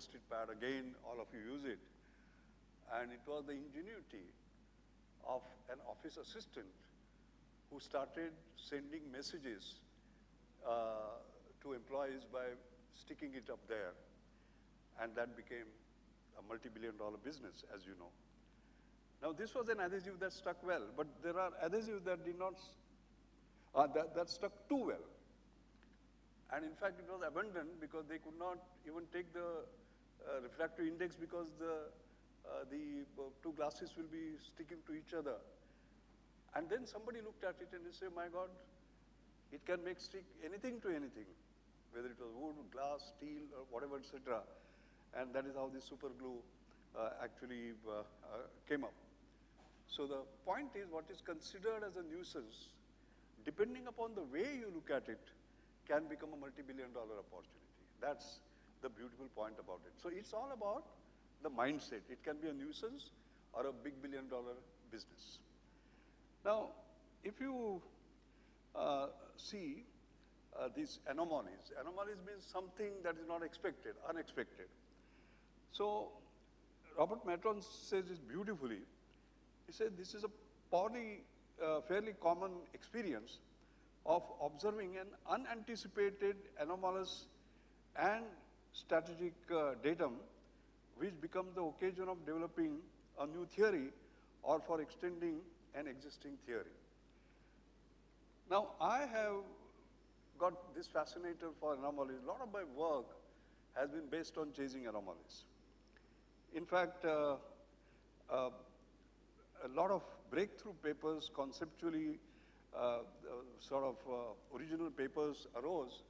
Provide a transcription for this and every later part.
post-it pad, again, all of you use it. And it was the ingenuity of an office assistant who started sending messages to employees by sticking it up there. And that became a multi-billion-dollar business, as you know. Now, this was an adhesive that stuck well, but there are adhesives that did not, that stuck too well. And in fact, it was abandoned because they could not even take the refractive index because the two glasses will be sticking to each other. And then somebody looked at it and they said, my God, it can make stick anything to anything, whether it was wood, glass, steel, or whatever, etc. And that is how the super glue actually came up. So the point is, what is considered as a nuisance, depending upon the way you look at it, can become a multi-billion-dollar opportunity. That's the beautiful point about it. So it's all about the mindset. It can be a nuisance or a big billion-dollar business. Now, if you see these anomalies means something that is not expected, unexpected. So Robert Matron says this beautifully. He said this is a fairly common experience of observing an unanticipated, anomalous, and strategic datum, which becomes the occasion of developing a new theory or for extending an existing theory. Now, I have got this fascinator for anomalies. A lot of my work has been based on chasing anomalies. In fact, a lot of breakthrough papers, conceptually, original papers arose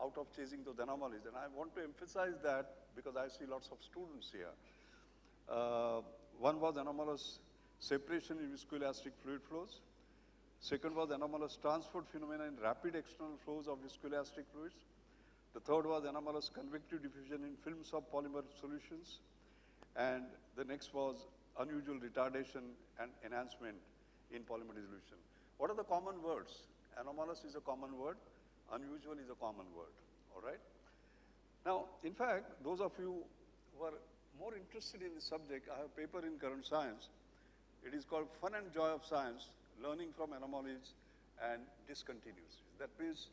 out of chasing those anomalies. And I want to emphasize that because I see lots of students here. One was anomalous separation in viscoelastic fluid flows. Second was anomalous transport phenomena in rapid external flows of viscoelastic fluids. The third was anomalous convective diffusion in films of polymer solutions. And the next was unusual retardation and enhancement in polymer dissolution. What are the common words? Anomalous is a common word. Unusual is a common word, all right? Now, in fact, those of you who are more interested in this subject, I have a paper in Current Science. It is called Fun and Joy of Science, Learning from Anomalies and Discontinuities. That means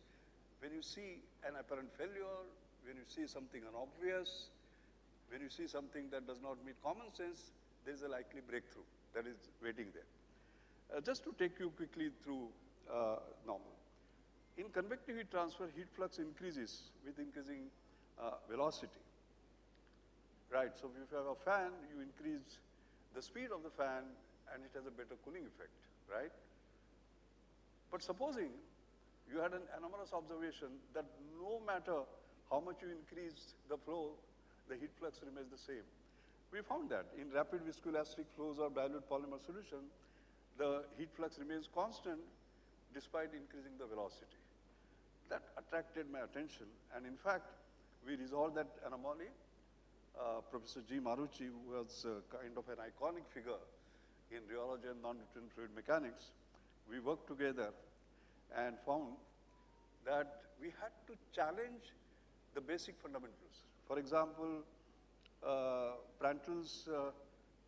when you see an apparent failure, when you see something unobvious, when you see something that does not meet common sense, there is a likely breakthrough that is waiting there. Just to take you quickly through normal. In convective heat transfer, heat flux increases with increasing velocity. Right, so if you have a fan, you increase the speed of the fan and it has a better cooling effect, right? But supposing you had an anomalous observation that no matter how much you increase the flow, the heat flux remains the same. We found that in rapid viscoelastic flows of dilute polymer solution, the heat flux remains constant despite increasing the velocity. That attracted my attention, and in fact, we resolved that anomaly. Professor G. Marucci, who was kind of an iconic figure in rheology and non-Newtonian fluid mechanics, we worked together and found that we had to challenge the basic fundamentals. For example, Prandtl's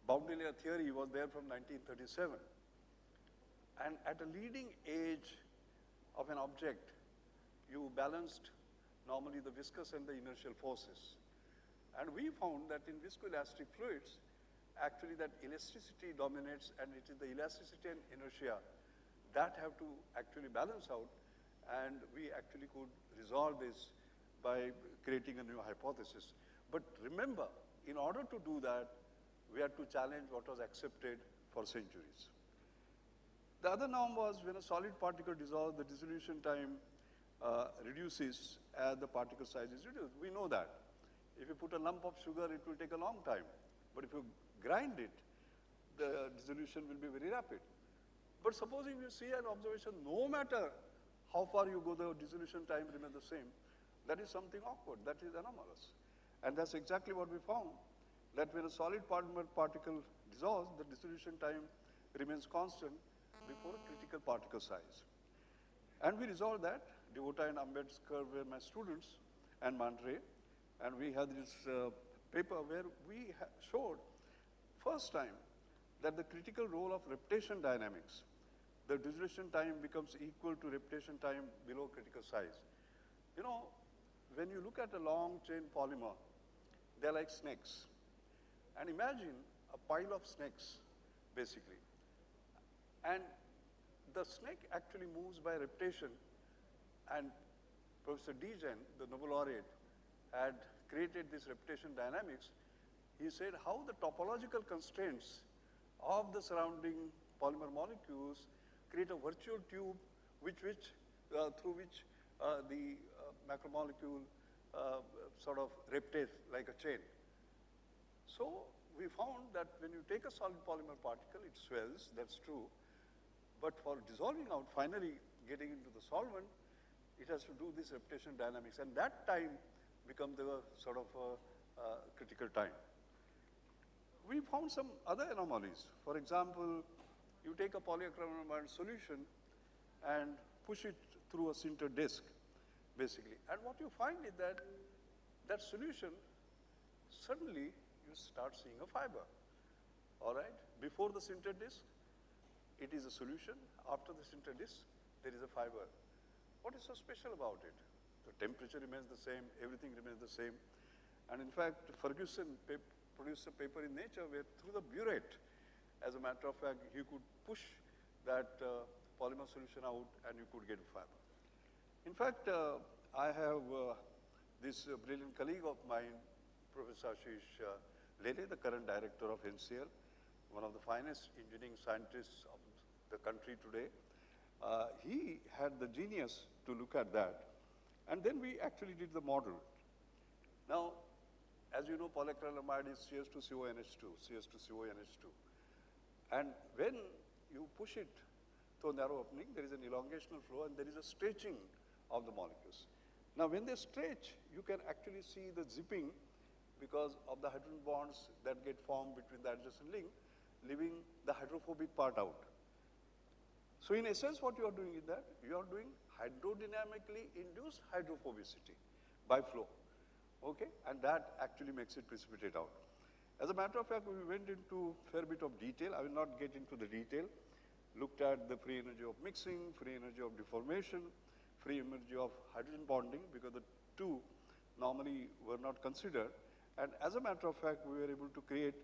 boundary layer theory was there from 1937. And at a leading age of an object, you balanced normally the viscous and the inertial forces. And we found that in viscoelastic fluids, actually that elasticity dominates, and it is the elasticity and inertia that have to actually balance out, and we actually could resolve this by creating a new hypothesis. But remember, in order to do that, we had to challenge what was accepted for centuries. The other norm was when a solid particle dissolves, the dissolution time reduces as the particle size is reduced. We know that. If you put a lump of sugar, it will take a long time. But if you grind it, the dissolution will be very rapid. But supposing you see an observation, no matter how far you go, the dissolution time remains the same. That is something awkward. That is anomalous. And that's exactly what we found, that when a solid polymer particle dissolves, the dissolution time remains constant before a critical particle size. And we resolved that. Devota and Ambed's curve were my students, and Mandre. And we had this paper where we showed first time that the critical role of reptation dynamics, the dissolution time becomes equal to reptation time below critical size. You know, when you look at a long chain polymer, they're like snakes. And imagine a pile of snakes, basically. And the snake actually moves by reptation, and Professor Degen, the Nobel laureate, had created this reptation dynamics. He said how the topological constraints of the surrounding polymer molecules create a virtual tube through which the macromolecule sort of reptates like a chain. So we found that when you take a solid polymer particle, it swells, that's true. But for dissolving out, finally getting into the solvent, it has to do this reptation dynamics. And that time becomes the sort of critical time. We found some other anomalies. For example, you take a polyacrylamide solution and push it through a sintered disk, basically. And what you find is that that solution, suddenly you start seeing a fiber. All right? Before the sintered disk, it is a solution. After the sintered disk, there is a fiber. What is so special about it? The temperature remains the same, everything remains the same. And in fact, Ferguson produced a paper in Nature where through the burette, as a matter of fact, he could push that polymer solution out and you could get a fiber. In fact, I have this brilliant colleague of mine, Professor Ashish Lele, the current director of NCL, one of the finest engineering scientists of the country today. He had the genius to look at that. And then we actually did the model. Now, as you know, polyacrylamide is CS2CONH2, CS2CONH2. And when you push it through a narrow opening, there is an elongational flow and there is a stretching of the molecules. Now, when they stretch, you can actually see the zipping because of the hydrogen bonds that get formed between the adjacent link, leaving the hydrophobic part out. So in essence, what you are doing is that you are doing hydrodynamically induced hydrophobicity by flow, okay? And that actually makes it precipitate out. As a matter of fact, we went into a fair bit of detail. I will not get into the detail. Looked at the free energy of mixing, free energy of deformation, free energy of hydrogen bonding, because the two normally were not considered. And as a matter of fact, we were able to create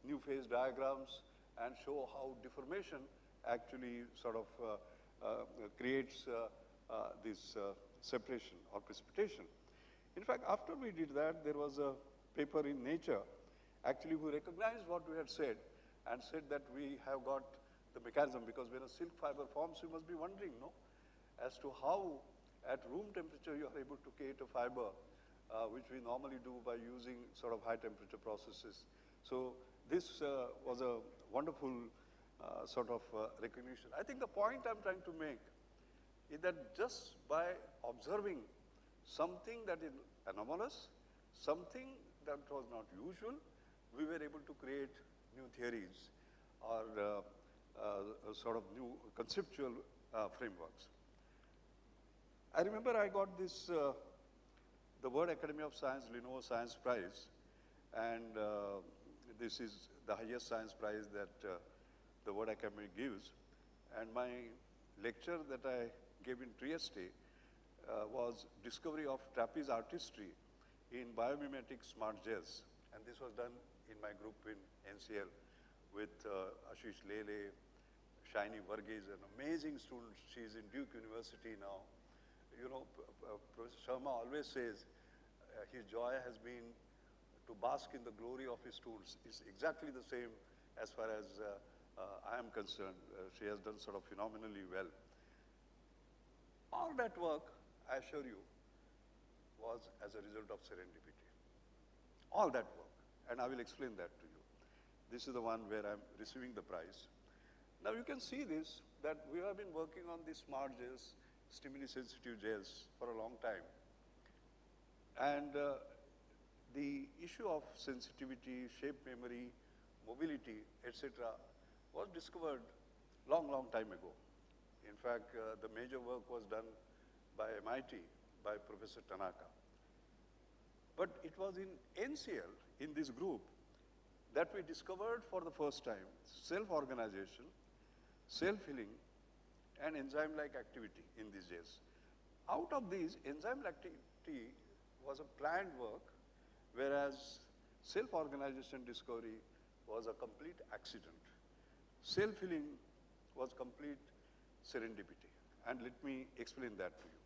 new phase diagrams and show how deformation actually sort of creates this separation or precipitation. In fact, after we did that, there was a paper in Nature actually who recognized what we had said and said that we have got the mechanism, because when a silk fiber forms, you must be wondering, no, as to how at room temperature you are able to create a fiber, which we normally do by using sort of high temperature processes. So this was a wonderful sort of recognition. I think the point I'm trying to make is that just by observing something that is anomalous, something that was not usual, we were able to create new theories or sort of new conceptual frameworks. I remember I got this, the World Academy of Science Lenovo Science Prize, and this is the highest science prize that the World Academy gives. And my lecture that I gave in Trieste was Discovery of Trapeze Artistry in Biomimetic Smart Gels. And this was done in my group in NCL with Ashish Lele, Shaini Varghese, an amazing student. She's in Duke University now. You know, Professor Sharma always says his joy has been to bask in the glory of his students. It's exactly the same as far as I am concerned. She has done sort of phenomenally well. All that work, I assure you, was as a result of serendipity. All that work. And I will explain that to you. This is the one where I'm receiving the prize. Now you can see this, that we have been working on these smart gels, stimuli-sensitive gels for a long time. And the issue of sensitivity, shape memory, mobility, etc. was discovered long time ago. In fact, the major work was done by MIT, by Professor Tanaka. But it was in NCL, in this group that we discovered for the first time self-organization, self-healing, and enzyme-like activity in these days. Out of these, enzyme-like activity was a planned work, whereas self-organization discovery was a complete accident. Self-healing was complete serendipity. And let me explain that to you.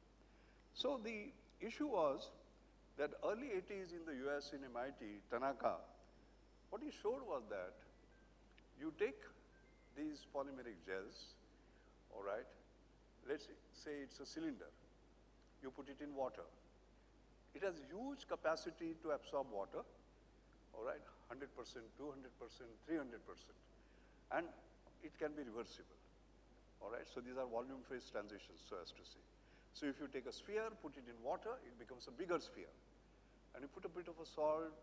So the issue was that early 80s in the US in MIT, Tanaka, what he showed was that you take these polymeric gels, all right, let's say it's a cylinder. You put it in water. It has huge capacity to absorb water, all right, 100%, 200%, 300%. And it can be reversible, all right? So these are volume phase transitions, so as to say. So if you take a sphere, put it in water, it becomes a bigger sphere. And you put a bit of a salt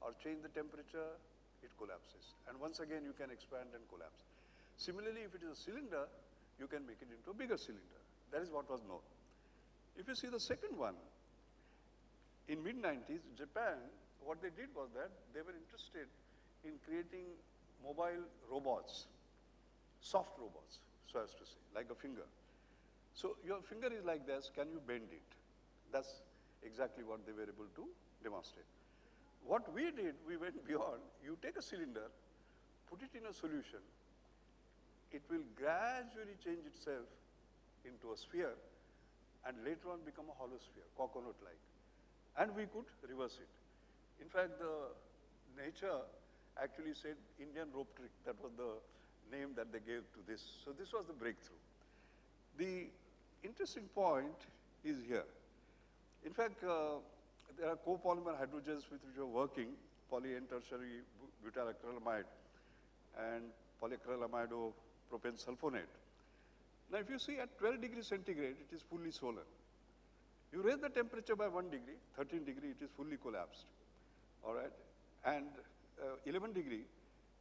or change the temperature, it collapses. And once again, you can expand and collapse. Similarly, if it is a cylinder, you can make it into a bigger cylinder. That is what was known. If you see the second one, in mid-90s, Japan, what they did was that they were interested in creating mobile robots, soft robots, so as to say, like a finger. So your finger is like this, can you bend it? That's exactly what they were able to demonstrate. What we did, we went beyond. You take a cylinder, put it in a solution, it will gradually change itself into a sphere and later on become a hollow sphere, coconut-like. And we could reverse it. In fact, the nature actually said Indian rope trick. That was the name that they gave to this. So this was the breakthrough. The interesting point is here. In fact, there are copolymer hydrogels with which we are working, poly-N tertiary butyl acrylamide and polyacrylamido-propane sulfonate. Now, if you see at 12 degrees centigrade, it is fully swollen. You raise the temperature by 1 degree, 13 degree, it is fully collapsed, all right? And 11 degree,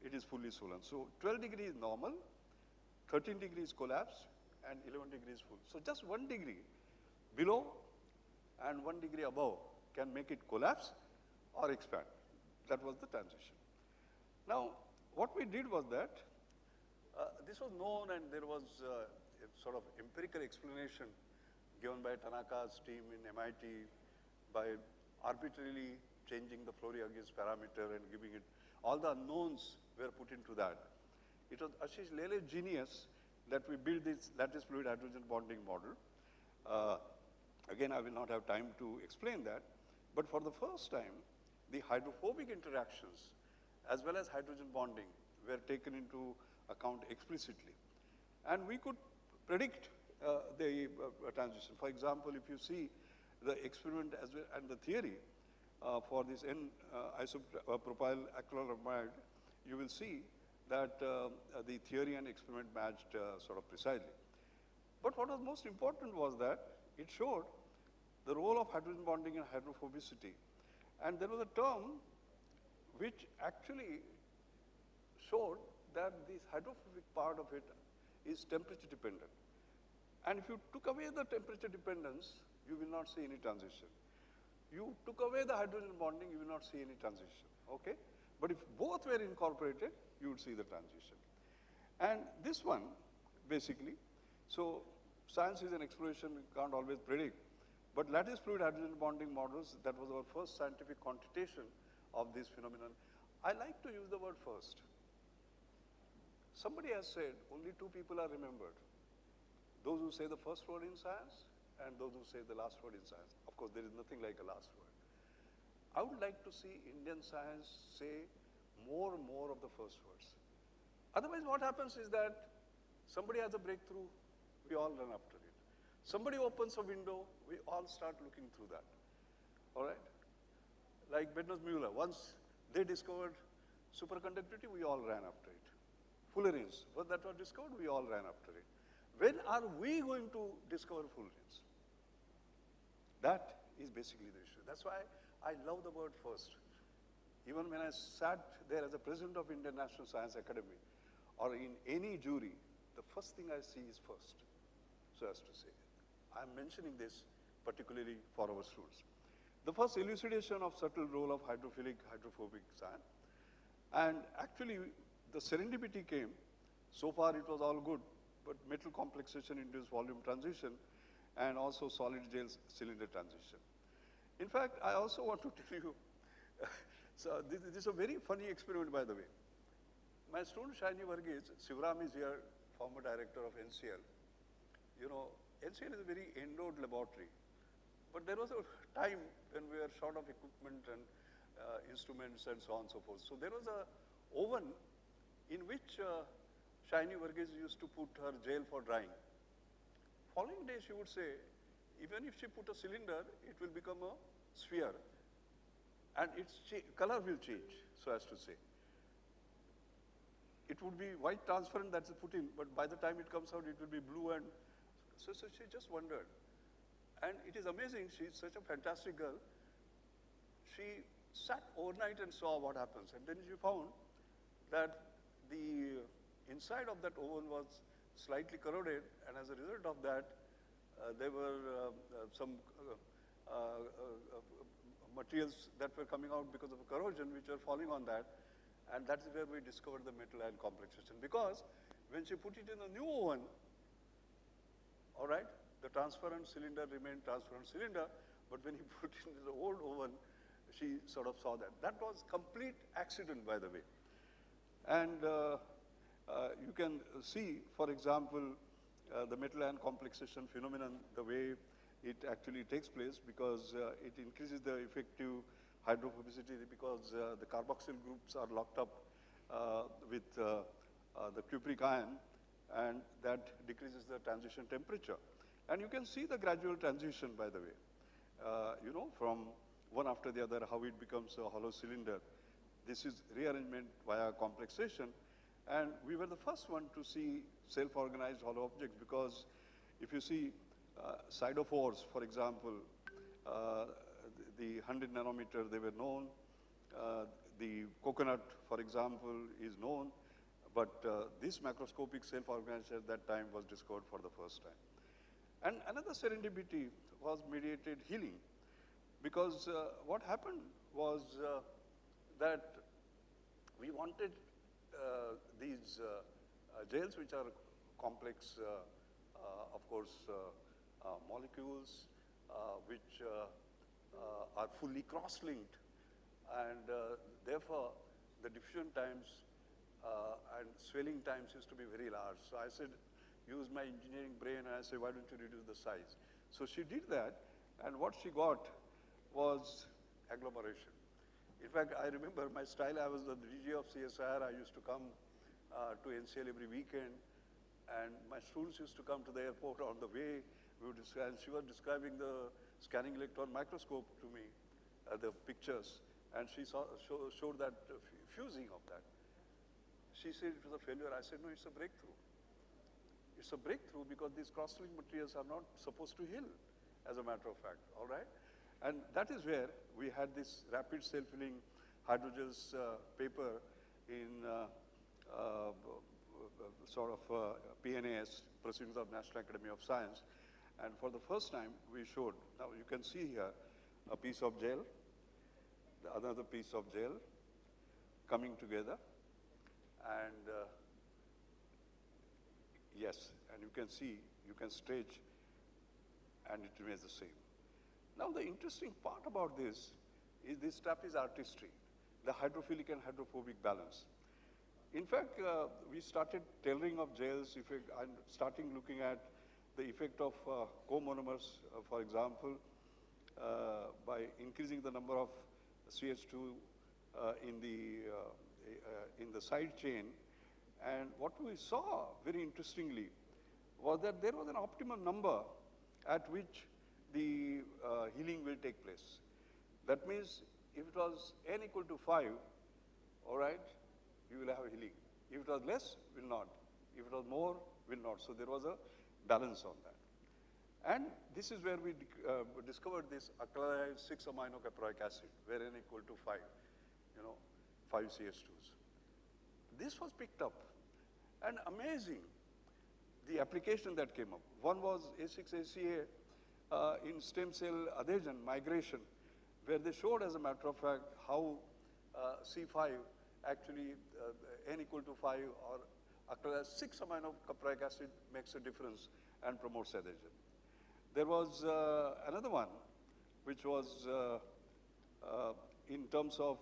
it is fully swollen. So 12 degree is normal, 13 degree is collapsed, and 11 degree is full. So just 1 degree below and 1 degree above can make it collapse or expand. That was the transition. Now, what we did was that, this was known and there was a sort of empirical explanation given by Tanaka's team in MIT by arbitrarily changing the Flory-Huggins parameter and giving it, all the unknowns were put into that. It was Ashish Lele's genius that we built this lattice fluid hydrogen bonding model. Again, I will not have time to explain that, but for the first time, the hydrophobic interactions as well as hydrogen bonding were taken into account explicitly. And we could predict the transition. For example, if you see the experiment as well and the theory for this N-isopropyl acrylamide, you will see that the theory and experiment matched sort of precisely. But what was most important was that it showed the role of hydrogen bonding and hydrophobicity. And there was a term which actually showed that this hydrophobic part of it is temperature dependent. And if you took away the temperature dependence, you will not see any transition. You took away the hydrogen bonding, you will not see any transition, okay? But if both were incorporated, you would see the transition. And this one, basically, so science is an exploration, we can't always predict. But lattice fluid hydrogen bonding models, that was our first scientific quantitation of this phenomenon. I like to use the word first. Somebody has said only two people are remembered. Those who say the first word in science and those who say the last word in science. Of course, there is nothing like a last word. I would like to see Indian science say more and more of the first words. Otherwise, what happens is that somebody has a breakthrough, we all run after it. Somebody opens a window, we all start looking through that, all right? Like Bednorz-Muller, once they discovered superconductivity, we all ran after it. Fullerenes, when that was discovered, we all ran after it. When are we going to discover fullerenes? That is basically the issue. That's why I love the word first. Even when I sat there as a president of Indian National Science Academy or in any jury, the first thing I see is first, so as to say. I'm mentioning this particularly for our students. the first elucidation of subtle role of hydrophilic, hydrophobic ion. And actually, the serendipity came. So far, it was all good, but metal complexation induced volume transition and also solid gel cylinder transition. In fact, I also want to tell you, so this is a very funny experiment, by the way. My student Shiny Varghese, Sivaram is here, former director of NCL. You know, NCL is a very endowed laboratory. But there was a time when we were short of equipment and instruments and so on and so forth. So there was a oven in which Shiny Varghese used to put her gel for drying. Following day she would say, even if she put a cylinder, it will become a sphere. And its color will change, so as to say. It would be white transparent that's put in, but by the time it comes out, it will be blue. And so she just wondered. And it is amazing, she's such a fantastic girl. She sat overnight and saw what happens. And then she found that the inside of that oven was slightly corroded, and as a result of that, there were some materials that were coming out because of corrosion, which were falling on that. And that is where we discovered the metal ion complexation. Because when she put it in a new oven, all right, the transparent cylinder remained transparent cylinder, but when he put it in the old oven, she sort of saw that. That was complete accident, by the way. And you can see, for example, the metal ion complexation phenomenon, the way it actually takes place, because it increases the effective hydrophobicity because the carboxyl groups are locked up with the cupric ion, and that decreases the transition temperature. And you can see the gradual transition, by the way, you know, from one after the other, how it becomes a hollow cylinder. This is rearrangement via complexation. And we were the first one to see self-organized hollow objects, because if you see sidophores, for example, the 100 nanometer, they were known. The coconut, for example, is known. But this macroscopic self-organization at that time was discovered for the first time. And another serendipity was mediated healing. Because what happened was that we wanted these gels, which are complex, of course, molecules, which are fully cross-linked, and therefore the diffusion times and swelling times used to be very large. So I said, use my engineering brain, and I said, why don't you reduce the size? So she did that, and what she got was agglomeration. In fact, I remember my style, I was the DG of CSIR. I used to come to NCL every weekend, and my students used to come to the airport on the way. And she was describing the scanning electron microscope to me, the pictures, and she showed that fusing of that. She said it was a failure. I said, no, it's a breakthrough. It's a breakthrough because these cross-link materials are not supposed to heal, as a matter of fact, all right? And that is where we had this rapid self-healing hydrogels paper in PNAS, Proceedings of National Academy of Science. And for the first time, we showed, now you can see here, a piece of gel, another piece of gel coming together. And yes, and you can see, you can stretch, and it remains the same. Now, the interesting part about this stuff is artistry, the hydrophilic and hydrophobic balance. In fact, we started tailoring of gels, and starting looking at the effect of comonomers, for example, by increasing the number of CH2 in the side chain. And what we saw, very interestingly, was that there was an optimum number at which the healing will take place. That means if it was n equal to 5, all right, you will have healing. If it was less, will not. If it was more, will not. So there was a balance on that. And this is where we discovered this alkalized 6-amino caproic acid, where n equal to 5, 5 CH2s. This was picked up, and amazing, the application that came up. One was A6ACA in stem cell adhesion, migration, where they showed, as a matter of fact, how C5 actually, N equal to 5 or acrylic 6 amino caproic acid makes a difference and promotes adhesion. There was another one, which was in terms of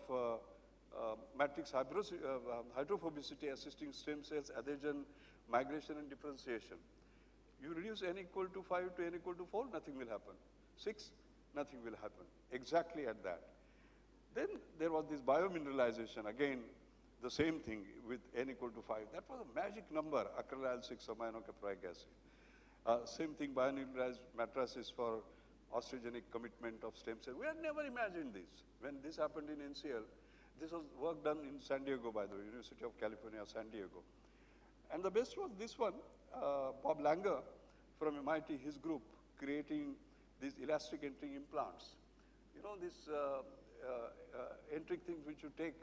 matrix hydrophobicity assisting stem cells, adhesion, migration, and differentiation. You reduce N equal to 5 to N equal to 4, nothing will happen. 6, nothing will happen. Exactly at that. Then there was this biomineralization, again, the same thing with N equal to 5. That was a magic number, acrylyl 6 amino caproic acid. Same thing, biomineralized matrices for osteogenic commitment of stem cells. We had never imagined this. When this happened in NCL, this was work done in San Diego, by the way, University of California, San Diego. And the best was this one, Bob Langer from MIT, his group, creating these elastic entering implants. You know, these entering things which you take,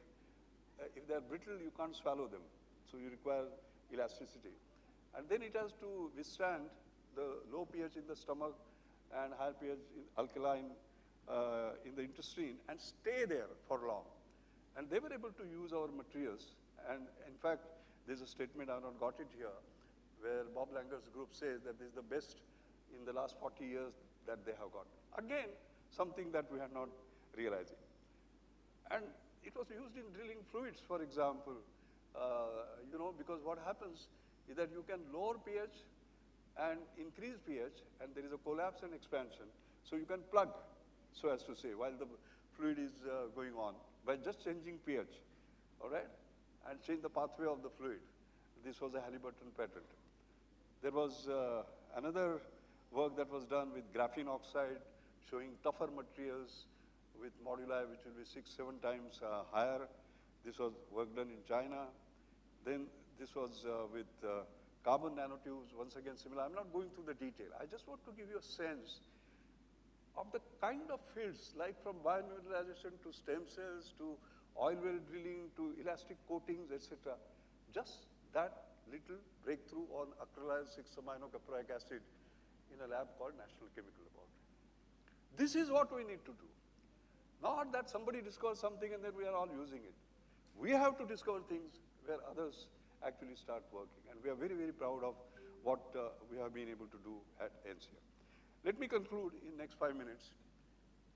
if they're brittle, you can't swallow them. So you require elasticity. And then it has to withstand the low pH in the stomach and higher pH in alkaline in the intestine and stay there for long. And they were able to use our materials. And in fact, there's a statement, I've not got it here, where Bob Langer's group says that this is the best in the last 40 years that they have got. Again, something that we are not realizing. And it was used in drilling fluids, for example, you know, because what happens is that you can lower pH and increase pH, and there is a collapse and expansion. So you can plug, so as to say, while the fluid is going on, by just changing pH, all right, and change the pathway of the fluid. This was a Halliburton patent. There was another work that was done with graphene oxide, showing tougher materials with moduli which will be 6-7 times higher. This was work done in China. Then this was with carbon nanotubes, once again similar. I'm not going through the detail. I just want to give you a sense of the kind of fields, like from biomineralization to stem cells to oil well drilling to elastic coatings, etc. Just that little breakthrough on acrylyl 6 amino caproic acid in a lab called National Chemical Laboratory. This is what we need to do. Not that somebody discovers something and then we are all using it. We have to discover things where others actually start working. And we are very, very proud of what we have been able to do at NCL. Let me conclude in next 5 minutes.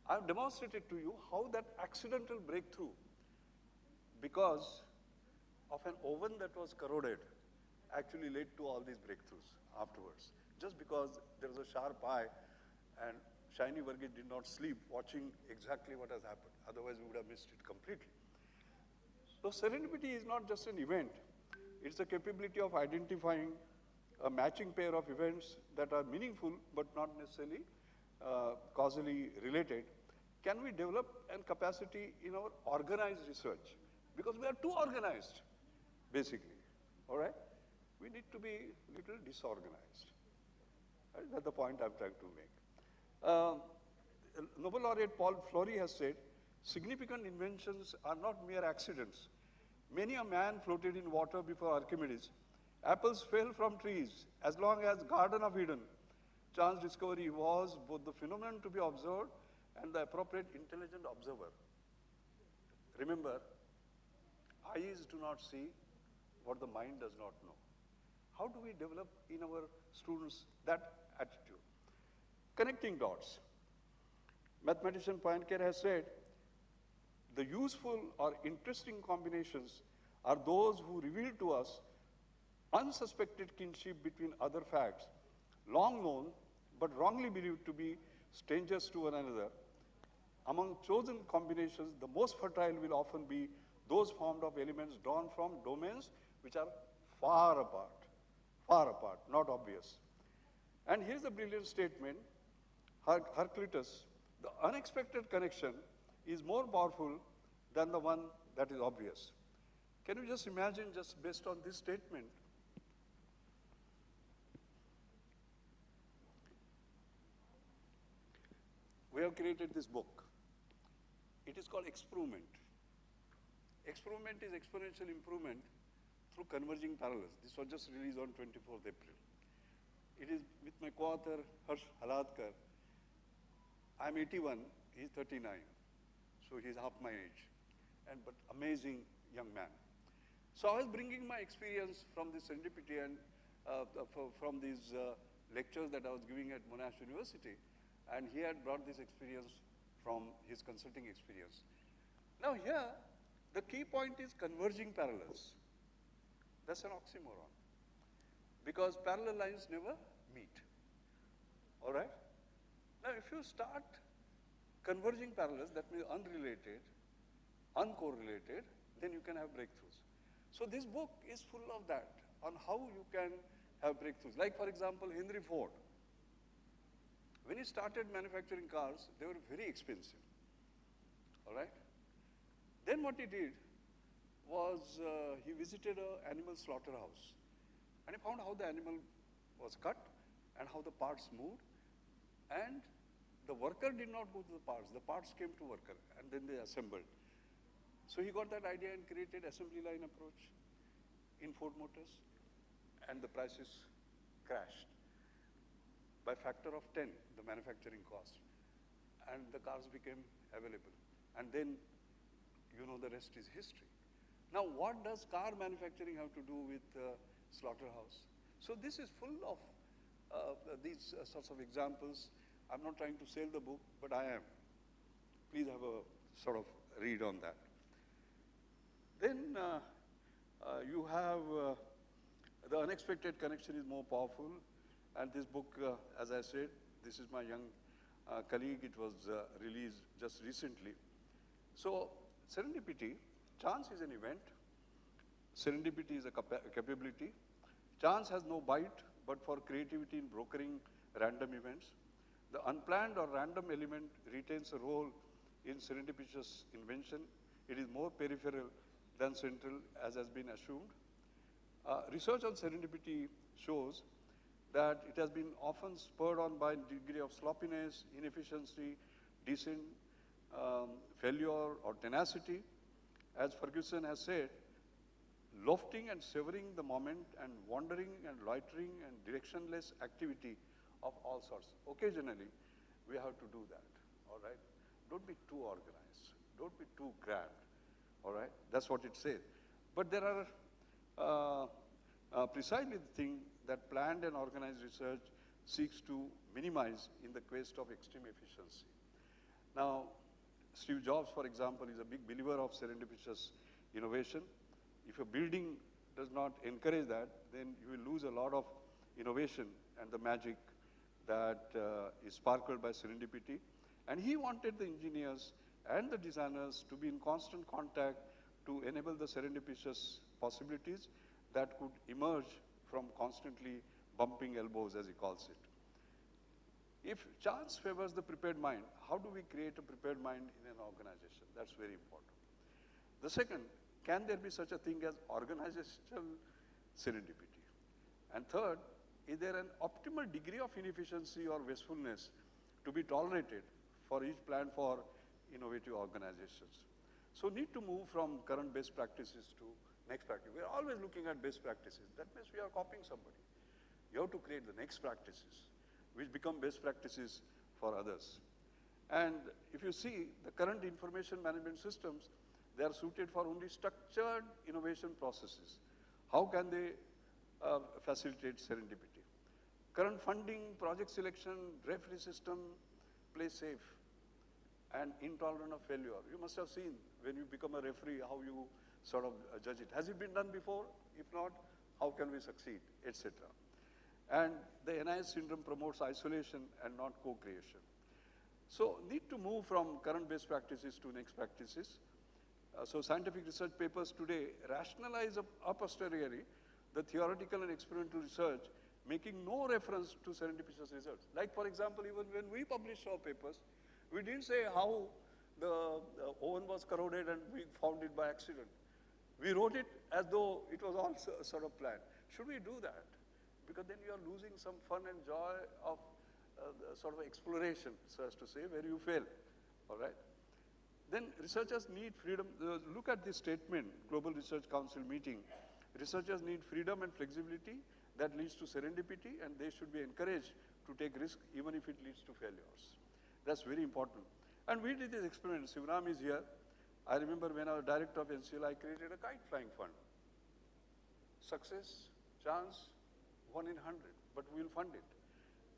I've demonstrated to you how that accidental breakthrough, because of an oven that was corroded, actually led to all these breakthroughs afterwards. Just because there was a sharp eye and Shiny Varghese did not sleep watching exactly what has happened. Otherwise, we would have missed it completely. So serendipity is not just an event. It's a capability of identifying a matching pair of events that are meaningful but not necessarily causally related. Can we develop a capacity in our organized research? Because we are too organized, basically, all right? We need to be a little disorganized. Right? That's the point I'm trying to make. Nobel laureate Paul Flory has said, significant inventions are not mere accidents. Many a man floated in water before Archimedes. Apples fell from trees. As long as Garden of Eden, chance discovery was both the phenomenon to be observed and the appropriate intelligent observer. Remember, eyes do not see what the mind does not know. How do we develop in our students that attitude? Connecting dots. Mathematician Poincaré has said, the useful or interesting combinations are those who reveal to us unsuspected kinship between other facts, long known but wrongly believed to be strangers to one another. Among chosen combinations, the most fertile will often be those formed of elements drawn from domains which are far apart, not obvious. And here's a brilliant statement, Heraclitus, the unexpected connection is more powerful than the one that is obvious. Can you just imagine, just based on this statement, we have created this book. It is called Experiment. Experiment is exponential improvement through converging parallels. This was just released on 24th April. It is with my co-author, Harsh Haladkar. I'm 81, he's 39. So he's half my age, but amazing young man. So I was bringing my experience from this serendipity and from these lectures that I was giving at Monash University, and he had brought this experience from his consulting experience. Now here, the key point is converging parallels. That's an oxymoron, because parallel lines never meet, all right? Now if you start converging parallels, that means unrelated, uncorrelated, then you can have breakthroughs. So this book is full of that, on how you can have breakthroughs. Like for example, Henry Ford. When he started manufacturing cars, they were very expensive, all right? Then what he did was he visited an animal slaughterhouse, and he found how the animal was cut and how the parts moved, and the worker did not go to the parts came to worker, and then they assembled. So he got that idea and created assembly line approach in Ford Motors, and the prices crashed by factor of 10, the manufacturing cost, and the cars became available. And then, you know, the rest is history. Now, what does car manufacturing have to do with slaughterhouse? So this is full of these sorts of examples. I'm not trying to sell the book, but I am. Please have a sort of read on that. Then you have the unexpected connection is more powerful. And this book, as I said, this is my young colleague. It was released just recently. So serendipity, chance is an event. Serendipity is a capability. Chance has no bite, but for creativity in brokering random events. The unplanned or random element retains a role in serendipitous invention. It is more peripheral than central, as has been assumed. Research on serendipity shows that it has been often spurred on by degree of sloppiness, inefficiency, decent failure, or tenacity. As Ferguson has said, lofting and severing the moment and wandering and loitering and directionless activity of all sorts. Occasionally, we have to do that, all right? Don't be too organized. Don't be too grand, all right? That's what it says. But there are precisely the thing that planned and organized research seeks to minimize in the quest of extreme efficiency. Now, Steve Jobs, for example, is a big believer of serendipitous innovation. If a building does not encourage that, then you will lose a lot of innovation and the magic that is sparkled by serendipity. And he wanted the engineers and the designers to be in constant contact to enable the serendipitous possibilities that could emerge from constantly bumping elbows, as he calls it. If chance favors the prepared mind, how do we create a prepared mind in an organization? That's very important. The second, can there be such a thing as organizational serendipity? And third, is there an optimal degree of inefficiency or wastefulness to be tolerated for each plan for innovative organizations? So need to move from current best practices to next practice. We're always looking at best practices. That means we are copying somebody. You have to create the next practices, which become best practices for others. And if you see the current information management systems, they are suited for only structured innovation processes. How can they facilitate serendipity? Current funding, project selection, referee system play safe and intolerant of failure. You must have seen when you become a referee how you sort of judge it. Has it been done before? If not, how can we succeed, etc. And the NIS syndrome promotes isolation and not co-creation. So need to move from current best practices to next practices. So scientific research papers today rationalize a posteriori the theoretical and experimental research, making no reference to serendipitous results. Like for example, even when we published our papers, we didn't say how the oven was corroded and we found it by accident. We wrote it as though it was all sort of planned. Should we do that? Because then you are losing some fun and joy of the sort of exploration, so as to say, where you fail, all right? Then researchers need freedom. Look at this statement, Global Research Council meeting. Researchers need freedom and flexibility that leads to serendipity, and they should be encouraged to take risk even if it leads to failures. That's very important. And we did this experiment. Shivram is here. I remember when I was director of NCL, I created a kite flying fund. Success, chance, 1 in 100, but we'll fund it.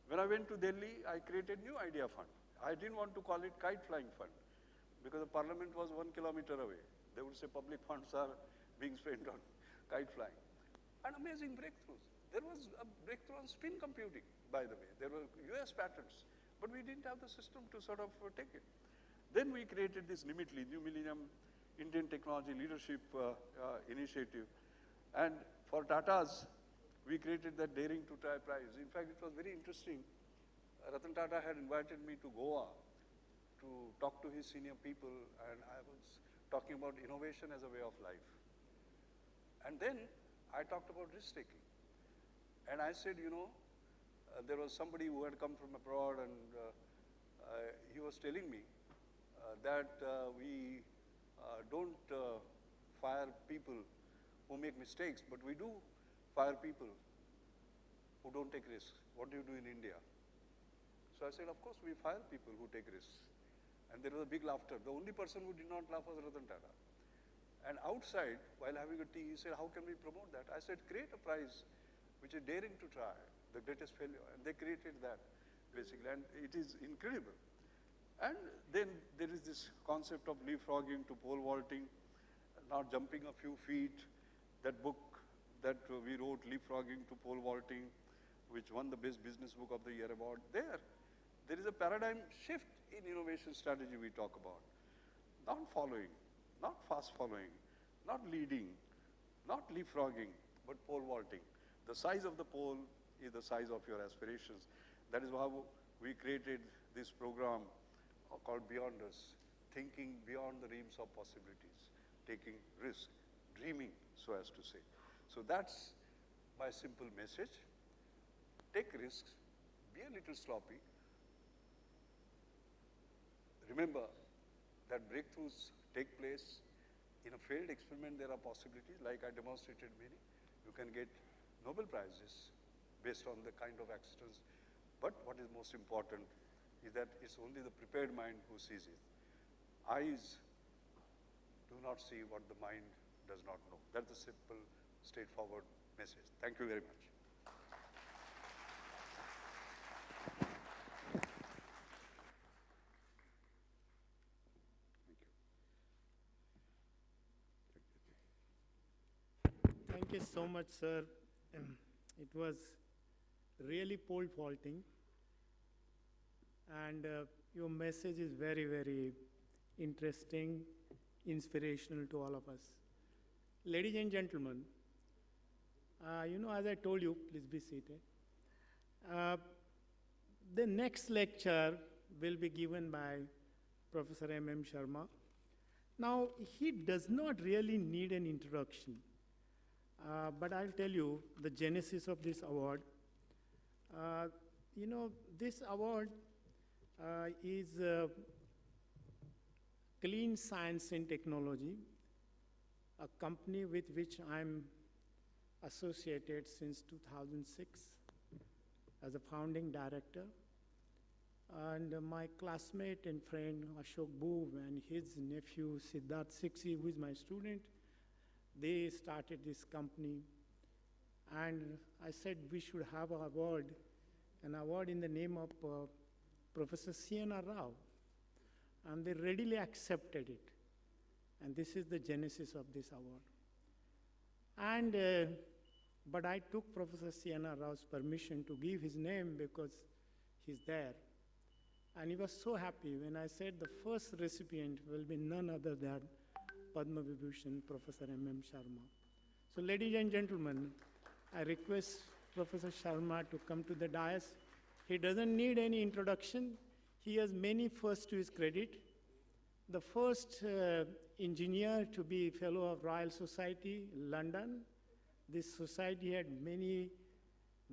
When I went to Delhi, I created new idea fund. I didn't want to call it kite flying fund because the parliament was 1 kilometer away. They would say public funds are being spent on kite flying. And amazing breakthroughs. There was a breakthrough on spin computing, by the way. There were US patents, but we didn't have the system to sort of take it. Then we created this NIMITLI, New Millennium Indian Technology Leadership Initiative. And for Tatas, we created that Daring to Try prize. In fact, it was very interesting. Ratan Tata had invited me to Goa to talk to his senior people, and I was talking about innovation as a way of life. And then I talked about risk-taking. And I said, you know, there was somebody who had come from abroad, and he was telling me that we don't fire people who make mistakes, but we do fire people who don't take risks. What do you do in India? So I said, of course, we fire people who take risks. And there was a big laughter. The only person who did not laugh was Ratan Tata. And outside, while having a tea, he said, how can we promote that? I said, create a prize which is daring to try, the greatest failure. And they created that, basically. And it is incredible. And then there is this concept of leapfrogging to pole vaulting, not jumping a few feet. That book that we wrote, Leapfrogging to Pole Vaulting, which won the Best Business Book of the Year award. There is a paradigm shift in innovation strategy we talk about. Not following, not fast following, not leading, not leapfrogging, but pole vaulting. The size of the pole is the size of your aspirations. That is how we created this program called Beyond Us, thinking beyond the realms of possibilities, taking risk, dreaming, so as to say. So that's my simple message. Take risks, be a little sloppy. Remember that breakthroughs take place. In a failed experiment, there are possibilities, like I demonstrated many. You can get Nobel Prizes based on the kind of accidents. But what is most important is that it's only the prepared mind who sees it. Eyes do not see what the mind does not know. That's a simple, straightforward message. Thank you very much. Thank you so much, sir. It was really pole vaulting. And your message is very, very interesting, inspirational to all of us. Ladies and gentlemen, you know, as I told you, please be seated. The next lecture will be given by Professor M.M. Sharma. Now, he does not really need an introduction, but I'll tell you the genesis of this award. You know, this award is Clean Science and Technology, a company with which I'm associated since 2006 as a founding director. And my classmate and friend Ashok Bove and his nephew Siddharth Siksi, who is my student, they started this company. And I said we should have an award in the name of Professor C.N.R. Rao. And they readily accepted it. And this is the genesis of this award. And, but I took Professor C.N.R. Rao's permission to give his name because he's there. And he was so happy when I said the first recipient will be none other than Padma Vibhushan, Professor M.M. Sharma. So ladies and gentlemen, I request Professor Sharma to come to the dais. He doesn't need any introduction. He has many firsts to his credit. The first engineer to be Fellow of Royal Society, London. This society had many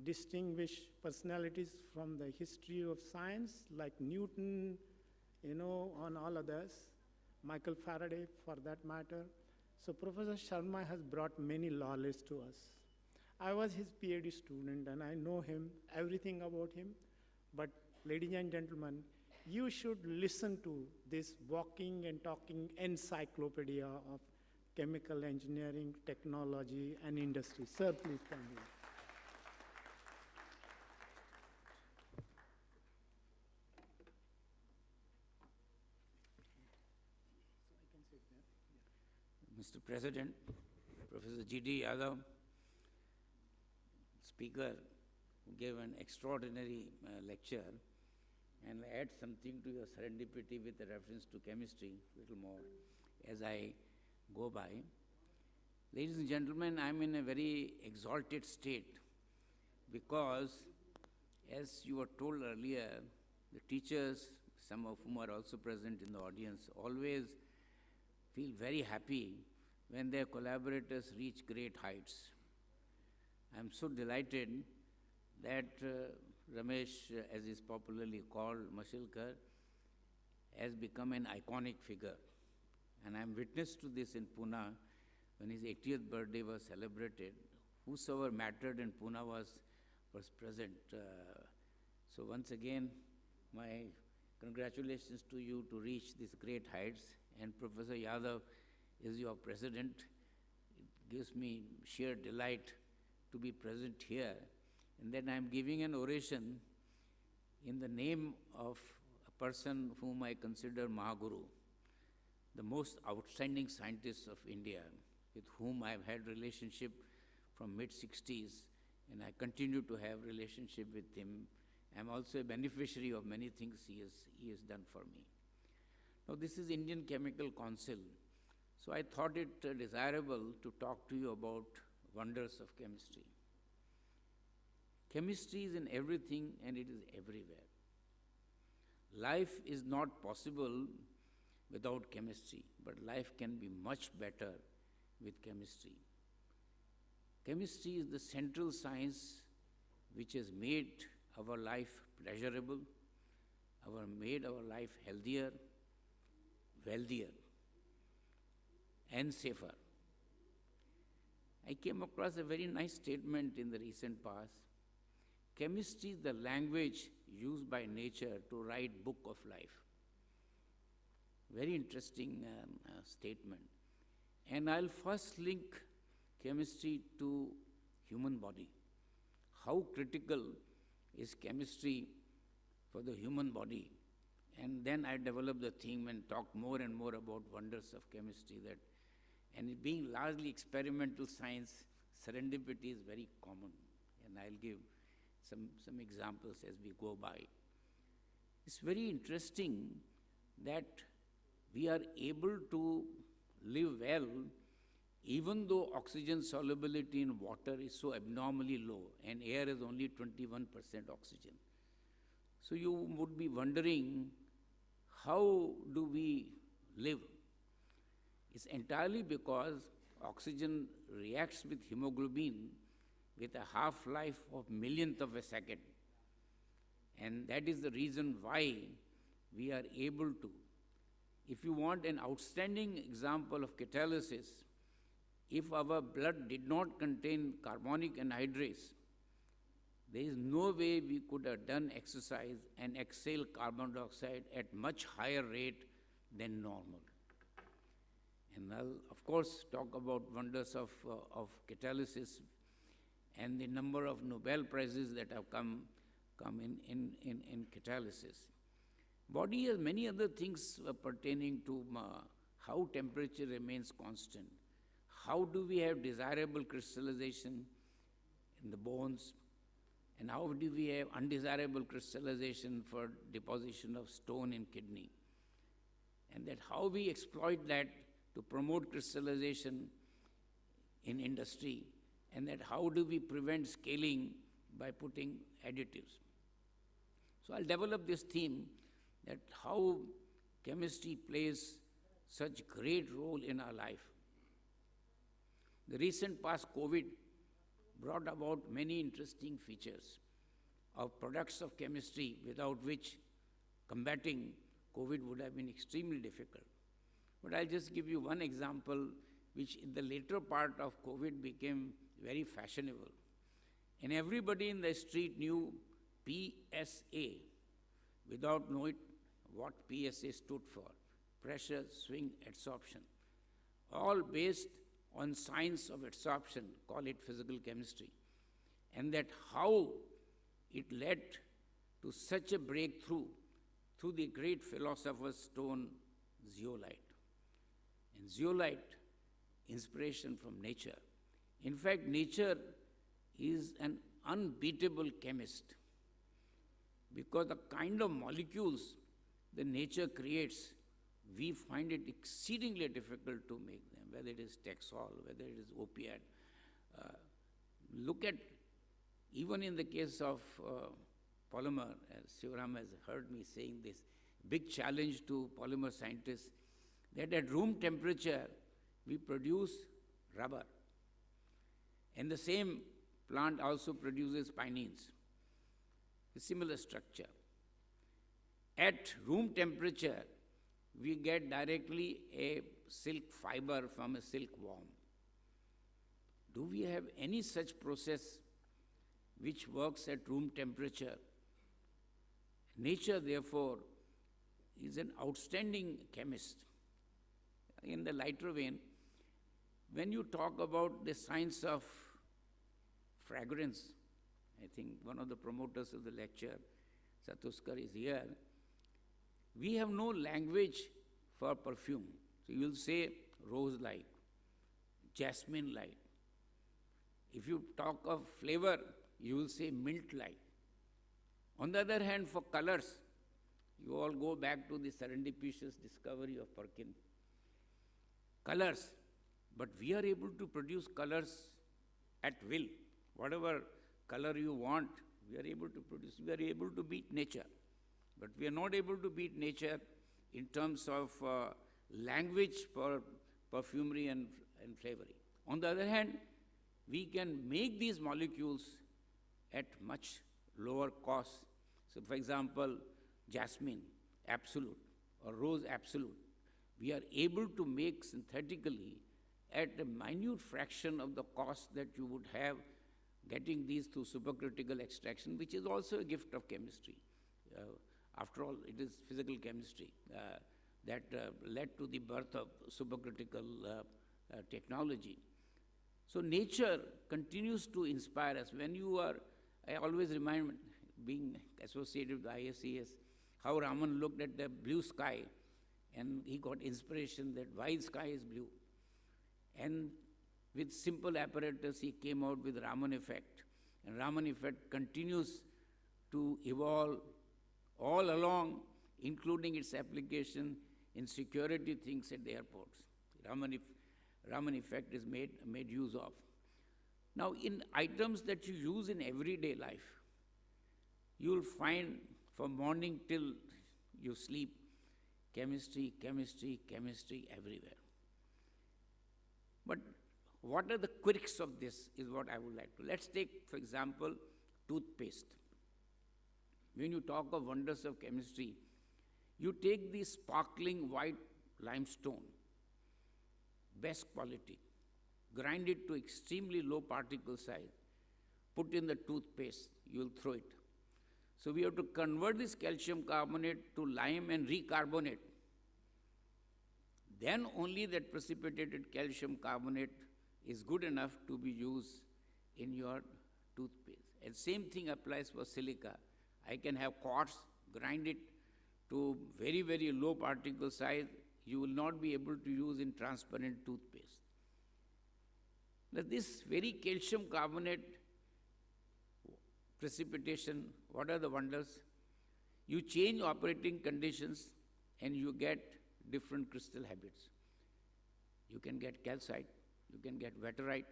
distinguished personalities from the history of science, like Newton, you know, and all others, Michael Faraday for that matter. So Professor Sharma has brought many laurels to us. I was his PhD student and I know him, everything about him, but ladies and gentlemen, you should listen to this walking and talking encyclopedia of chemical engineering, technology, and industry. Sir, please come here. Mr. President, Professor G.D. Yadav, speaker, who gave an extraordinary lecture, and add something to your serendipity with reference to chemistry, a little more, as I go by. Ladies and gentlemen, I'm in a very exalted state because, as you were told earlier, the teachers, some of whom are also present in the audience, always feel very happy when their collaborators reach great heights. I'm so delighted that Ramesh, as is popularly called, Mashilkar, has become an iconic figure. And I'm witness to this in Pune when his 80th birthday was celebrated. Whosoever mattered in Pune was present. So once again, my congratulations to you to reach these great heights. And Professor Yadav is your president. It gives me sheer delight to be present here. And then I'm giving an oration in the name of a person whom I consider Mahaguru, the most outstanding scientist of India, with whom I've had relationship from mid-60s, and I continue to have relationship with him. I'm also a beneficiary of many things he has done for me. Now, this is Indian Chemical Council, so I thought it desirable to talk to you about wonders of chemistry. Chemistry is in everything and it is everywhere. Life is not possible without chemistry, but life can be much better with chemistry. Chemistry is the central science which has made our life pleasurable, made our life healthier, wealthier, and safer. I came across a very nice statement in the recent past. Chemistry is the language used by nature to write book of life. Very interesting statement. And I'll first link chemistry to human body. How critical is chemistry for the human body? And then I develop the theme and talk more and more about wonders of chemistry. And it being largely experimental science, serendipity is very common. And I'll give some examples as we go by. It's very interesting that we are able to live well even though oxygen solubility in water is so abnormally low and air is only 21% oxygen. So you would be wondering, how do we live? It's entirely because oxygen reacts with hemoglobin with a half-life of millionth of a second. And that is the reason why we are able to. If you want an outstanding example of catalysis, if our blood did not contain carbonic anhydrase, there is no way we could have done exercise and exhale carbon dioxide at much higher rate than normal. And I'll, of course, talk about wonders of catalysis and the number of Nobel Prizes that have come in catalysis. Body has many other things pertaining to how temperature remains constant. How do we have desirable crystallization in the bones? And how do we have undesirable crystallization for deposition of stone in kidney? And that how we exploit that to promote crystallization in industry, and that how do we prevent scaling by putting additives. So I'll develop this theme that how chemistry plays such great role in our life. The recent past COVID brought about many interesting features of products of chemistry without which combating COVID would have been extremely difficult. But I'll just give you one example which in the later part of COVID became very fashionable. And everybody in the street knew PSA without what PSA stood for, pressure swing adsorption, all based on science of adsorption, call it physical chemistry, and that how it led to such a breakthrough through the great philosopher's stone, zeolite. And zeolite, inspiration from nature. In fact, nature is an unbeatable chemist because the kind of molecules the nature creates, we find it exceedingly difficult to make them, whether it is Taxol, whether it is opiate. Look at, even in the case of polymer, as Shivaram has heard me saying this, big challenge to polymer scientists, that at room temperature, we produce rubber. And the same plant also produces pinene, a similar structure. At room temperature, we get directly a silk fiber from a silkworm. Do we have any such process which works at room temperature? Nature, therefore, is an outstanding chemist. In the lighter vein, when you talk about the science of fragrance, I think one of the promoters of the lecture, Satuskar, is here. We have no language for perfume. So you will say rose-like, jasmine-like. If you talk of flavor, you will say mint-like. On the other hand, for colors, you all go back to the serendipitous discovery of Perkin. Colors, but we are able to produce colors at will. Whatever color you want, we are able to produce. We are able to beat nature. But we are not able to beat nature in terms of language for perfumery and flavoring. On the other hand, we can make these molecules at much lower cost. So, for example, jasmine, absolute, or rose, absolute. We are able to make synthetically at a minute fraction of the cost that you would have getting these through supercritical extraction, which is also a gift of chemistry. After all, it is physical chemistry that led to the birth of supercritical technology. So nature continues to inspire us. When you are, I always remind, being associated with ISCS, how Raman looked at the blue sky and he got inspiration that why sky is blue. And with simple apparatus, he came out with Raman effect. And Raman effect continues to evolve all along, including its application in security things at the airports. Raman effect is made use of. Now, in items that you use in everyday life, you will find from morning till you sleep, chemistry, chemistry, chemistry everywhere. But what are the quirks of this is what I would like to. Let's take, for example, toothpaste. When you talk of wonders of chemistry, you take the sparkling white limestone, best quality, grind it to extremely low particle size, put in the toothpaste, you will throw it. So we have to convert this calcium carbonate to lime and recarbonate. Then only that precipitated calcium carbonate is good enough to be used in your toothpaste. And same thing applies for silica. I can have quartz, grind it to very, very low particle size. You will not be able to use in transparent toothpaste. Now this very calcium carbonate precipitation, what are the wonders? You change operating conditions and you get different crystal habits. You can get calcite, you can get wetterite.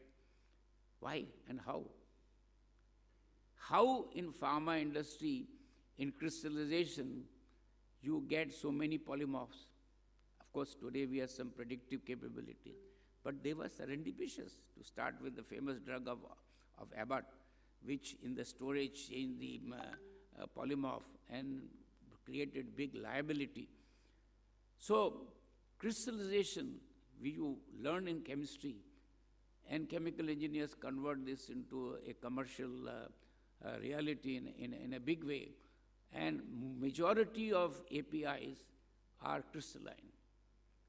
Why and how? How in pharma industry, in crystallization, you get so many polymorphs? Of course, today we have some predictive capabilities, but they were serendipitous. To start with the famous drug of Abbott, which in the storage changed the polymorph and created big liability. So crystallization, you learn in chemistry, and chemical engineers convert this into a commercial reality in a big way. And majority of APIs are crystalline.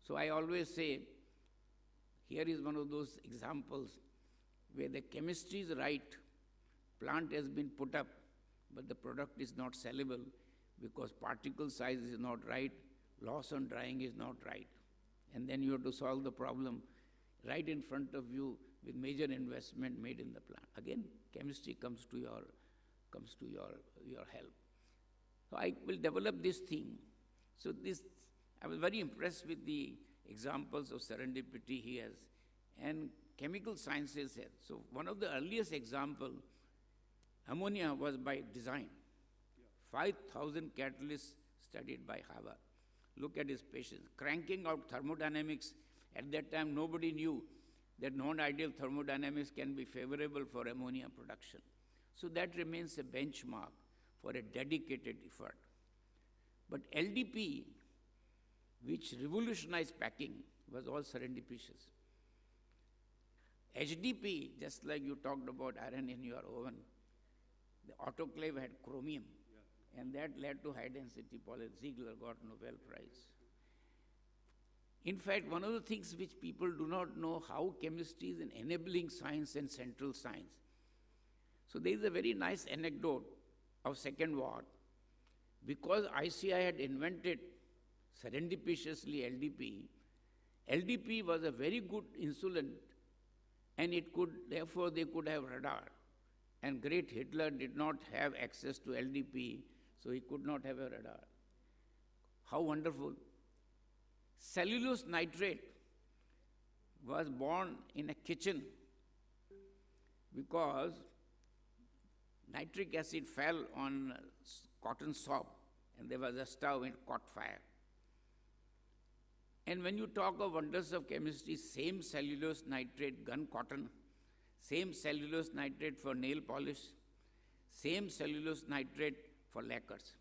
So I always say, here is one of those examples where the chemistry is right, plant has been put up, but the product is not sellable because particle size is not right, loss on drying is not right. And then you have to solve the problem right in front of you with major investment made in the plant. Again, chemistry comes to your help. So I will develop this thing. So I was very impressed with the examples of serendipity he has. And chemical sciences here. So one of the earliest example, ammonia was by design. 5,000 catalysts studied by Harvard. Look at his patience. Cranking out thermodynamics, at that time nobody knew that non-ideal thermodynamics can be favorable for ammonia production. So that remains a benchmark for a dedicated effort. But LDP, which revolutionized packing, was all serendipitous. HDP, just like you talked about iron in your oven, the autoclave had chromium, and that led to high-density polymer. Ziegler got Nobel Prize. In fact, one of the things which people do not know, how chemistry is an enabling science and central science. So there is a very nice anecdote of Second War. Because ICI had invented serendipitously LDP, LDP was a very good insulant, and therefore they could have radar. And great Hitler did not have access to LDP, so he could not have a radar. How wonderful. Cellulose nitrate was born in a kitchen because nitric acid fell on cotton swab, and there was a stove and it caught fire. And when you talk of wonders of chemistry, same cellulose nitrate, gun cotton, same cellulose nitrate for nail polish, same cellulose nitrate for lacquers.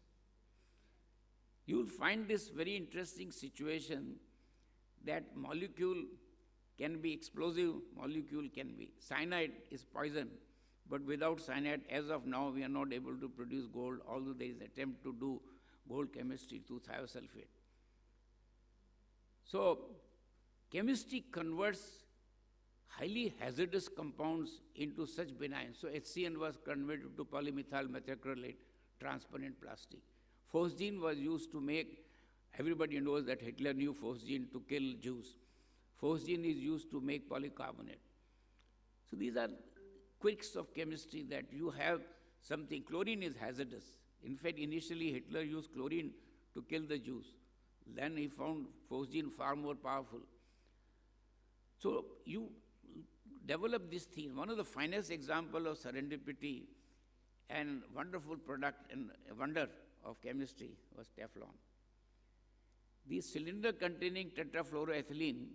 You will find this very interesting situation that molecule can be explosive, molecule can be. Cyanide is poison, but without cyanide, as of now, we are not able to produce gold, although there is an attempt to do gold chemistry through thiosulfate. So, chemistry converts highly hazardous compounds into such benign. So, HCN was converted to polymethyl methacrylate, transparent plastic. Phosgene was used to make, everybody knows that Hitler knew phosgene to kill Jews. Phosgene is used to make polycarbonate. So these are quirks of chemistry that you have something. Chlorine is hazardous. In fact, initially Hitler used chlorine to kill the Jews. Then he found phosgene far more powerful. So you develop this thing. One of the finest examples of serendipity and wonderful product and wonder of chemistry was Teflon. The cylinder containing tetrafluoroethylene,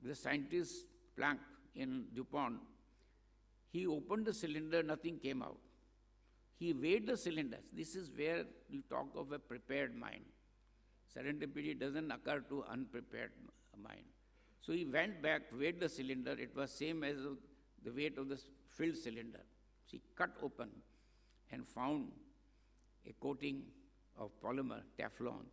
the scientist Planck in DuPont, he opened the cylinder, nothing came out. He weighed the cylinders. This is where you talk of a prepared mind. Serendipity doesn't occur to unprepared mind. So he went back, weighed the cylinder. It was same as the weight of the filled cylinder. So he cut open and found a coating of polymer, Teflon,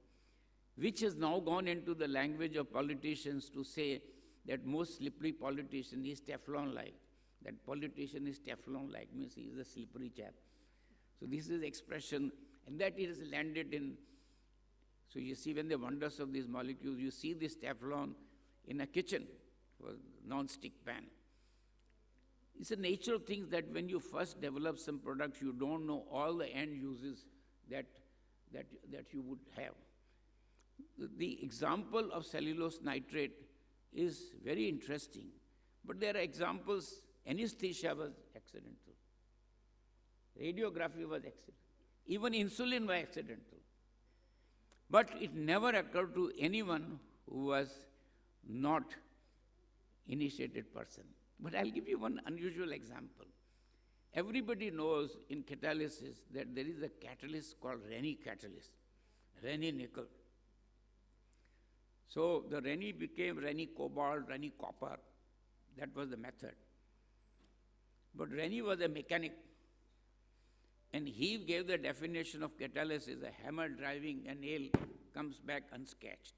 which has now gone into the language of politicians to say that most slippery politician is Teflon-like. That politician is Teflon-like, means he is a slippery chap. So this is expression, and that it has landed in, so you see when the wonders of these molecules, you see this Teflon in a kitchen, non-stick pan. It's a natural thing that when you first develop some products, you don't know all the end uses that you would have. The example of cellulose nitrate is very interesting, but there are examples. Anesthesia was accidental. Radiography was accidental. Even insulin was accidental. But it never occurred to anyone who was not initiated person. But I'll give you one unusual example. Everybody knows in catalysis that there is a catalyst called Rennie catalyst, Rennie nickel. So the Rennie became Rennie cobalt, Rennie copper. That was the method. But Rennie was a mechanic. And he gave the definition of catalysis: a hammer driving a nail comes back unscathed.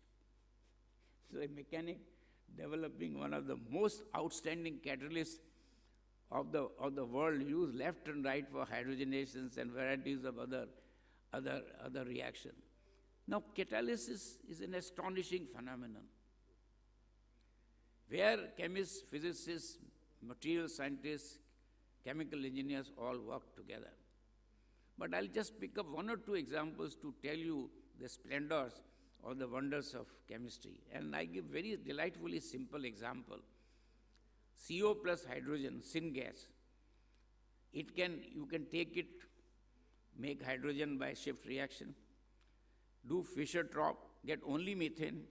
So a mechanic developing one of the most outstanding catalysts of the world, used left and right for hydrogenations and varieties of other reactions. Now, catalysis is an astonishing phenomenon, where chemists, physicists, material scientists, chemical engineers all work together. But I'll just pick up one or two examples to tell you the splendors or the wonders of chemistry. And I give very delightfully simple example. CO plus hydrogen, syngas. You can take it, make hydrogen by shift reaction, do Fischer-Tropsch, get only methane.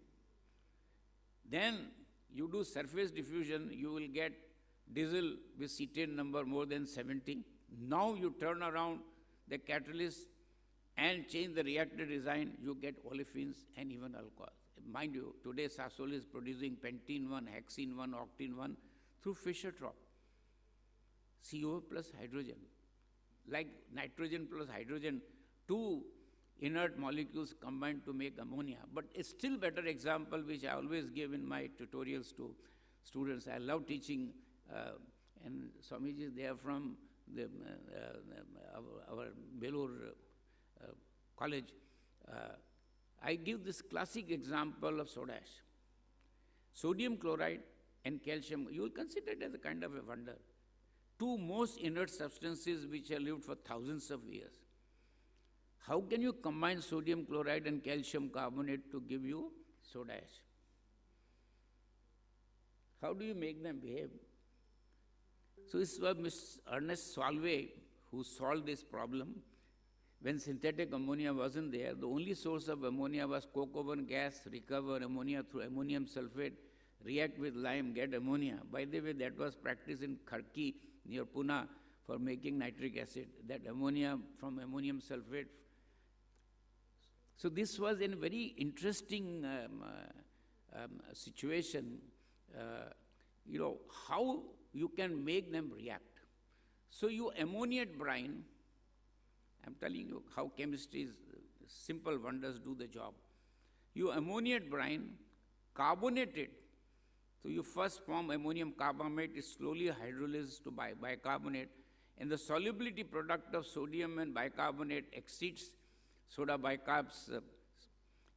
Then you do surface diffusion, you will get diesel with cetane number more than 70. Now you turn around the catalyst and change the reactor design, you get olefins and even alcohol. Mind you, today Sasol is producing pentene 1, hexene 1, octene 1 through Fischer-Tropsch. CO plus hydrogen. Like nitrogen plus hydrogen, two inert molecules combined to make ammonia. But a still better example, which I always give in my tutorials to students. I love teaching, and Swamiji, they are from our Belur college. I give this classic example of soda ash. Sodium chloride and calcium, you will consider it as a kind of a wonder. Two most inert substances which have lived for thousands of years. How can you combine sodium chloride and calcium carbonate to give you soda ash? How do you make them behave? So this was Mr. Ernest Solvay who solved this problem. When synthetic ammonia wasn't there, the only source of ammonia was coke oven gas, recover ammonia through ammonium sulfate, react with lime, get ammonia. By the way, that was practiced in Kharki near Pune for making nitric acid, that ammonia from ammonium sulfate. So this was a very interesting situation, how you can make them react. So you ammoniate brine. I'm telling you how chemistry's simple wonders do the job. You ammoniate brine, carbonate it. So you first form ammonium carbamate, is slowly hydrolyzed to bicarbonate, and the solubility product of sodium and bicarbonate exceeds soda bicarbs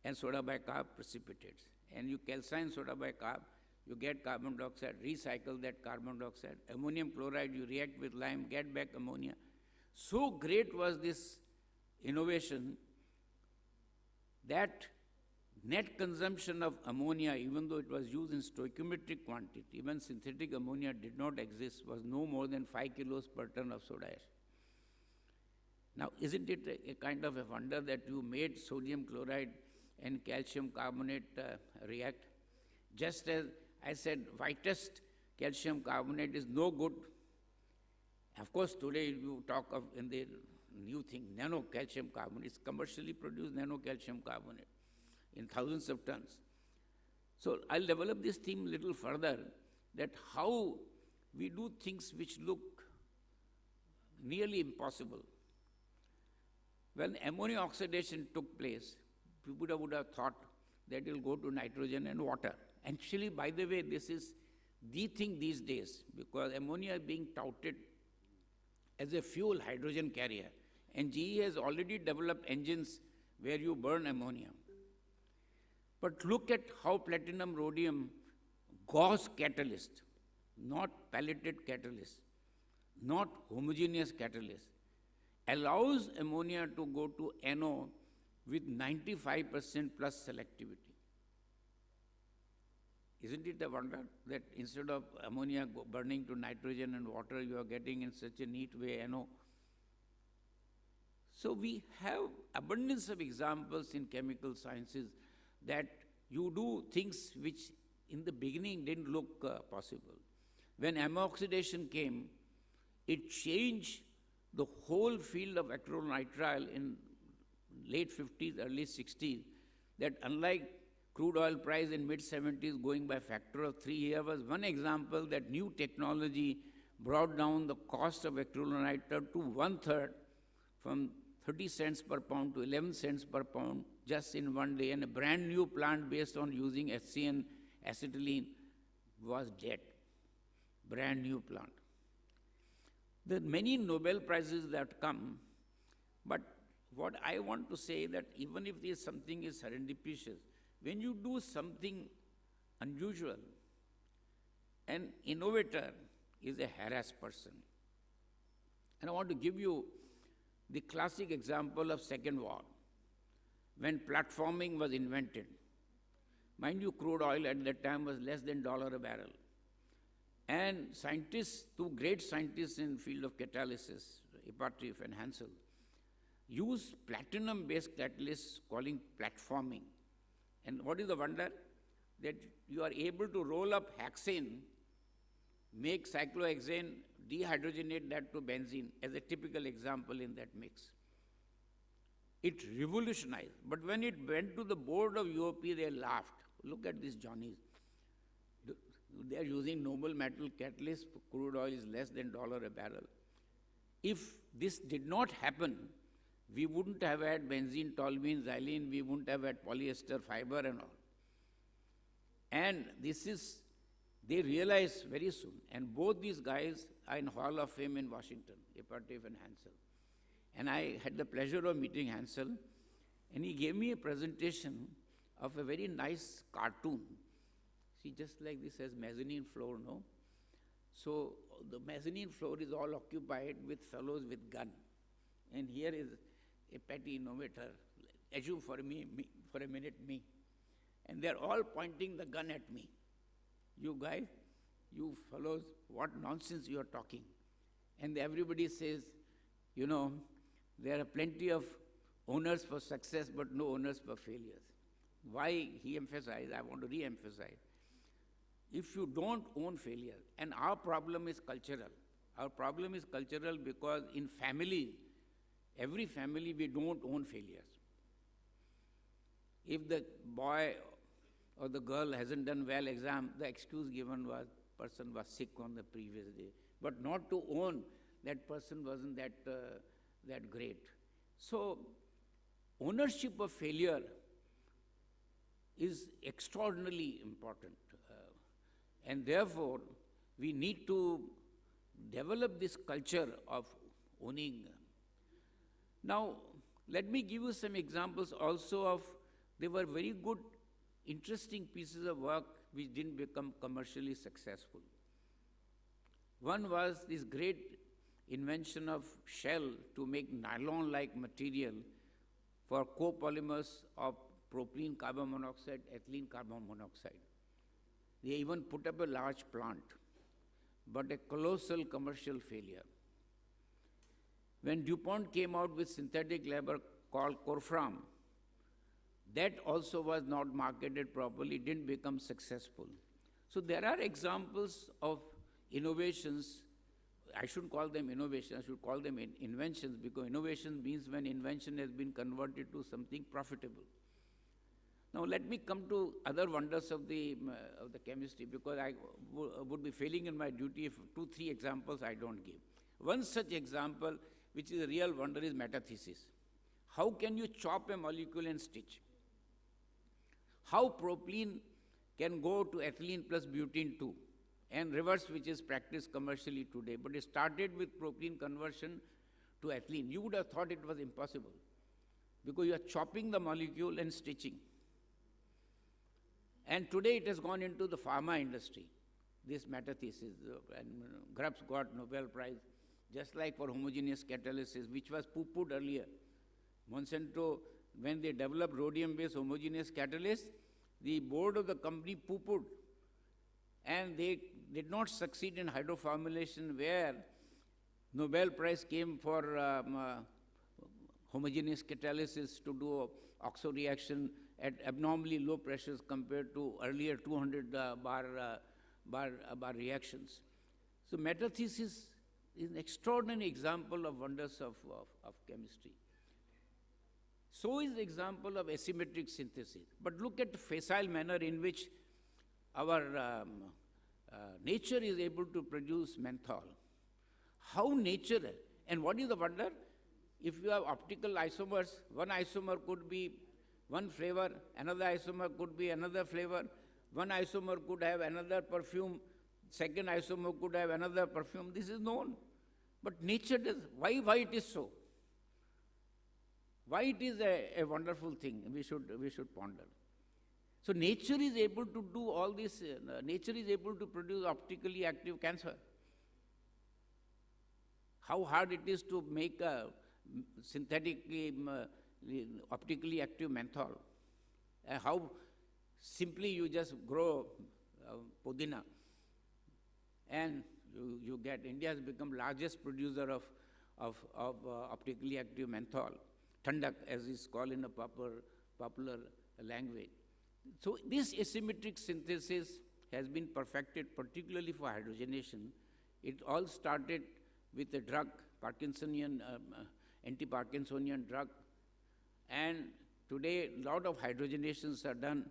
and soda bicarb precipitates. And you calcine soda bicarb, you get carbon dioxide, recycle that carbon dioxide. Ammonium chloride, you react with lime, get back ammonia. So great was this innovation that net consumption of ammonia, even though it was used in stoichiometric quantity, even synthetic ammonia did not exist, was no more than 5 kilos per ton of soda ash. Now, isn't it a kind of a wonder that you made sodium chloride and calcium carbonate react? Just as I said, whitest calcium carbonate is no good. Of course, today you talk of in the new thing, nano calcium carbonate. It's commercially produced nano calcium carbonate in thousands of tons. So I'll develop this theme a little further, that how we do things which look nearly impossible. When ammonia oxidation took place, people would have thought that it will go to nitrogen and water. Actually, by the way, this is the thing these days, because ammonia is being touted as a fuel hydrogen carrier. And GE has already developed engines where you burn ammonia. But look at how platinum rhodium Gauss catalyst, not pelleted catalyst, not homogeneous catalyst, allows ammonia to go to NO with 95% plus selectivity. Isn't it a wonder that instead of ammonia burning to nitrogen and water, you are getting in such a neat way NO? So we have abundance of examples in chemical sciences that you do things which in the beginning didn't look possible. When ammo oxidation came, it changed the whole field of acrylonitrile in late 50s, early 60s, that unlike crude oil price in mid-70s going by factor of 3, here was one example that new technology brought down the cost of acrylonitrile to 1/3 from 30 cents per pound to 11 cents per pound just in one day, and a brand new plant based on using HCN acetylene was dead. Brand new plant. There are many Nobel Prizes that come, but what I want to say that even if there is something is serendipitous, when you do something unusual, an innovator is a harassed person. And I want to give you the classic example of Second War, when platforming was invented. Mind you, crude oil at that time was less than $1 a barrel. And scientists, two great scientists in field of catalysis, Epatif and Hansel, used platinum-based catalysts calling platforming. And what is the wonder? That you are able to roll up hexane, make cyclohexane, dehydrogenate that to benzene as a typical example in that mix. It revolutionized. But when it went to the board of UOP, they laughed. Look at these Johnnies. They are using noble metal catalyst. Crude oil is less than $1 a barrel. If this did not happen, we wouldn't have had benzene, toluene, xylene, we wouldn't have had polyester fiber and all. And this is, they realized very soon. And both these guys are in Hall of Fame in Washington, Epatif and Hansel. And I had the pleasure of meeting Hansel, and he gave me a presentation of a very nice cartoon. See, just like this as mezzanine floor, no? So the mezzanine floor is all occupied with fellows with gun. And here is a petty innovator, assume for a minute me. And they're all pointing the gun at me. You guys, you fellows, what nonsense you are talking. And everybody says, you know, there are plenty of owners for success, but no owners for failures. Why he emphasized, I want to re-emphasize. If you don't own failure, and our problem is cultural. Our problem is cultural because in family, every family, we don't own failures. If the boy or the girl hasn't done well exam, the excuse given was person was sick on the previous day. But not to own that person wasn't that great. So ownership of failure is extraordinarily important. And therefore, we need to develop this culture of owning. Now, let me give you some examples also of, they were very good, interesting pieces of work which didn't become commercially successful. One was this great invention of Shell to make nylon-like material for copolymers of propylene carbon monoxide, ethylene carbon monoxide. They even put up a large plant, but a colossal commercial failure. When DuPont came out with synthetic rubber called Corfram, that also was not marketed properly, didn't become successful. So there are examples of innovations. I shouldn't call them innovations, I should call them inventions, because innovation means when invention has been converted to something profitable. Now let me come to other wonders of the chemistry, because I would be failing in my duty if 2-3 examples I don't give. One such example, which is a real wonder, is metathesis. How can you chop a molecule and stitch? How propylene can go to ethylene plus butene 2, and reverse, which is practiced commercially today. But it started with propylene conversion to ethylene. You would have thought it was impossible, because you are chopping the molecule and stitching. And today it has gone into the pharma industry, this metathesis. And Grubbs got Nobel Prize, just like for homogeneous catalysis, which was poo-pooed earlier. Monsanto, when they developed rhodium-based homogeneous catalyst, the board of the company poo-pooed. And they did not succeed in hydroformylation, where Nobel Prize came for homogeneous catalysis to do oxo reaction at abnormally low pressures compared to earlier 200 bar reactions. So metathesis is an extraordinary example of wonders of chemistry. So is the example of asymmetric synthesis. But look at the facile manner in which our nature is able to produce menthol. How nature, and what is the wonder? If you have optical isomers, one isomer could be one flavor, another isomer could be another flavor, one isomer could have another perfume, second isomer could have another perfume. This is known. But nature does. Why it is so? Why it is a wonderful thing we should ponder. So nature is able to do all this, nature is able to produce optically active cancer. How hard it is to make a synthetically, optically active menthol. How simply you just grow pudina and you get, India has become largest producer of optically active menthol, thandak as is called in a popular language. So this asymmetric synthesis has been perfected particularly for hydrogenation. It all started with a drug, Parkinsonian, anti-Parkinsonian drug, and today a lot of hydrogenations are done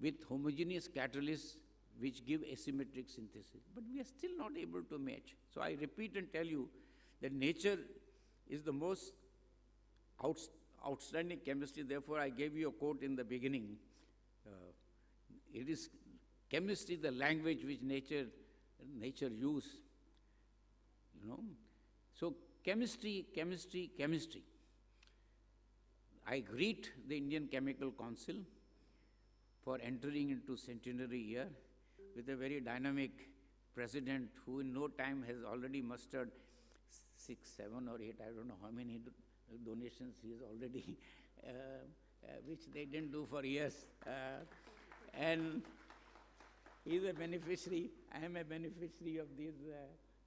with homogeneous catalysts which give asymmetric synthesis. But we are still not able to match. So I repeat and tell you that nature is the most outstanding chemistry. Therefore, I gave you a quote in the beginning. It is chemistry, the language which nature use. You know, so chemistry. I greet the Indian Chemical Council for entering into centenary year with a very dynamic president who in no time has already mustered 6, 7 or 8, I don't know how many donations he has already, which they didn't do for years. And he is a beneficiary, I am a beneficiary of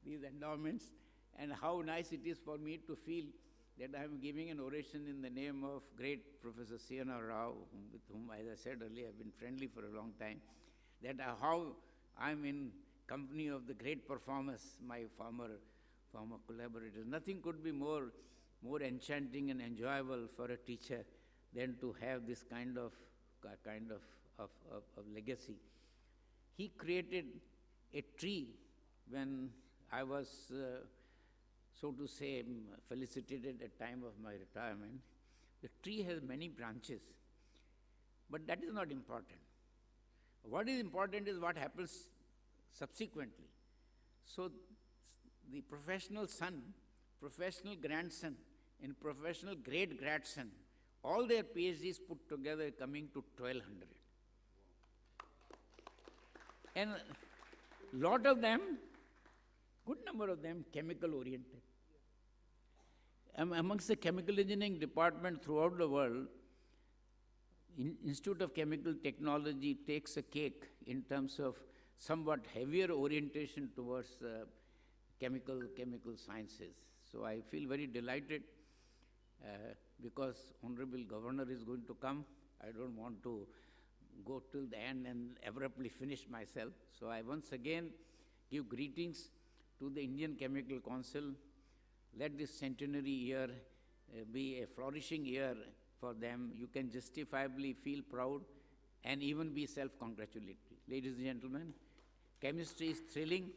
these endowments, and how nice it is for me to feel that I am giving an oration in the name of great Professor C.N.R. Rao, with whom, as I said earlier, I have been friendly for a long time, that how I am in company of the great performers, my former collaborators. Nothing could be more enchanting and enjoyable for a teacher than to have this kind of legacy. He created a tree when I was, so to say, felicitated at time of my retirement. The tree has many branches, but that is not important. What is important is what happens subsequently. So the professional son, professional grandson, and professional great-grandson, all their PhDs put together coming to 1,200. And lot of them, good number of them, chemical-oriented. Amongst the chemical engineering department throughout the world, Institute of Chemical Technology takes a cake in terms of somewhat heavier orientation towards chemical sciences. So I feel very delighted because Honorable Governor is going to come. I don't want to go till the end and abruptly finish myself. So I once again give greetings to the Indian Chemical Council. Let this centenary year be a flourishing year for them. You can justifiably feel proud and even be self-congratulatory. Ladies and gentlemen, chemistry is thrilling,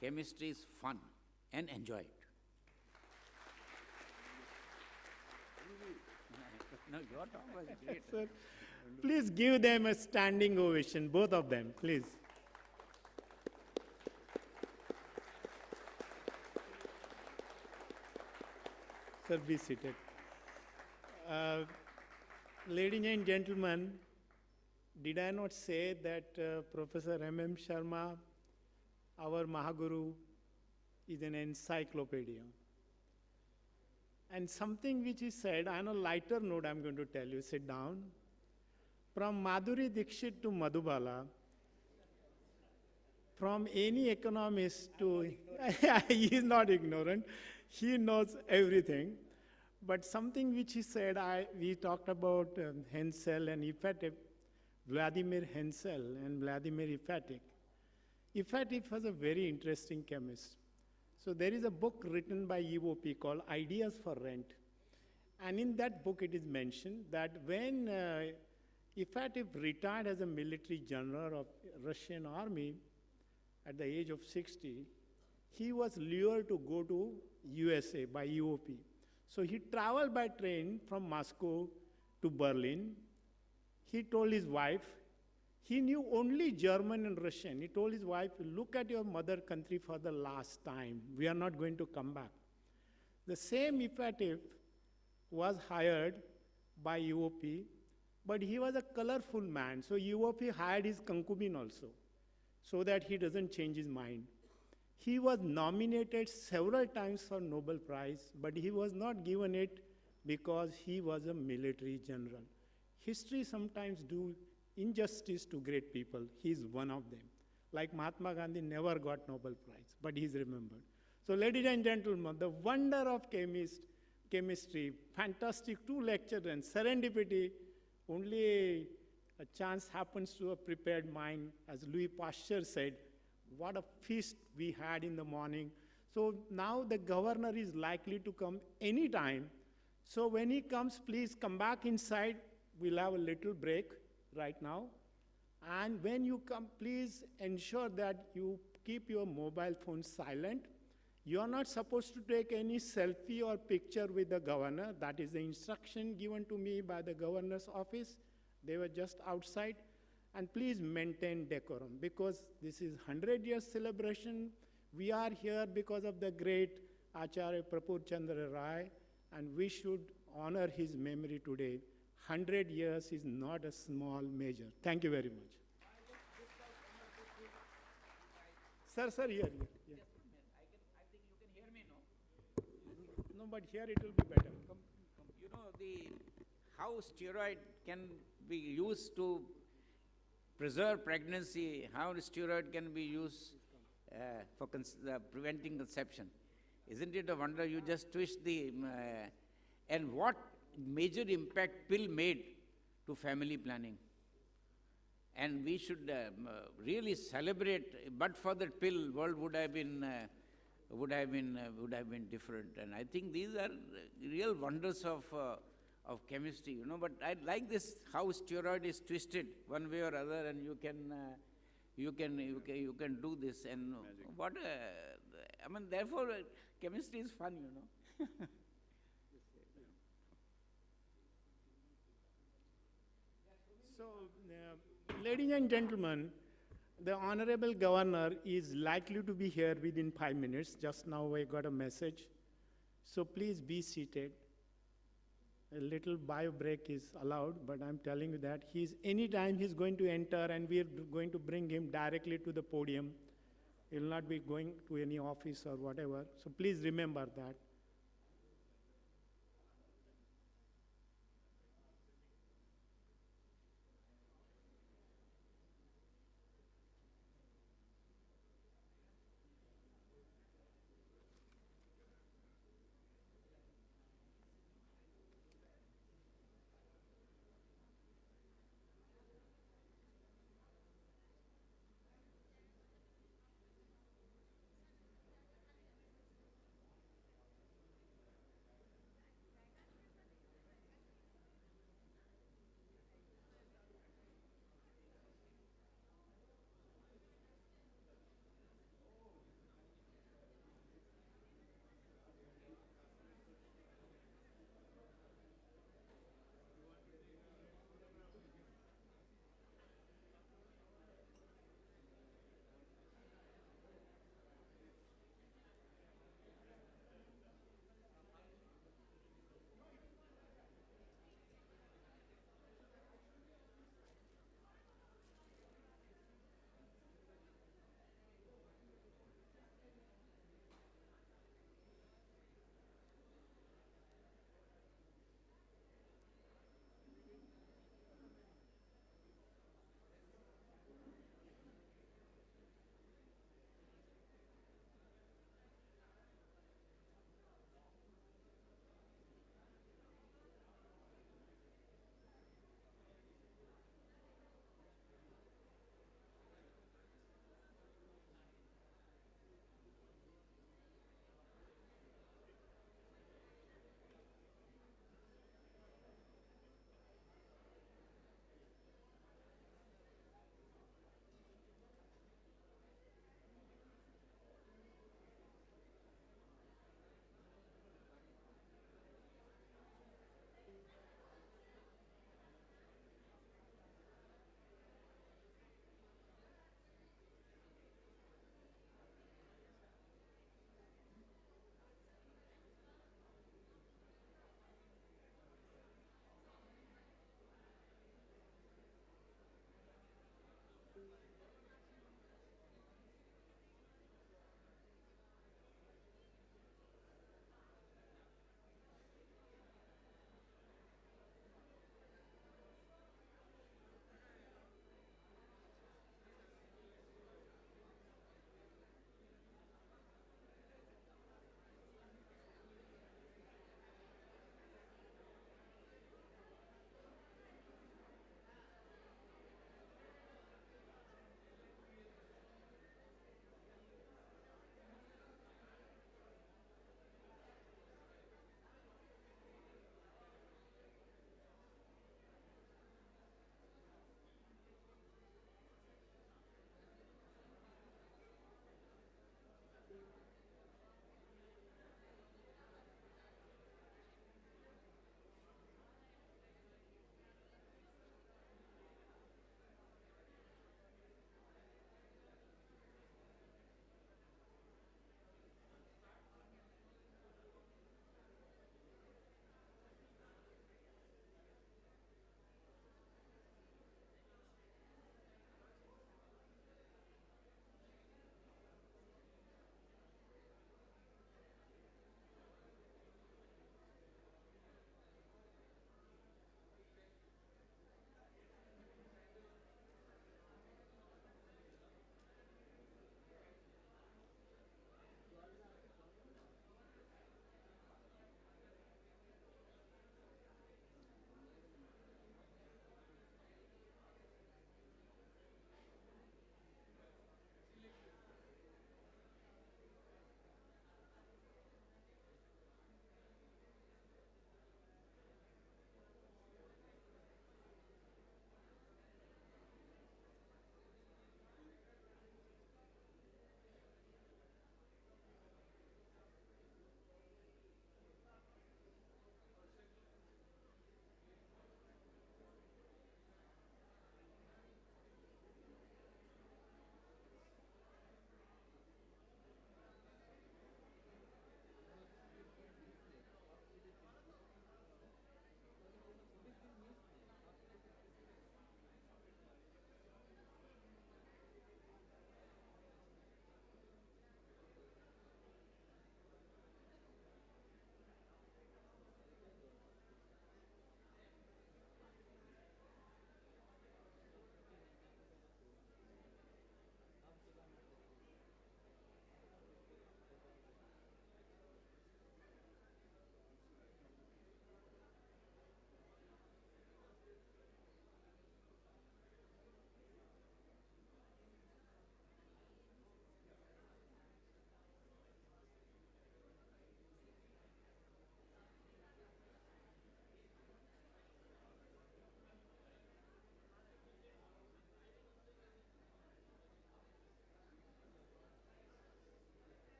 chemistry is fun, and enjoy it. No, your talk was great. Sir, please give them a standing ovation, both of them, please. Sir, be seated. Ladies and gentlemen, did I not say that Professor M.M. Sharma, our Mahaguru, is an encyclopedia? And something which is said, on a lighter note I'm going to tell you, sit down. From Madhuri Dixit to Madhubala, from any economist to, he is not ignorant, he knows everything. But something which he said, we talked about Hensel and Ifativ, Vladimir Hensel and Vladimir Ifativ. Ifativ was a very interesting chemist. So there is a book written by EOP called Ideas for Rent. And in that book it is mentioned that when Ifativ retired as a military general of Russian army at the age of 60, he was lured to go to USA by EOP. So he traveled by train from Moscow to Berlin. He told his wife, he knew only German and Russian. He told his wife, look at your mother country for the last time. We are not going to come back. The same operative was hired by UOP, but he was a colorful man. So UOP hired his concubine also, so that he doesn't change his mind. He was nominated several times for Nobel Prize, but he was not given it because he was a military general. History sometimes do injustice to great people. He's one of them. Like Mahatma Gandhi never got Nobel Prize, but he's remembered. So ladies and gentlemen, the wonder of chemistry, fantastic 2 lectures and serendipity, only a chance happens to a prepared mind. As Louis Pasteur said, what a feast we had in the morning. So now the governor is likely to come anytime. So when he comes, please come back inside. We'll have a little break right now. And when you come, please ensure that you keep your mobile phone silent. You are not supposed to take any selfie or picture with the governor. That is the instruction given to me by the governor's office. They were just outside. And please maintain decorum, because this is 100 years celebration. We are here because of the great Acharya Prapur Chandra Rai, and we should honor his memory today. 100 years is not a small measure. Thank you very much. Sir, here. Yeah. I think you can hear me, no? No, but here it will be better. You know, how steroid can be used to preserve pregnancy, how steroid can be used for preventing conception. Isn't it a wonder? You just twist and what major impact pill made to family planning. And we should really celebrate. But for that pill, world would have been different. And I think these are real wonders of chemistry, you know. But I like this, how steroid is twisted one way or other, and you can do this. And what I mean, therefore, chemistry is fun, you know. So, ladies and gentlemen, the Honorable Governor is likely to be here within 5 minutes. Just now I got a message. So please be seated. A little bio break is allowed, but I'm telling you that anytime he's going to enter, and we're going to bring him directly to the podium. He'll not be going to any office or whatever. So please remember that.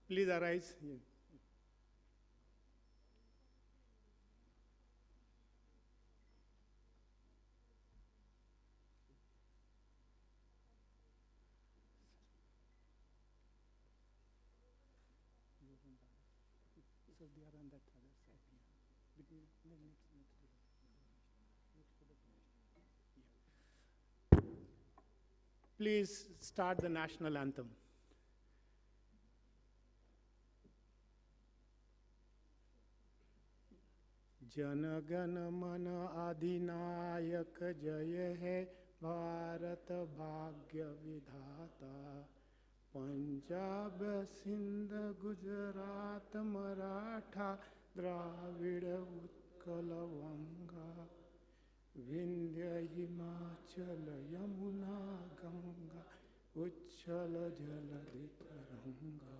Please arise. Yeah. So they are on that other side. Yeah. Between, next to the, next to the yeah. Please start the national anthem. Jana Gana मन अधिनायक जय है भारत भाग्य विधाता पंजाब सिंध गुजरात मराठा द्राविड़ उत्कल वंगा विंध्य हिमाचल यमुना गंगा उच्छल जलधि तरंगा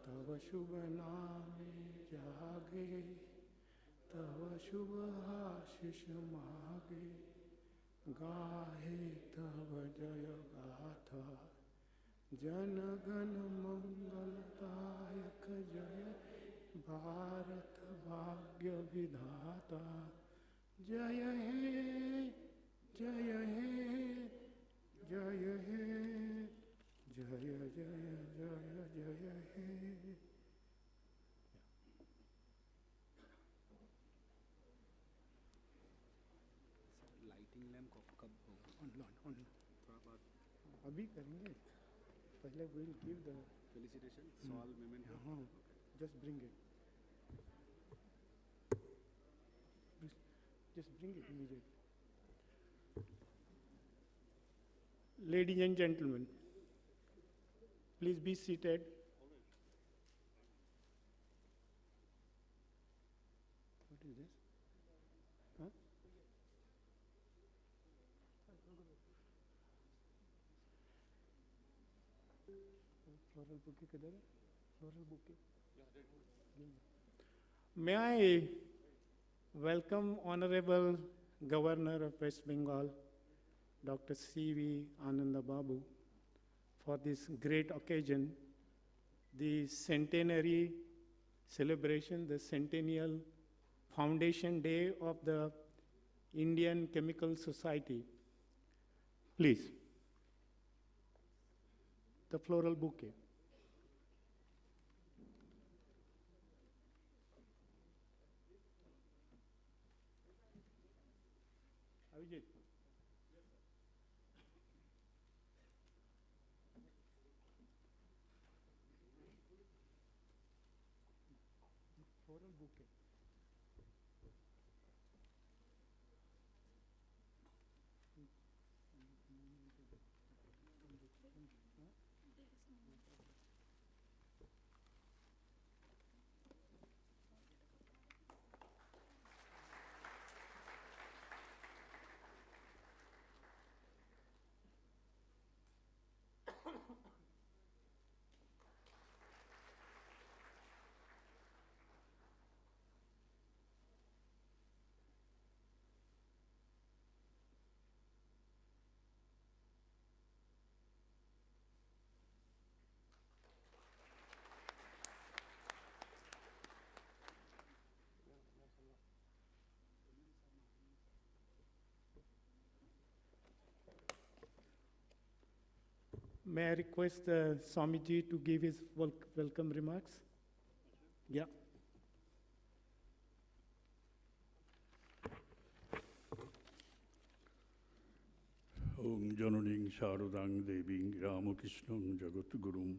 तव शुभ नामे जागे तव शुभ आशीष मागे गाहे तव जय गाथा जन गण मंगलदायक जय भारत भाग्य विधाता जय हे जय हे जय हे जय जय जय जय हे. अभी करेंगे पहले विल गिव द फेलिसिटेशन सॉल मोमेंट हाँ just bring it just bring it immediately. Ladies and gentlemen, please be seated. What is this? Huh? Floral bouquet किधर है? Floral bouquet. May I welcome Honorable Governor of West Bengal, Dr. C.V. Anand Babu, for this great occasion, the centenary celebration, the Centennial Foundation Day of the Indian Chemical Society. Please, the floral bouquet. Abhijit. Floral bouquet. May I request Swamiji to give his welcome remarks? Yeah. Om Janoning Sharadang Deving Ramakrishnam Jagat Gurum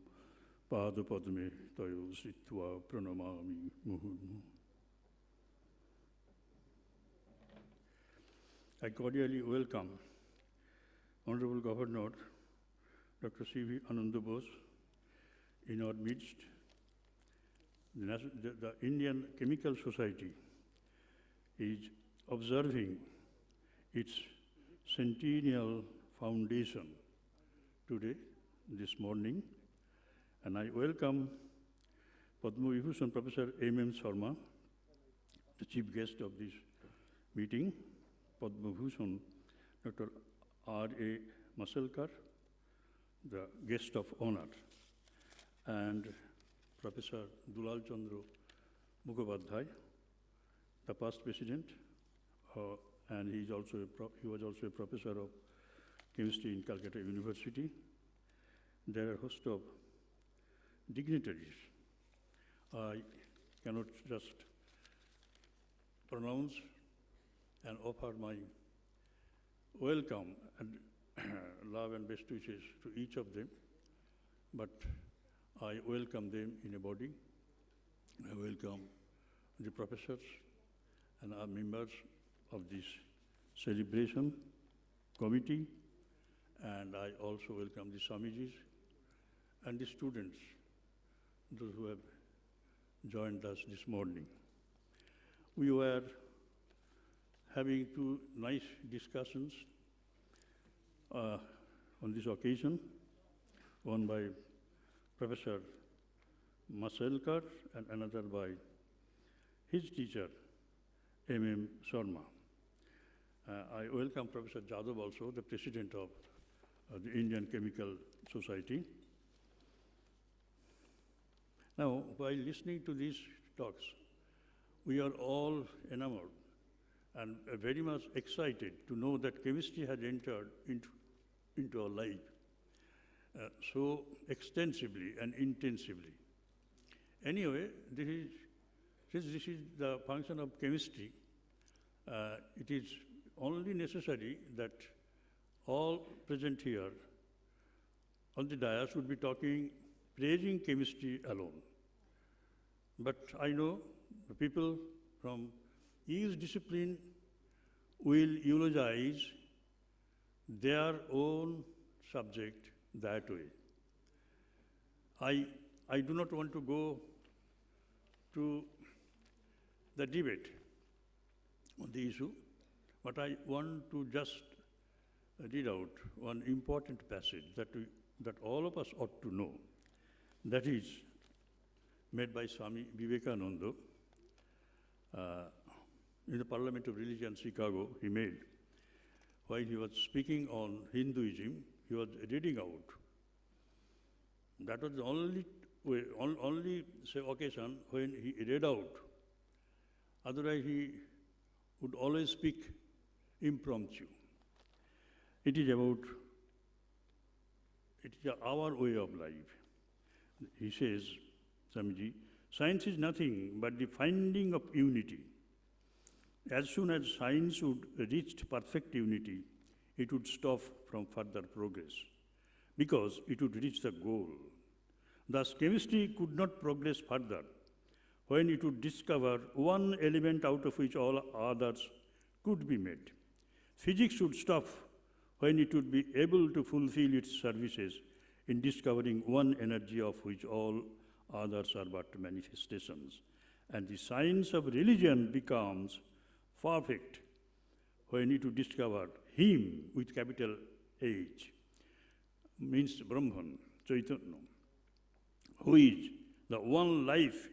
Padapadme Tayo Sitva Pranamami Muhurmu. I cordially welcome Honorable Governor Dr. C.V. Anand Bose in our midst. The Indian Chemical Society is observing its Centennial Foundation today, this morning, and I welcome Padma Vibhushan Professor M.M. Sharma, the chief guest of this meeting, Padma Vibhushan Dr. R.A. Maselkar, the guest of honor, and Professor Dulal Chandra Mukhopadhyay, the past president, and he was also a professor of chemistry in Kolkata University. There are a host of dignitaries. I cannot just pronounce and offer my welcome and love and best wishes to each of them, but I welcome them in a body. I welcome the professors and our members of this celebration committee, and I also welcome the Swamijis and the students, those who have joined us this morning. We were having two nice discussions on this occasion, one by Professor Maselkar and another by his teacher, M.M. Sharma. I welcome Professor Jadhav also, the president of the Indian Chemical Society. Now, while listening to these talks, we are all enamored and very much excited to know that chemistry has entered into our life so extensively and intensively. Anyway, since this is the function of chemistry, it is only necessary that all present here on the dais would be talking, praising chemistry alone. But I know the people from each discipline will eulogize their own subject that way. I do not want to go to the debate on the issue, but I want to just read out one important passage that all of us ought to know. That is made by Swami Vivekananda in the Parliament of Religion, Chicago, he made. While he was speaking on Hinduism, he was reading out. That was the only occasion when he read out. Otherwise, he would always speak impromptu. It is our way of life. He says, Swamiji, science is nothing but the finding of unity. As soon as science would reach perfect unity, it would stop from further progress, because it would reach the goal. Thus, chemistry could not progress further when it would discover one element out of which all others could be made. Physics would stop when it would be able to fulfill its services in discovering one energy of which all others are but manifestations. And the science of religion becomes perfect when it would discover Him with capital H, means Brahman, Chaitanya, who is the one life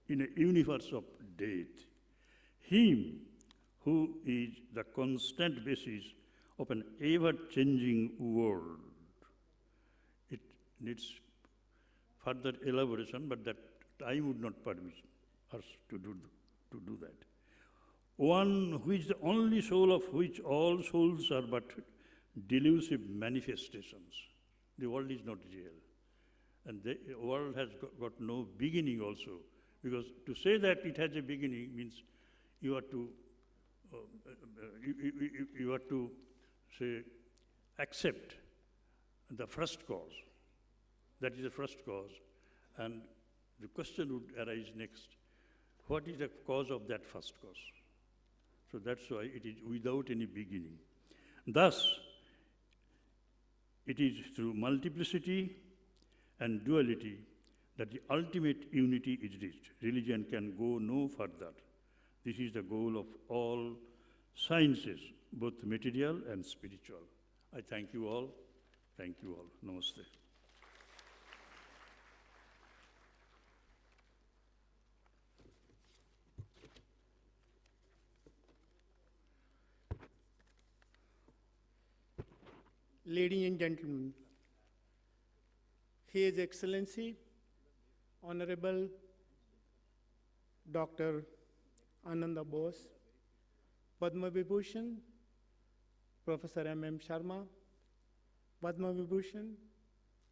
in a universe of death. Him who is the constant basis of an ever-changing world. It needs further elaboration, but that time would not permit us to do that. One who is the only soul of which all souls are but delusive manifestations. The world is not real. And the world has got no beginning also. Because to say that it has a beginning means you have to say, accept the first cause. That is the first cause. And the question would arise next, what is the cause of that first cause? So that's why it is without any beginning. Thus, it is through multiplicity and duality that the ultimate unity is reached. Religion can go no further. This is the goal of all sciences, both material and spiritual. I thank you all. Thank you all. Namaste. Ladies and gentlemen, His Excellency, Honorable Dr. Anand Bose, Padma Vibhushan, Professor M.M. Sharma, Padma Vibhushan,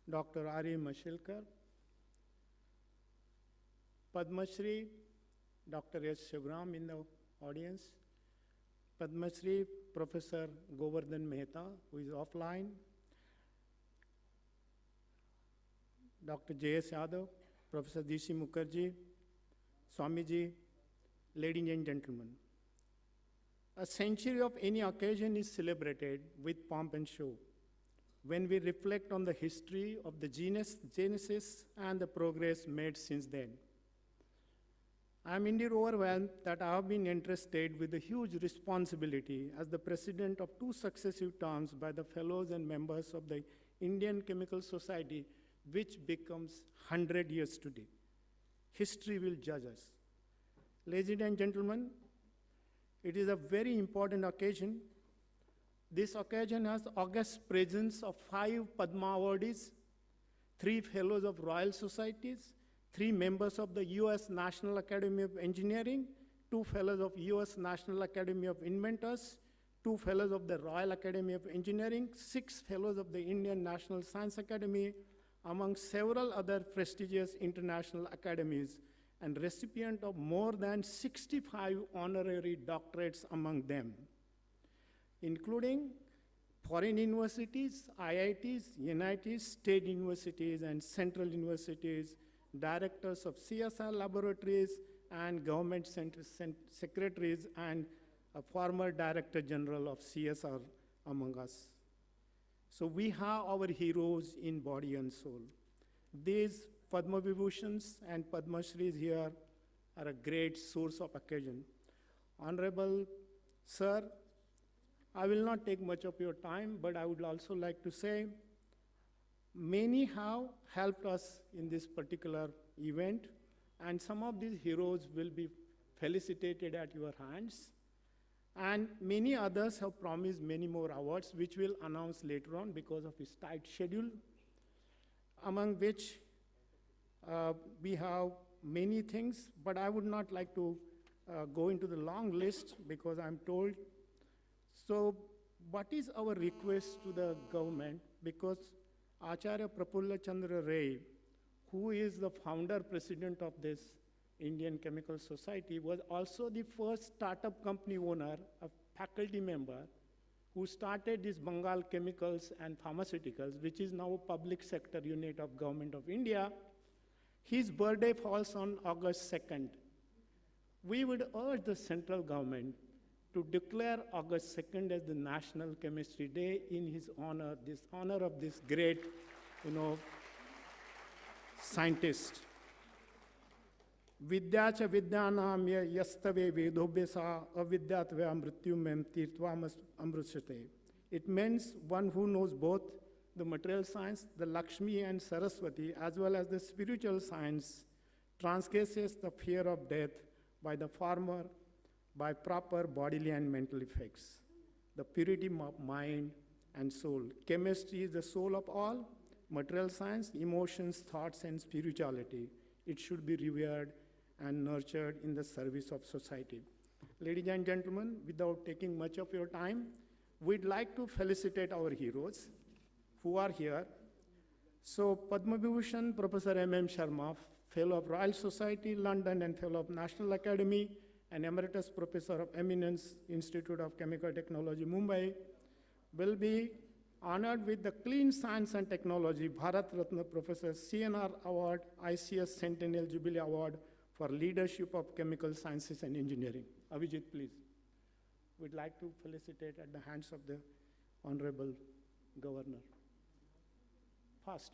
Dr. R.A. Mashilkar, Padma Shri, Dr. S. Shivram in the audience, Padma Shri, Professor Govardhan Mehta, who is offline, Dr. J.S. Yadav, Professor D.C. Mukherjee, Swamiji, ladies and gentlemen. A century of any occasion is celebrated with pomp and show when we reflect on the history of the genesis and the progress made since then. I am indeed overwhelmed that I have been entrusted with the huge responsibility as the president of 2 successive terms by the fellows and members of the Indian Chemical Society, which becomes 100 years today. History will judge us. Ladies and gentlemen, it is a very important occasion. This occasion has august presence of 5 Padma awardees, 3 fellows of Royal Societies, 3 members of the US National Academy of Engineering, 2 fellows of US National Academy of Inventors, 2 fellows of the Royal Academy of Engineering, 6 fellows of the Indian National Science Academy, among several other prestigious international academies, and recipient of more than 65 honorary doctorates among them, including foreign universities, IITs, United State universities, and central universities, directors of CSR laboratories, and government secretaries, and a former director general of CSR among us. So we have our heroes in body and soul. These Padma Vibhushans and Padma Shris here are a great source of occasion. Honorable Sir, I will not take much of your time, but I would also like to say many have helped us in this particular event, and some of these heroes will be felicitated at your hands. And many others have promised many more awards, which we'll announce later on because of his tight schedule, among which we have many things, but I would not like to go into the long list because I'm told. So what is our request to the government? Because Acharya Prafulla Chandra Ray, who is the founder president of this Indian Chemical Society, was also the first startup company owner, a faculty member, who started this Bengal Chemicals and Pharmaceuticals, which is now a public sector unit of Government of India. His birthday falls on August 2nd. We would urge the central government to declare August 2nd as the National Chemistry Day in his honor, this honor of this great, scientist. Vidya cha vidyanam yastave vedobhyasa avidyatva mrityumem tirtvam amrusyate. It means one who knows both the material science, the Lakshmi and Saraswati, as well as the spiritual science, transgresses the fear of death by the former, by proper bodily and mental effects, the purity of mind and soul. Chemistry is the soul of all. Material science, emotions, thoughts, and spirituality. It should be revered and nurtured in the service of society. Ladies and gentlemen, without taking much of your time, we'd like to felicitate our heroes who are here. So Padma Vibhushan, Professor M.M. Sharma, Fellow of Royal Society, London, and Fellow of National Academy, and Emeritus Professor of Eminence, Institute of Chemical Technology, Mumbai, will be honored with the Clean Science and Technology Bharat Ratna Professor CNR Award, ICS Centennial Jubilee Award for Leadership of Chemical Sciences and Engineering. Abhijit, please. We'd like to felicitate at the hands of the Honorable Governor. First.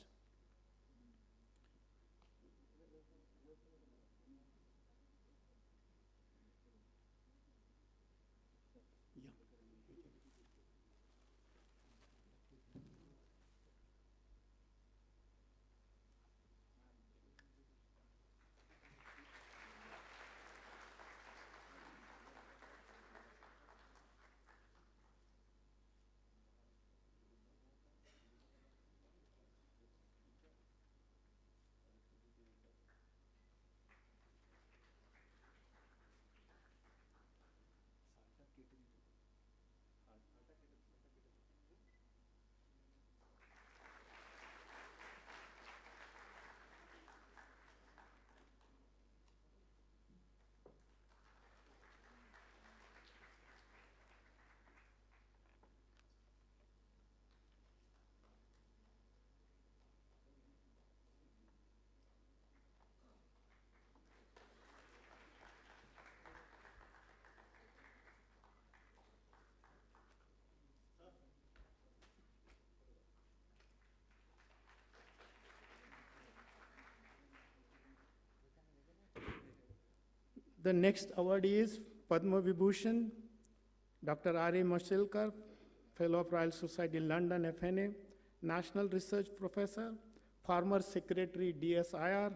The next awardee is Padma Vibhushan, Dr. R.A. Mashelkar, Fellow of Royal Society, London, FNA, National Research Professor, former Secretary, DSIR,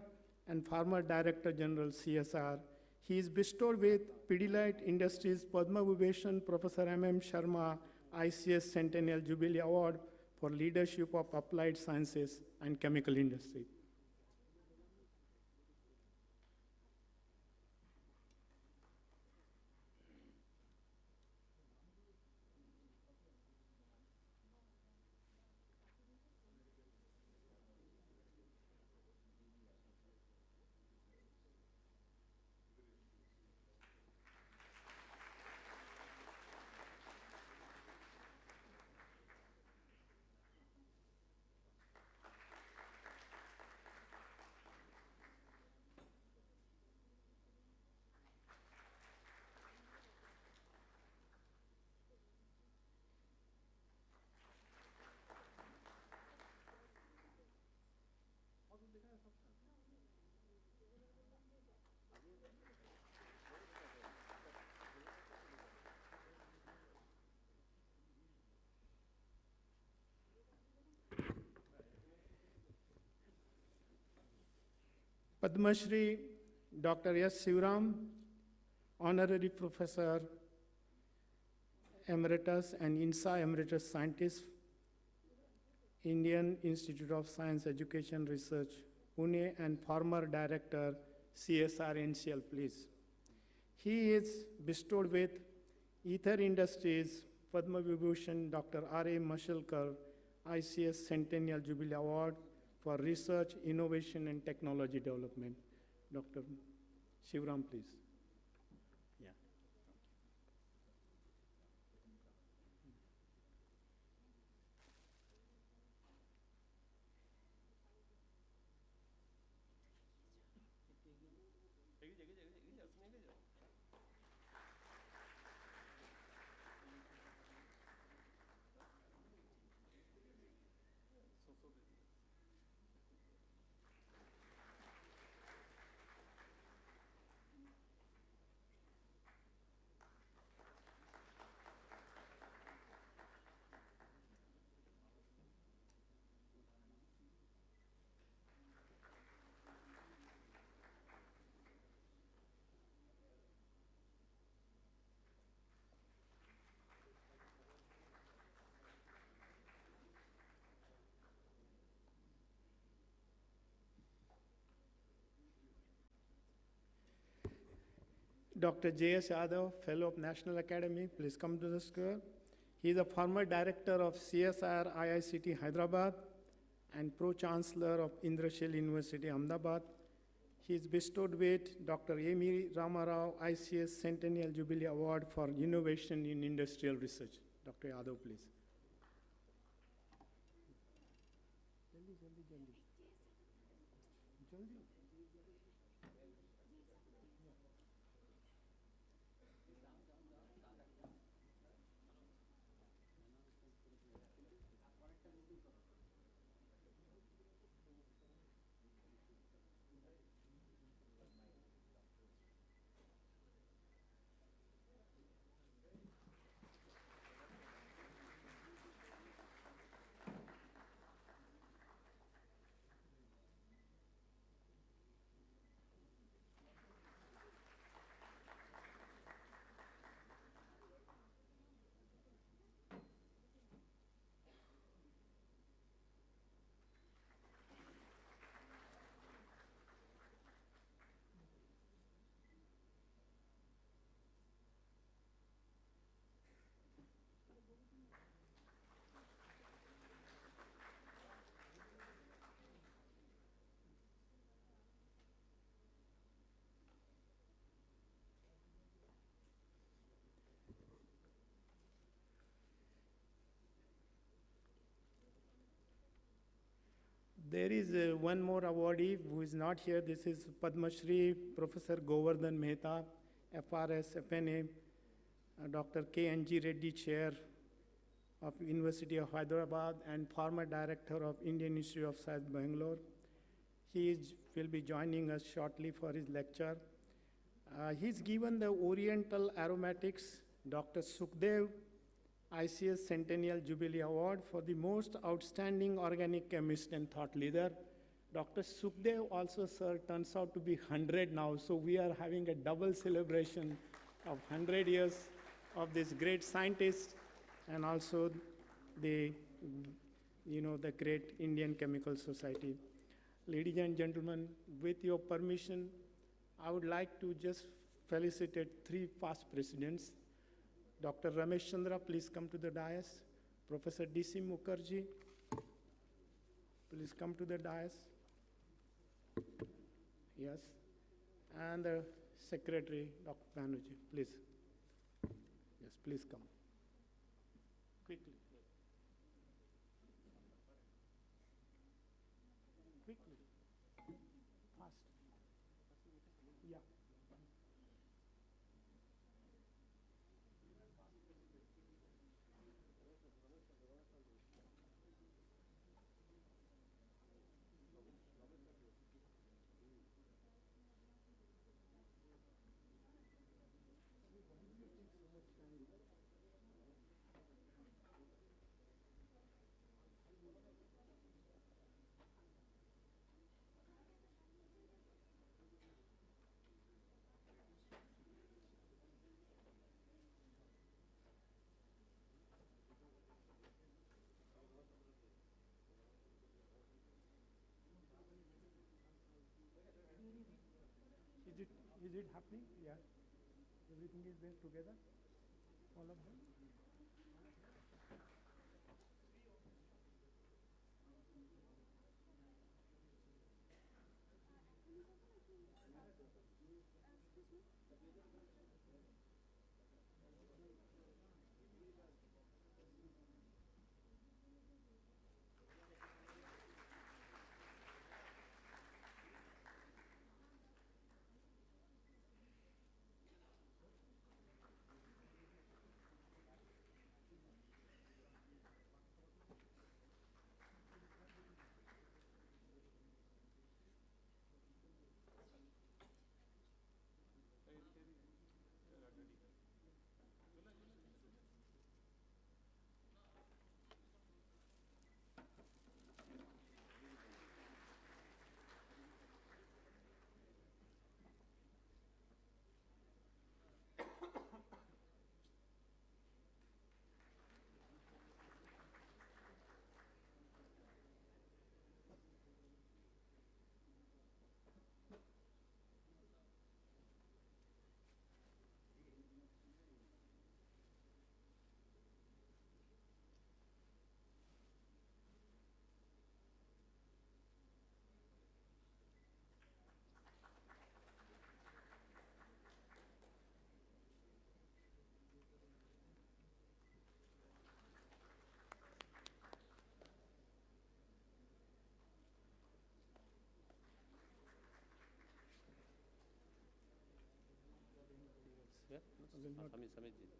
and former Director General, CSR. He is bestowed with Pidilite Industries Padma Vibhushan Professor M.M. Sharma ICS Centennial Jubilee Award for Leadership of Applied Sciences and Chemical Industry. Padma Shri Dr. S. Sivaram, Honorary Professor Emeritus and INSA Emeritus Scientist, Indian Institute of Science Education Research, Pune, and former Director, CSR NCL, please. He is bestowed with Ether Industries Padma Vibhushan Dr. R.A. Mashelkar ICS Centennial Jubilee Award for Research, Innovation, and Technology Development. Dr. Sivaram, please. Yeah. Dr. J.S. Yadav, Fellow of National Academy, please come to the square. He is a former director of CSR IICT Hyderabad and Pro-Chancellor of Indrashil University, Ahmedabad. He is bestowed with Dr. A.M. Ramarao ICS Centennial Jubilee Award for Innovation in Industrial Research. Dr. Yadav, please. There is one more awardee who is not here. This is Padma Shri Professor Govardhan Mehta, FRS, FNA, Dr. K.N.G. Reddy Chair of University of Hyderabad and former Director of Indian Institute of Science, Bangalore. Will be joining us shortly for his lecture. He's given the Oriental Aromatics Dr. Sukhdev ICS Centennial Jubilee Award for the most outstanding organic chemist and thought leader. Dr. Sukhdev also, sir, turns out to be 100 now, so we are having a double celebration of 100 years of this great scientist and also the, the great Indian Chemical Society. Ladies and gentlemen, with your permission, I would like to just felicitate 3 past presidents. Dr. Ramesh Chandra, please come to the dais. Professor D.C. Mukherjee, please come to the dais. Yes. And the Secretary, Dr. Banerjee, please. Yes, please come. Quickly. Quickly. Fast. Yeah. Is it happening? Yeah. Everything is there together? All of them?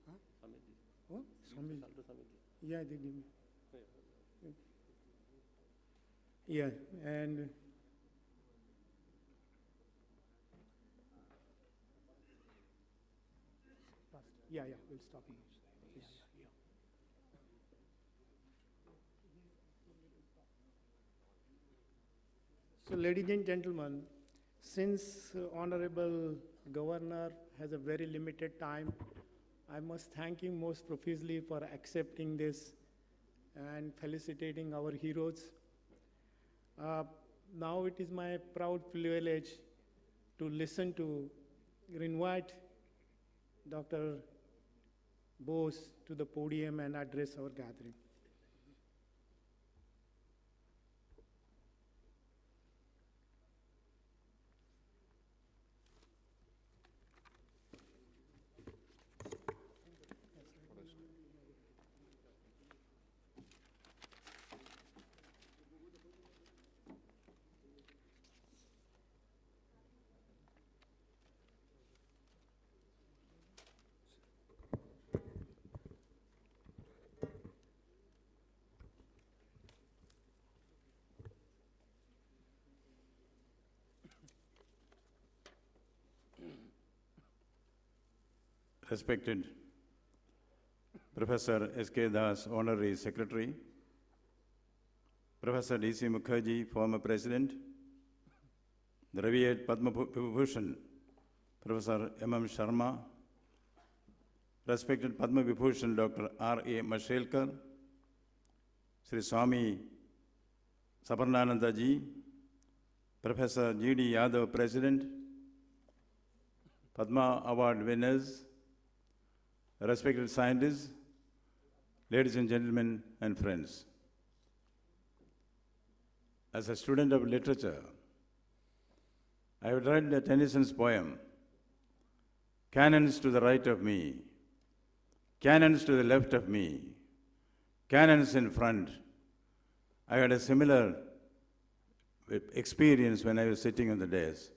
Huh? Oh, Samil. Yeah, they give me. Yeah, and yeah, we'll stop now. Yeah. So, ladies and gentlemen, since Honorable Governor has a very limited time, I must thank him most profusely for accepting this and felicitating our heroes. Now it is my proud privilege to listen to, invite Dr. Bose to the podium and address our gathering. Respected Professor S.K. Das, Honorary Secretary, Professor D.C. Mukherjee, former President, the revered Padma Vibhushan, Professor M.M. Sharma, respected Padma Vibhushan Dr. R.A. Mashelkar, Sri Swami Saparnananda ji, Professor G.D. Yadav, President, Padma Award winners, respected scientists, ladies and gentlemen and friends. As a student of literature, I have read Tennyson's poem, Cannons to the right of me, cannons to the left of me, cannons in front. I had a similar experience when I was sitting on the desk.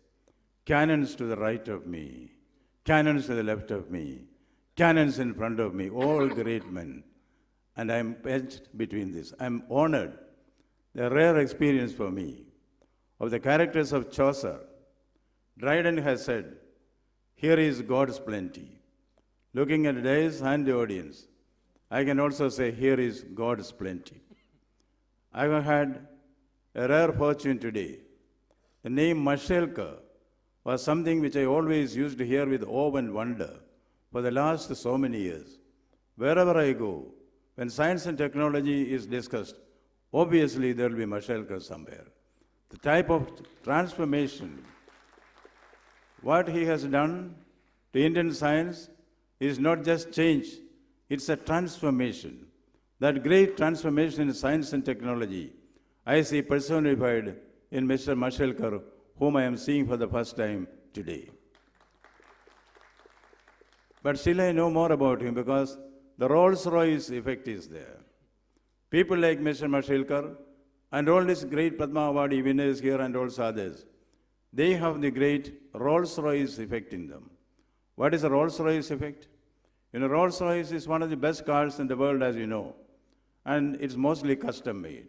Cannons to the right of me, cannons to the left of me, cannons in front of me, all great men. And I am wedged between this. I am honored. A rare experience for me. Of the characters of Chaucer, Dryden has said, here is God's plenty. Looking at the dais and the audience, I can also say, here is God's plenty. I have had a rare fortune today. The name Mashelkar was something which I always used to hear with awe and wonder for the last so many years. Wherever I go, when science and technology is discussed, obviously there will be Mashelkar somewhere. The type of transformation, what he has done to Indian science is not just change, it's a transformation. That great transformation in science and technology, I see personified in Mr. Mashelkar, whom I am seeing for the first time today. But still I know more about him because the Rolls-Royce effect is there. People like Mr. Mashelkar and all these great Padma Award winners here and also others, they have the great Rolls-Royce effect in them. What is a Rolls-Royce effect? You know, Rolls-Royce is one of the best cars in the world, as you know, and it's mostly custom-made.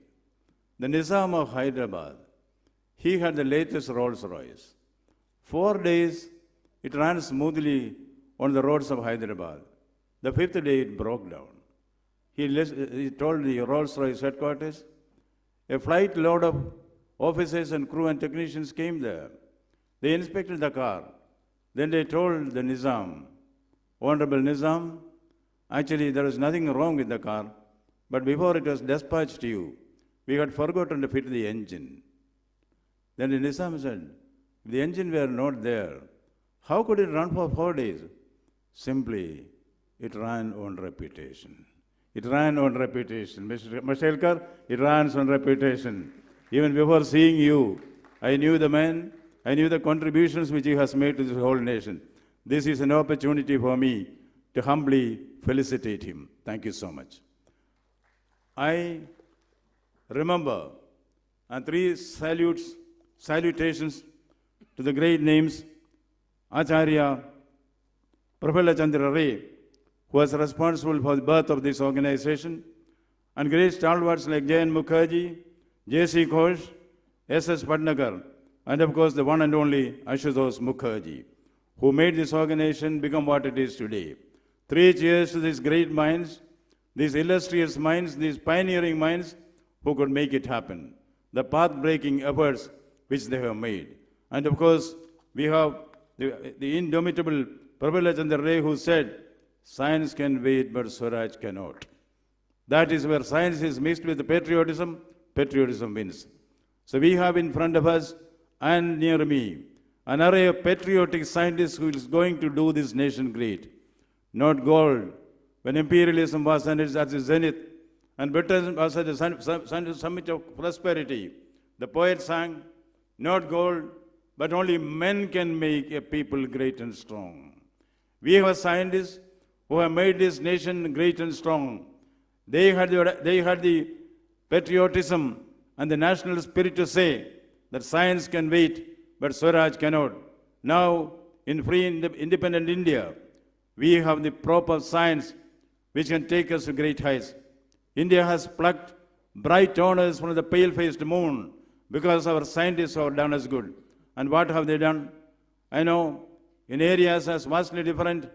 The Nizam of Hyderabad, he had the latest Rolls-Royce. 4 days, it ran smoothly on the roads of Hyderabad. The 5th day, it broke down. He told the Rolls-Royce headquarters, a flight load of officers and crew and technicians came there. They inspected the car. Then they told the Nizam, Hon'ble Nizam, actually there was nothing wrong with the car, but before it was dispatched to you, we had forgotten to fit the engine. Then the Nizam said, if the engine were not there, how could it run for 4 days? Simply, it ran on reputation. It ran on reputation. Mr. Mashelkar, it runs on reputation. Even before seeing you, I knew the man, I knew the contributions which he has made to this whole nation. This is an opportunity for me to humbly felicitate him. Thank you so much. I remember, and 3 salutations to the great names, Acharya Prafula Chandra Ray, who was responsible for the birth of this organization, and great stalwarts like J.N. Mukherjee, J.C. Ghosh, S.S. Padnakar, and of course the one and only Ashutosh Mukherjee, who made this organization become what it is today. 3 cheers to these great minds, these illustrious minds, these pioneering minds who could make it happen. The path-breaking efforts which they have made. And of course, we have the indomitable Prafula Chandra Ray who said, science can wait, but Swaraj cannot. That is where science is mixed with patriotism, patriotism wins. So we have in front of us and near me an array of patriotic scientists who is going to do this nation great. Not gold, when imperialism was at its zenith and Britain was at the summit of prosperity, the poet sang, not gold, but only men can make a people great and strong. We have scientists who have made this nation great and strong. They had the patriotism and the national spirit to say that science can wait, but Swaraj cannot. Now, in free independent India, we have the prop of science which can take us to great heights. India has plucked bright honors from the pale-faced moon because our scientists have done us good. And what have they done? I know in areas as vastly different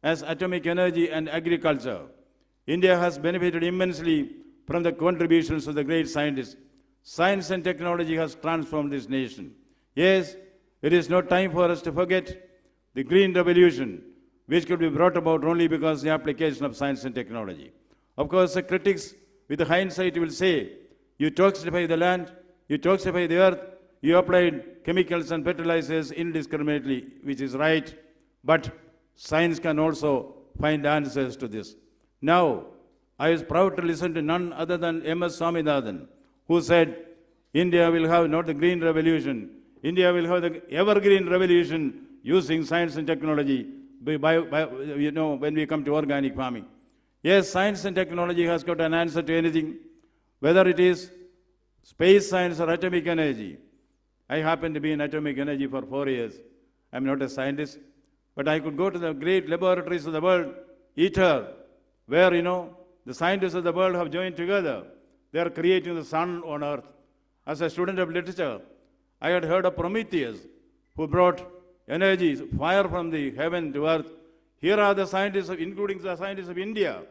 as atomic energy and agriculture. India has benefited immensely from the contributions of the great scientists. Science and technology has transformed this nation. Yes, it is not time for us to forget the green revolution, which could be brought about only because of the application of science and technology. Of course, the critics with hindsight will say, you toxify the land, you toxify the earth, you applied chemicals and fertilizers indiscriminately, which is right, but science can also find answers to this. Now, I was proud to listen to none other than M.S. Swaminathan, who said, India will have not the green revolution, India will have the evergreen revolution using science and technology when we come to organic farming. Yes, science and technology has got an answer to anything, whether it is space science or atomic energy. I happen to be in atomic energy for 4 years. I'm not a scientist, but I could go to the great laboratories of the world, ITER, where, the scientists of the world have joined together. They are creating the sun on earth. As a student of literature, I had heard of Prometheus, who brought energy, fire from the heaven to earth. Here are the scientists, including the scientists of India,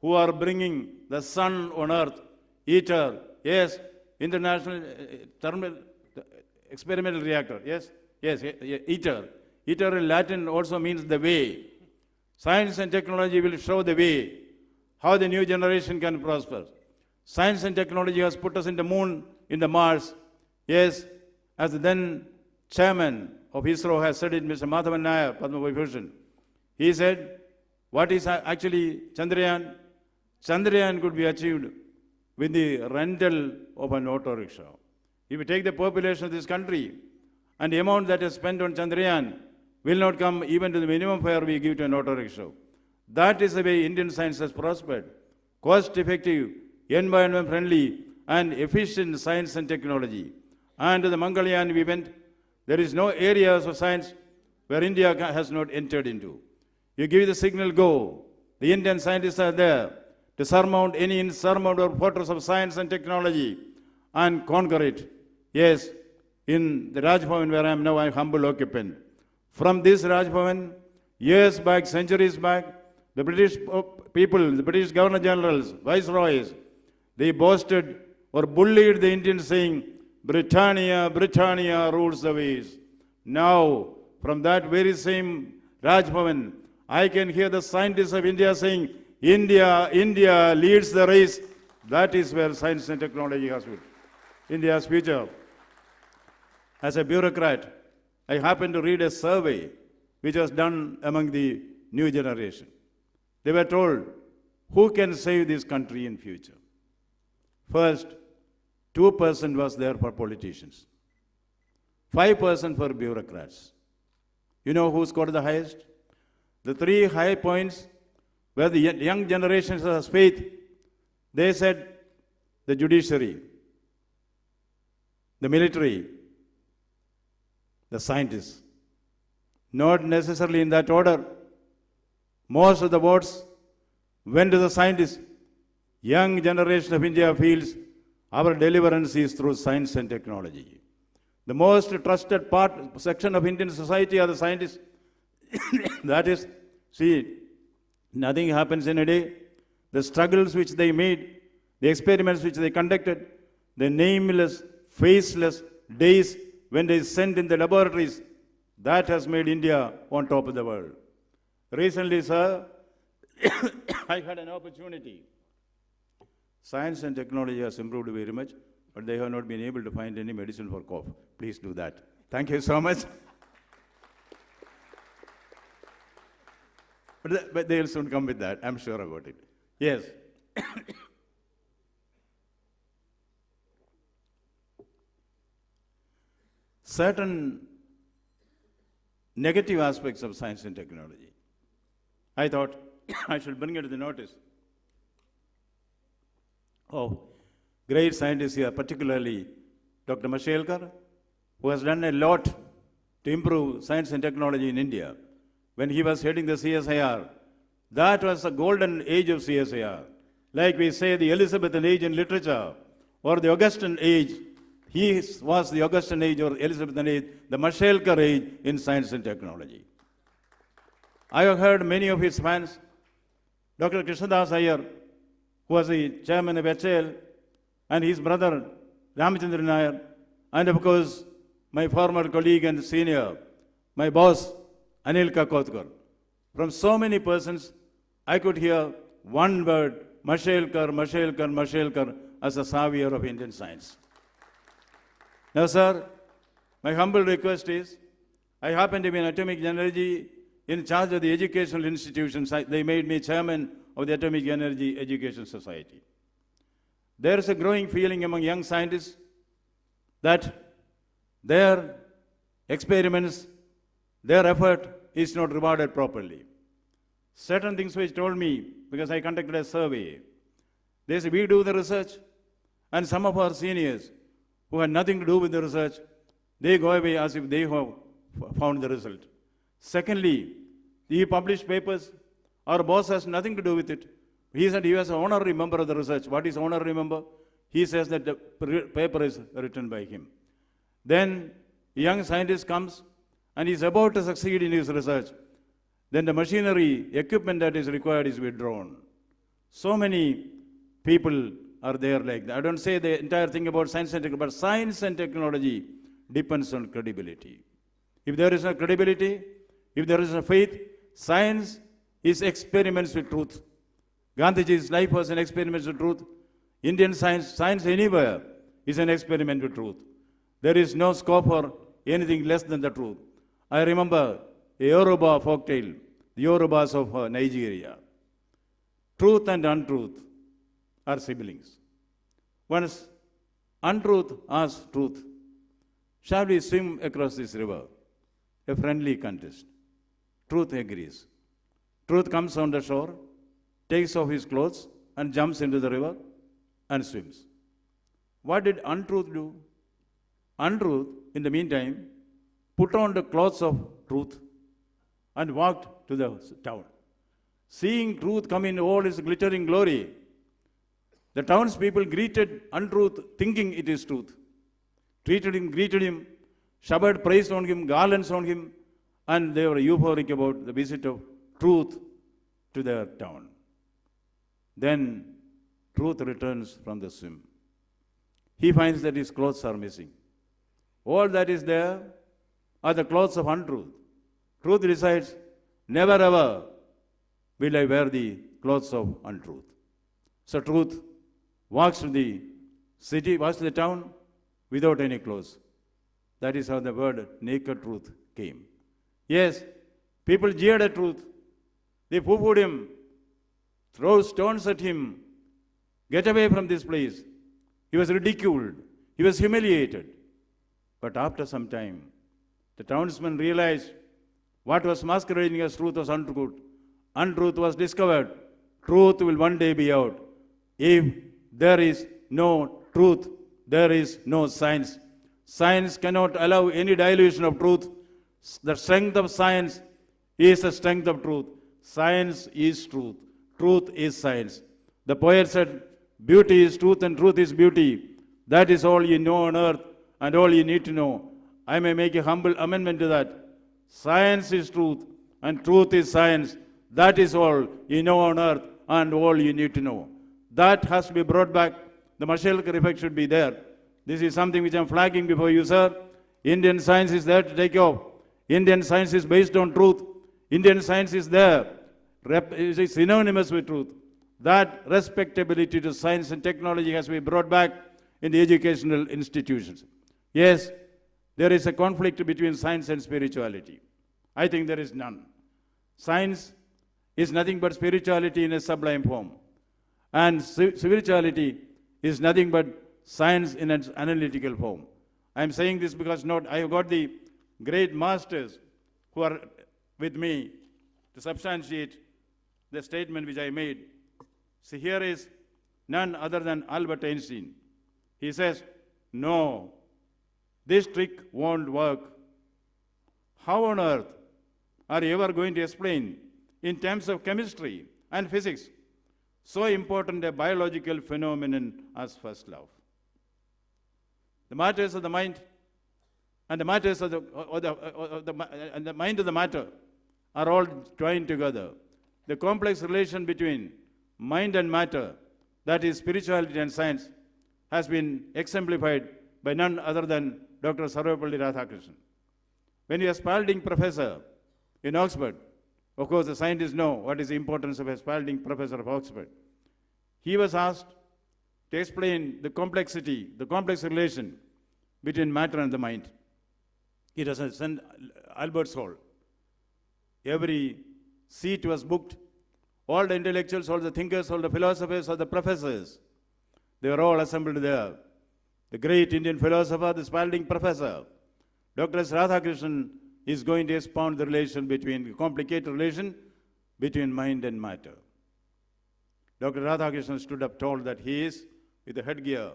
who are bringing the sun on earth. ITER, yes, International Thermal Experimental Reactor, yes, ITER. ITER in Latin also means the way. Science and technology will show the way, how the new generation can prosper. Science and technology has put us in the moon, in the Mars. Yes, as the then chairman of ISRO has said it, Mr. Madhavan Nair, Padma Vibhushan. He said, what is actually Chandrayaan? Chandrayaan could be achieved with the rental of an auto rickshaw. If you take the population of this country and the amount that is spent on Chandrayaan will not come even to the minimum fare we give to an auto rickshaw. That is the way Indian science has prospered. Cost-effective, environment-friendly, and efficient science and technology. And to the Mangalyaan we went, there is no areas of science where India has not entered into. You give the signal go. The Indian scientists are there to surmount any insurmountable fortress of science and technology and conquer it. Yes, in the Raj Bhavan where I am now, I am humble occupant. From this Raj Bhavan, years back, centuries back, the British people, the British Governor Generals, Viceroys, they boasted or bullied the Indians saying, Britannia, Britannia rules the ways. Now, from that very same Raj Bhavan, I can hear the scientists of India saying, India, India leads the race. That is where science and technology has been. India's future. As a bureaucrat, I happened to read a survey which was done among the new generation. They were told, who can save this country in future? First, 2% was there for politicians. 5% for bureaucrats. You know who scored the highest? The 3 high points where the young generations has faith. They said the judiciary, the military, the scientists. Not necessarily in that order. Most of the votes went to the scientists. Young generation of India feels our deliverance is through science and technology. The most trusted section of Indian society are the scientists. That is, see, nothing happens in a day. The struggles which they made, the experiments which they conducted, the nameless, faceless days when they sent in the laboratories, that has made India on top of the world. Recently, sir, I had an opportunity. Science and technology has improved very much, but they have not been able to find any medicine for cough. Please do that. Thank you so much. But they'll soon come with that, I'm sure about it. Yes. Certain negative aspects of science and technology. I thought I should bring it to the notice. Oh, great scientists here, particularly Dr. Mashelkar, who has done a lot to improve science and technology in India. When he was heading the CSIR, that was the golden age of CSIR. Like we say, the Elizabethan age in literature, or the Augustan age. He was the Augustan age or Elizabethan age, the Mashelkar age in science and technology. I have heard many of his fans, Dr. Krishnadas Iyer, who was the chairman of HAL, and his brother Ramachandran Iyer, and of course, my former colleague and senior, my boss, Anil Kakotkar. From so many persons, I could hear one word, Mashelkar, Mashelkar, Mashelkar, as a savior of Indian science. Now, sir, my humble request is, I happen to be in atomic energy in charge of the educational institutions. They made me chairman of the Atomic Energy Education Society. There is a growing feeling among young scientists that their experiments, their effort is not rewarded properly. Certain things which told me, because I conducted a survey, they say we do the research, and some of our seniors who had nothing to do with the research, they go away as if they have found the result. Secondly, he published papers, our boss has nothing to do with it. He said he was an honorary member of the research. What is honorary member? He says that the paper is written by him. Then a young scientist comes and he's about to succeed in his research. Then the machinery, equipment that is required is withdrawn. So many people are there like that. I don't say the entire thing about science and technology, but science and technology depends on credibility. If there is no credibility, if there is no faith, science is experiments with truth. Gandhiji's life was an experiment with truth. Indian science anywhere is an experiment with truth. There is no scope for anything less than the truth. I remember a Yoruba folktale, the Yorubas of Nigeria. Truth and untruth are siblings. Once untruth asks truth, shall we swim across this river? A friendly contest. Truth agrees. Truth comes on the shore, takes off his clothes and jumps into the river and swims. What did untruth do? Untruth, in the meantime, put on the clothes of truth and walked to the town. Seeing truth come in all its glittering glory, the townspeople greeted untruth thinking it is truth. Greeted him, showered praise on him, garlands on him, and they were euphoric about the visit of truth to their town. Then truth returns from the swim. He finds that his clothes are missing. All that is there are the clothes of untruth. Truth decides, never ever will I wear the clothes of untruth. So truth walks to the city, walks to the town without any clothes. That is how the word naked truth came. Yes, people jeered at truth. They poo-pooed him, throw stones at him. Get away from this place. He was ridiculed. He was humiliated. But after some time, the townsmen realized what was masquerading as truth was untruth. Untruth was discovered. Truth will one day be out. If there is no truth, there is no science. Science cannot allow any dilution of truth. The strength of science is the strength of truth. Science is truth. Truth is science. The poet said, beauty is truth and truth is beauty. That is all you know on earth and all you need to know. I may make a humble amendment to that. Science is truth and truth is science. That is all you know on earth and all you need to know. That has to be brought back. The Mashelkar effect should be there. This is something which I am flagging before you, sir. Indian science is there to take off. Indian science is based on truth. Indian science is there. It is synonymous with truth. That respectability to science and technology has to be brought back in the educational institutions. Yes, there is a conflict between science and spirituality. I think there is none. Science is nothing but spirituality in a sublime form. And spirituality is nothing but science in its analytical form. I am saying this because I have got the great masters who are with me to substantiate the statement which I made. See, here is none other than Albert Einstein. He says, no, this trick won't work. How on earth are you ever going to explain in terms of chemistry and physics so important a biological phenomenon as first love? The matters of the mind and the matters of the mind of the matter are all twined together. The complex relation between mind and matter, that is spirituality and science, has been exemplified by none other than Dr. Sarvepalli Radhakrishnan. When he was Spalding professor in Oxford, of course the scientists know what is the importance of a Spalding professor of Oxford. He was asked to explain the complexity, the complex relation between matter and the mind. It was at St. Albert's Hall. Every seat was booked. All the intellectuals, all the thinkers, all the philosophers, all the professors, they were all assembled there. The great Indian philosopher, the Spalding professor, Dr. S. Radhakrishnan, is going to expound the relation between, the complicated relation between mind and matter. Dr. Radhakrishnan stood up, told that he is, with the headgear,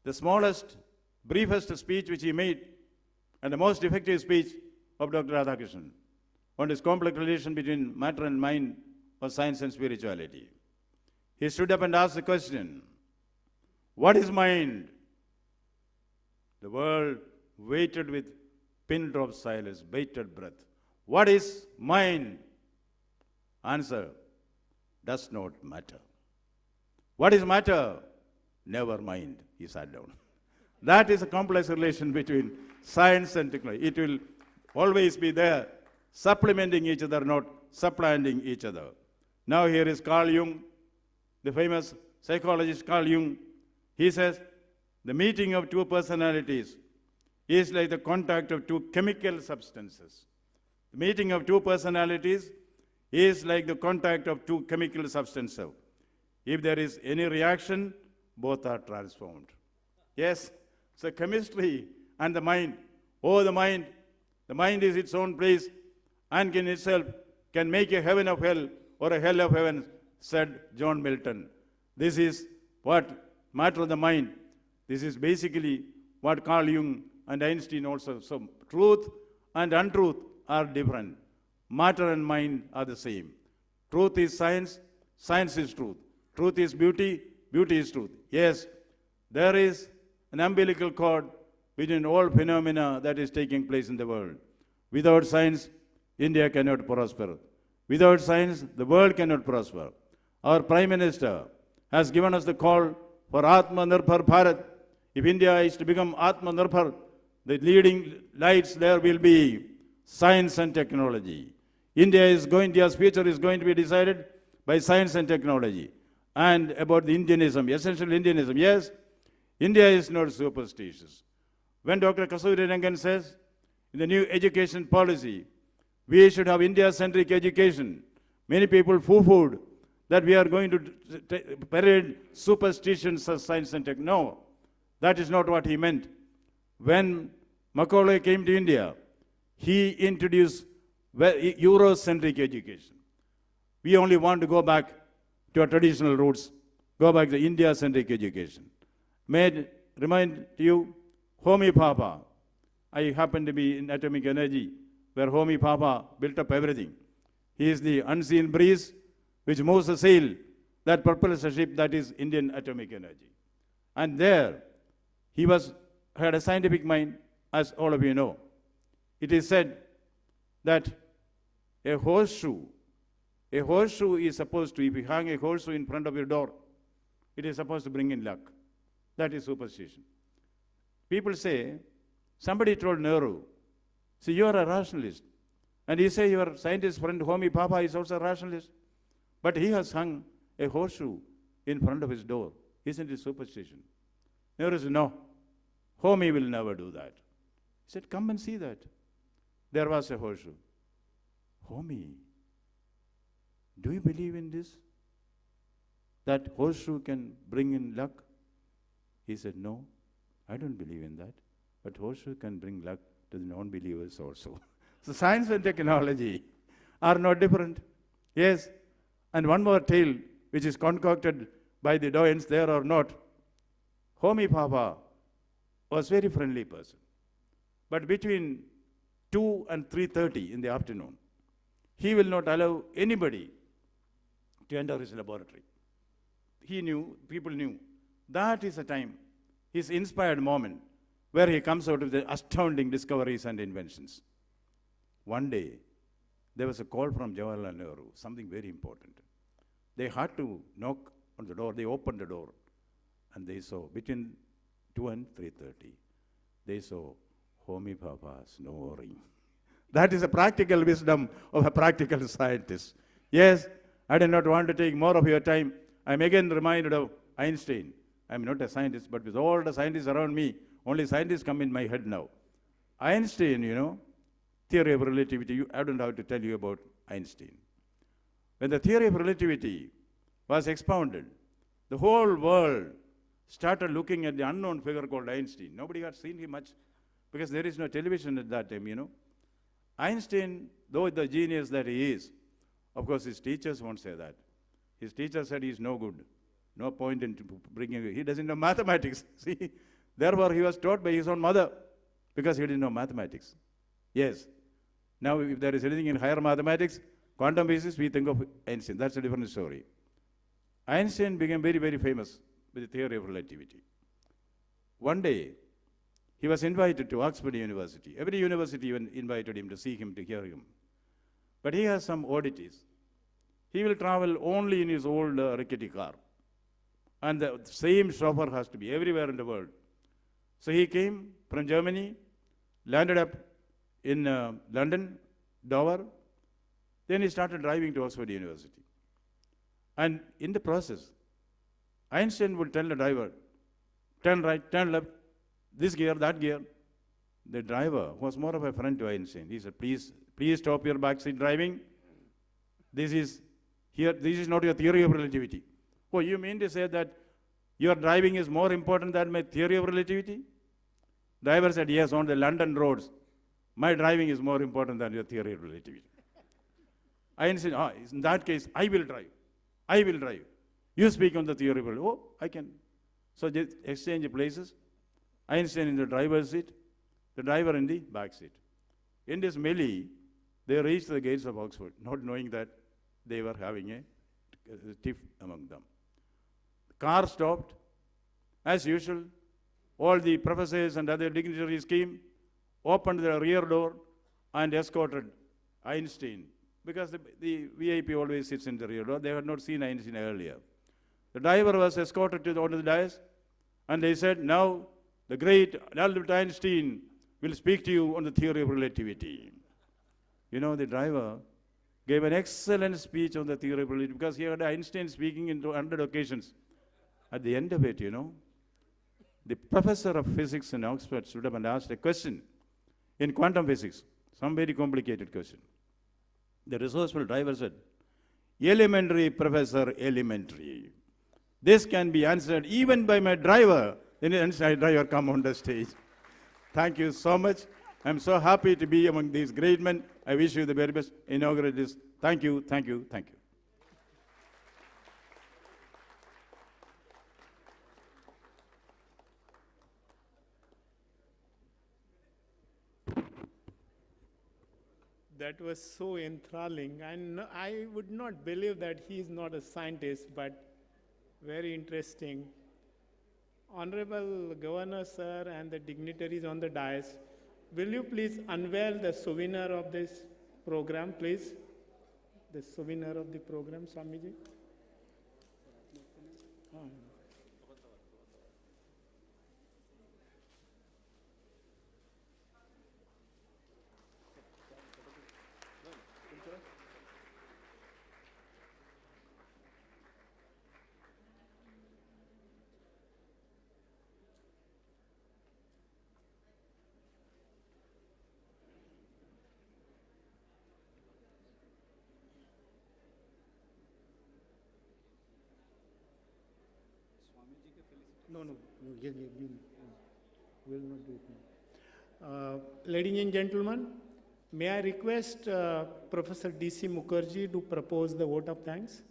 the smallest, briefest speech which he made, and the most effective speech of Dr. Radhakrishnan on this complex relation between matter and mind or science and spirituality. He stood up and asked the question, what is mind? The world waited with pin drop silence, bated breath. What is mind? Answer, does not matter. What is matter? Never mind. He sat down. That is a complex relation between science and technology. It will always be there, supplementing each other, not supplanting each other. Now here is Carl Jung, the famous psychologist Carl Jung. He says, the meeting of two personalities is like the contact of two chemical substances. The meeting of two personalities is like the contact of two chemical substances. If there is any reaction, both are transformed. Yes, so chemistry and the mind. Oh, the mind is its own place and in itself can make a heaven of hell or a hell of heaven, said John Milton. This is what matter of the mind. This is basically what Carl Jung and Einstein also. So truth and untruth are different. Matter and mind are the same. Truth is science, science is truth. Truth is beauty, beauty is truth. Yes, there is an umbilical cord between all phenomena that is taking place in the world. Without science, India cannot prosper. Without science, the world cannot prosper. Our Prime Minister has given us the call for Atmanirbhar Bharat. If India is to become Atmanirbhar, the leading lights there will be science and technology. India's future is going to be decided by science and technology. And about the Indianism, essential Indianism. Yes, India is not superstitious. When Dr. Kasuri Rangan says, in the new education policy, we should have India-centric education, many people poo-pooed that we are going to parade superstitions of science and tech. No, that is not what he meant. When Macaulay came to India, he introduced Eurocentric education. We only want to go back to our traditional roots, go back to India-centric education. May I remind you, Homi Bhabha. I happen to be in atomic energy, where Homi Bhabha built up everything. He is the unseen breeze which moves the sail that propels a ship, that is Indian atomic energy. And there, he had a scientific mind, as all of you know. It is said that a horseshoe is supposed to, if you hang a horseshoe in front of your door, it is supposed to bring in luck. That is superstition. People say, somebody told Nehru, see, you are a rationalist. And he say your scientist friend Homi Bhabha is also a rationalist. But he has hung a horseshoe in front of his door. Isn't it superstition? Nehru said, no, Homi will never do that. He said, come and see that. There was a horseshoe. Homi, do you believe in this? That horseshoe can bring in luck? He said, no, I don't believe in that. But horseshoe can bring luck to the non-believers also. So science and technology are not different. Yes. And one more tale which is concocted by the doyens there or not. Homi Bhabha was a very friendly person. But between 2 and 3:30 in the afternoon, he will not allow anybody to enter his laboratory. He knew, people knew. That is a time, his inspired moment, where he comes out with the astounding discoveries and inventions. one day, there was a call from Jawaharlal Nehru, something very important. They had to knock on the door. They opened the door, and they saw, between 2 and 3:30, they saw Homi Baba snoring. That is a practical wisdom of a practical scientist. Yes, I do not want to take more of your time. I'm again reminded of Einstein. I'm not a scientist, but with all the scientists around me, only scientists come in my head now. Einstein, you know, theory of relativity, I don't have to tell you about Einstein. When the theory of relativity was expounded, the whole world started looking at the unknown figure called Einstein. Nobody had seen him much because there is no television at that time, you know. Einstein, though the genius that he is, of course his teachers won't say that. His teacher said he's no good. No point in bringing, he doesn't know mathematics. See, therefore he was taught by his own mother because he didn't know mathematics. Yes. Now if there is anything in higher mathematics, quantum physics, we think of Einstein. That's a different story. Einstein became very, very famous with the theory of relativity. One day, he was invited to Oxford University. Every university even invited him to see him, to hear him. But he has some oddities. He will travel only in his old rickety car. And the same chauffeur has to be everywhere in the world. So he came from Germany, landed up in London, Dover. Then he started driving to Oxford University. And in the process, Einstein would tell the driver, turn right, turn left, this gear, that gear. The driver was more of a friend to Einstein. He said, please stop your backseat driving. This is not your theory of relativity. Oh, you mean to say that your driving is more important than my theory of relativity? Driver said, yes, on the London roads, my driving is more important than your theory of relativity. Einstein, in that case, I will drive. I will drive. You speak on the theory of relativity. Oh, I can. So they exchange places. Einstein in the driver's seat, the driver in the back seat. In this melee, they reached the gates of Oxford, not knowing that they were having a tiff among them. The car stopped. As usual, all the professors and other dignitaries came, opened the rear door, and escorted Einstein. Because the VIP always sits in the rear door. They had not seen Einstein earlier. The driver was escorted onto the dais, and they said, now the great Albert Einstein will speak to you on the theory of relativity. You know, the driver gave an excellent speech on the theory of relativity because he heard Einstein speaking in 100 occasions. At the end of it, you know, the professor of physics in Oxford stood up and asked a question in quantum physics, some very complicated question. The resourceful driver said, elementary, professor, elementary. This can be answered even by my driver. Then the driver come on the stage. Thank you so much. I'm so happy to be among these great men. I wish you the very best. Inaugurate this. Thank you, thank you, thank you. That was so enthralling, and I would not believe that he is not a scientist, but very interesting. Honorable Governor, sir, and the dignitaries on the dais, will you please unveil the souvenir of this program, please? The souvenir of the program, Swamiji. No, give me. We'll not do it now. Ladies and gentlemen, may I request Professor D.C. Mukherjee to propose the vote of thanks?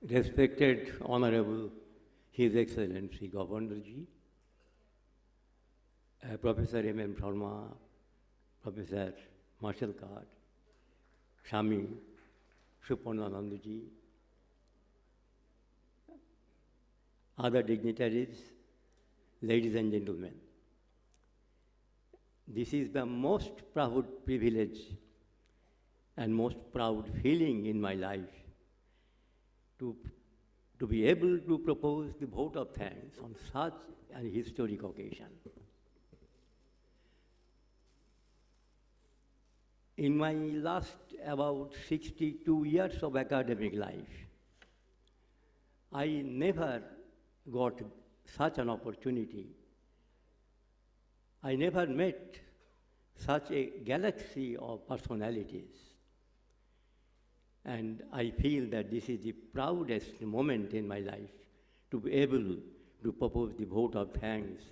Respected Honorable His Excellency Governor Ji, Professor M.M. Sharma, Professor martial art, Swami Supananandaji, other dignitaries, ladies and gentlemen. This is the most proud privilege and most proud feeling in my life to be able to propose the vote of thanks on such an historic occasion. In my last about 62 years of academic life, I never got such an opportunity. I never met such a galaxy of personalities. And I feel that this is the proudest moment in my life to be able to propose the vote of thanks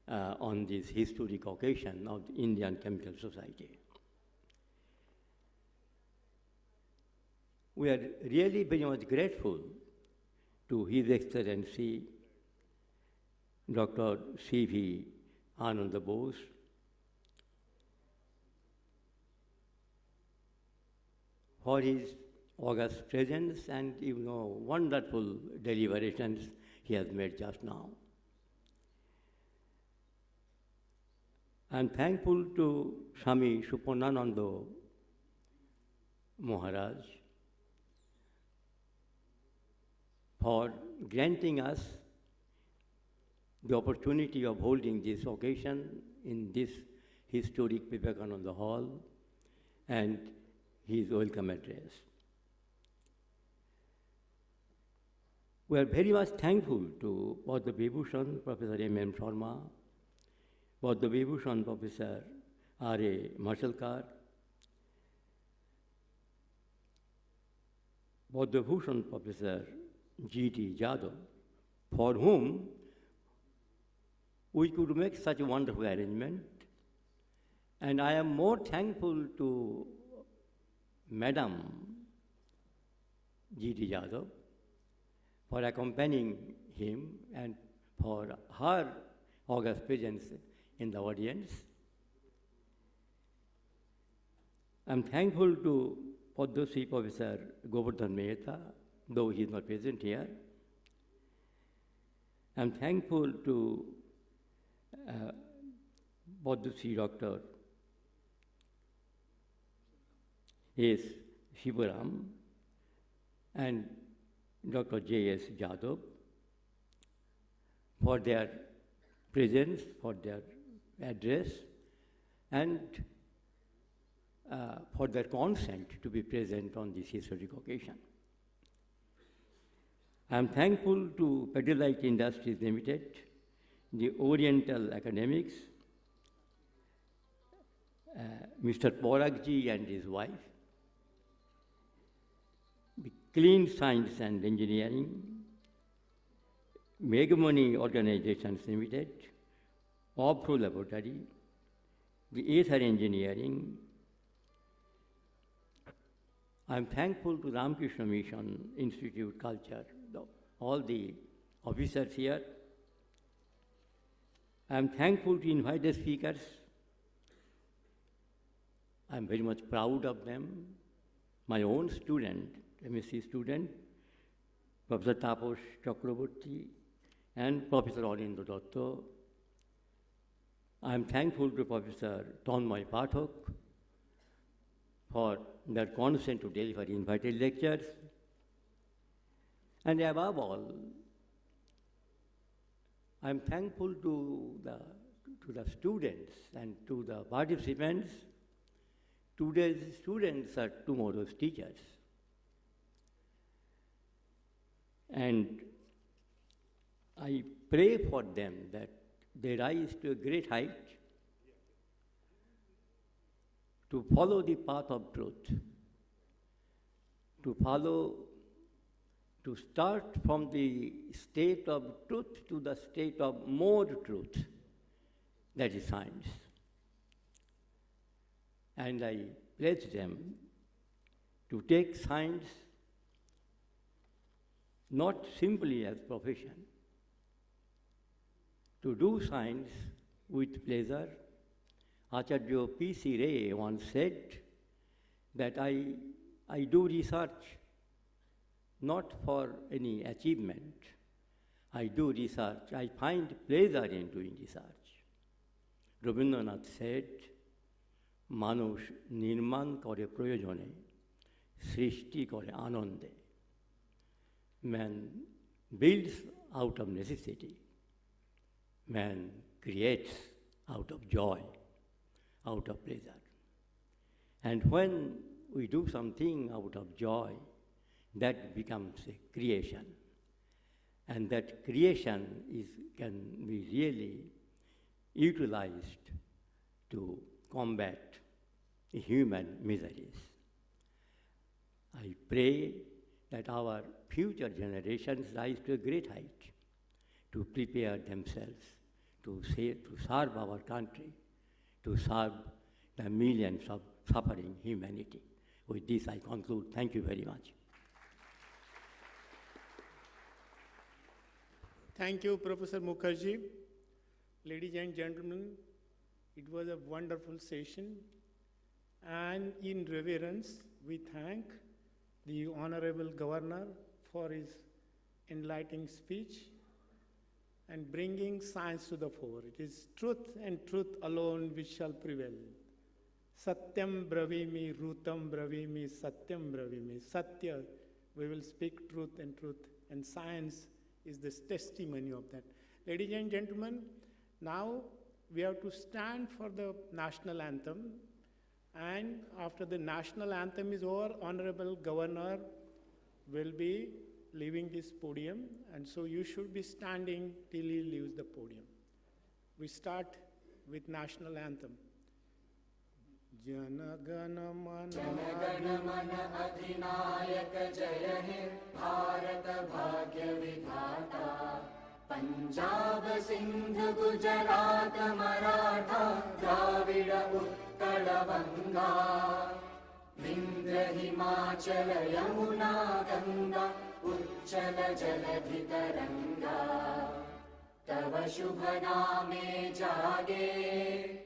on this historic occasion of the Indian Chemical Society. We are really very much grateful to His Excellency Dr. C.V. Anand Bose, for his august presence and wonderful deliberations he has made just now. I am thankful to Swami Supanananda Maharaj for granting us the opportunity of holding this occasion in this historic Vivekananda Hall and his welcome address. We are very much thankful to Padma Vibhushan Professor M.M. Sharma, Padma Vibhushan Professor R.A. Mashalkar, Padma Bhushan Professor G.T. Jadhav, for whom we could make such a wonderful arrangement. And I am more thankful to Madam G.T. Jadhav for accompanying him and for her august presence in the audience. I am thankful to Padma Shri Professor Govardhan Mehta, though he is not present here. I am thankful to Padma Shri Dr. S. Shivaram and Dr. J.S. Jadhav for their presence, for their address, and for their consent to be present on this historic occasion. I am thankful to Pidilite Industries Limited, the Oriental Academics, Mr. Poragji and his wife, the Clean Science and Engineering, Megamony Organizations Limited, Opro Laboratory, the Aether Engineering. I am thankful to Ramakrishna Mission Institute Culture, all the officers here. I am thankful to invited speakers. I am very much proud of them. My own student, MSc student, Professor Taposh Chakraborty and Professor Arindra Datta. I am thankful to Professor Tanmay Pathak for their consent to deliver invited lectures. And above all, I am thankful to the students and to the participants. Today's students are tomorrow's teachers. And I pray for them that they rise to a great height to follow the path of truth, to start from the state of truth to the state of more truth, that is science. And I pledge them to take science not simply as profession, to do science with pleasure, Acharya P.C. Ray once said that I do research not for any achievement. I do research. I find pleasure in doing research. Rabindranath said, মানুষ নির্মাণ করে প্রয়োজনে, সৃষ্টি করে আনন্দে. Man builds out of necessity. Man creates out of joy, out of pleasure. And when we do something out of joy, that becomes a creation. And that creation can be really utilized to combat human miseries. I pray that our future generations rise to a great height, to prepare themselves to serve our country, to serve the millions of suffering humanity. With this I conclude. Thank you very much. Thank you, Professor Mukherjee. Ladies and gentlemen, it was a wonderful session. And in reverence, we thank the Honorable Governor for his enlightening speech and bringing science to the fore. It is truth and truth alone which shall prevail. Satyam bravimi, rutam bravimi, satyam bravimi. Satya, we will speak truth, and science is this testimony of that. Ladies and gentlemen, now we have to stand for the national anthem. And after the national anthem is over, Honorable Governor will be leaving this podium, and so you should be standing till he leaves the podium. We start with national anthem. Jana Gana Mana Adhinayak Jaya He Bharat Bhagya Vidhata Punjab Sindh Gujarat Maratha Dravida Uttara Banga Vindhya Himachala Yamuna Ganga Uchchala Jaladhi Taranga Tava Shubha Name Jage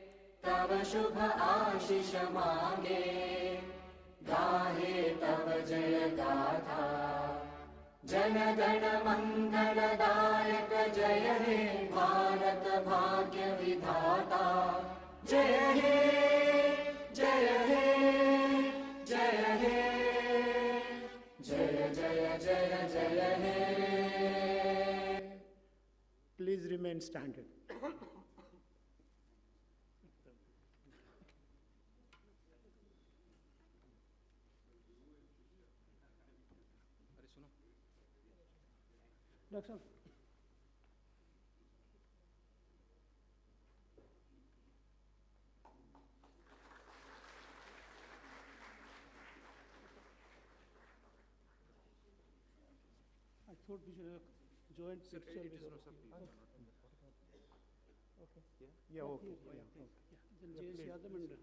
तव शुभ आशीष मांगे गाहे तव जय गाथा जन गण मंगलदायक जय हे भारत भाग्य विधाता जय हे जय हे जय हे जय जय जय जय हे. Please remain standing. Doctor. I thought we should have joint picture. It is not something. Okay. Yeah. Okay. Then J.S. Yadav Mandal.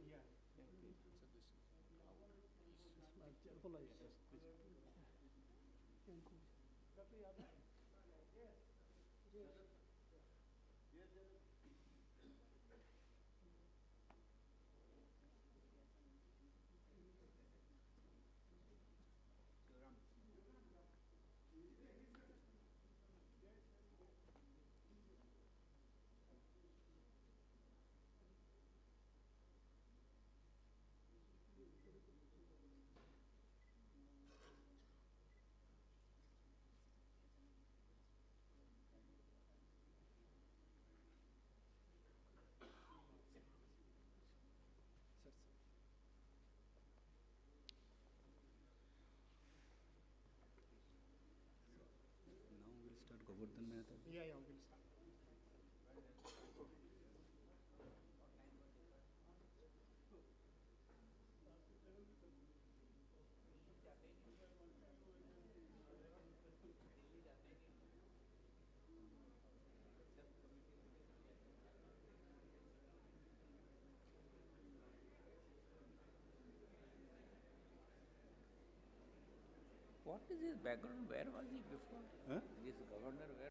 Yeah, we'll start. What is his background? Where was he before? Huh? This governor, where?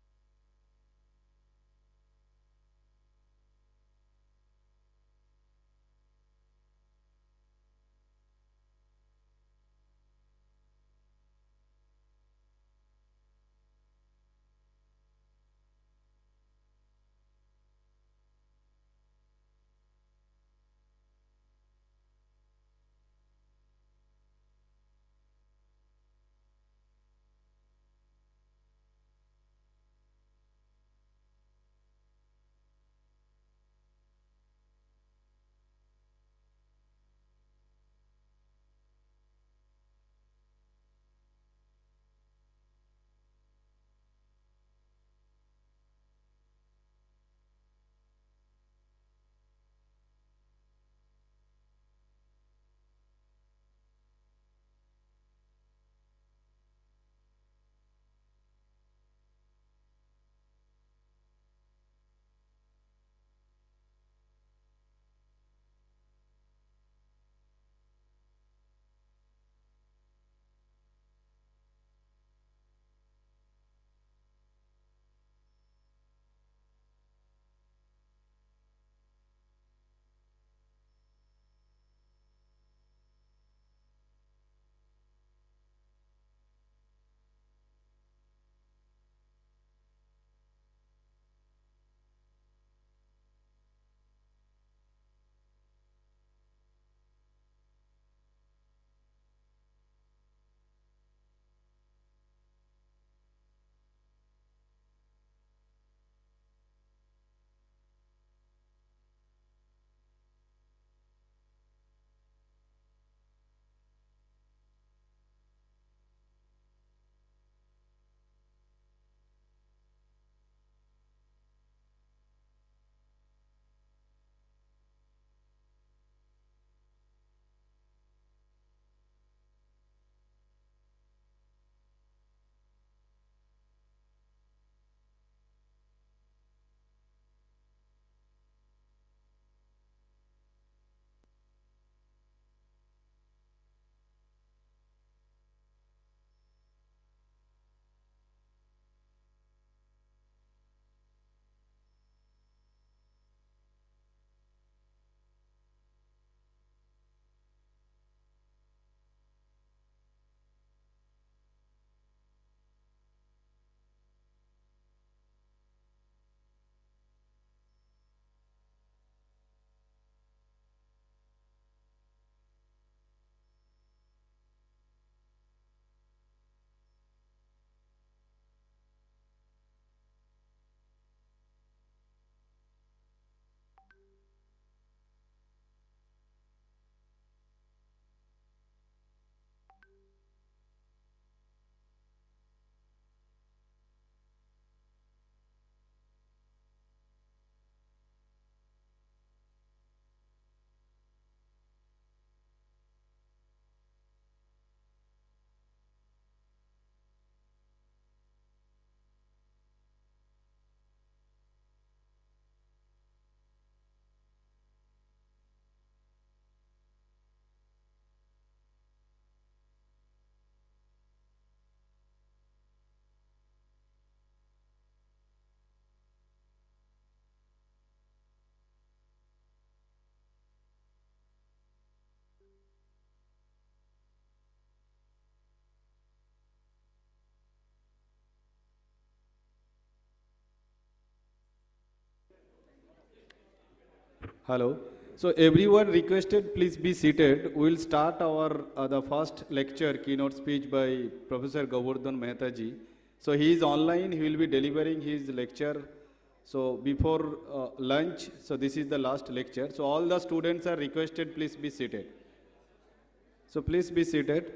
Hello. So everyone requested, please be seated. We'll start our the first lecture, keynote speech by Professor Govardhan Mehta ji. So he is online. He will be delivering his lecture. So before lunch, so this is the last lecture. So all the students are requested, please be seated. So please be seated.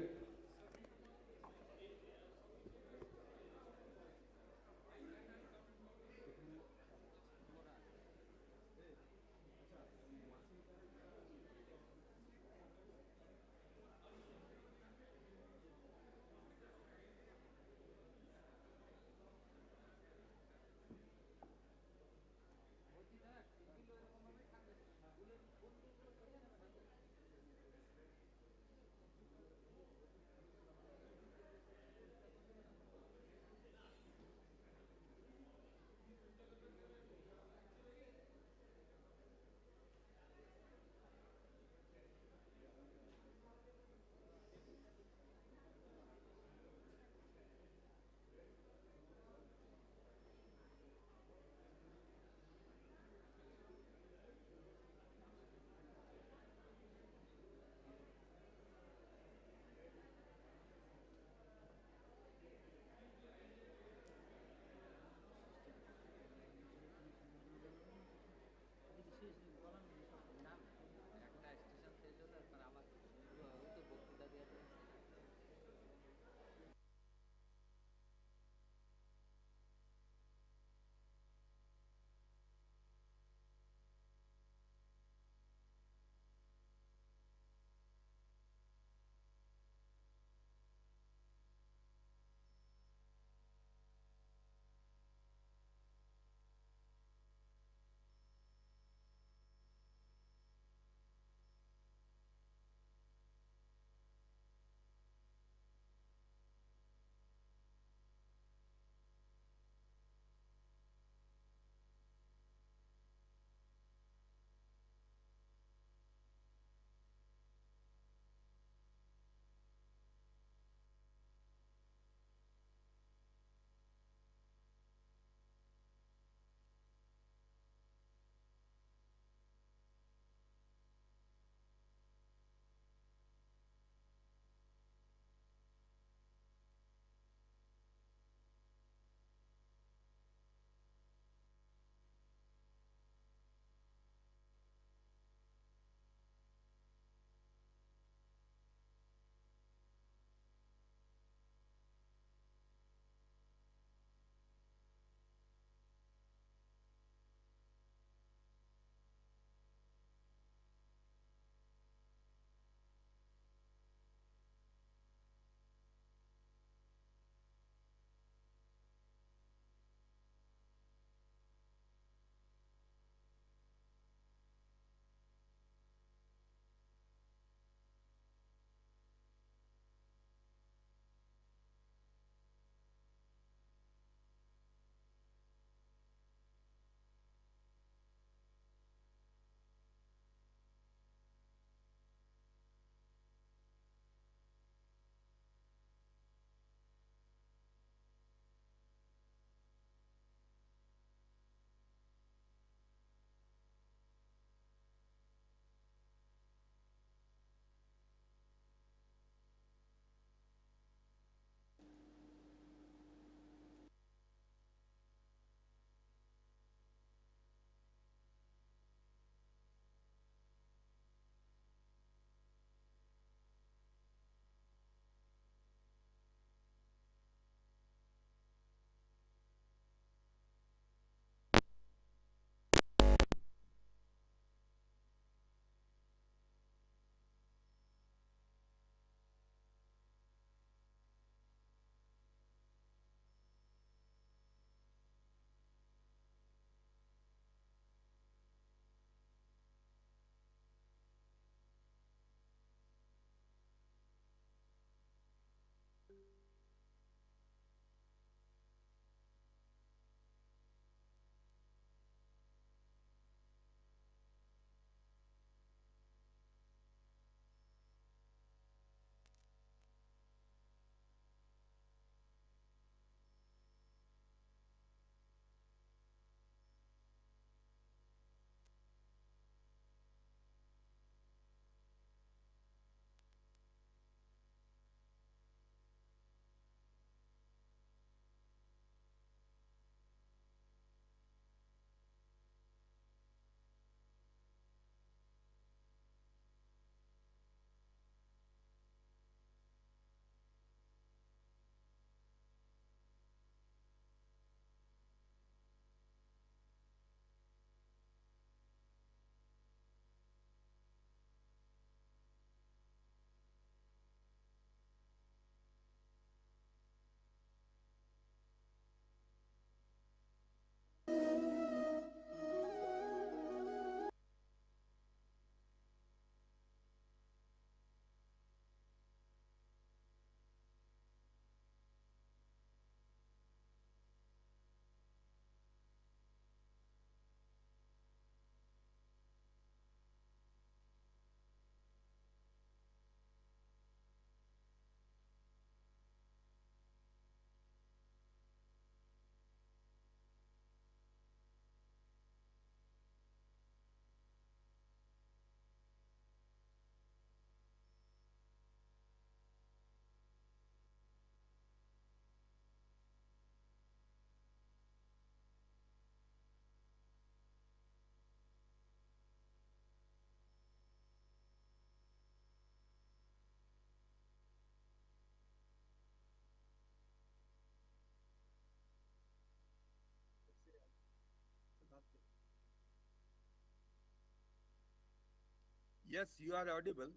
Yes, you are audible.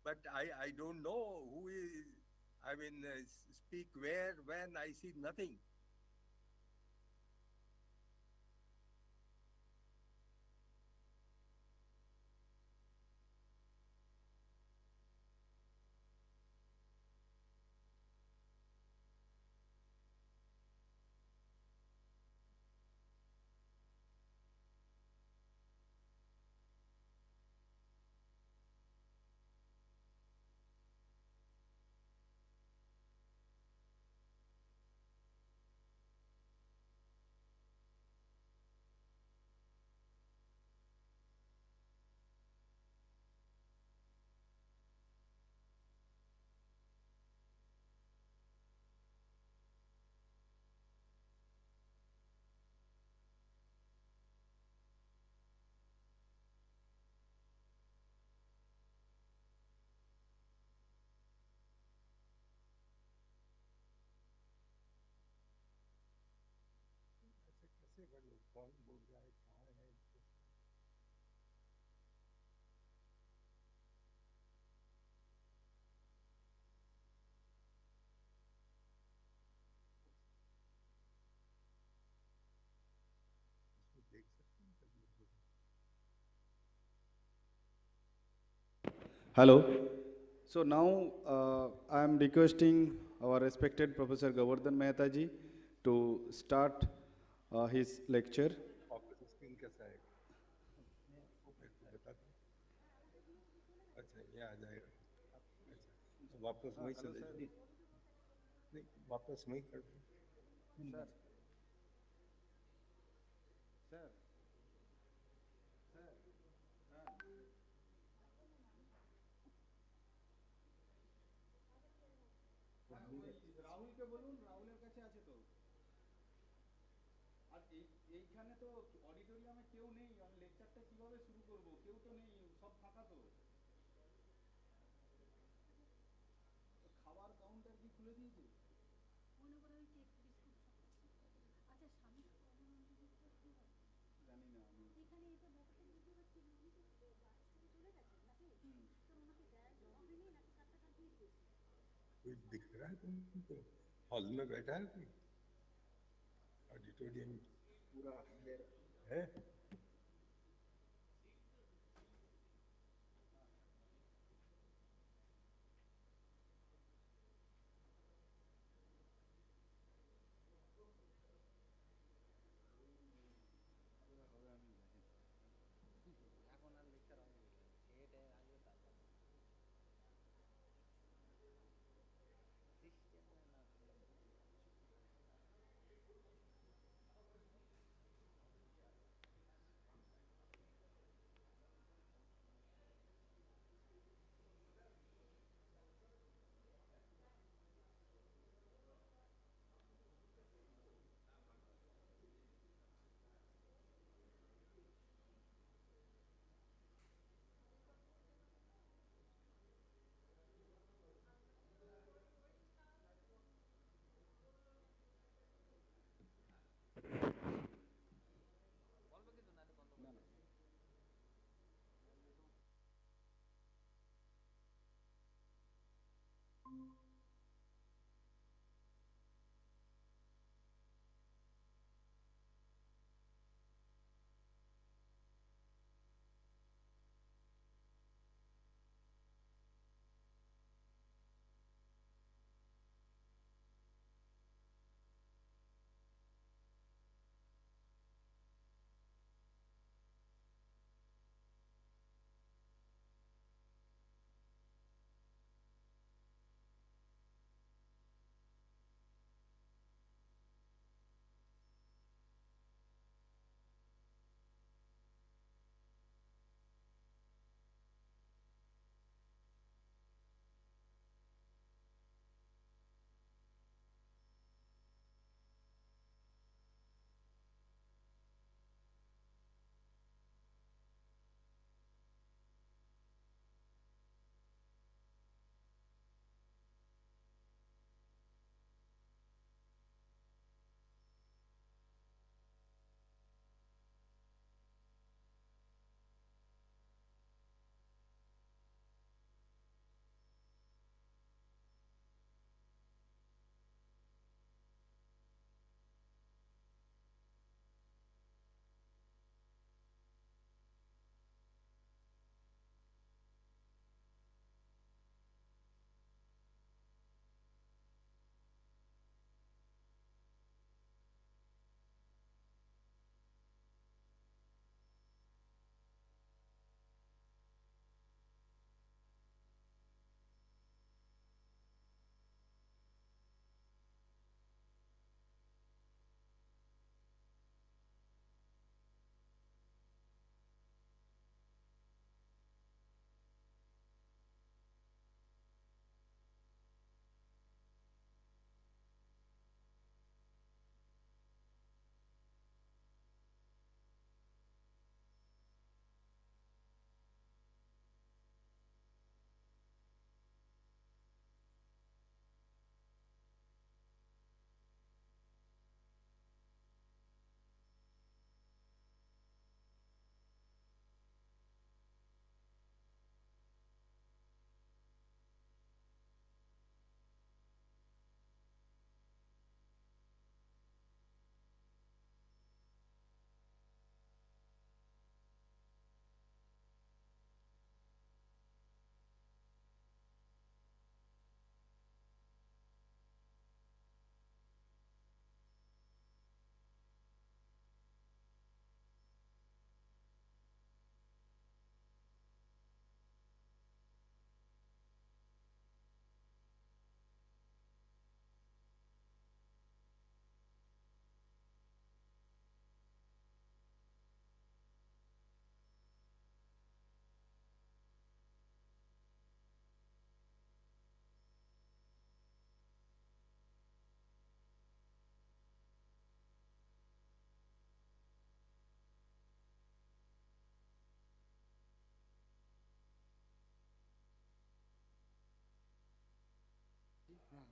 But I don't know who is, speak where, when, I see nothing. Hello. So now I am requesting our respected Professor Govardhan Mehta ji to start his lecture. Office screen कैसा है? बता दो। अच्छा, ये आ जाएगा। अच्छा, वापस वहीं चले जाइए। नहीं, वापस वहीं कर दो। রাহুলকে বলুন, রাহুলের কাছে আছে তো। আর এইখানে তো অডিটোরিয়ামে কেউ নেই, আমি লেকচারটা কিভাবে শুরু করব? কেউ তো নেই, সব ফাঁকা তো। খাবার কাউন্টার কি খুলে দিয়েছে? জানি না আমি। कोई दिख रहा है तुमको? हॉल में बैठा है कोई? ऑडिटोरियम पूरा है?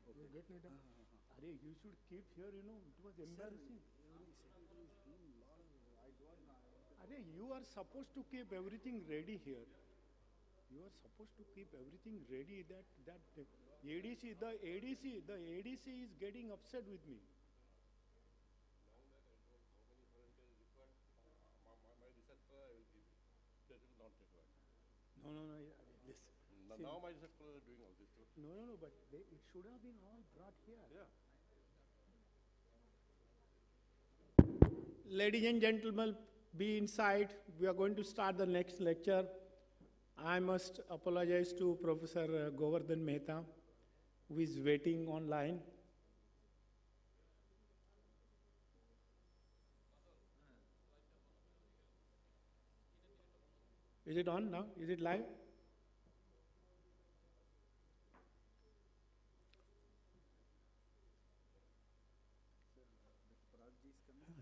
You get it? Arey, you should keep here, you know, it was embarrassing. Arey, you are supposed to keep everything ready here. You are supposed to keep everything ready that the ADC is getting upset with me. No, yeah, listen. Now my research scholars are doing all this too. No, but it should have been all brought here. Yeah. Ladies and gentlemen, be inside. We are going to start the next lecture. I must apologize to Professor Govardhan Mehta, who is waiting online. Is it on now? Is it live?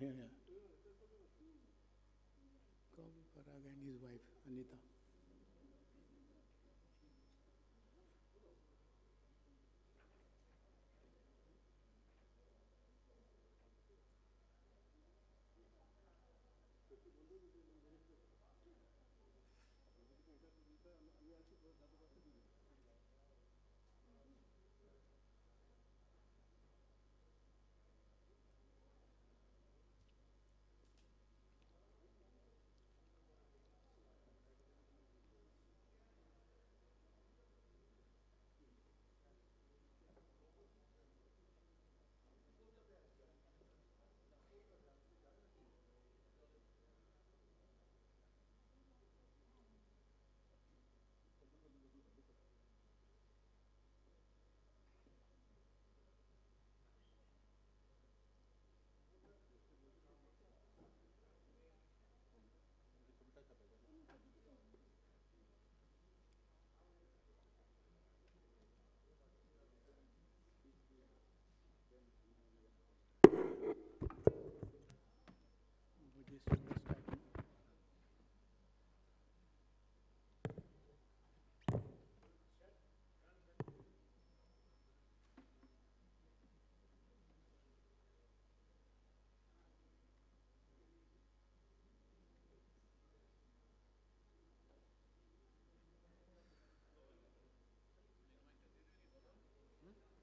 Yeah. Kavi Parag and his wife, Anita.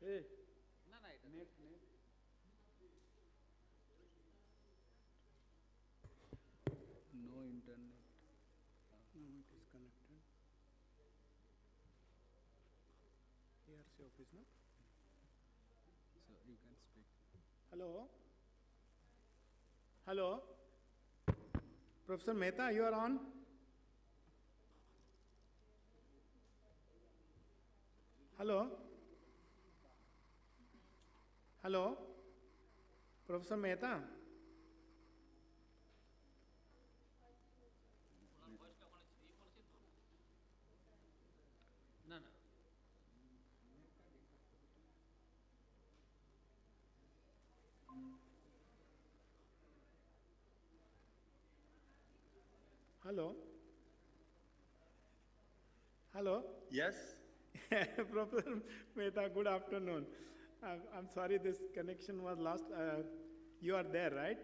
Hey. Net. No internet. No, it is connected. ARC office, no? So you can speak. Hello? Hello? Professor Mehta, you are on? Hello? Hello? Professor Mehta? Hello? Hello? Yes? Professor Mehta, good afternoon. I'm sorry this connection was lost. You are there, right?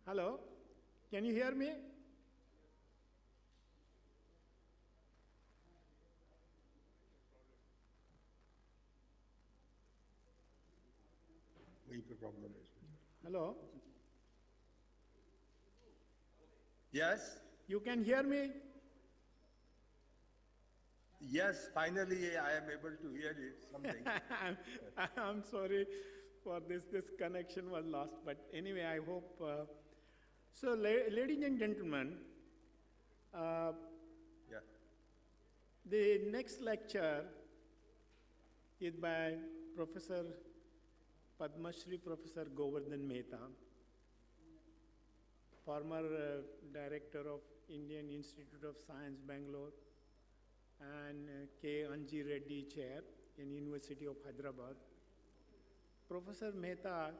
Hello? Can you hear me? problem. Hello? Yes? You can hear me? Yes, finally I am able to hear it, something. I'm sorry for this. This connection was lost. But anyway, I hope. So, ladies and gentlemen, Yeah. the next lecture is by Professor Padma Shri Professor Govardhan Mehta, former director of Indian Institute of Science, Bangalore, and K. Anji Reddy Chair in University of Hyderabad. Professor Mehta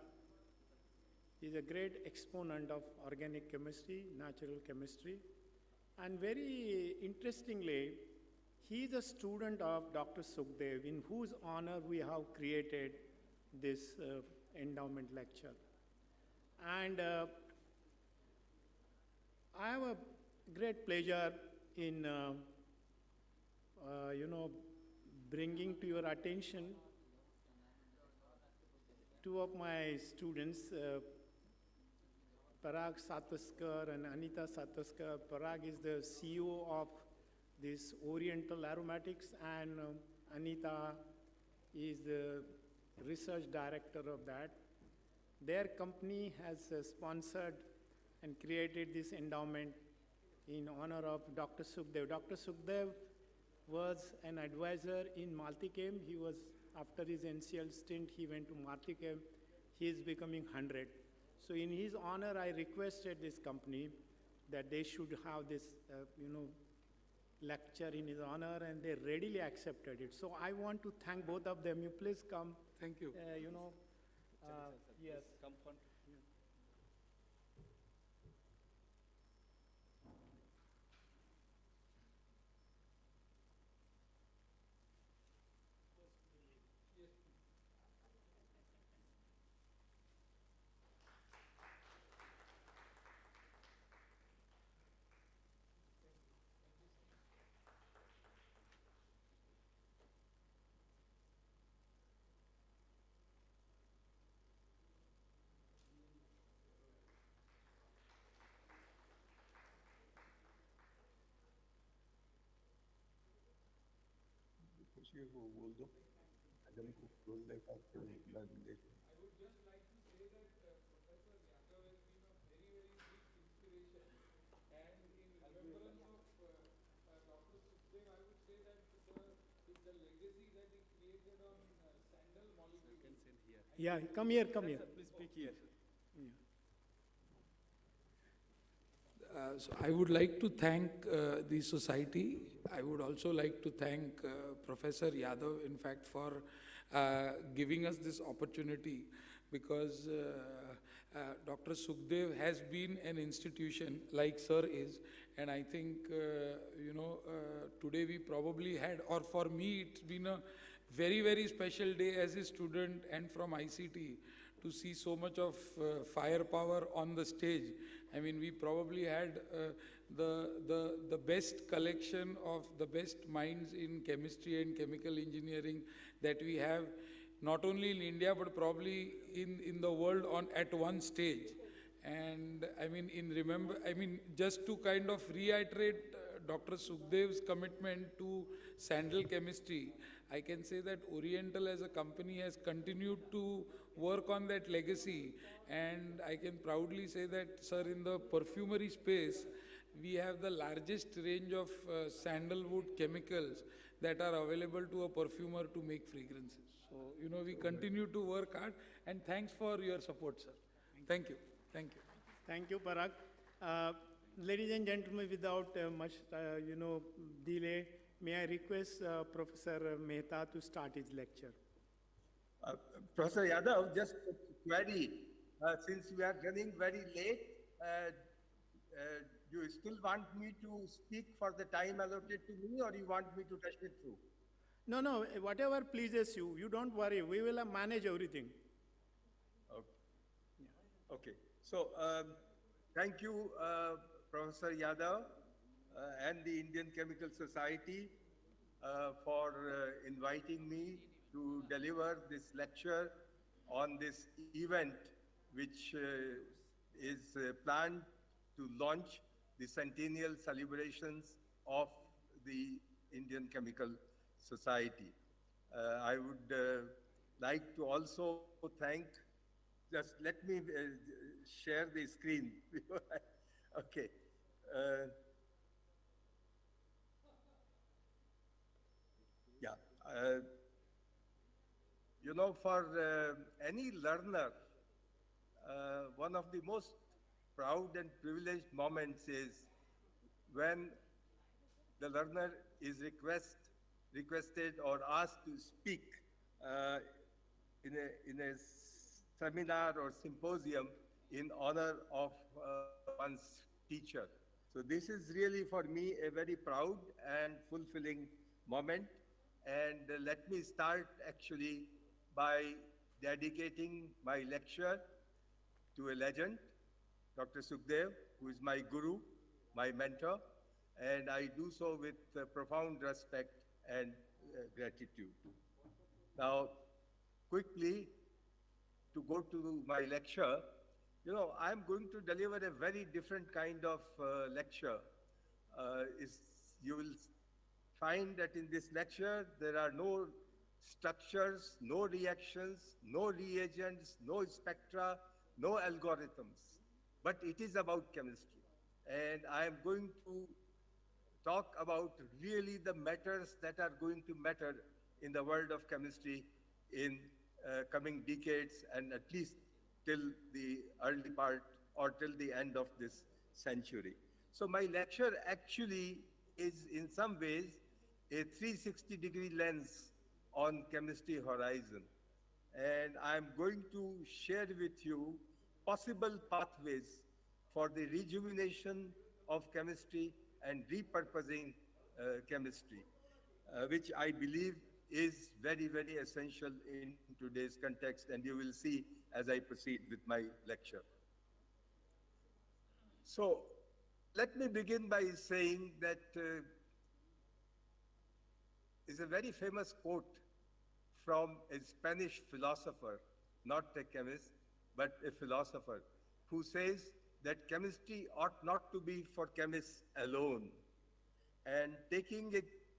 is a great exponent of organic chemistry, natural chemistry, and very interestingly, He is a student of Dr. Sukhdev, in whose honor we have created this endowment lecture. And I have a great pleasure in, bringing to your attention two of my students, Parag Sataskar and Anita Sataskar. Parag is the CEO of this Oriental Aromatics, and Anita is the research director of that. Their company has sponsored and created this endowment in honor of Dr. Sukhdev. Dr. Sukhdev was an advisor in Multichem. He was, after his NCL stint, he went to Multichem. He is becoming 100. So in his honor, I requested this company that they should have this, lecture in his honor, and they readily accepted it. So I want to thank both of them. You please come. Thank you. Yes. Come front. खुशी को बोल दो आजम को बोल दे का बुला दे Yeah, come here, come here. Please speak here. So I would like to thank the society. I would also like to thank Professor Yadav, in fact, for giving us this opportunity, because Dr. Sukhdev has been an institution like Sir is, and I think, today we probably had, or for me, it's been a very, very special day as a student and from ICT to see so much of firepower on the stage. I mean, we probably had the best collection of the best minds in chemistry and chemical engineering that we have, not only in India, but probably in the world at one stage. And I mean, just to kind of reiterate Dr. Sukhdev's commitment to sandal chemistry, I can say that Oriental as a company has continued to work on that legacy, and I can proudly say that, sir, in the perfumery space, we have the largest range of sandalwood chemicals that are available to a perfumer to make fragrances. So, we continue to work hard, and thanks for your support, sir. Thank you. Thank you. Thank you, Parag. Ladies and gentlemen, without much, delay, may I request Professor Mehta to start his lecture. Professor Yadav, just a query. Since we are running very late, do you still want me to speak for the time allotted to me, or you want me to rush it through? No, whatever pleases you. You don't worry. We will manage everything. Okay. Yeah. Okay. So, thank you, Professor Yadav and the Indian Chemical Society for inviting me to deliver this lecture on this event, which is planned to launch the centennial celebrations of the Indian Chemical Society. I would like to also thank, just let me share the screen. Okay. For any learner, one of the most proud and privileged moments is when the learner is requested or asked to speak in a seminar or symposium in honor of one's teacher. So this is really for me a very proud and fulfilling moment. And let me start actually by dedicating my lecture to a legend, Dr. Sukhdev, who is my guru, my mentor, and I do so with profound respect and gratitude. Now, quickly, to go to my lecture, I'm going to deliver a very different kind of lecture. You will find that in this lecture, there are no structures, no reactions, no reagents, no spectra, no algorithms, but it is about chemistry. And I am going to talk about really the matters that are going to matter in the world of chemistry in coming decades and at least till the early part or till the end of this century. So my lecture actually is in some ways a 360-degree lens on chemistry horizon. And I'm going to share with you possible pathways for the rejuvenation of chemistry and repurposing chemistry, which I believe is very, very essential in today's context, and you will see as I proceed with my lecture. So let me begin by saying that is a very famous quote from a Spanish philosopher, not a chemist, but a philosopher, who says that chemistry ought not to be for chemists alone. And taking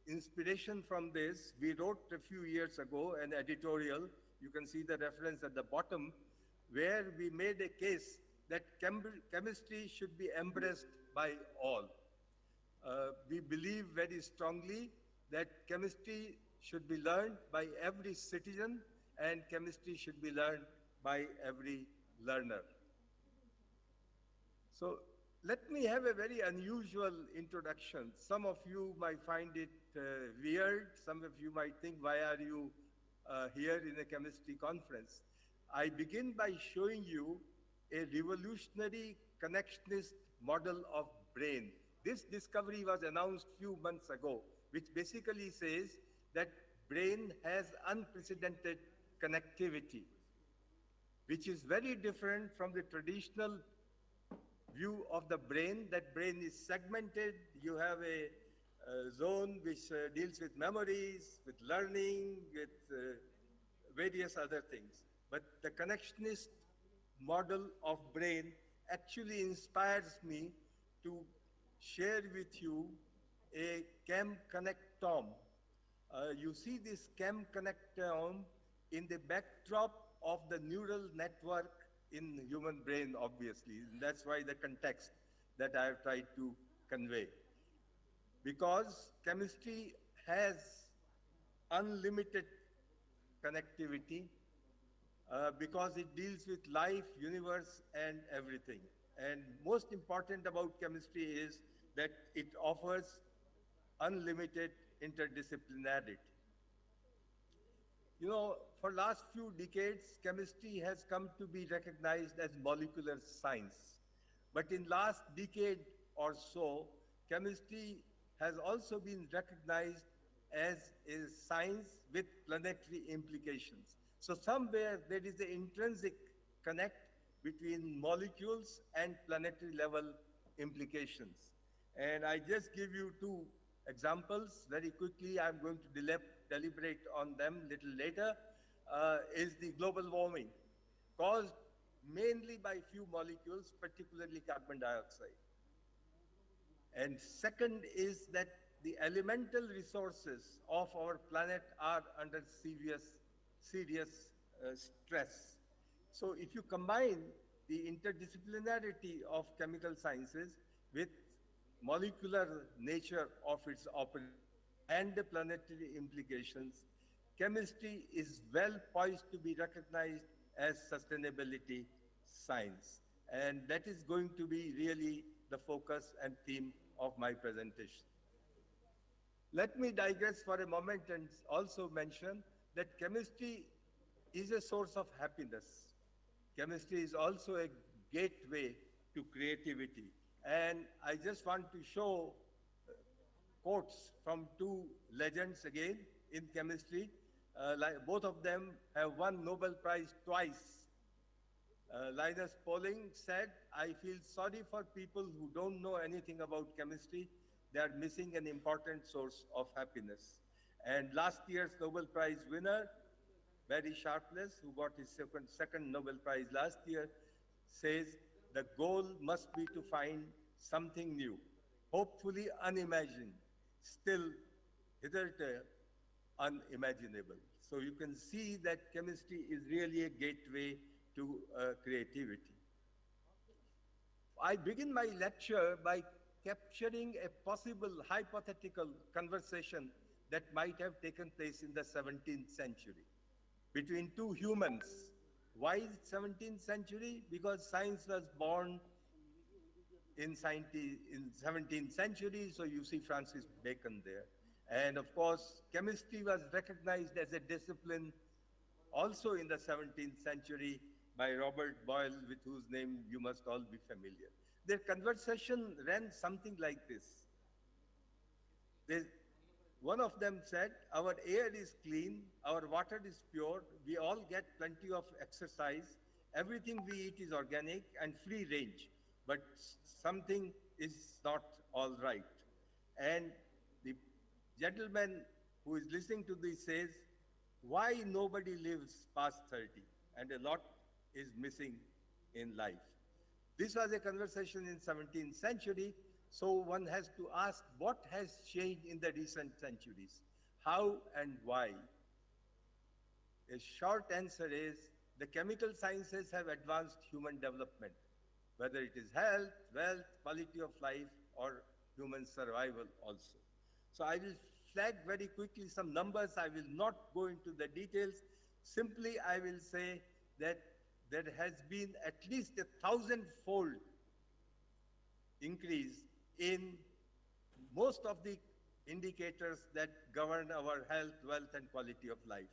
inspiration from this, we wrote a few years ago an editorial, you can see the reference at the bottom, where we made a case that chemistry should be embraced by all. We believe very strongly that chemistry should be learned by every citizen and chemistry should be learned by every learner. So let me have a very unusual introduction. Some of you might find it weird. Some of you might think, why are you here in a chemistry conference? I begin by showing you a revolutionary connectionist model of brain. This discovery was announced a few months ago, which basically says that brain has unprecedented connectivity, which is very different from the traditional view of the brain, that brain is segmented. You have a zone which deals with memories, with learning, with various other things. But the connectionist model of brain actually inspires me to share with you a chem connectome. You see this chem connectome in the backdrop of the neural network in human brain, obviously. And that's why the context that I have tried to convey. Because chemistry has unlimited connectivity, because it deals with life, universe, and everything. And most important about chemistry is that it offers unlimited interdisciplinarity. For last few decades, chemistry has come to be recognized as molecular science. But in last decade or so, chemistry has also been recognized as a science with planetary implications. So somewhere there is an intrinsic connect between molecules and planetary level implications. And I just give you two examples very quickly. I'm going to deliberate on them a little later. Is the global warming caused mainly by few molecules, particularly carbon dioxide. And second is that the elemental resources of our planet are under serious stress. So if you combine the interdisciplinarity of chemical sciences with molecular nature of its operation and the planetary implications, chemistry is well poised to be recognized as sustainability science. And that is going to be really the focus and theme of my presentation. Let me digress for a moment and also mention that chemistry is a source of happiness. Chemistry is also a gateway to creativity. And I just want to show quotes from two legends again in chemistry. Both of them have won Nobel Prize twice. Linus Pauling said, "I feel sorry for people who don't know anything about chemistry. They are missing an important source of happiness." And last year's Nobel Prize winner, Barry Sharpless, who got his second Nobel Prize last year, says the goal must be to find something new, hopefully unimagined, still hitherto unimaginable. So you can see that chemistry is really a gateway to creativity. I begin my lecture by capturing a possible hypothetical conversation that might have taken place in the 17th century between two humans. Why 17th century? Because science was born in 17th century, so you see Francis Bacon there. And of course, chemistry was recognized as a discipline also in the 17th century by Robert Boyle, with whose name you must all be familiar. Their conversation ran something like this. One of them said, "Our air is clean, our water is pure, we all get plenty of exercise, everything we eat is organic and free range, but something is not all right." And the gentleman who is listening to this says, "Why nobody lives past 30? And a lot is missing in life." This was a conversation in 17th century, so one has to ask what has changed in the recent centuries, how and why. A short answer is the chemical sciences have advanced human development, whether it is health, wealth, quality of life, or human survival also. So I will flag very quickly some numbers. I will not go into the details. Simply, I will say that there has been at least 1,000-fold increase in most of the indicators that govern our health, wealth, and quality of life.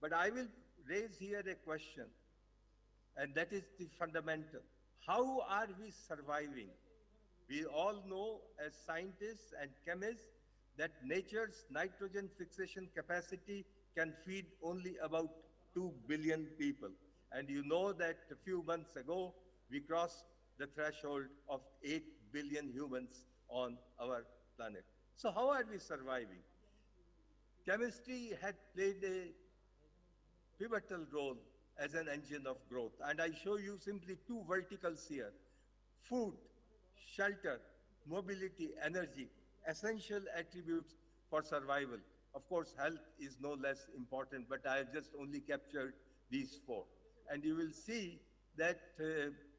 But I will raise here a question, and that is the fundamental. How are we surviving? We all know as scientists and chemists that nature's nitrogen fixation capacity can feed only about 2 billion people. And you know that a few months ago, we crossed the threshold of 8 billion humans on our planet. So how are we surviving? Chemistry had played a pivotal role as an engine of growth. And I show you simply two verticals here: food, shelter, mobility, energy, essential attributes for survival. Of course, health is no less important, but I have just only captured these four. And you will see that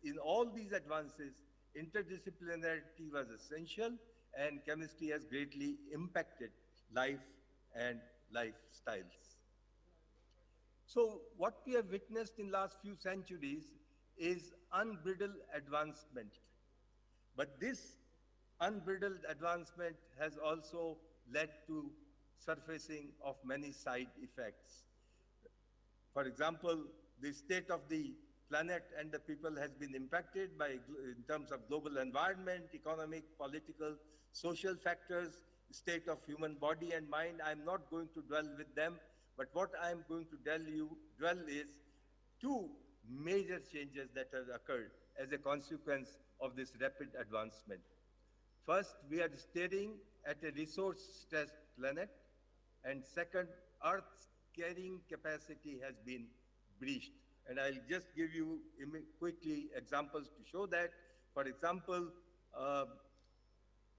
in all these advances, interdisciplinarity was essential, and chemistry has greatly impacted life and lifestyles. So what we have witnessed in last few centuries is unbridled advancement. But this unbridled advancement has also led to surfacing of many side effects. For example, the state of the planet and the people has been impacted by, in terms of global environment, economic, political, social factors, state of human body and mind. I'm not going to dwell with them, but what I'm going to dwell is two major changes that have occurred as a consequence of this rapid advancement. First, we are staring at a resource-stressed planet, and second, Earth's carrying capacity has been breached. And I'll just give you quickly examples to show that. For example,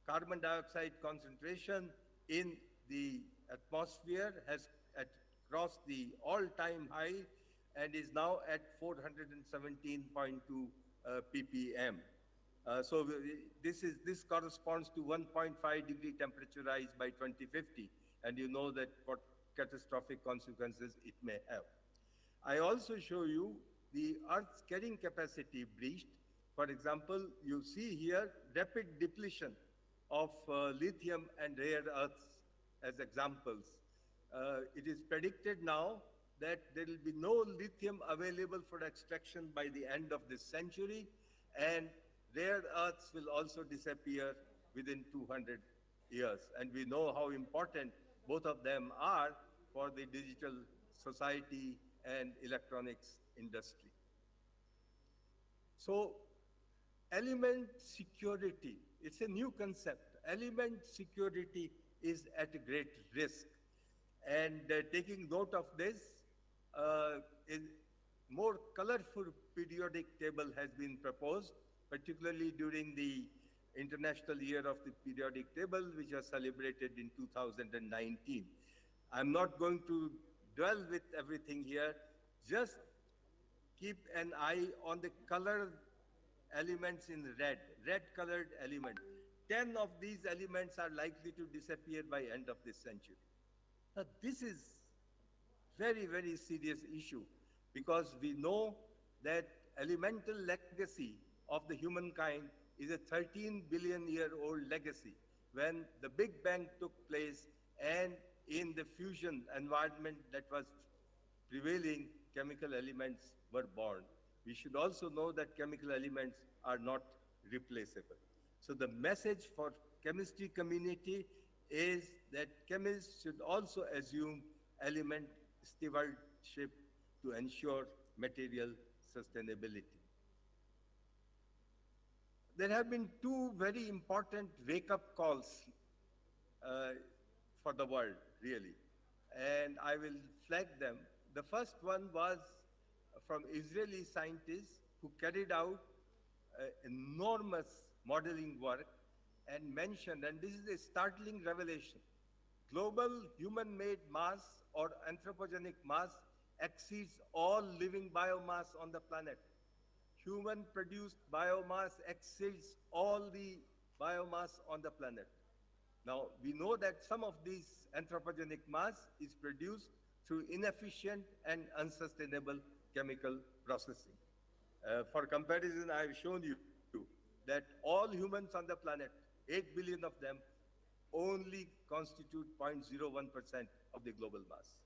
carbon dioxide concentration in the atmosphere has crossed the all-time high and is now at 417.2 ppm. So this corresponds to 1.5 degree temperature rise by 2050, and you know that what catastrophic consequences it may have. I also show you the Earth's carrying capacity breached. For example, you see here rapid depletion of lithium and rare earths as examples. It is predicted now that there will be no lithium available for extraction by the end of this century, and rare earths will also disappear within 200 years. And we know how important both of them are for the digital society and electronics industry. So element security, it's a new concept. Element security is at a great risk. And taking note of this, a more colorful periodic table has been proposed, particularly during the International Year of the Periodic Table, which was celebrated in 2019. I'm not going to dwell with everything here, just keep an eye on the colored elements in red colored element. 10 of these elements are likely to disappear by end of this century. Now, this is very, very serious issue because we know that elemental legacy of the humankind is a 13 billion year old legacy when the Big Bang took place and in the fusion environment that was prevailing, chemical elements were born. We should also know that chemical elements are not replaceable. So the message for chemistry community is that chemists should also assume element stewardship to ensure material sustainability. There have been two very important wake-up calls for the world, really, and I will flag them. The first one was from Israeli scientists who carried out enormous modeling work and mentioned, and this is a startling revelation, global human-made mass or anthropogenic mass exceeds all living biomass on the planet. Human-produced biomass exceeds all the biomass on the planet. Now, we know that some of this anthropogenic mass is produced through inefficient and unsustainable chemical processing. For comparison, I have shown you that all humans on the planet, 8 billion of them, only constitute 0.01% of the global mass.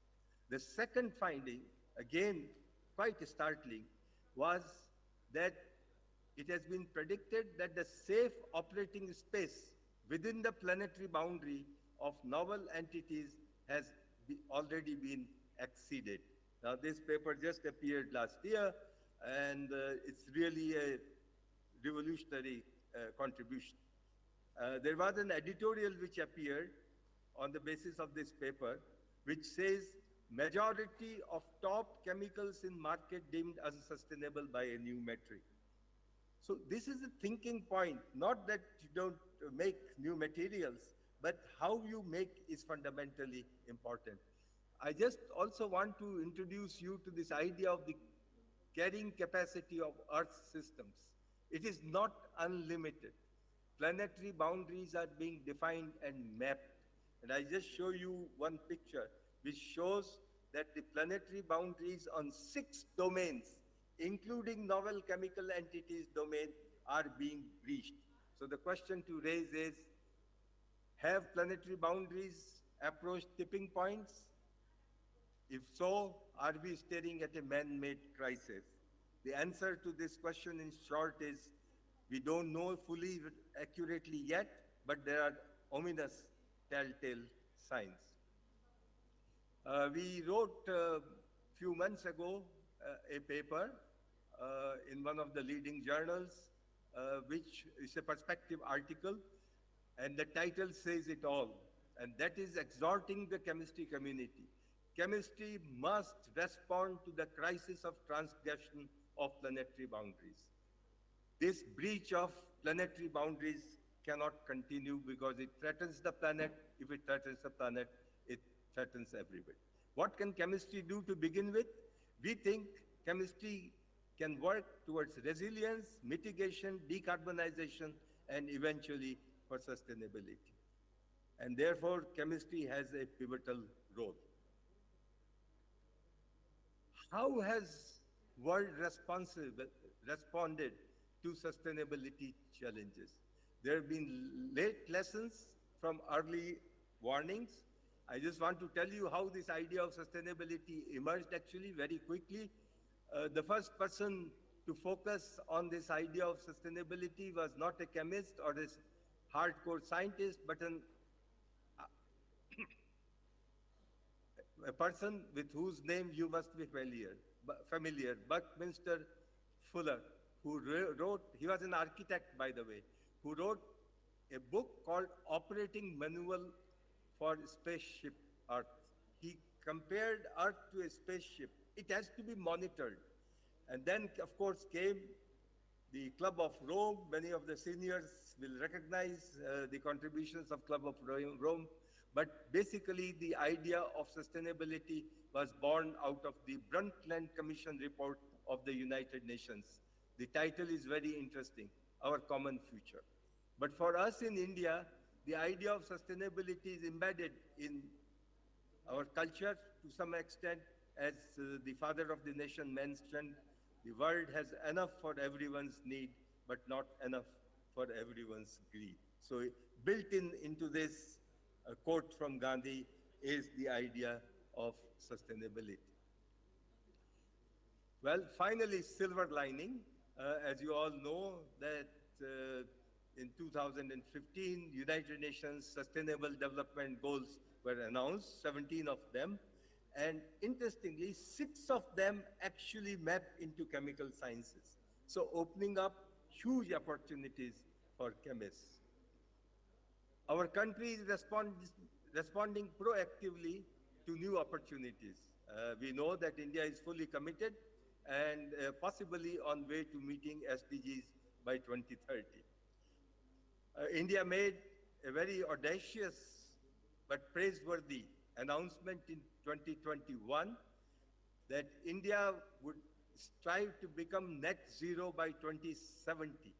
The second finding, again quite startling, was that it has been predicted that the safe operating space within the planetary boundary of novel entities has already been exceeded. Now, this paper just appeared last year, and it's really a revolutionary contribution. There was an editorial which appeared on the basis of this paper, which says majority of top chemicals in market deemed unsustainable by a new metric. So this is a thinking point, not that you don't make new materials, but how you make is fundamentally important. I just also want to introduce you to this idea of the carrying capacity of Earth's systems. It is not unlimited. Planetary boundaries are being defined and mapped. And I just show you one picture which shows that the planetary boundaries on 6 domains, including novel chemical entities domain, are being breached. So the question to raise is, have planetary boundaries approached tipping points? If so, are we staring at a man-made crisis? The answer to this question in short is, we don't know fully accurately yet, but there are ominous telltale signs. We wrote a few months ago a paper in one of the leading journals, which is a perspective article, and the title says it all, and that is exhorting the chemistry community. Chemistry must respond to the crisis of transgression of planetary boundaries. This breach of planetary boundaries cannot continue because it threatens the planet. If it threatens the planet, it threatens everybody. What can chemistry do to begin with? We think chemistry can work towards resilience, mitigation, decarbonization, and eventually for sustainability. And therefore, chemistry has a pivotal role. How has world responded to sustainability challenges? There have been late lessons from early warnings. I just want to tell you how this idea of sustainability emerged actually very quickly. The first person to focus on this idea of sustainability was not a chemist or a hardcore scientist, but an a person with whose name you must be familiar, Buckminster Fuller, who wrote, he was an architect, by the way, who wrote a book called Operating Manual for Spaceship Earth. He compared Earth to a spaceship. It has to be monitored. And then, of course, came the Club of Rome. Many of the seniors will recognize the contributions of Club of Rome. But basically, the idea of sustainability was born out of the Brundtland Commission report of the United Nations. The title is very interesting, Our Common Future. But for us in India, the idea of sustainability is embedded in our culture to some extent. As the father of the nation mentioned, the world has enough for everyone's need, but not enough for everyone's greed. So built into this quote from Gandhi is the idea of sustainability. Well, finally, silver lining. As you all know, that in 2015, United Nations Sustainable Development Goals were announced, 17 of them. And interestingly, 6 of them actually map into chemical sciences. So opening up huge opportunities for chemists. Our country is responding proactively to new opportunities. We know that India is fully committed and possibly on way to meeting SDGs by 2030. India made a very audacious but praiseworthy announcement in 2021 that India would strive to become net zero by 2070.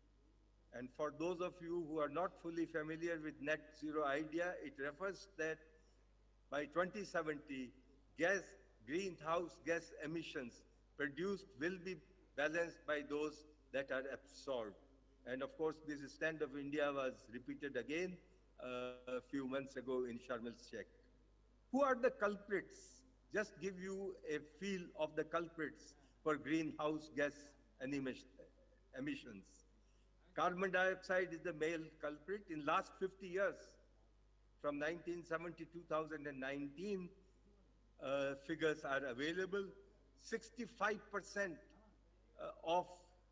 And for those of you who are not fully familiar with net zero idea, it refers that by 2070, greenhouse gas emissions produced will be balanced by those that are absorbed. And of course, this stand of India was repeated again a few months ago in Sharm el-Sheikh. Who are the culprits? Just give you a feel of the culprits for greenhouse gas emissions. Carbon dioxide is the male culprit. In last 50 years, from 1970 to 2019, figures are available. 65% of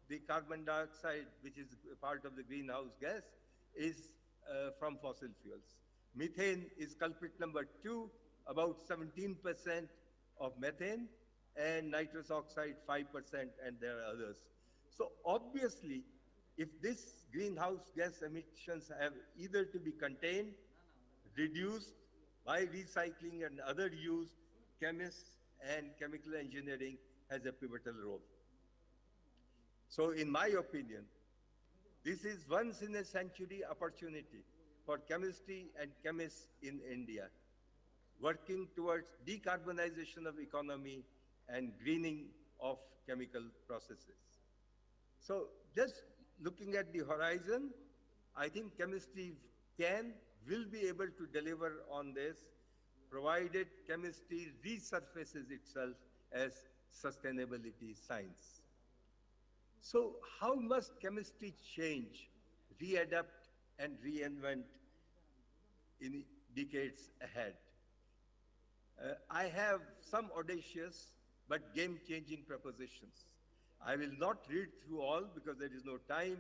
the carbon dioxide, which is a part of the greenhouse gas, is from fossil fuels. Methane is culprit number 2, about 17% of methane, and nitrous oxide 5%, and there are others. So obviously, if these greenhouse gas emissions have either to be contained, reduced by recycling and other use, chemists and chemical engineering has a pivotal role. So in my opinion, this is once in a century opportunity for chemistry and chemists in India, working towards decarbonization of economy and greening of chemical processes. So just looking at the horizon, I think chemistry will be able to deliver on this, provided chemistry resurfaces itself as sustainability science. So how must chemistry change, readapt, and reinvent in decades ahead? I have some audacious but game-changing propositions. I will not read through all because there is no time,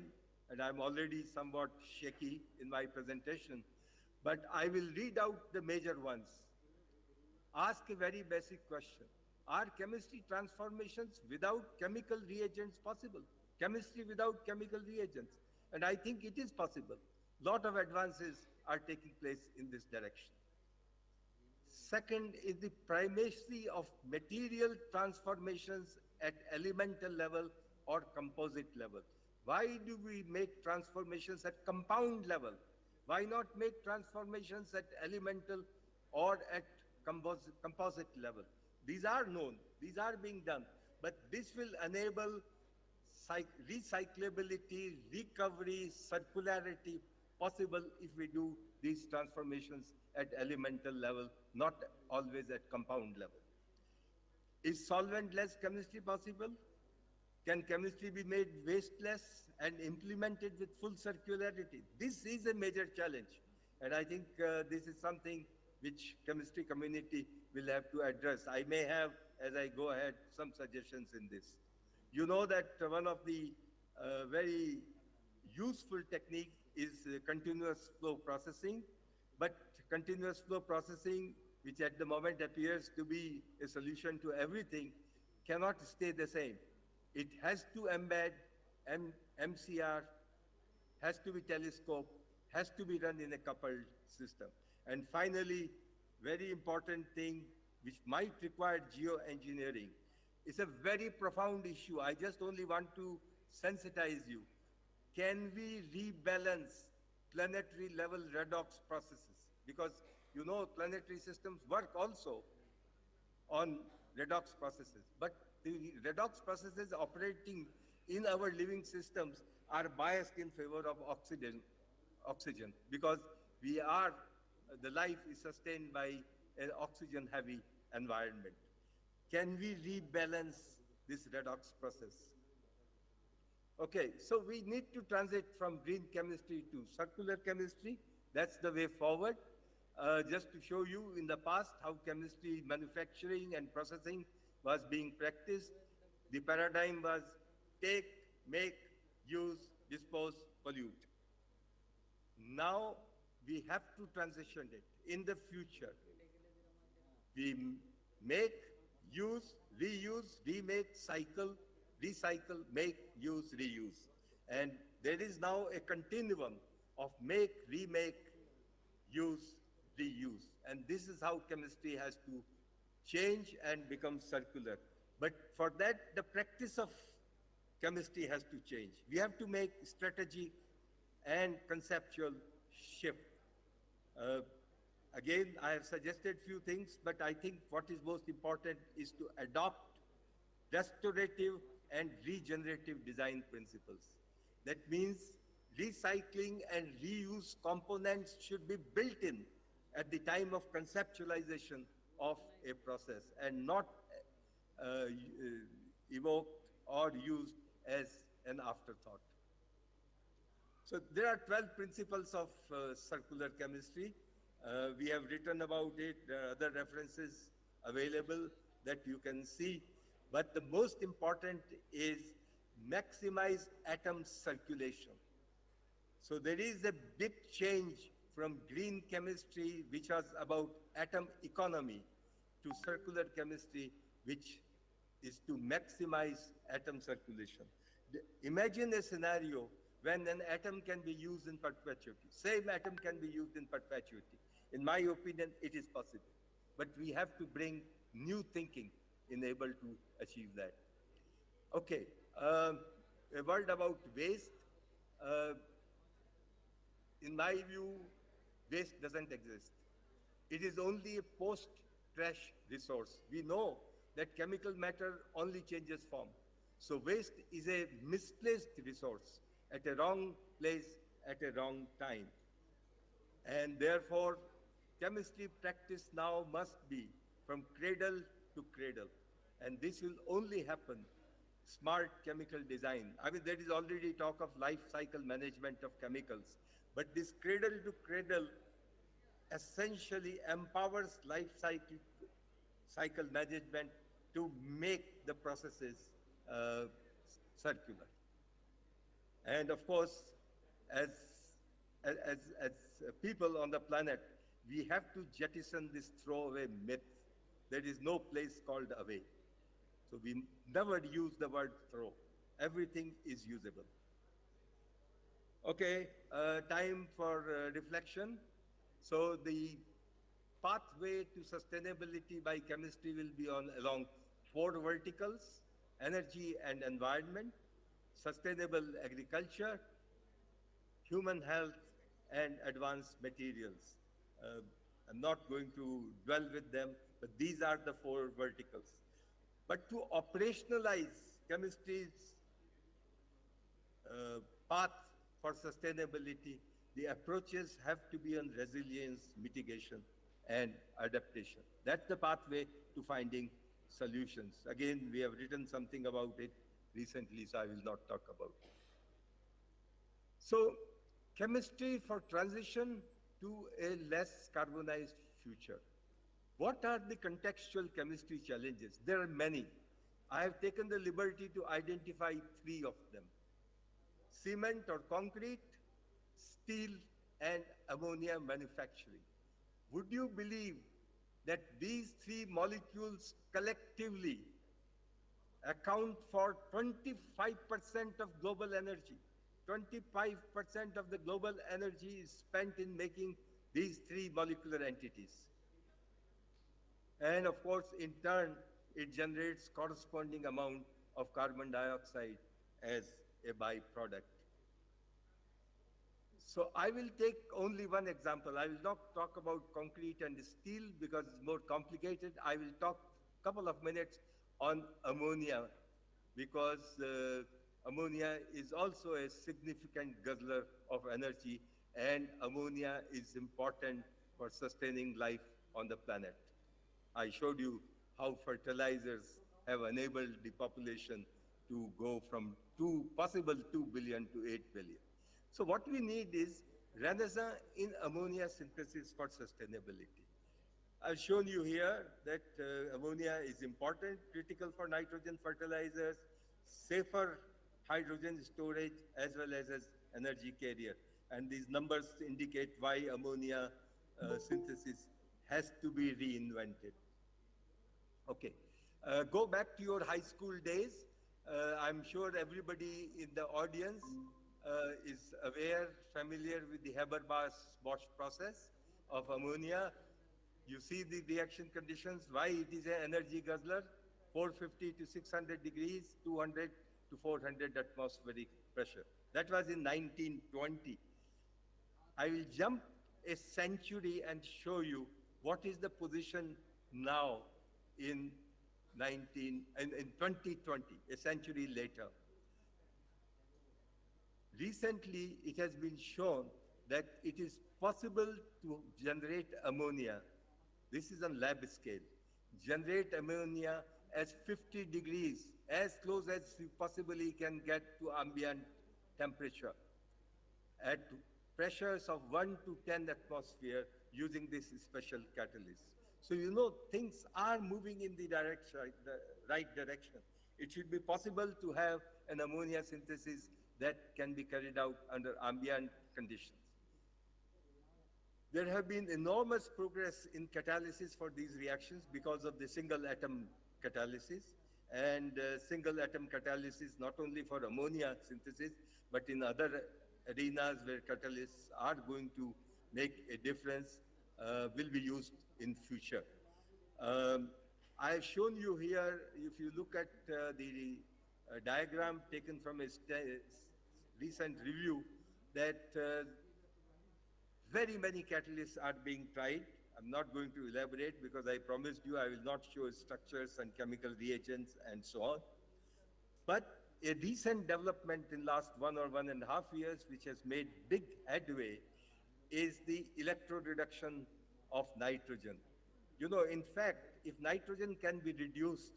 and I'm already somewhat shaky in my presentation, but I will read out the major ones. Ask a very basic question. Are chemistry transformations without chemical reagents possible? Chemistry without chemical reagents? And I think it is possible. A lot of advances are taking place in this direction. Second is the primacy of material transformations at elemental level or composite level. Why do we make transformations at compound level? Why not make transformations at elemental or at composite level? These are known, these are being done, but this will enable recyclability, recovery, circularity possible if we do these transformations at elemental level, not always at compound level. Is solvent-less chemistry possible? Can chemistry be made wasteless and implemented with full circularity? This is a major challenge, and I think this is something which chemistry community will have to address. I may have, as I go ahead, some suggestions in this. You know that one of the very useful techniques is continuous flow processing, but continuous flow processing, which at the moment appears to be a solution to everything, cannot stay the same. It has to embed MCR, has to be telescope, has to be run in a coupled system. And finally, very important thing which might require geoengineering. It's a very profound issue. I just only want to sensitize you. Can we rebalance planetary level redox processes? Because you know planetary systems work also on redox processes. But the redox processes operating in our living systems are biased in favor of oxygen because the life is sustained by an oxygen-heavy environment. Can we rebalance this redox process? Okay, so we need to transit from green chemistry to circular chemistry. That's the way forward. Just to show you in the past how chemistry manufacturing and processing was being practiced. The paradigm was take, make, use, dispose, pollute. Now we have to transition it. In the future, we make, use, reuse, remake, cycle, recycle, make, use, reuse. And there is now a continuum of make, remake, use, reuse. And this is how chemistry has to change and become circular. But for that, the practice of chemistry has to change. We have to make strategy and conceptual shift. Again, I have suggested few things, but I think what is most important is to adopt restorative and regenerative design principles. That means recycling and reuse components should be built in at the time of conceptualization of a process and not evoked or used as an afterthought. So there are 12 principles of circular chemistry. We have written about it. There are other references available that you can see. But the most important is maximize atom circulation. So there is a big change from green chemistry, which was about atom economy, to circular chemistry, which is to maximize atom circulation. Imagine a scenario when an atom can be used in perpetuity. Same atom can be used in perpetuity. In my opinion, it is possible. But we have to bring new thinking in able to achieve that. Okay, a word about waste. In my view, waste doesn't exist. It is only a post-trash resource. We know that chemical matter only changes form. So waste is a misplaced resource at a wrong place at a wrong time. And therefore, chemistry practice now must be from cradle to cradle. And this will only happen smart chemical design. I mean, there is already talk of life cycle management of chemicals, but this cradle to cradle essentially empowers life cycle management to make the processes circular. And of course, as people on the planet, we have to jettison this throwaway myth. There is no place called away. So we never use the word throw. Everything is usable. Okay, time for reflection. So the pathway to sustainability by chemistry will be along 4 verticals: energy and environment, sustainable agriculture, human health, and advanced materials. I'm not going to dwell with them, but these are the 4 verticals. But to operationalize chemistry's path for sustainability, the approaches have to be on resilience, mitigation, and adaptation. That's the pathway to finding solutions. Again, we have written something about it recently, so I will not talk about it. So, chemistry for transition to a less carbonized future. What are the contextual chemistry challenges? There are many. I have taken the liberty to identify 3 of them: cement or concrete, steel, and ammonia manufacturing. Would you believe that these 3 molecules collectively account for 25% of global energy? 25% of the global energy is spent in making these 3 molecular entities. And of course, in turn, it generates corresponding amount of carbon dioxide as a byproduct. So I will take only one example. I will not talk about concrete and steel because it's more complicated. I will talk a couple of minutes on ammonia because ammonia is also a significant guzzler of energy, and ammonia is important for sustaining life on the planet. I showed you how fertilizers have enabled the population to go from possible 2 billion to 8 billion. So what we need is renaissance in ammonia synthesis for sustainability. I've shown you here that ammonia is important, critical for nitrogen fertilizers, safer hydrogen storage, as well as energy carrier. And these numbers indicate why ammonia synthesis has to be reinvented. Okay, go back to your high school days. I'm sure everybody in the audience is aware, familiar with the Haber-Bosch process of ammonia. You see the reaction conditions, why it is an energy guzzler: 450 to 600 degrees, 200 to 400 atmospheric pressure. That was in 1920. I will jump a century and show you what is the position now in 2020, a century later. Recently, it has been shown that it is possible to generate ammonia. This is on lab scale. Generate ammonia as 50 degrees, as close as you possibly can get to ambient temperature, at pressures of 1 to 10 atmosphere using this special catalyst. So you know things are moving in the right direction. It should be possible to have an ammonia synthesis that can be carried out under ambient conditions. There have been enormous progress in catalysis for these reactions because of the single atom catalysis, and single atom catalysis not only for ammonia synthesis, but in other arenas where catalysts are going to make a difference will be used in future. I have shown you here, if you look at the diagram taken from a recent review, that very many catalysts are being tried. I'm not going to elaborate because I promised you I will not show structures and chemical reagents and so on. But a recent development in last 1 or 1.5 years, which has made big headway, is the electroreduction of nitrogen. You know, in fact, if nitrogen can be reduced,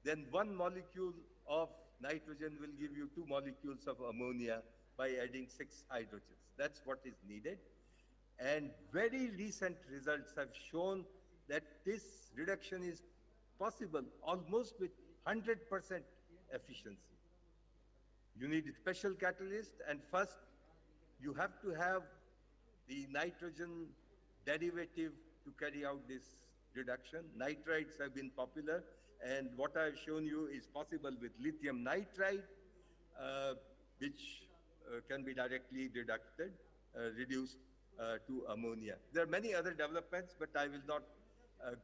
then 1 molecule of nitrogen will give you 2 molecules of ammonia by adding 6 hydrogens. That's what is needed. And very recent results have shown that this reduction is possible almost with 100% efficiency. You need a special catalyst, and first you have to have the nitrogen derivative to carry out this reduction. Nitrides have been popular, and what I've shown you is possible with lithium nitride, which can be directly reduced to ammonia. There are many other developments, but I will not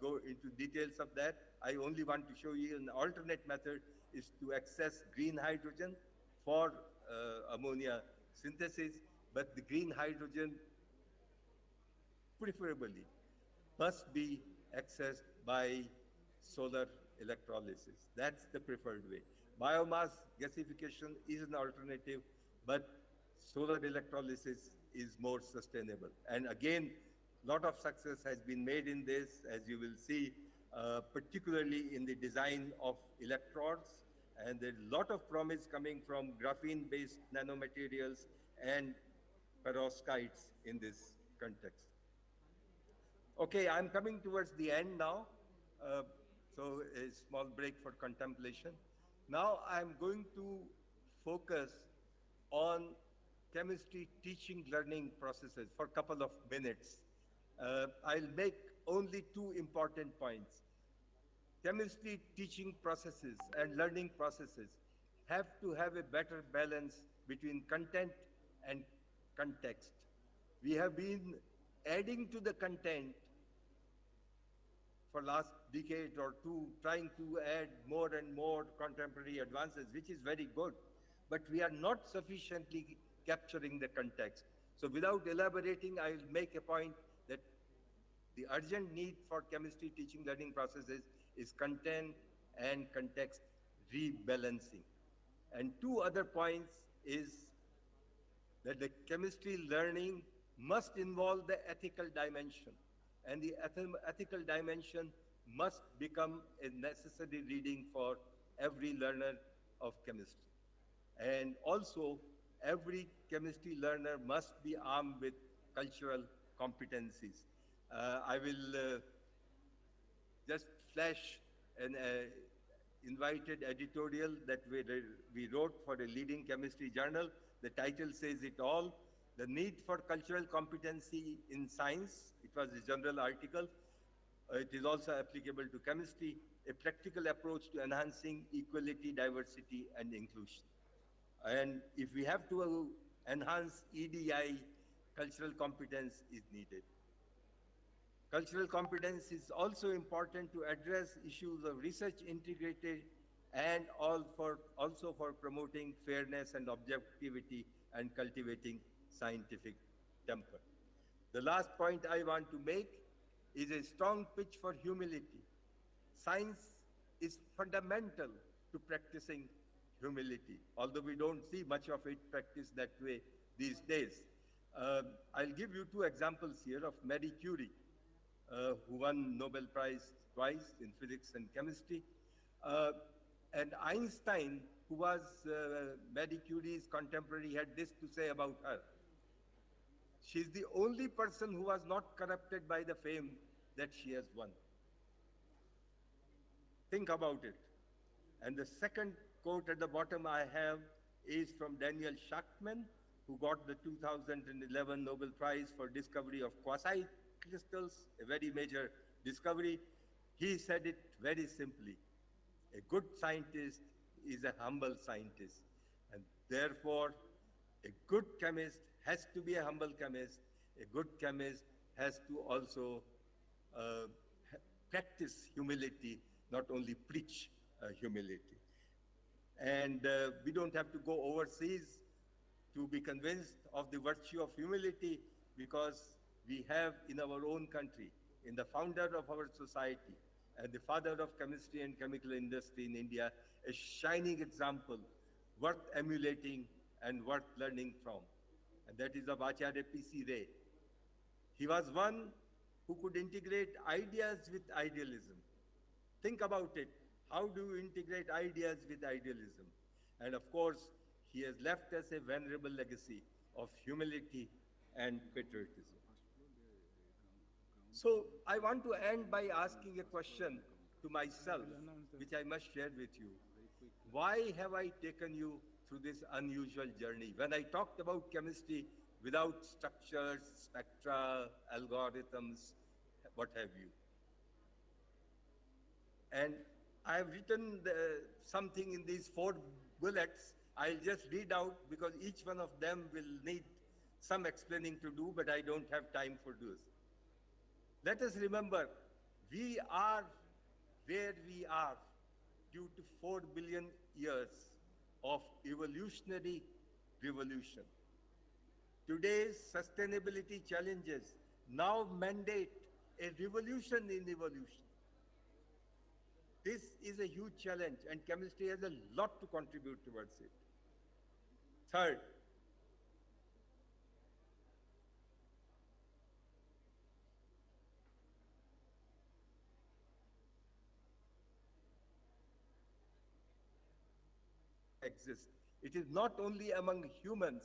go into details of that. I only want to show you an alternate method is to access green hydrogen for ammonia synthesis, but the green hydrogen preferably must be accessed by solar electrolysis. That's the preferred way. Biomass gasification is an alternative, but solar electrolysis is more sustainable. And again, a lot of success has been made in this, as you will see, particularly in the design of electrodes. And there's a lot of promise coming from graphene-based nanomaterials and perovskites in this context. Okay, I'm coming towards the end now. Uh, so a small break for contemplation. Now I'm going to focus on chemistry teaching learning processes for a couple of minutes. I'll make only two important points. Chemistry teaching processes and learning processes have to have a better balance between content and context. We have been adding to the content for last decade or two, trying to add more and more contemporary advances, which is very good, but we are not sufficiently capturing the context. So without elaborating, I'll make a point that the urgent need for chemistry teaching learning processes is content and context rebalancing. And two other points is that the chemistry learning must involve the ethical dimension, and the ethical dimension must become a necessary reading for every learner of chemistry. And also, every chemistry learner must be armed with cultural competencies. I will just flash an invited editorial that we wrote for a leading chemistry journal. The title says it all. The need for cultural competency in science. It was a general article. It is also applicable to chemistry, a practical approach to enhancing equality, diversity, and inclusion. And if we have to enhance EDI, cultural competence is needed. Cultural competence is also important to address issues of research integrated and also for promoting fairness and objectivity and cultivating scientific temper. The last point I want to make is a strong pitch for humility. Science is fundamental to practicing humility, although we don't see much of it practiced that way these days. I'll give you two examples here of Marie Curie, who won Nobel Prize twice in physics and chemistry, and Einstein, who was Marie Curie's contemporary, had this to say about her. She's the only person who was not corrupted by the fame that she has won. Think about it. And the second quote at the bottom I have is from Daniel Schachmann, who got the 2011 Nobel Prize for discovery of quasi-crystals, a very major discovery. He said it very simply: a good scientist is a humble scientist. And therefore, a good chemist has to be a humble chemist. A good chemist has to also practice humility, not only preach humility. And we don't have to go overseas to be convinced of the virtue of humility, because we have in our own country, in the founder of our society and the father of chemistry and chemical industry in India, a shining example worth emulating and worth learning from. And that is of Acharya P.C. Ray. He was one who could integrate ideas with idealism. Think about it. How do you integrate ideas with idealism? And of course, he has left us a venerable legacy of humility and patriotism. So I want to end by asking a question to myself, which I must share with you. Why have I taken you through this unusual journey? When I talked about chemistry without structures, spectra, algorithms, what have you. And I have written something in these 4 bullets. I'll just read out, because each one of them will need some explaining to do, but I don't have time for this. Let us remember, we are where we are due to 4 billion years of evolutionary revolution. Today's sustainability challenges now mandate a revolution in evolution. This is a huge challenge, and chemistry has a lot to contribute towards it. Third, exist. It is not only among humans,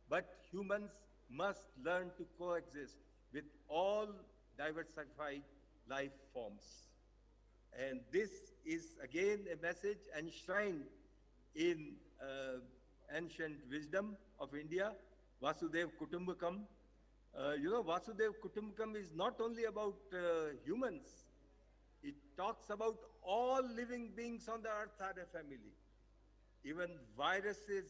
but humans must learn to coexist with all diversified life forms. And this is again a message enshrined in ancient wisdom of India, Vasudev Kutumbakam. Vasudev Kutumbakam is not only about humans, it talks about all living beings on the earth are a family. Even viruses,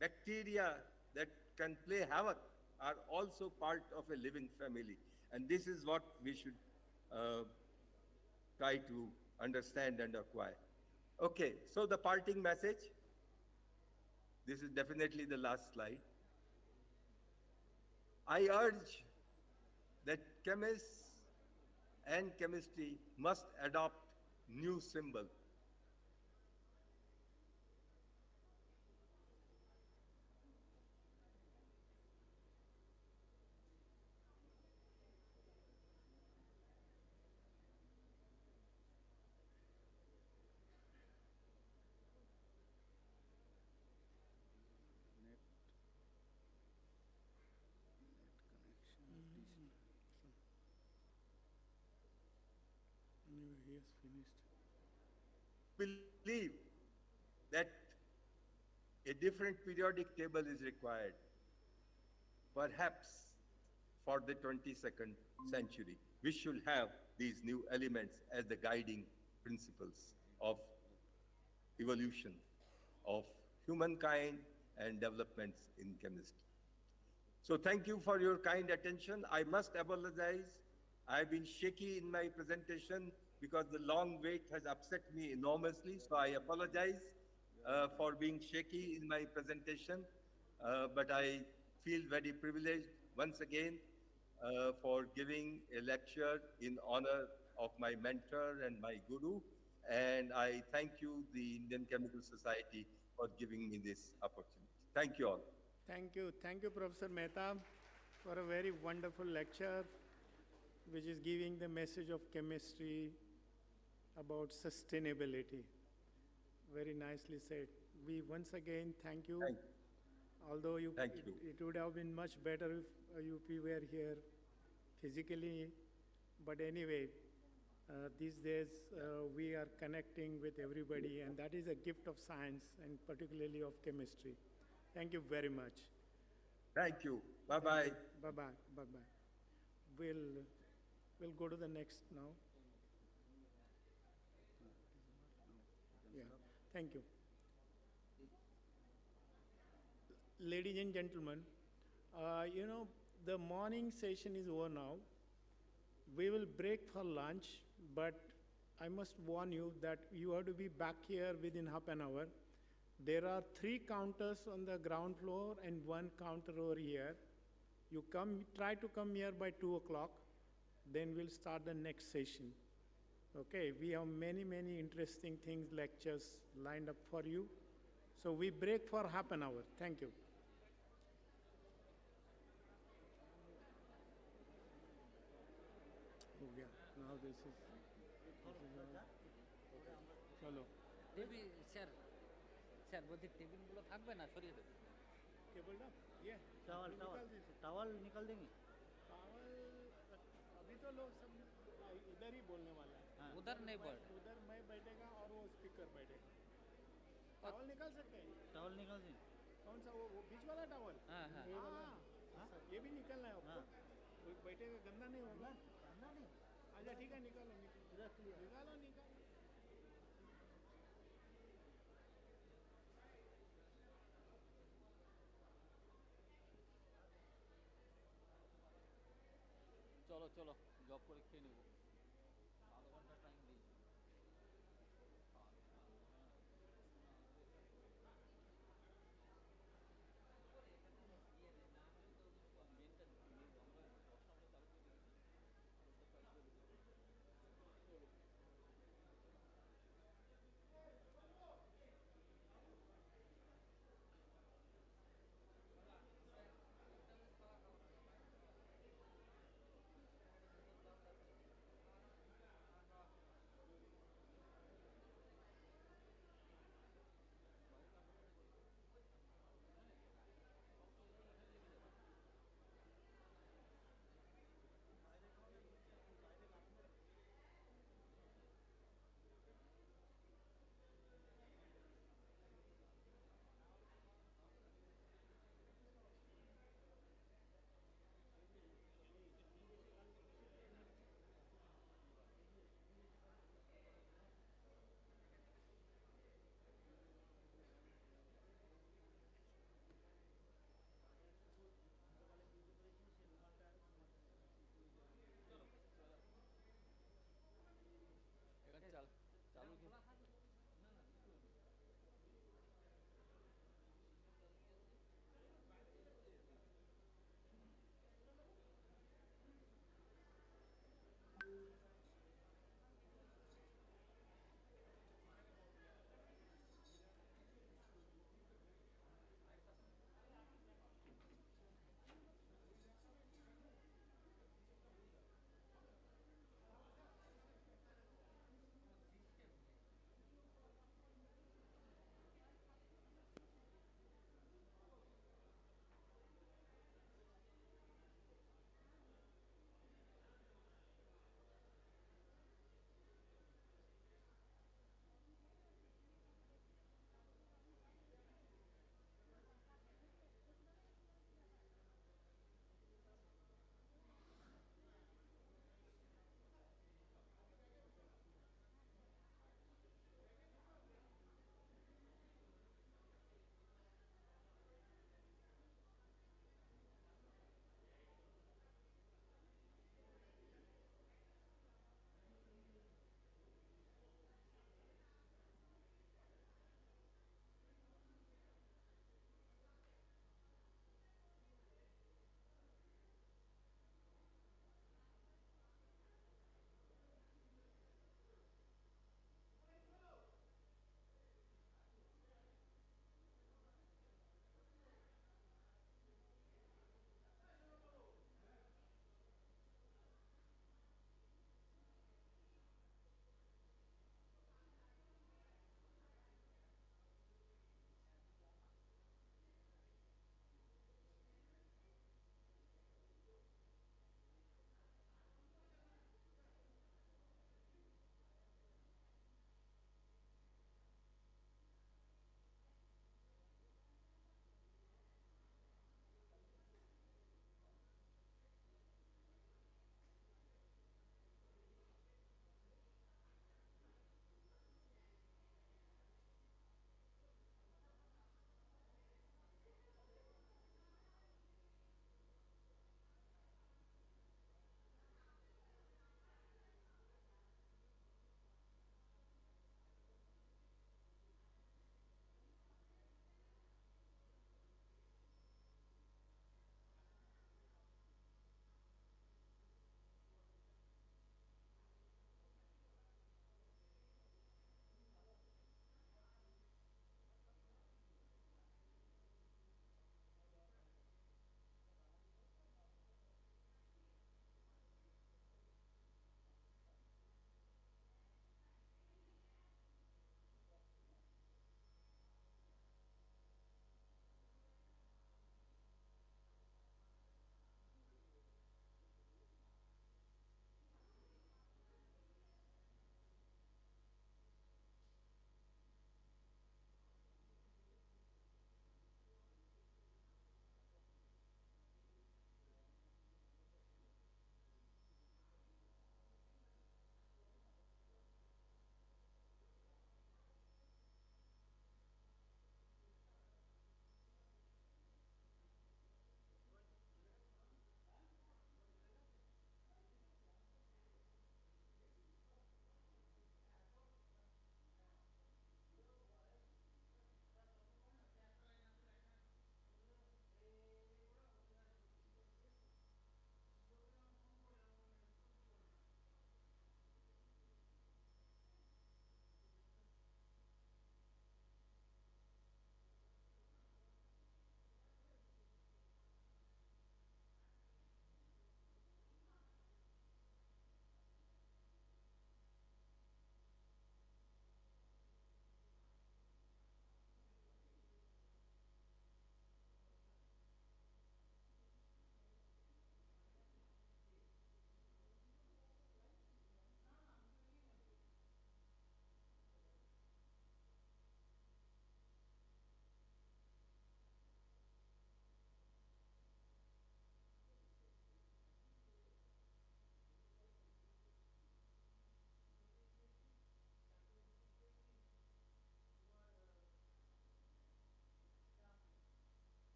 bacteria that can play havoc are also part of a living family. And this is what we should try to understand and acquire. Okay, so the parting message. This is definitely the last slide. I urge that chemists and chemistry must adopt new symbol. He has finished. Believe that a different periodic table is required, perhaps for the 22nd century. We should have these new elements as the guiding principles of evolution of humankind and developments in chemistry. So thank you for your kind attention. I must apologize. I've been shaky in my presentation because the long wait has upset me enormously. So I apologize for being shaky in my presentation. But I feel very privileged once again for giving a lecture in honor of my mentor and my guru. And I thank you, the Indian Chemical Society, for giving me this opportunity. Thank you all. Thank you. Thank you, Professor Mehta, for a very wonderful lecture, which is giving the message of chemistry about sustainability. Very nicely said. We once again thank you. Thank you. Although Thank you. it would have been much better if UP were here physically. But anyway, these days we are connecting with everybody, and that is a gift of science, and particularly of chemistry. Thank you very much. Thank you. Bye-bye. Bye-bye. Bye-bye. We'll go to the next now. Yeah. Thank you. Ladies and gentlemen, the morning session is over now. We will break for lunch, but I must warn you that you have to be back here within half an hour. There are 3 counters on the ground floor and 1 counter over here. You try to come here by 2 o'clock, then we'll start the next session. Okay, we have many, many interesting things, lectures lined up for you. So we break for half an hour. Thank you. Oh yeah, now this is Chalo. Debi sir sir বলছি টেবিলগুলো থাকবে না সরিয়ে দেবে table ये towel निकाल देंगे अभी तो लोग सब इधर ही बोलने वाले हैं उधर नहीं बढ़ उधर मैं बैठेगा और वो स्पीकर बैठेगा टावल निकाल सकते हैं टावल निकाल दें कौन सा वो बीच वाला टावल हाँ हाँ ये भी निकलना है आपको वो बैठेगा गंदा नहीं होगा गंदा नहीं अच्छा ठीक है निकालो निकालो চলো চলো জব করে খেয়ে নেবো আধ ঘন্টা টাইম দিই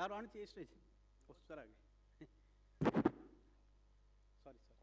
लारो आनी चाहिए स्टेज ओ सर आगे सॉरी सर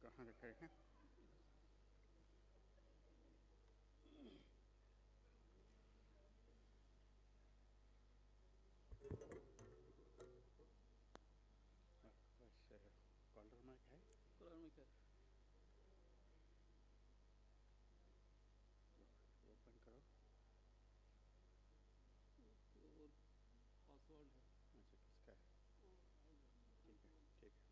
कहाँ रखा है कॉलर में क्या है कॉलर में क्या ओपन करो वो पासवर्ड है अच्छा किसका है ठीक है ठीक है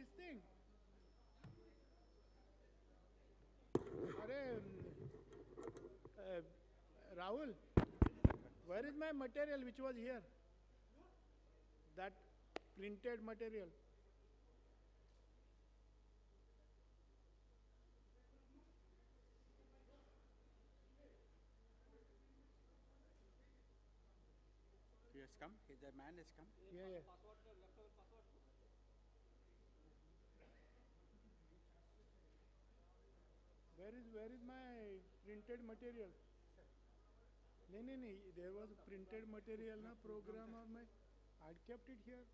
this thing? Rahul, where is my material which was here? That printed material. He has come. The man has come. Yeah. Where is my printed material? No. There was printed material na program of my. I kept it here.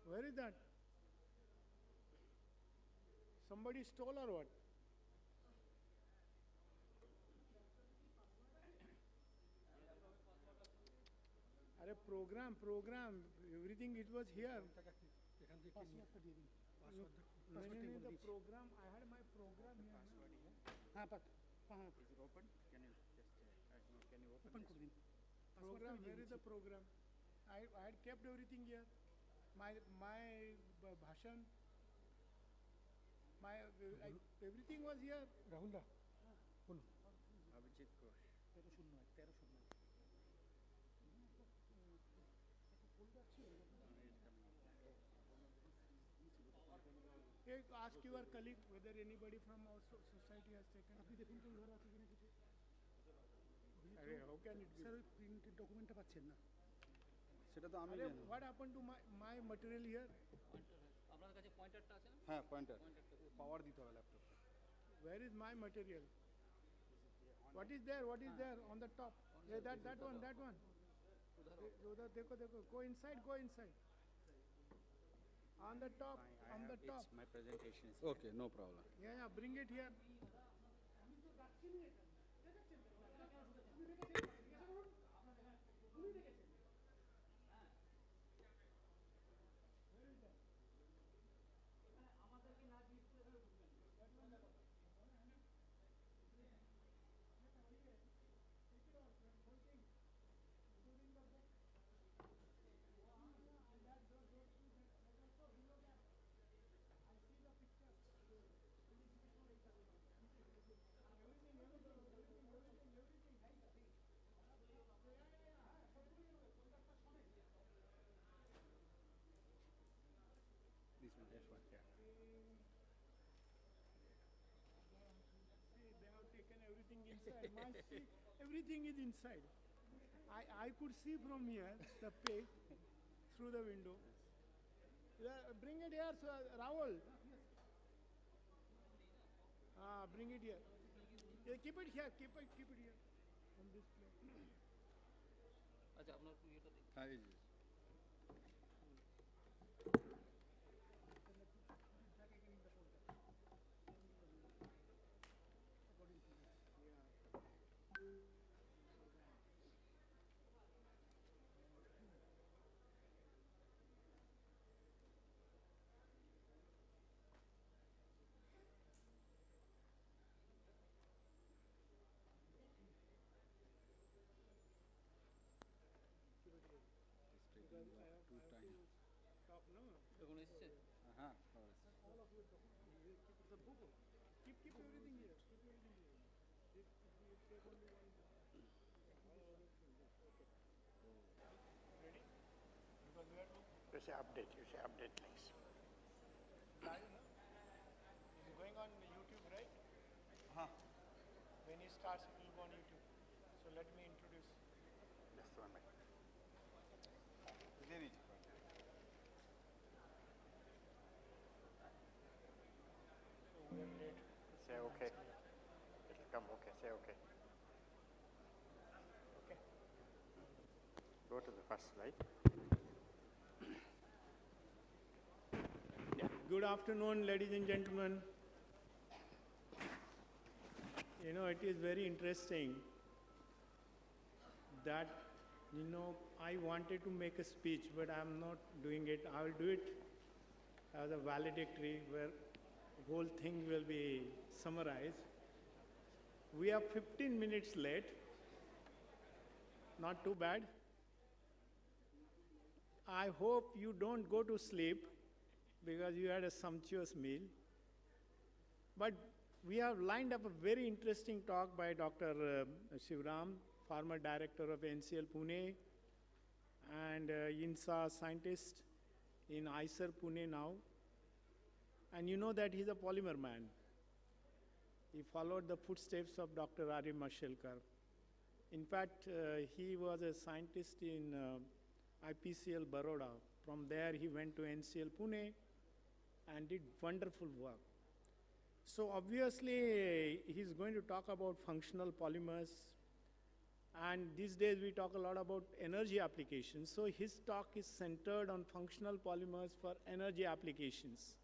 Where is that? Somebody stole or what? Program. Everything it was here. The program. I had my program here. Is it open? Can you just can you open this? Program. Where is the program? I had kept everything here. My bhashan. Everything was here. Rahul da. Abhijit Ghosh. 1301. Ask your colleague whether anybody from our society has taken. How can it be? Sir, printed document পাচ্ছেন না সেটা তো আমি জানি What happened to my material here? আপনার কাছে পয়েন্টারটা আছে না? হ্যাঁ পয়েন্টার পাওয়ার দিতে হবে ল্যাপটপে Where is my material? What is there on the top? Yeah, that one. देखो. Go inside. On the top. My presentation is Okay, no problem. Yeah, bring it here. this one, yeah. See, they have taken everything inside. Everything is inside. I could see from here the page through the window. Bring it here, sir. Rahul. Bring it here. Yeah, keep it here. Keep it here. On this plate. আচ্ছা আপনার ইয়েটা দেখুন। হ্যাঁ এই যে। দেখুন এসছে? হ্যাঁ Keep everything here. Ready? Because we have to. You say update please. Live, no? It's going on YouTube, right? When he starts, it will go on YouTube. So let me introduce. Just 1 minute. So we are late. Say okay. It'll come okay. Say okay. Okay. Go to the first slide. Good afternoon, ladies and gentlemen. You know, it is very interesting that, I wanted to make a speech, but I'm not doing it. I will do it as a valedictory where whole thing will be summarized. We are 15 minutes late. Not too bad. I hope you don't go to sleep because you had a sumptuous meal. But we have lined up a very interesting talk by Dr. Shivram, former director of NCL Pune and INSA scientist in ICER Pune now. And you know that he's a polymer man. He followed the footsteps of Dr. R. M. Mashelkar. In fact, he was a scientist in IPCL Baroda. From there, he went to NCL Pune and did wonderful work. So obviously, he's going to talk about functional polymers. And these days, we talk a lot about energy applications. So his talk is centered on functional polymers for energy applications.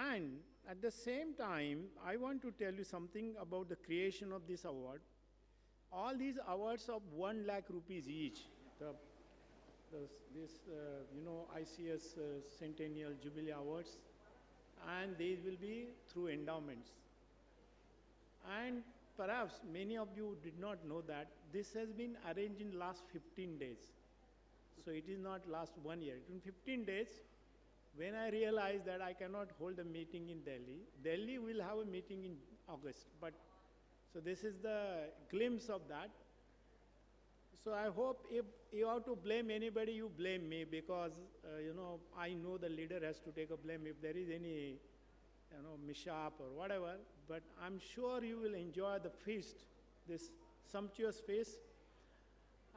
And at the same time, I want to tell you something about the creation of this award. All these awards of 1 lakh rupees each, ICS Centennial Jubilee Awards, and these will be through endowments. And perhaps many of you did not know that this has been arranged in last 15 days. So it is not last 1 year. In 15 days, when I realized that I cannot hold a meeting in Delhi, Delhi will have a meeting in August. So this is the glimpse of that. So I hope if you have to blame anybody, you blame me, because I know the leader has to take a blame if there is any mishap or whatever. But I'm sure you will enjoy the feast, this sumptuous feast.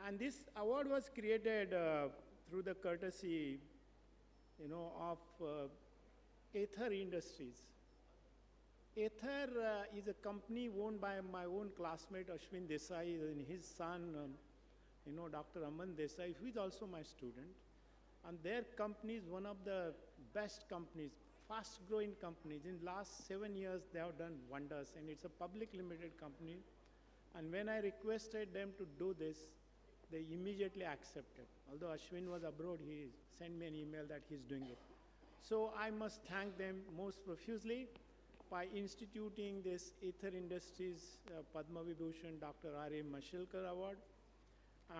And this award was created through the courtesy of Aether Industries. Aether is a company owned by my own classmate Ashwin Desai and his son, Dr. Aman Desai, who is also my student. And their company is one of the best companies, fast-growing companies. In the last 7 years, they have done wonders, and it's a public limited company. And when I requested them to do this, they immediately accepted. Although Ashwin was abroad, he sent me an email that he's doing it. So I must thank them most profusely by instituting this Aether Industries Padma Vibhushan Dr. R. M. Mashelkar Award.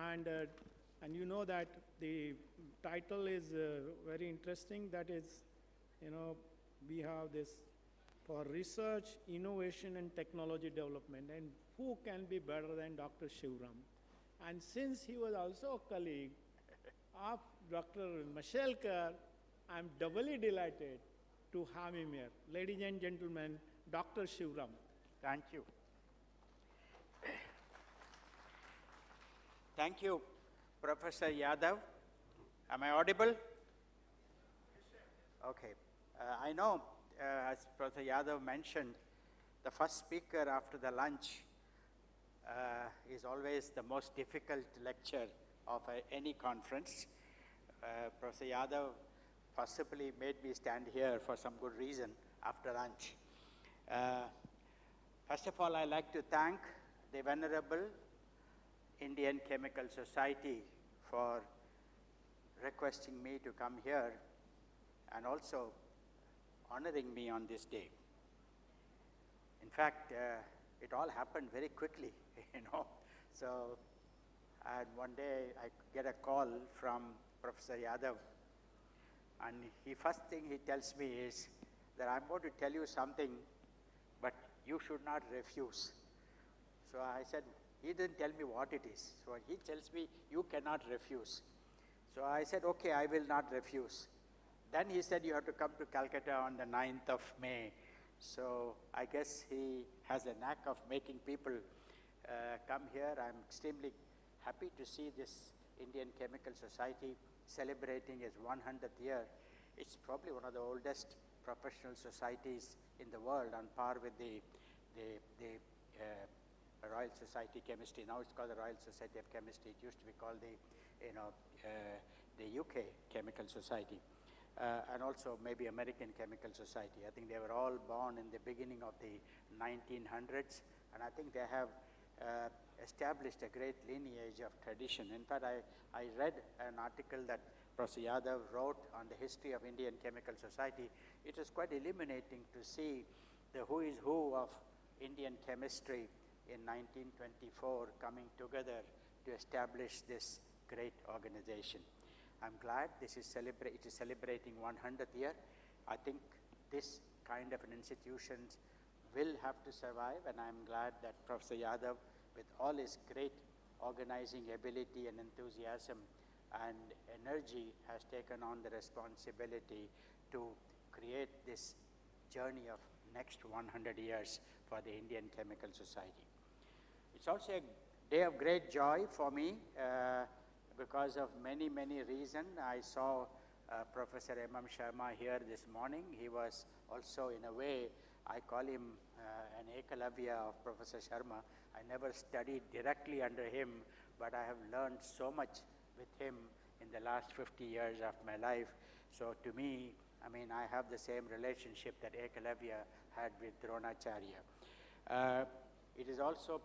And you know that the title is very interesting. That is, we have this for research, innovation, and technology development. And who can be better than Dr. Shivram? And since he was also a colleague of Dr. Mashelkar, I'm doubly delighted to have him here. Ladies and gentlemen, Dr. Shivram. Thank you. Thank you, Professor Yadav. Am I audible? Okay. I know, as Professor Yadav mentioned, the first speaker after the lunch is always the most difficult lecture of any conference. Professor Yadav possibly made me stand here for some good reason after lunch. First of all, I'd like to thank the Venerable Indian Chemical Society for requesting me to come here and also honoring me on this day. In fact, it all happened very quickly, So, and one day I get a call from Professor Yadav, and first thing he tells me is that I'm going to tell you something, but you should not refuse. So I said, he didn't tell me what it is. So he tells me, you cannot refuse. So I said, okay, I will not refuse. Then he said, you have to come to Calcutta on the 9th of May. So I guess he has a knack of making people come here. I'm extremely happy to see this Indian Chemical Society celebrating its 100th year. It's probably one of the oldest professional societies in the world, on par with the Royal Society of Chemistry. Now it's called the Royal Society of Chemistry. It used to be called the UK Chemical Society. And also maybe American Chemical Society. I think they were all born in the beginning of the 1900s, and I think they have established a great lineage of tradition. In fact, I read an article that Professor Yadav wrote on the history of Indian Chemical Society. It was quite illuminating to see the who is who of Indian chemistry in 1924 coming together to establish this great organization. I'm glad it is celebrating 100th year. I think this kind of an institution will have to survive, and I'm glad that Professor Yadav, with all his great organizing ability and enthusiasm and energy, has taken on the responsibility to create this journey of next 100 years for the Indian Chemical Society. It's also a day of great joy for me because of many, many reasons. I saw Professor M.M. Sharma here this morning. He was also, in a way, I call him an Ekalavya of Professor Sharma. I never studied directly under him, but I have learned so much with him in the last 50 years of my life. So to me, I mean, I have the same relationship that Ekalavya had with Dronacharya. It is also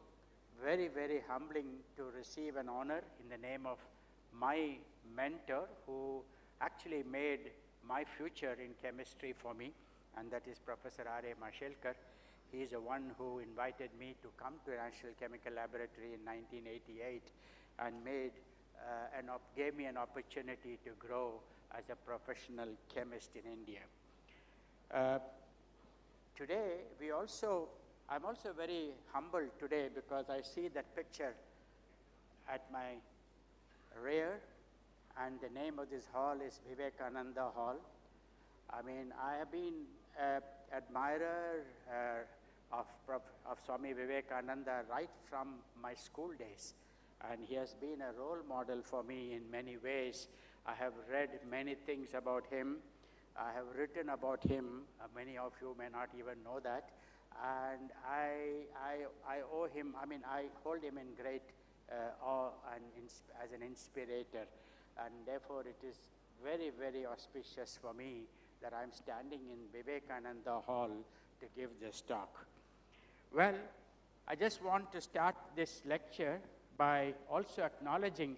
very, very humbling to receive an honor in the name of my mentor, who actually made my future in chemistry for me, and that is Professor R.A. Mashelkar. He is the one who invited me to come to the National Chemical Laboratory in 1988 and gave me an opportunity to grow as a professional chemist in India. Today, I'm also very humbled today because I see that picture at my rear, and the name of this hall is Vivekananda Hall. I mean, I have been an admirer of Swami Vivekananda right from my school days, and he has been a role model for me in many ways. I have read many things about him. I have written about him. Many of you may not even know that. And I owe him, I mean, I hold him in great awe and as an inspirator. And therefore, it is very, very auspicious for me that I'm standing in Vivekananda Hall to give this talk. Well, I just want to start this lecture by also acknowledging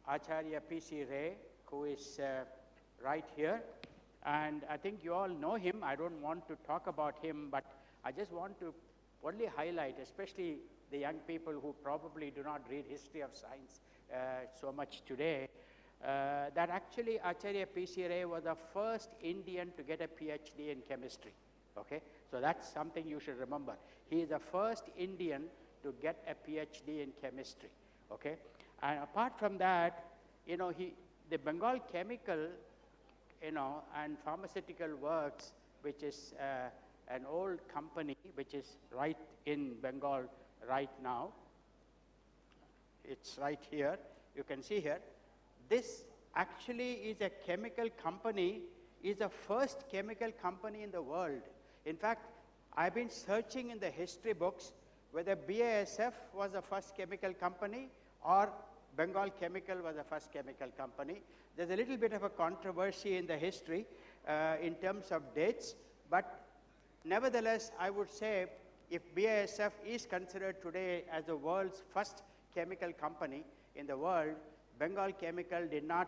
Acharya P.C. Ray, who is right here. And I think you all know him. I don't want to talk about him, but I just want to only highlight, especially the young people who probably do not read history of science so much today, that actually Acharya P.C. Ray was the first Indian to get a PhD in chemistry. Okay, so that's something you should remember. He is the first Indian to get a PhD in chemistry. Okay, and apart from that, you know, the Bengal Chemical, you know, and Pharmaceutical Works, which is an old company which is right in Bengal right now. It's right here. You can see here. This actually is a chemical company, is the first chemical company in the world. In fact, I've been searching in the history books whether BASF was the first chemical company or Bengal Chemical was the first chemical company. There's a little bit of a controversy in the history in terms of dates, but nevertheless, I would say if BASF is considered today as the world's first chemical company in the world, Bengal Chemical did not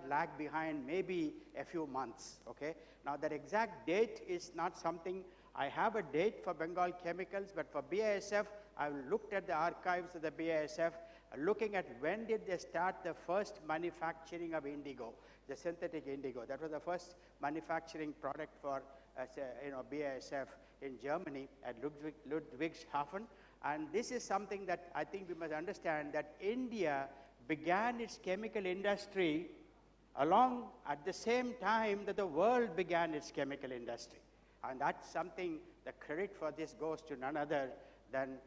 lag behind maybe a few months, okay? Now that exact date is not something, I have a date for Bengal Chemicals, but for BASF, I've looked at the archives of the BASF, looking at when did they start the first manufacturing of indigo, the synthetic indigo. That was the first manufacturing product for BASF in Germany at Ludwigshafen. And this is something that I think we must understand, that India began its chemical industry along at the same time that the world began its chemical industry. And that's something, the credit for this goes to none other than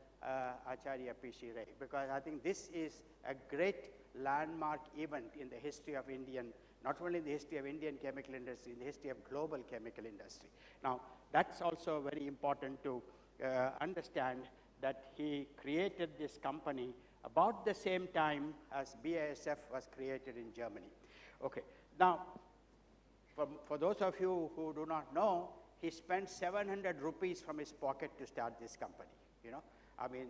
Acharya P.C. Ray, because I think this is a great landmark event in the history of Indian, not only in the history of Indian chemical industry, in the history of global chemical industry. Now, that's also very important to understand, that he created this company about the same time as BASF was created in Germany. Okay, now, for those of you who do not know, he spent 700 rupees from his pocket to start this company, you know. I mean,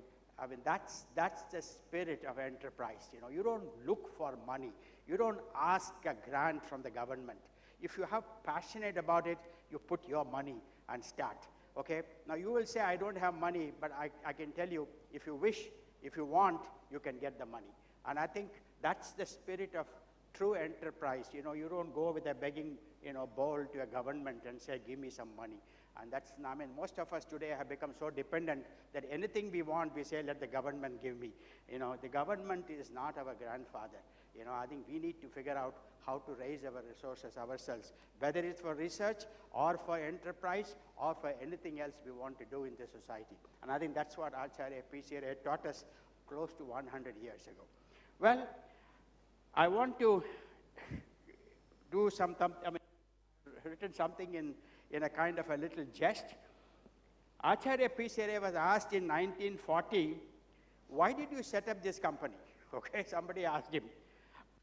that's the spirit of enterprise, you know. You don't look for money. You don't ask a grant from the government. If you have passionate about it, you put your money and start, okay? Now, you will say, I don't have money, but I can tell you, if you wish, if you want, you can get the money. And I think that's the spirit of true enterprise. You know, you don't go with a begging, bowl to a government and say, give me some money. And that's, I mean, most of us today have become so dependent that anything we want, we say, let the government give me. The government is not our grandfather. I think we need to figure out how to raise our resources ourselves, whether it's for research or for enterprise or for anything else we want to do in the society. And I think that's what Acharya P.C. Ray taught us close to 100 years ago. Well, I want to do written something in a kind of a little jest. Acharya P.C. Ray was asked in 1940, why did you set up this company? Okay, somebody asked him.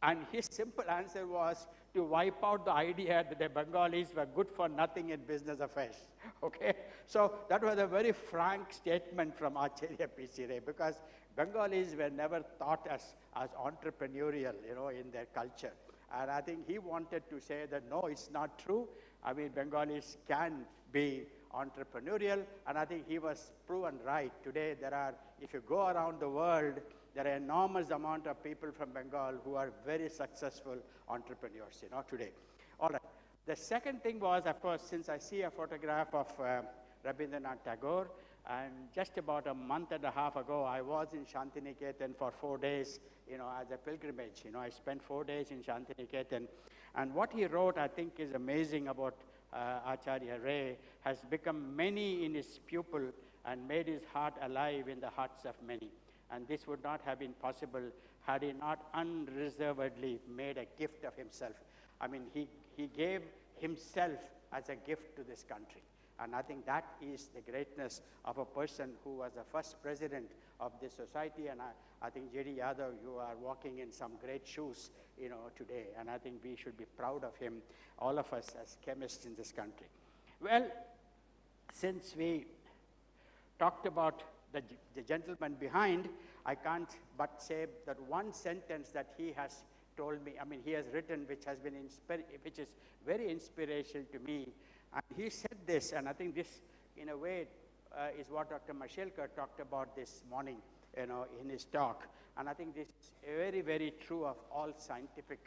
And his simple answer was to wipe out the idea that the Bengalis were good for nothing in business affairs. Okay, so that was a very frank statement from Acharya P.C. Ray, because Bengalis were never thought as entrepreneurial, in their culture. And I think he wanted to say that, no, it's not true. I mean, Bengalis can be entrepreneurial, and I think he was proven right. Today, if you go around the world, there are enormous amount of people from Bengal who are very successful entrepreneurs, today. All right. The second thing was, of course, since I see a photograph of Rabindranath Tagore, and just about a month and a half ago, I was in Shantiniketan for 4 days, as a pilgrimage. I spent 4 days in Shantiniketan. And what he wrote, I think, is amazing about Acharya Ray, has become many in his pupil and made his heart alive in the hearts of many. And this would not have been possible had he not unreservedly made a gift of himself. I mean, he gave himself as a gift to this country. And I think that is the greatness of a person who was the first president of this society. And I think J.D. Yadav, you are walking in some great shoes, today. And I think we should be proud of him, all of us as chemists in this country. Well, since we talked about the gentleman behind, I can't but say that one sentence that he has told me, I mean, he has written, which is very inspirational to me. And he said this, and I think this, in a way, is what Dr. Mashelkar talked about this morning, in his talk. And I think this is very, very true of all scientific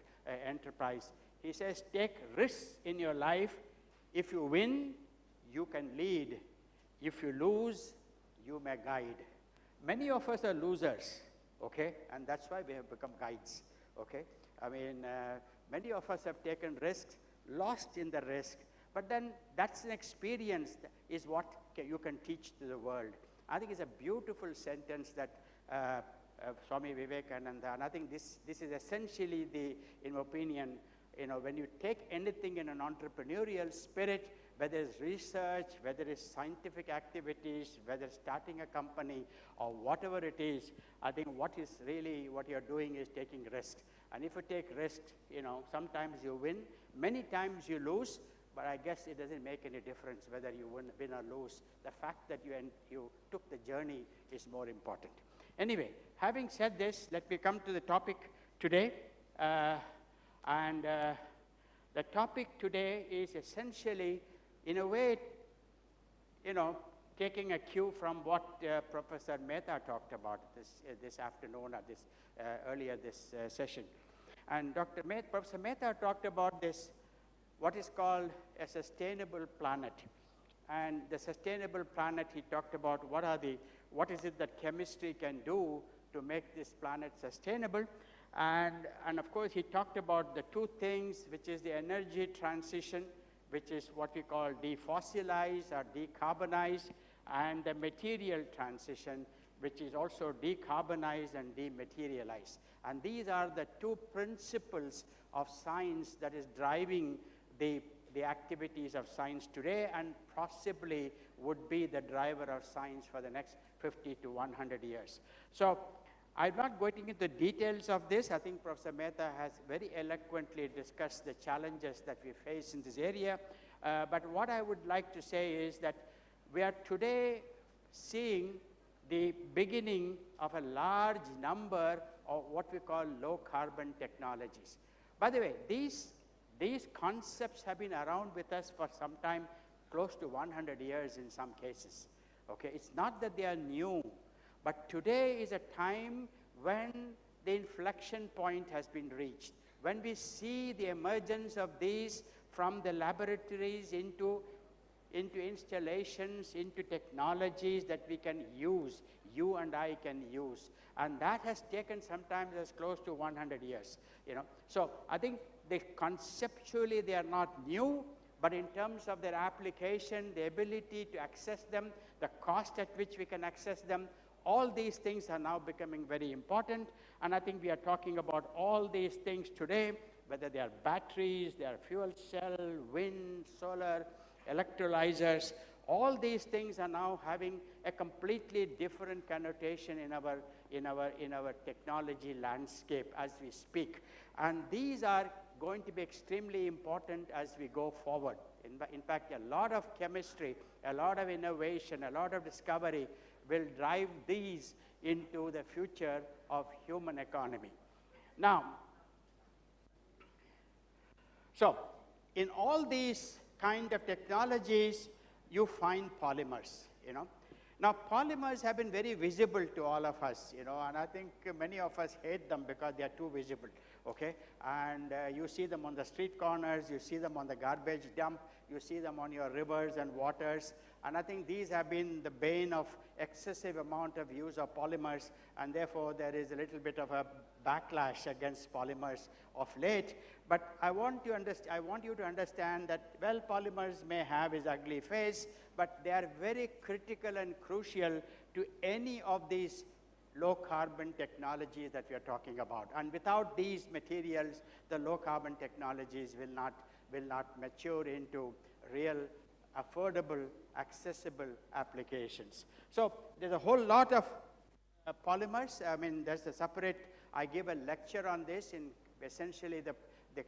enterprise. He says, take risks in your life. If you win, you can lead. If you lose, you may guide. Many of us are losers, okay? And that's why we have become guides, okay? I mean, many of us have taken risks, lost in the risk, but then that's an experience is what you can teach to the world. I think it's a beautiful sentence that Swami Vivekananda, and I think this is essentially in my opinion, when you take anything in an entrepreneurial spirit, whether it's research, whether it's scientific activities, whether it's starting a company, or whatever it is, I think what you're doing is taking risks. And if you take risks, sometimes you win, many times you lose, but I guess it doesn't make any difference whether you win or lose. The fact that you took the journey is more important. Anyway, having said this, let me come to the topic today. The topic today is essentially, in a way, taking a cue from what Professor Mehta talked about this afternoon or earlier this session. And Professor Mehta talked about this, what is called a sustainable planet. And the sustainable planet, he talked about what is it that chemistry can do to make this planet sustainable. And of course, he talked about the two things, which is the energy transition, which is what we call defossilize or decarbonize, and the material transition, which is also decarbonize and dematerialize. And these are the two principles of science that is driving the activities of science today, and possibly would be the driver of science for the next 50 to 100 years. So I'm not going into the details of this. I think Professor Mehta has very eloquently discussed the challenges that we face in this area. But what I would like to say is that we are today seeing the beginning of a large number of what we call low carbon technologies. By the way, these concepts have been around with us for some time, close to 100 years in some cases. Okay, it's not that they are new, but today is a time when the inflection point has been reached, when we see the emergence of these from the laboratories into installations, into technologies that we can use, you and I can use. And that has taken sometimes as close to 100 years, So I think conceptually they are not new, but in terms of their application, the ability to access them, the cost at which we can access them, all these things are now becoming very important. And I think we are talking about all these things today, whether they are batteries, they are fuel cell, wind, solar, electrolyzers. All these things are now having a completely different connotation in our technology landscape as we speak. And these are going to be extremely important as we go forward. In fact, a lot of chemistry, a lot of innovation, a lot of discovery will drive these into the future of human economy. Now, so in all these kind of technologies, you find polymers, Now, polymers have been very visible to all of us, and I think many of us hate them because they are too visible, okay? And you see them on the street corners, you see them on the garbage dump, you see them on your rivers and waters, and I think these have been the bane of excessive amount of use of polymers, and therefore there is a little bit of a backlash against polymers of late. But I want you to understand that, well, polymers may have its ugly face, but they are very critical and crucial to any of these low-carbon technologies that we are talking about. And without these materials, the low-carbon technologies will not mature into real, affordable, accessible applications. So there's a whole lot of polymers. I mean, there's a separate, I gave a lecture on this in essentially the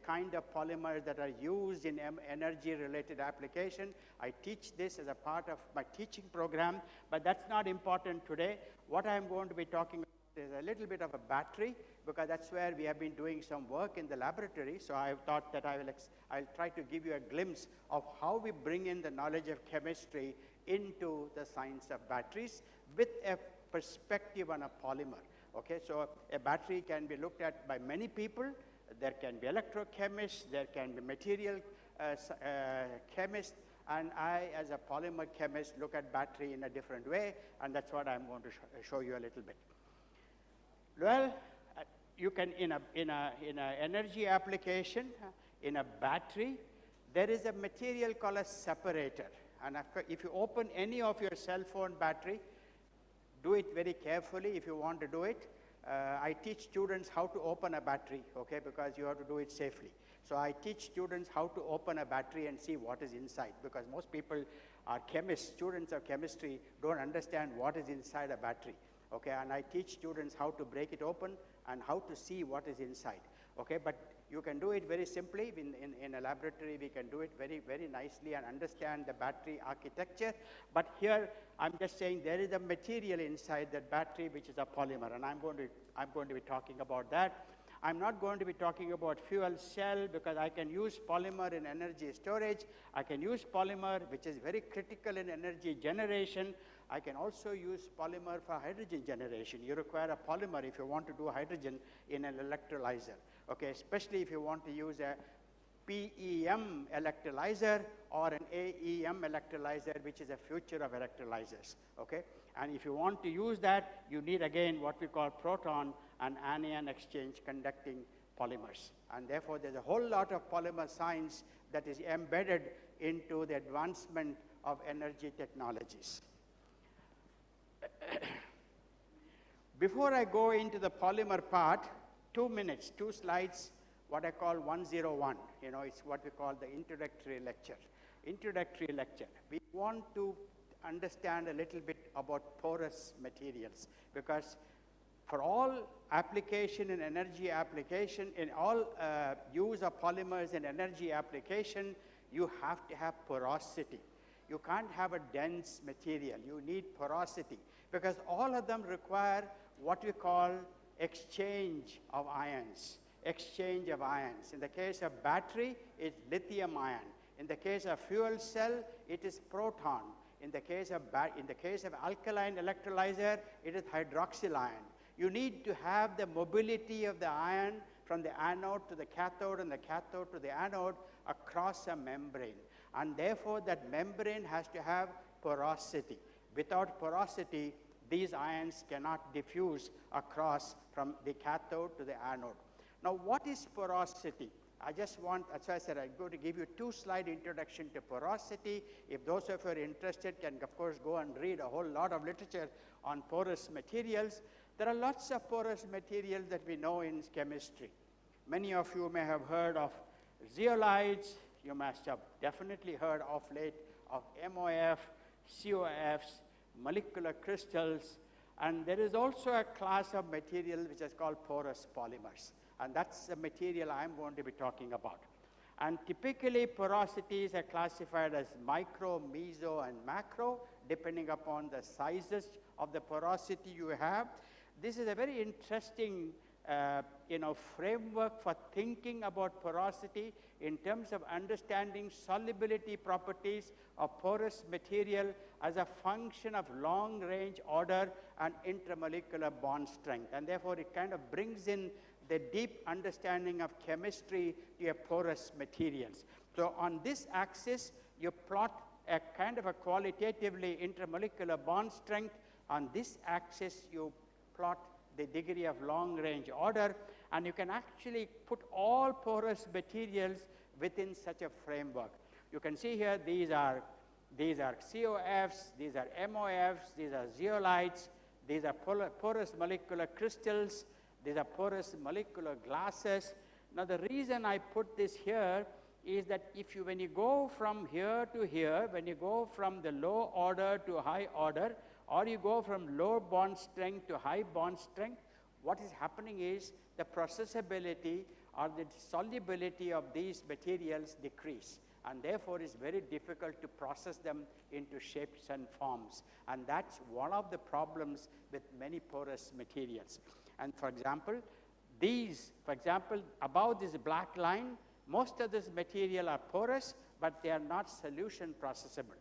kind of polymers that are used in energy-related application. I teach this as a part of my teaching program, but that's not important today. What I'm going to be talking about is a little bit of a battery, because that's where we have been doing some work in the laboratory. So I thought that I'll try to give you a glimpse of how we bring in the knowledge of chemistry into the science of batteries with a perspective on a polymer. Okay, so a battery can be looked at by many people. There can be electrochemists, there can be material chemists, and I, as a polymer chemist, look at battery in a different way, and that's what I'm going to show you a little bit. Well, you can, in a energy application, in a battery, there is a material called a separator. And if you open any of your cell phone battery, do it very carefully if you want to do it. I teach students how to open a battery, okay, because you have to do it safely. So I teach students how to open a battery and see what is inside, because most people are chemists, students of chemistry, don't understand what is inside a battery, okay, and I teach students how to break it open and how to see what is inside, okay, but you can do it very simply. In a laboratory, we can do it very, very nicely and understand the battery architecture. But here, I'm just saying there is a material inside that battery, which is a polymer, and I'm going to be talking about that. I'm not going to be talking about fuel cell, because I can use polymer in energy storage. I can use polymer, which is very critical in energy generation. I can also use polymer for hydrogen generation. You require a polymer if you want to do hydrogen in an electrolyzer, okay, especially if you want to use a PEM electrolyzer or an AEM electrolyzer, which is a future of electrolyzers, okay? And if you want to use that, you need, again, what we call proton and anion exchange conducting polymers. And therefore, there's a whole lot of polymer science that is embedded into the advancement of energy technologies. Before I go into the polymer part, 2 minutes, 2 slides, what I call 101. It's what we call the introductory lecture. Introductory lecture. We want to understand a little bit about porous materials, because for all application in energy application, in all use of polymers in energy application, you have to have porosity. You can't have a dense material. You need porosity, because all of them require what we call exchange of ions. Exchange of ions. In the case of battery, it's lithium ion. In the case of fuel cell, it is proton. In the case of alkaline electrolyzer, it is hydroxyl ion. You need to have the mobility of the ion from the anode to the cathode and the cathode to the anode across a membrane. And therefore, that membrane has to have porosity. Without porosity, these ions cannot diffuse across from the cathode to the anode. Now, what is porosity? I just want, as I said, I'm going to give you a 2-slide introduction to porosity. If those of you are interested can, of course, go and read a whole lot of literature on porous materials. There are lots of porous materials that we know in chemistry. Many of you may have heard of zeolites. You must have definitely heard of late of MOF, COFs, molecular crystals, and there is also a class of material which is called porous polymers, and that's the material I'm going to be talking about. And typically porosities are classified as micro, meso, and macro, depending upon the sizes of the porosity you have. This is a very interesting framework for thinking about porosity in terms of understanding solubility properties of porous material as a function of long-range order and intermolecular bond strength. And therefore, it kind of brings in the deep understanding of chemistry to your porous materials. So on this axis, you plot a kind of a qualitatively intermolecular bond strength. On this axis, you plot the degree of long-range order, and you can actually put all porous materials within such a framework. You can see here these are COFs, these are MOFs, these are zeolites, these are porous molecular crystals, these are porous molecular glasses. Now the reason I put this here is that when you go from here to here, when you go from the low order to high order, or you go from low bond strength to high bond strength, what is happening is the processability or the solubility of these materials decrease, and therefore it's very difficult to process them into shapes and forms. And that's one of the problems with many porous materials. And for example, above this black line, most of this material are porous, but they are not solution processable.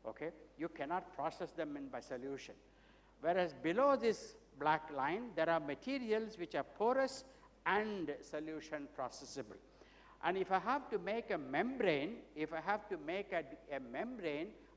Okay? You cannot process them by solution. Whereas below this black line, there are materials which are porous and solution processable. And if I have to make a membrane,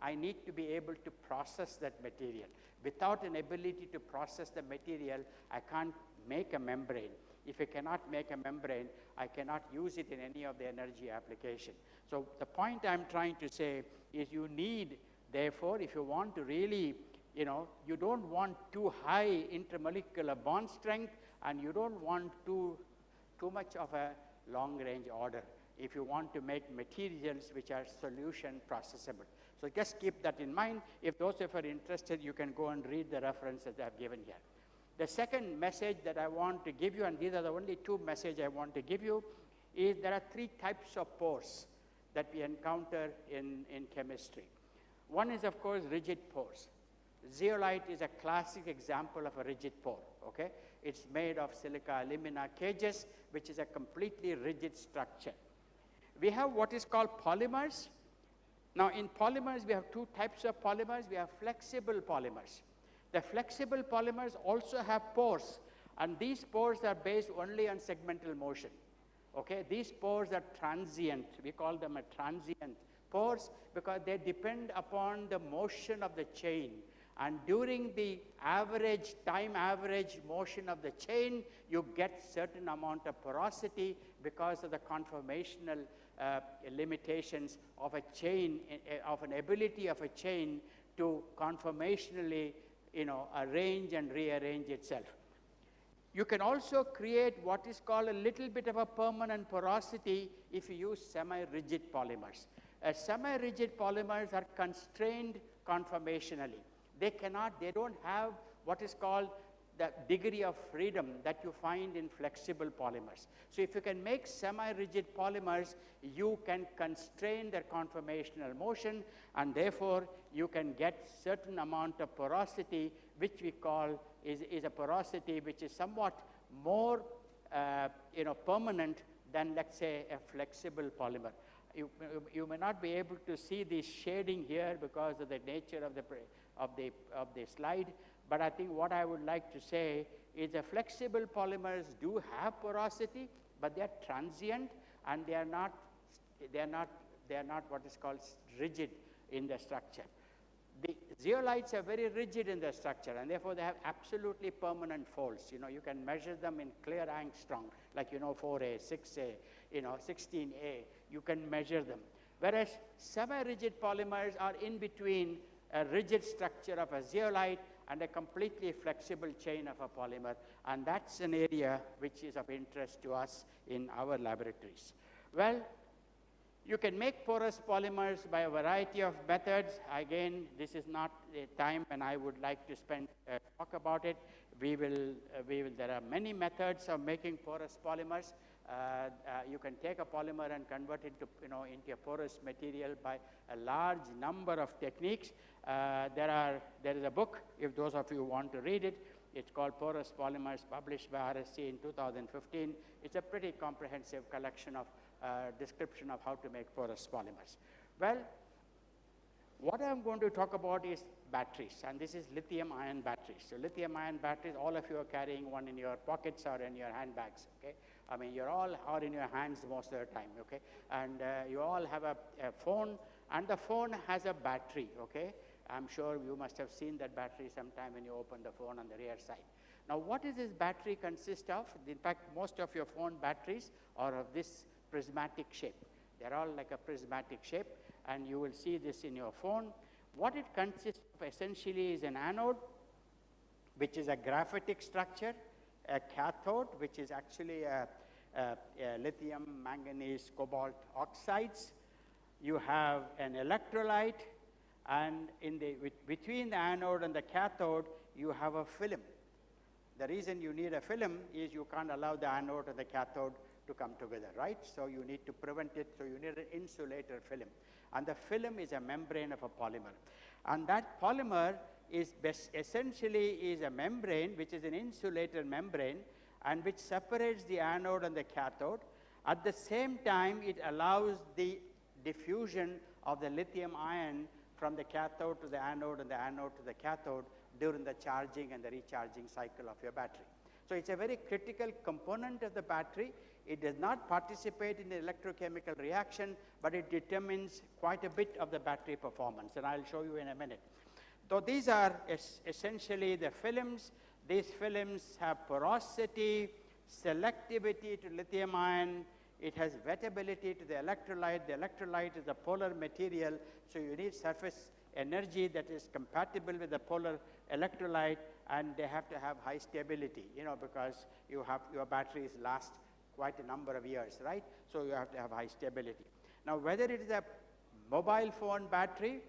I need to be able to process that material. Without an ability to process the material, I can't make a membrane. If I cannot make a membrane, I cannot use it in any of the energy application. So the point I'm trying to say is you need, therefore, if you want to really, you don't want too high intermolecular bond strength, and you don't want too much of a long-range order if you want to make materials which are solution processable. So just keep that in mind. If those of you are interested, you can go and read the references I have given here. The second message that I want to give you, and these are the only 2 messages I want to give you, is there are 3 types of pores that we encounter in chemistry. One is, of course, rigid pores. Zeolite is a classic example of a rigid pore, okay? It's made of silica alumina cages, which is a completely rigid structure. We have what is called polymers. Now, in polymers, we have 2 types of polymers. We have flexible polymers. The flexible polymers also have pores, and these pores are based only on segmental motion. Okay? These pores are transient. We call them a transient pores because they depend upon the motion of the chain. And during the time average motion of the chain, you get certain amount of porosity because of the conformational limitations of a chain, of an ability of a chain to conformationally arrange and rearrange itself. You can also create what is called a little bit of a permanent porosity if you use semi-rigid polymers. Semi-rigid polymers are constrained conformationally. They don't have what is called the degree of freedom that you find in flexible polymers. So if you can make semi-rigid polymers, you can constrain their conformational motion, and therefore you can get certain amount of porosity, which we call is a porosity which is somewhat more permanent than, let's say, a flexible polymer. You may not be able to see this shading here because of the nature of the slide, but I think what I would like to say is the flexible polymers do have porosity, but they are transient and they are not what is called rigid in their structure. The zeolites are very rigid in their structure, and therefore they have absolutely permanent folds. You can measure them in clear angstrom, like 4A, 6A, 16A. You can measure them. Whereas semi-rigid polymers are in between a rigid structure of a zeolite and a completely flexible chain of a polymer, and that's an area which is of interest to us in our laboratories. Well, you can make porous polymers by a variety of methods. Again, this is not a time when I would like to talk about it. There are many methods of making porous polymers. You can take a polymer and convert it to, into a porous material by a large number of techniques. There is a book, if those of you want to read it. It's called Porous Polymers, published by RSC in 2015. It's a pretty comprehensive collection of description of how to make porous polymers. Well, what I'm going to talk about is batteries, and this is lithium-ion batteries. So lithium-ion batteries, all of you are carrying one in your pockets or in your handbags, okay? I mean, you're all are in your hands most of the time, okay? And you all have a phone, and the phone has a battery, okay? I'm sure you must have seen that battery sometime when you open the phone on the rear side. Now, what does this battery consist of? In fact, most of your phone batteries are of this prismatic shape. They're all like a prismatic shape, and you will see this in your phone. What it consists of essentially is an anode, which is a graphitic structure, a cathode, which is actually a lithium, manganese, cobalt oxides. You have an electrolyte, and between the anode and the cathode, you have a film. The reason you need a film is you can't allow the anode and the cathode to come together, right? So you need to prevent it, so you need an insulator film. And the film is a membrane of a polymer. And that polymer is essentially a membrane, which is an insulator membrane, and which separates the anode and the cathode. At the same time, it allows the diffusion of the lithium ion from the cathode to the anode and the anode to the cathode during the charging and the recharging cycle of your battery. So it's a very critical component of the battery. It does not participate in the electrochemical reaction, but it determines quite a bit of the battery performance, and I'll show you in a minute. So these are essentially the films. These films have porosity, selectivity to lithium ion. It has wettability to the electrolyte. The electrolyte is a polar material, so you need surface energy that is compatible with the polar electrolyte, and they have to have high stability, because your batteries last quite a number of years, right? So you have to have high stability. Now, whether it is a mobile phone battery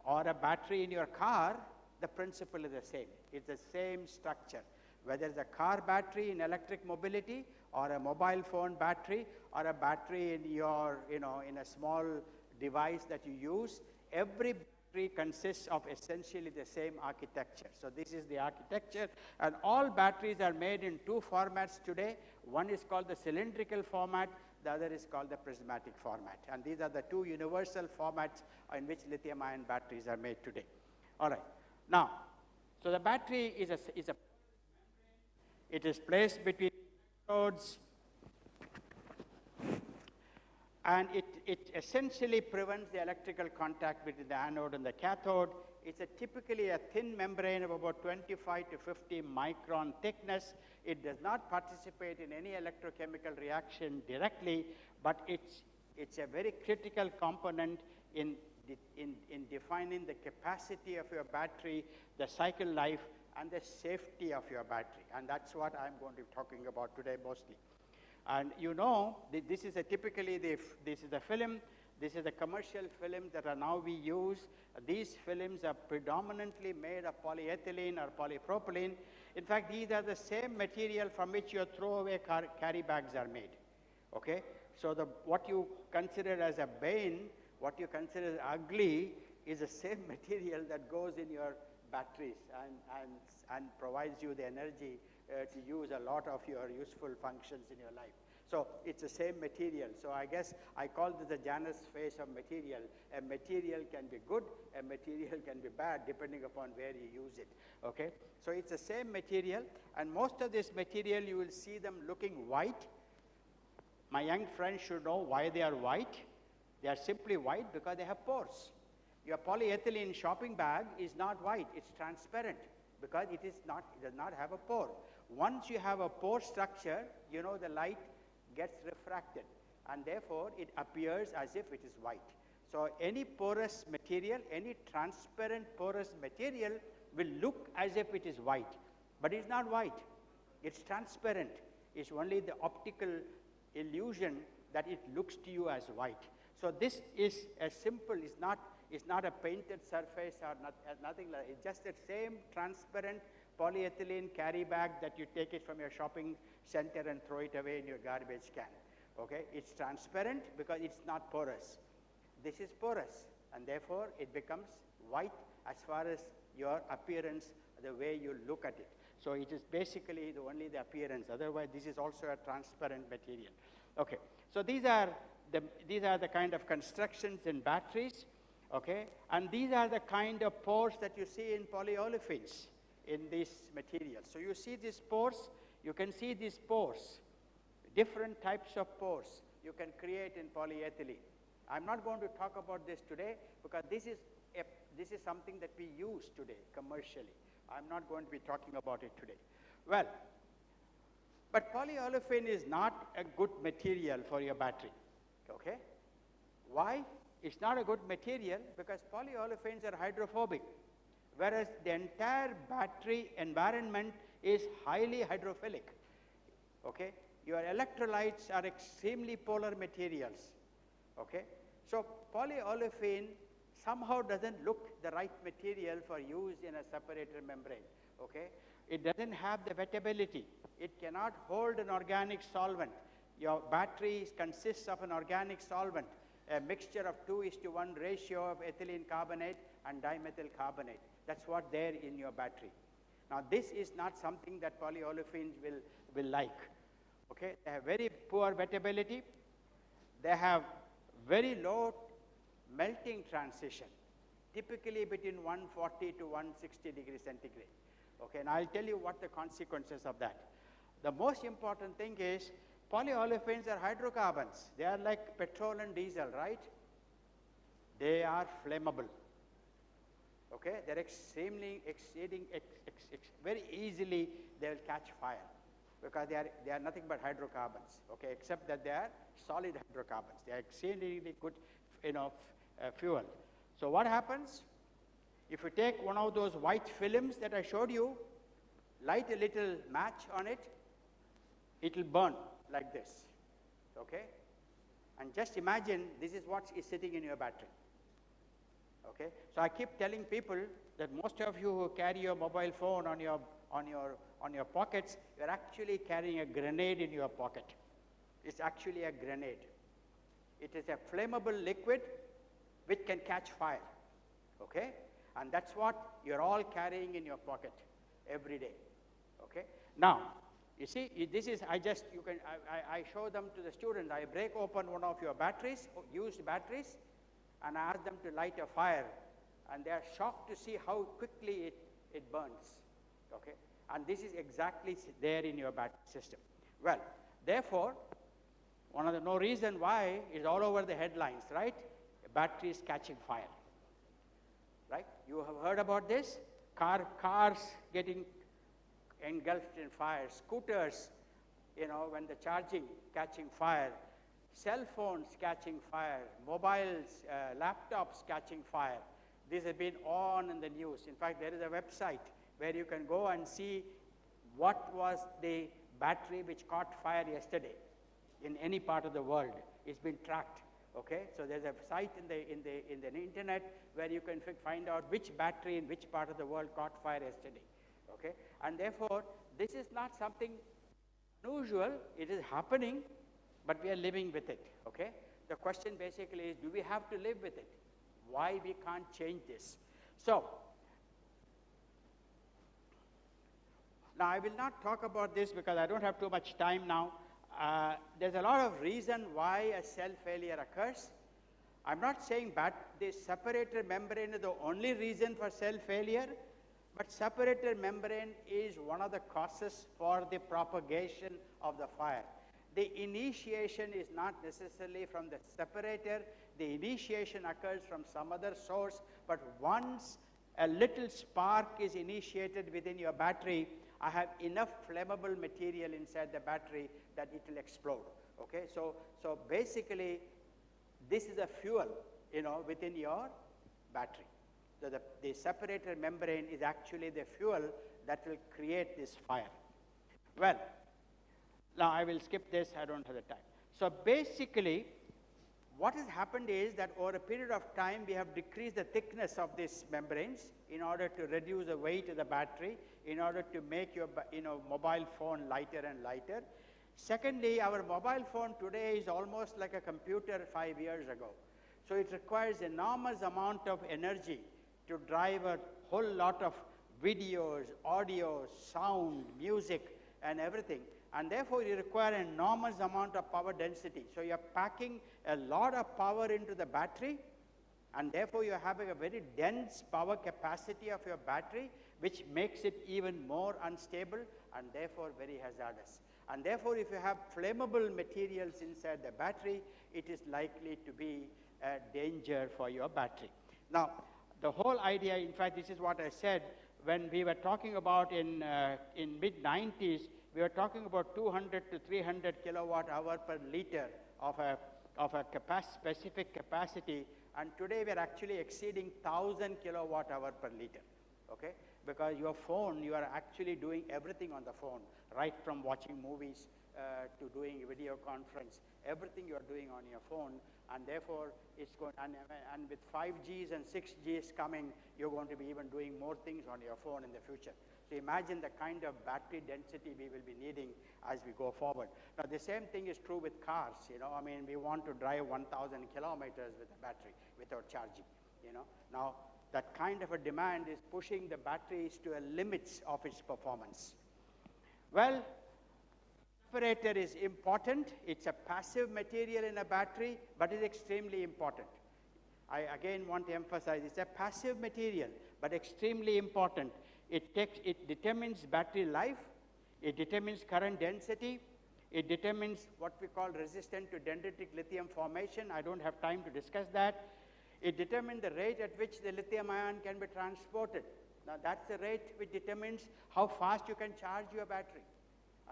or a battery in your car, the principle is the same. It's the same structure. Whether it's a car battery in electric mobility, or a mobile phone battery, or a battery in your, in a small device that you use, every battery consists of essentially the same architecture. So this is the architecture, and all batteries are made in two formats today. One is called the cylindrical format, the other is called the prismatic format. And these are the two universal formats in which lithium-ion batteries are made today. All right. Now, so the battery is it is placed between electrodes, and it essentially prevents the electrical contact between the anode and the cathode. It's typically a thin membrane of about 25 to 50 micron thickness. It does not participate in any electrochemical reaction directly, but it's a very critical component in defining the capacity of your battery, the cycle life, and the safety of your battery. And that's what I'm going to be talking about today mostly. And this is typically this is the film. This is the commercial films that are now we use. These films are predominantly made of polyethylene or polypropylene. In fact, these are the same material from which your throwaway carry bags are made. Okay? So what you consider as a bane, what you consider as ugly, is the same material that goes in your batteries and provides you the energy to use a lot of your useful functions in your life. So it's the same material. So I guess I call this the Janus phase of material. A material can be good, a material can be bad, depending upon where you use it. Okay? So it's the same material, and most of this material you will see them looking white, My young friends should know why they are white. They are simply white because they have pores. Your polyethylene shopping bag is not white, it's transparent because it does not have a pore. Once you have a pore structure, you know the light gets refracted and therefore it appears as if it is white. So any porous material, any transparent porous material will look as if it is white, but it's not white. It's transparent. It's only the optical illusion that it looks to you as white. So this is as simple, it's not a painted surface or nothing like that. It's just the same transparent polyethylene carry bag that you take it from your shopping center and throw it away in your garbage can. Okay? It's transparent because it's not porous. This is porous, and therefore it becomes white as far as your appearance, the way you look at it. So it is basically only the appearance. Otherwise, this is also a transparent material. Okay. So these are the kind of constructions in batteries. Okay, and these are the kind of pores that you see in polyolefins in these materials. So you see these pores, you can see these pores, different types of pores you can create in polyethylene. I'm not going to talk about this today because this is something that we use today commercially. I'm not going to be talking about it today. Well, but polyolefin is not a good material for your battery. Okay? Why? It's not a good material because polyolefins are hydrophobic, whereas the entire battery environment is highly hydrophilic. Okay? Your electrolytes are extremely polar materials. Okay? So polyolefin somehow doesn't look the right material for use in a separator membrane. Okay? It doesn't have the wettability. It cannot hold an organic solvent. Your battery consists of an organic solvent, a mixture of 2:1 ratio of ethylene carbonate and dimethyl carbonate. That's what there in your battery. Now this is not something that polyolefins will like. Okay? They have very poor wettability. They have very low melting transition, typically between 140 to 160 degrees centigrade. Okay, and I'll tell you what the consequences of that. The most important thing is polyolefins are hydrocarbons. They are like petrol and diesel, right? They are flammable. Okay, they're very easily they will catch fire because they are nothing but hydrocarbons. Okay, except that they are solid hydrocarbons. They are exceedingly good, fuel. So what happens? If you take one of those white films that I showed you, light a little match on it, it will burn like this. Okay? And just imagine this is what is sitting in your battery. Okay? So I keep telling people that most of you who carry your mobile phone on your pockets, you're actually carrying a grenade in your pocket. It's actually a grenade. It is a flammable liquid which can catch fire. Okay? And that's what you're all carrying in your pocket every day. Okay? Now, you see, this is, I show them to the students. I break open one of your batteries, used batteries, and I ask them to light a fire. And they are shocked to see how quickly it burns. Okay? And this is exactly there in your battery system. Well, therefore, no reason why is all over the headlines, right? A battery is catching fire. Right? You have heard about this? Cars getting engulfed in fire, scooters, when the charging catching fire, cell phones catching fire, mobiles, laptops catching fire. This has been on in the news. In fact, there is a website where you can go and see what was the battery which caught fire yesterday in any part of the world. It's been tracked. Okay, so there's a site in the internet where you can find out which battery in which part of the world caught fire yesterday. Okay, and therefore this is not something unusual. It is happening, but we are living with it. Okay, the question basically is, do we have to live with it? Why we can't change this? So now I will not talk about this because I don't have too much time now. There's a lot of reason why a cell failure occurs. I'm not saying the separator membrane is the only reason for cell failure, but separator membrane is one of the causes for the propagation of the fire. the initiation is not necessarily from the separator. The initiation occurs from some other source, but once a little spark is initiated within your battery, I have enough flammable material inside the battery that it will explode. Okay, so basically, this is a fuel, within your battery. So the separator membrane is actually the fuel that will create this fire. Well, now I will skip this, I don't have the time. So basically, what has happened is that over a period of time, we have decreased the thickness of these membranes in order to reduce the weight of the battery, in order to make your mobile phone lighter and lighter. Secondly, our mobile phone today is almost like a computer 5 years ago. So it requires enormous amount of energy to drive a whole lot of videos, audio, sound, music, and everything. And therefore, you require an enormous amount of power density. So you're packing a lot of power into the battery, and therefore you're having a very dense power capacity of your battery, which makes it even more unstable and therefore very hazardous. And therefore, if you have flammable materials inside the battery, it is likely to be a danger for your battery. Now, the whole idea, in fact, this is what I said when we were talking about in mid-90s, we were talking about 200 to 300 kilowatt hour per liter of a specific capacity, and today we are actually exceeding 1,000 kilowatt hour per liter, okay? Because your phone, you are actually doing everything on the phone, right from watching movies to doing video conference, everything you are doing on your phone, and therefore it's going, and with 5Gs and 6Gs coming, you're going to be even doing more things on your phone in the future. So imagine the kind of battery density we will be needing as we go forward. Now the same thing is true with cars, I mean, we want to drive 1,000 kilometers with a battery without charging, Now that kind of a demand is pushing the batteries to a limits of its performance. Well, separator is important. It's a passive material in a battery, but it's extremely important. I again want to emphasize, it's a passive material, but extremely important. It determines battery life, it determines current density, it determines what we call resistant to dendritic lithium formation. I don't have time to discuss that. It determines the rate at which the lithium ion can be transported. Now that's the rate which determines how fast you can charge your battery.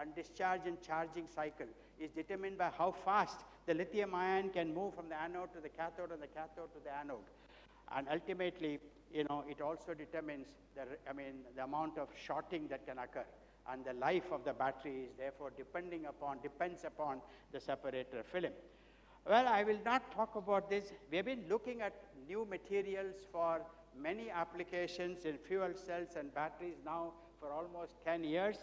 And discharge and charging cycle is determined by how fast the lithium ion can move from the anode to the cathode and the cathode to the anode. And ultimately, it also determines the amount of shorting that can occur. And the life of the battery is therefore depends upon the separator film. Well, I will not talk about this. We have been looking at new materials for many applications in fuel cells and batteries now for almost 10 years.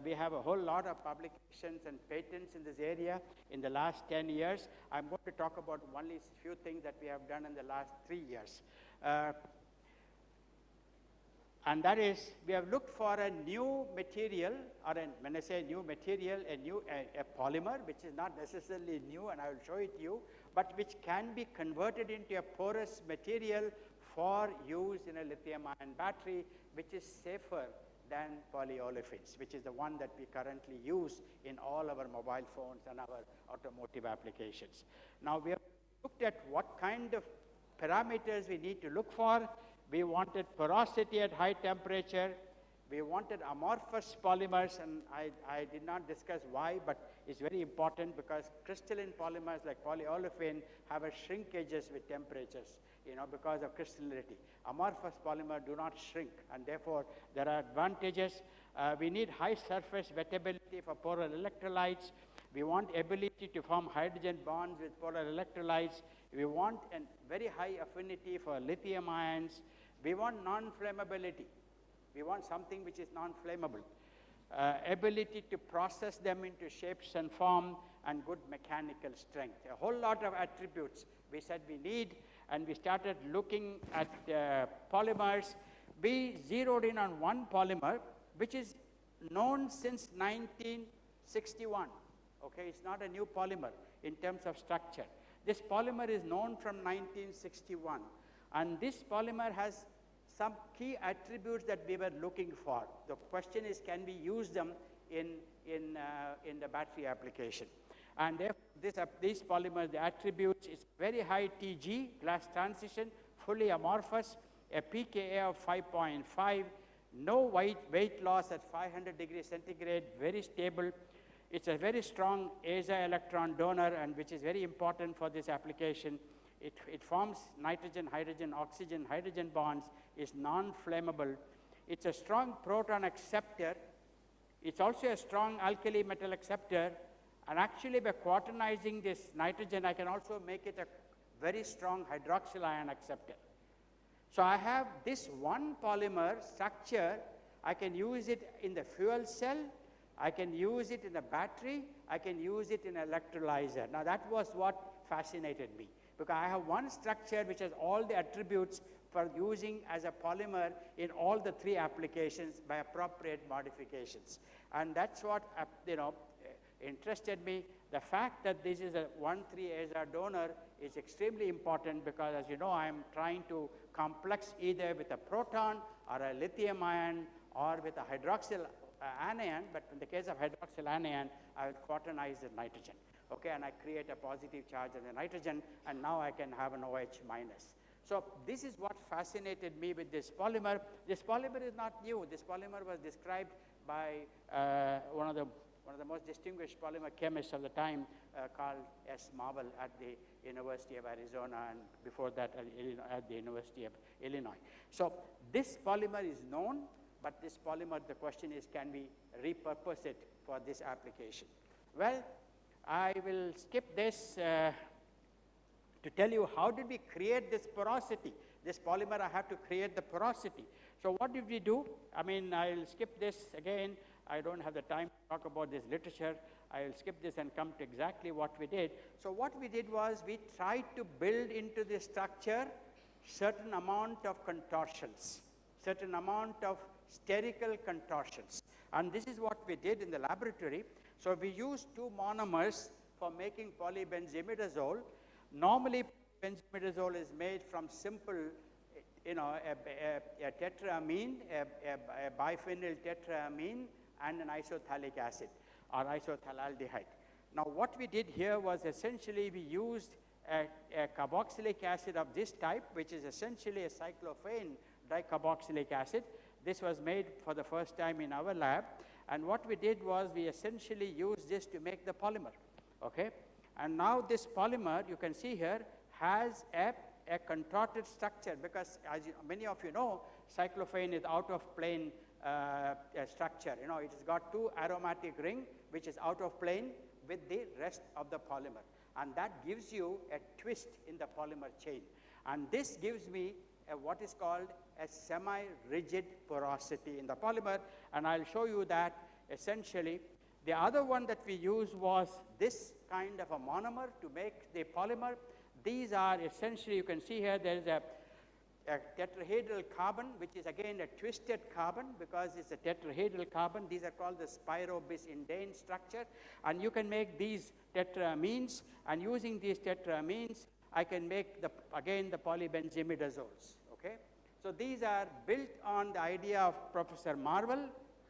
We have a whole lot of publications and patents in this area in the last 10 years. I'm going to talk about only a few things that we have done in the last 3 years. And that is, we have looked for a new material, or when I say new material, a polymer, which is not necessarily new, and I will show it to you, but which can be converted into a porous material for use in a lithium-ion battery, which is safer than polyolefins, which is the one that we currently use in all our mobile phones and our automotive applications. Now, we have looked at what kind of parameters we need to look for. We wanted porosity at high temperature. We wanted amorphous polymers, and I did not discuss why, but it's very important because crystalline polymers like polyolefin have a shrinkages with temperatures, because of crystallinity. Amorphous polymer do not shrink, and therefore there are advantages. We need high surface wettability for polar electrolytes. We want ability to form hydrogen bonds with polar electrolytes. We want a very high affinity for lithium ions. We want non-flammability. We want something which is non-flammable. Ability to process them into shapes and form, and good mechanical strength. A whole lot of attributes we said we need, and we started looking at polymers. We zeroed in on one polymer, which is known since 1961. Okay, it's not a new polymer in terms of structure. This polymer is known from 1961, and this polymer has some key attributes that we were looking for. The question is, can we use them in the battery application. And therefore, these polymers, the attributes is very high TG, glass transition, fully amorphous, a pKa of 5.5, no weight loss at 500 degrees centigrade, very stable. It's a very strong aza electron donor, and which is very important for this application. It forms nitrogen, hydrogen, oxygen, hydrogen bonds, is non-flammable. It's a strong proton acceptor. It's also a strong alkali metal acceptor. And actually, by quaternizing this nitrogen, I can also make it a very strong hydroxyl ion acceptor. So I have this one polymer structure. I can use it in the fuel cell. I can use it in a battery. I can use it in an electrolyzer. Now, that was what fascinated me, because I have one structure which has all the attributes for using as a polymer in all the three applications by appropriate modifications. And that's what, interested me. The fact that this is a 1,3-aza donor is extremely important, because, as you know, I'm trying to complex either with a proton or a lithium ion or with a hydroxyl anion, but in the case of hydroxyl anion, I would quaternize the nitrogen, okay, and I create a positive charge on the nitrogen, and now I can have an OH minus. So this is what fascinated me with this polymer. This polymer is not new. This polymer was described by one of the most distinguished polymer chemists of the time, called S. Marble at the University of Arizona, and before that at the University of Illinois. So this polymer is known, but this polymer, the question is, can we repurpose it for this application? Well, I will skip this to tell you how did we create this porosity. This polymer, I have to create the porosity. So what did we do? I mean, I'll skip this again. I don't have the time to talk about this literature. I'll skip this and come to exactly what we did. So what we did was we tried to build into this structure certain amount of contortions, certain amount of spherical contortions. And this is what we did in the laboratory. So we used two monomers for making polybenzimidazole. Normally, benzimidazole is made from simple, a tetraamine, a biphenyl tetraamine, and an isothalic acid, or isothalaldehyde. Now, what we did here was essentially we used a carboxylic acid of this type, which is essentially a cyclophane dicarboxylic acid. This was made for the first time in our lab. And what we did was we essentially used this to make the polymer, okay? And now this polymer, you can see here, has a contorted structure, because as many of you know, cyclophane is out of plane structure. It has got two aromatic ring, which is out of plane with the rest of the polymer. And that gives you a twist in the polymer chain. And this gives me what is called a semi-rigid porosity in the polymer. And I'll show you that essentially. The other one that we used was this kind of a monomer to make the polymer. These are essentially, you can see here, there is a tetrahedral carbon, which is again a twisted carbon because it's a tetrahedral carbon. These are called the spiro-bis-indane structure. And you can make these tetraamines, and using these tetraamines, I can make, again, the polybenzimidazoles, okay? So these are built on the idea of Professor Marble,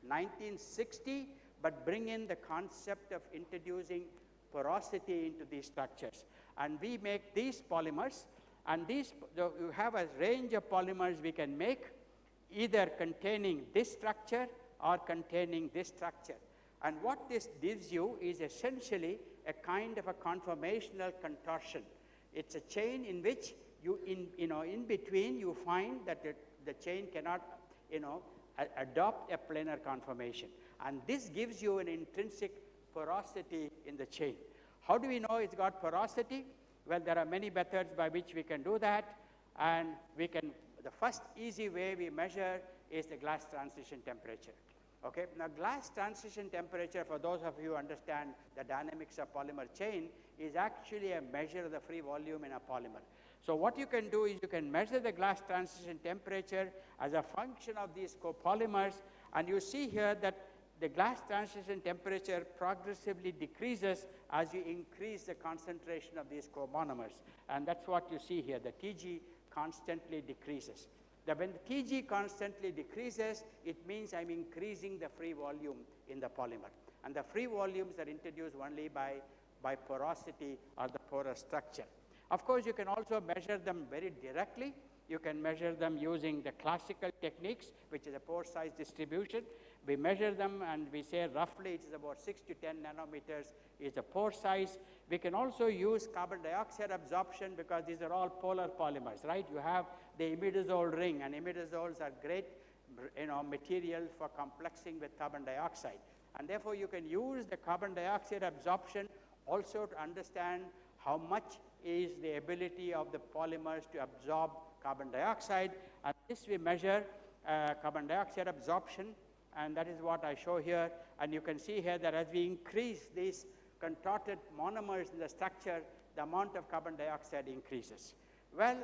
1960, but bring in the concept of introducing porosity into these structures. And we make these polymers, and these, you have a range of polymers we can make, either containing this structure or containing this structure. And what this gives you is essentially a kind of a conformational contortion. It's a chain in which you, in between, you find that the chain cannot, adopt a planar conformation. And this gives you an intrinsic porosity in the chain. How do we know it's got porosity? Well, there are many methods by which we can do that. And the first easy way we measure is the glass transition temperature. Okay? Now, glass transition temperature, for those of you who understand the dynamics of polymer chain, is actually a measure of the free volume in a polymer. So what you can do is you can measure the glass transition temperature as a function of these copolymers, and you see here that the glass transition temperature progressively decreases as you increase the concentration of these comonomers. And that's what you see here. The TG constantly decreases. When the Tg constantly decreases, it means I'm increasing the free volume in the polymer. And the free volumes are introduced only by porosity or the porous structure. Of course, you can also measure them very directly. You can measure them using the classical techniques, which is a pore size distribution. We measure them and we say roughly it is about 6 to 10 nanometers is the pore size. We can also use carbon dioxide absorption because these are all polar polymers, right? You have the imidazole ring, and imidazoles are great material for complexing with carbon dioxide. And therefore, you can use the carbon dioxide absorption also to understand how much is the ability of the polymers to absorb carbon dioxide. And this we measure carbon dioxide absorption, and that is what I show here. And you can see here that as we increase these contorted monomers in the structure, the amount of carbon dioxide increases. Well,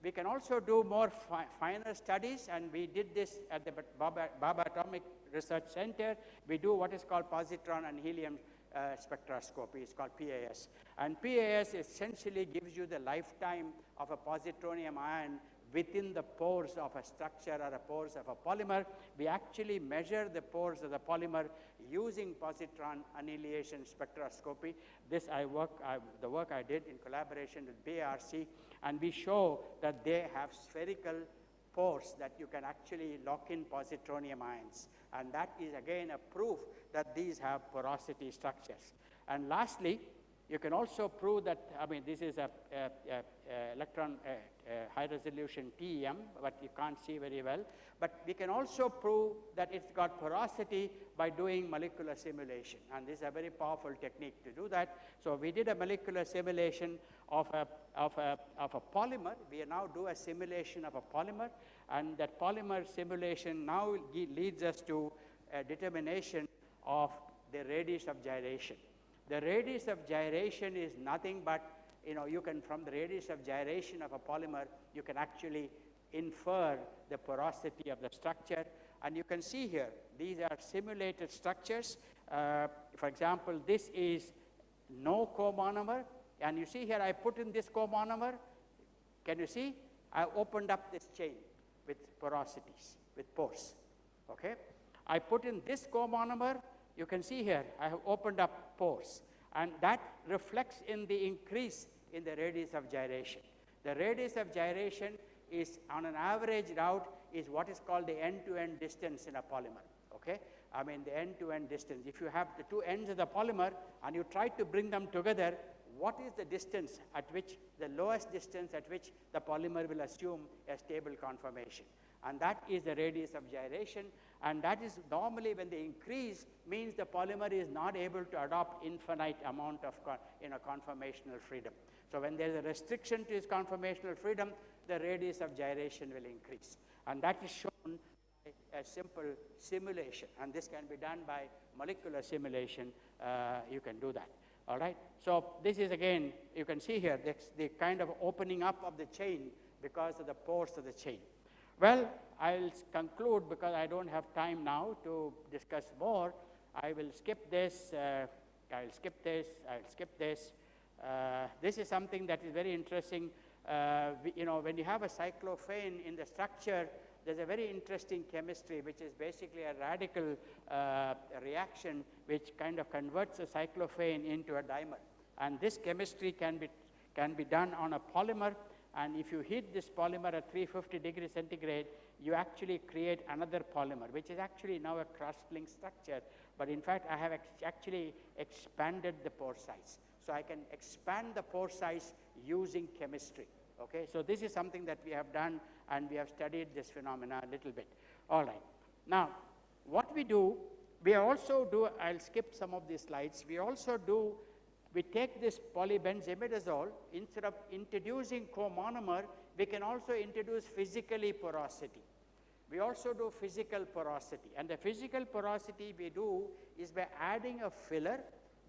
we can also do more finer studies, and we did this at the Baba Atomic Research Center. We do what is called positron and helium spectroscopy. It's called PAS. And PAS essentially gives you the lifetime of a positronium ion within the pores of a structure or the pores of a polymer. We actually measure the pores of the polymer using positron annihilation spectroscopy. This the work I did in collaboration with BARC, and we show that they have spherical pores that you can actually lock in positronium ions. And that is again a proof that these have porosity structures. And lastly, you can also prove that, this is a electron high resolution TEM, but you can't see very well. But we can also prove that it's got porosity by doing molecular simulation. And this is a very powerful technique to do that. So we did a molecular simulation of a polymer. We now do a simulation of a polymer. And that polymer simulation now leads us to a determination of the radius of gyration. The radius of gyration is nothing but, you can, from the radius of gyration of a polymer, you can actually infer the porosity of the structure. And you can see here, these are simulated structures. For example, this is no comonomer. And you see here, I put in this comonomer. Can you see? I opened up this chain with porosities, with pores. Okay? I put in this comonomer. You can see here, I have opened up pores. And that reflects in the increase in the radius of gyration. The radius of gyration is, on an average route, is what is called the end-to-end distance in a polymer. Okay? The end-to-end distance. If you have the two ends of the polymer and you try to bring them together, what is the distance at which, the lowest distance at which the polymer will assume a stable conformation? And that is the radius of gyration. And that is normally when they increase, means the polymer is not able to adopt infinite amount of conformational freedom. So when there is a restriction to its conformational freedom, the radius of gyration will increase. And that is shown by a simple simulation. And this can be done by molecular simulation. You can do that. All right? So this is, again, you can see here, the kind of opening up of the chain because of the pores of the chain. Well, I'll conclude because I don't have time now to discuss more. I will skip this. I'll skip this. I'll skip this. This is something that is very interesting. When you have a cyclophane in the structure, there's a very interesting chemistry, which is basically a radical reaction, which kind of converts a cyclophane into a dimer. And this chemistry can be done on a polymer. And if you heat this polymer at 350 degrees centigrade, you actually create another polymer, which is actually now a cross-linked structure. But in fact, I have actually expanded the pore size. So I can expand the pore size using chemistry. Okay, so this is something that we have done, and we have studied this phenomena a little bit. All right. Now, what we do, we also do, I'll skip some of these slides. We take this polybenzimidazole, instead of introducing comonomer, we can also introduce physically porosity. We also do physical porosity. And the physical porosity we do is by adding a filler,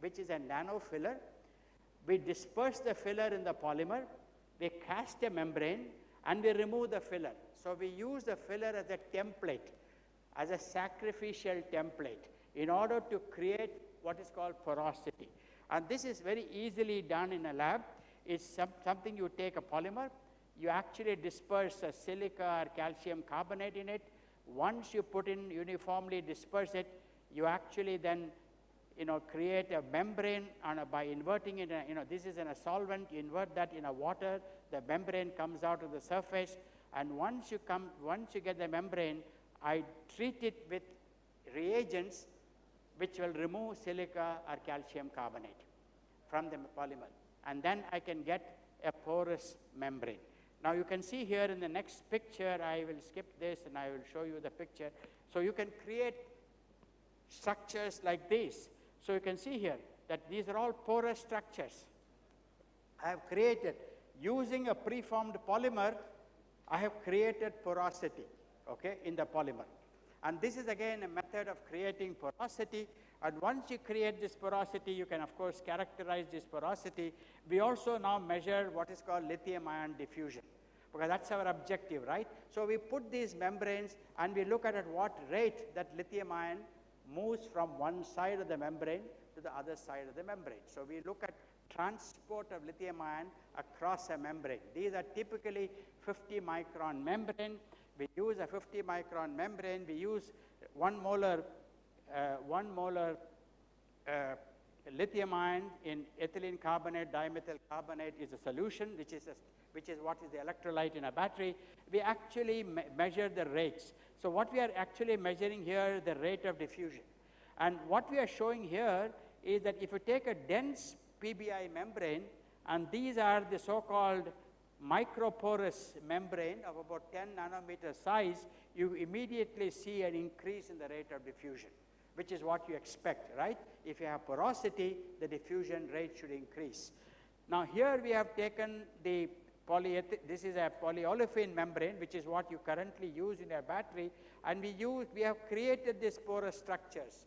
which is a nanofiller. We disperse the filler in the polymer, we cast a membrane, and we remove the filler. So we use the filler as a template, as a sacrificial template, in order to create what is called porosity. And this is very easily done in a lab. It's something you take a polymer, you actually disperse a silica or calcium carbonate in it. Once you put in uniformly disperse it, you actually then create a membrane by inverting it. This is in a solvent, you invert that in a water, the membrane comes out of the surface, and once you get the membrane, I treat it with reagents which will remove silica or calcium carbonate from the polymer. And then I can get a porous membrane. Now you can see here in the next picture, I will skip this and I will show you the picture. So you can create structures like this. So you can see here that these are all porous structures. I have created, using a preformed polymer, I have created porosity, okay, in the polymer. And this is again a method of creating porosity. And once you create this porosity, you can of course characterize this porosity. We also now measure what is called lithium ion diffusion, because that's our objective, right? So we put these membranes and we look at what rate that lithium ion moves from one side of the membrane to the other side of the membrane. So we look at transport of lithium ion across a membrane. These are typically 50 micron membrane. We use a 50 micron membrane. We use 1 molar lithium ion in ethylene carbonate, dimethyl carbonate is a solution, which is what is the electrolyte in a battery. We actually measure the rates. So what we are actually measuring here is the rate of diffusion. And what we are showing here is that if you take a dense PBI membrane, and these are the so-called microporous membrane of about 10 nanometer size, you immediately see an increase in the rate of diffusion, which is what you expect, right? If you have porosity, the diffusion rate should increase. Now here we have taken the this is a polyolefin membrane, which is what you currently use in a battery, and we have created these porous structures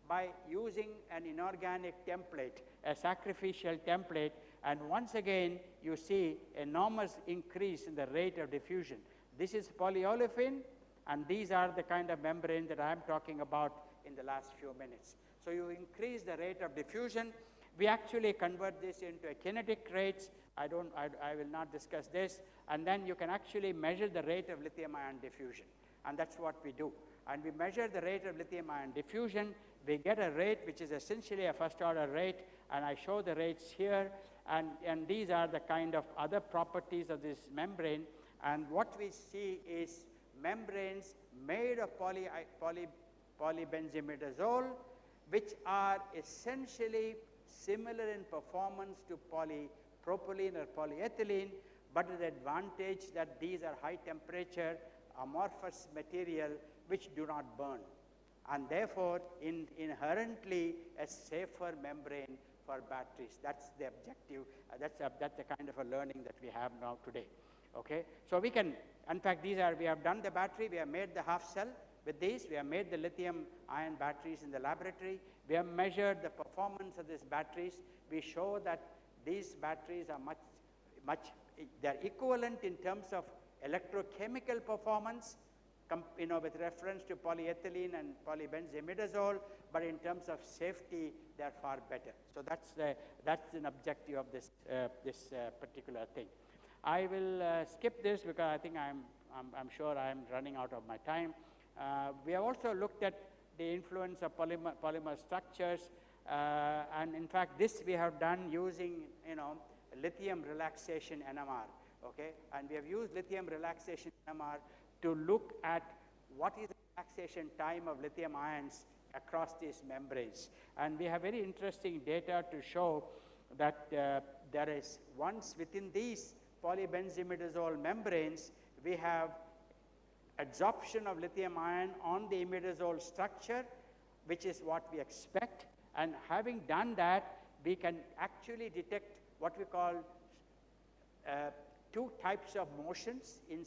by using an inorganic template, a sacrificial template, and once again, you see enormous increase in the rate of diffusion. This is polyolefin, and these are the kind of membrane that I'm talking about in the last few minutes. So you increase the rate of diffusion. We actually convert this into kinetic rates. I will not discuss this. And then you can actually measure the rate of lithium ion diffusion. And that's what we do. And we measure the rate of lithium ion diffusion. We get a rate which is essentially a first order rate, and I show the rates here. And these are the kind of other properties of this membrane. And what we see is membranes made of polybenzimidazole, which are essentially similar in performance to polypropylene or polyethylene, but with the advantage that these are high temperature amorphous material which do not burn, and therefore inherently a safer membrane for batteries. That's the objective. That's the kind of a learning that we have now today. Okay, so we can, in fact, we have done the battery, we have made the half cell with these, we have made the lithium ion batteries in the laboratory, we have measured the performance of these batteries. We show that these batteries are they're equivalent in terms of electrochemical performance, with reference to polyethylene and polybenzimidazole, but in terms of safety, they're far better. So that's an objective of this particular thing. I will skip this because I think I'm sure I'm running out of my time. We have also looked at the influence of polymer structures, and in fact, this we have done using lithium relaxation NMR. Okay, and we have used lithium relaxation NMR to look at what is the relaxation time of lithium ions across these membranes. And we have very interesting data to show that there is, once within these polybenzimidazole membranes, we have adsorption of lithium ion on the imidazole structure, which is what we expect. And having done that, we can actually detect what we call two types of motions in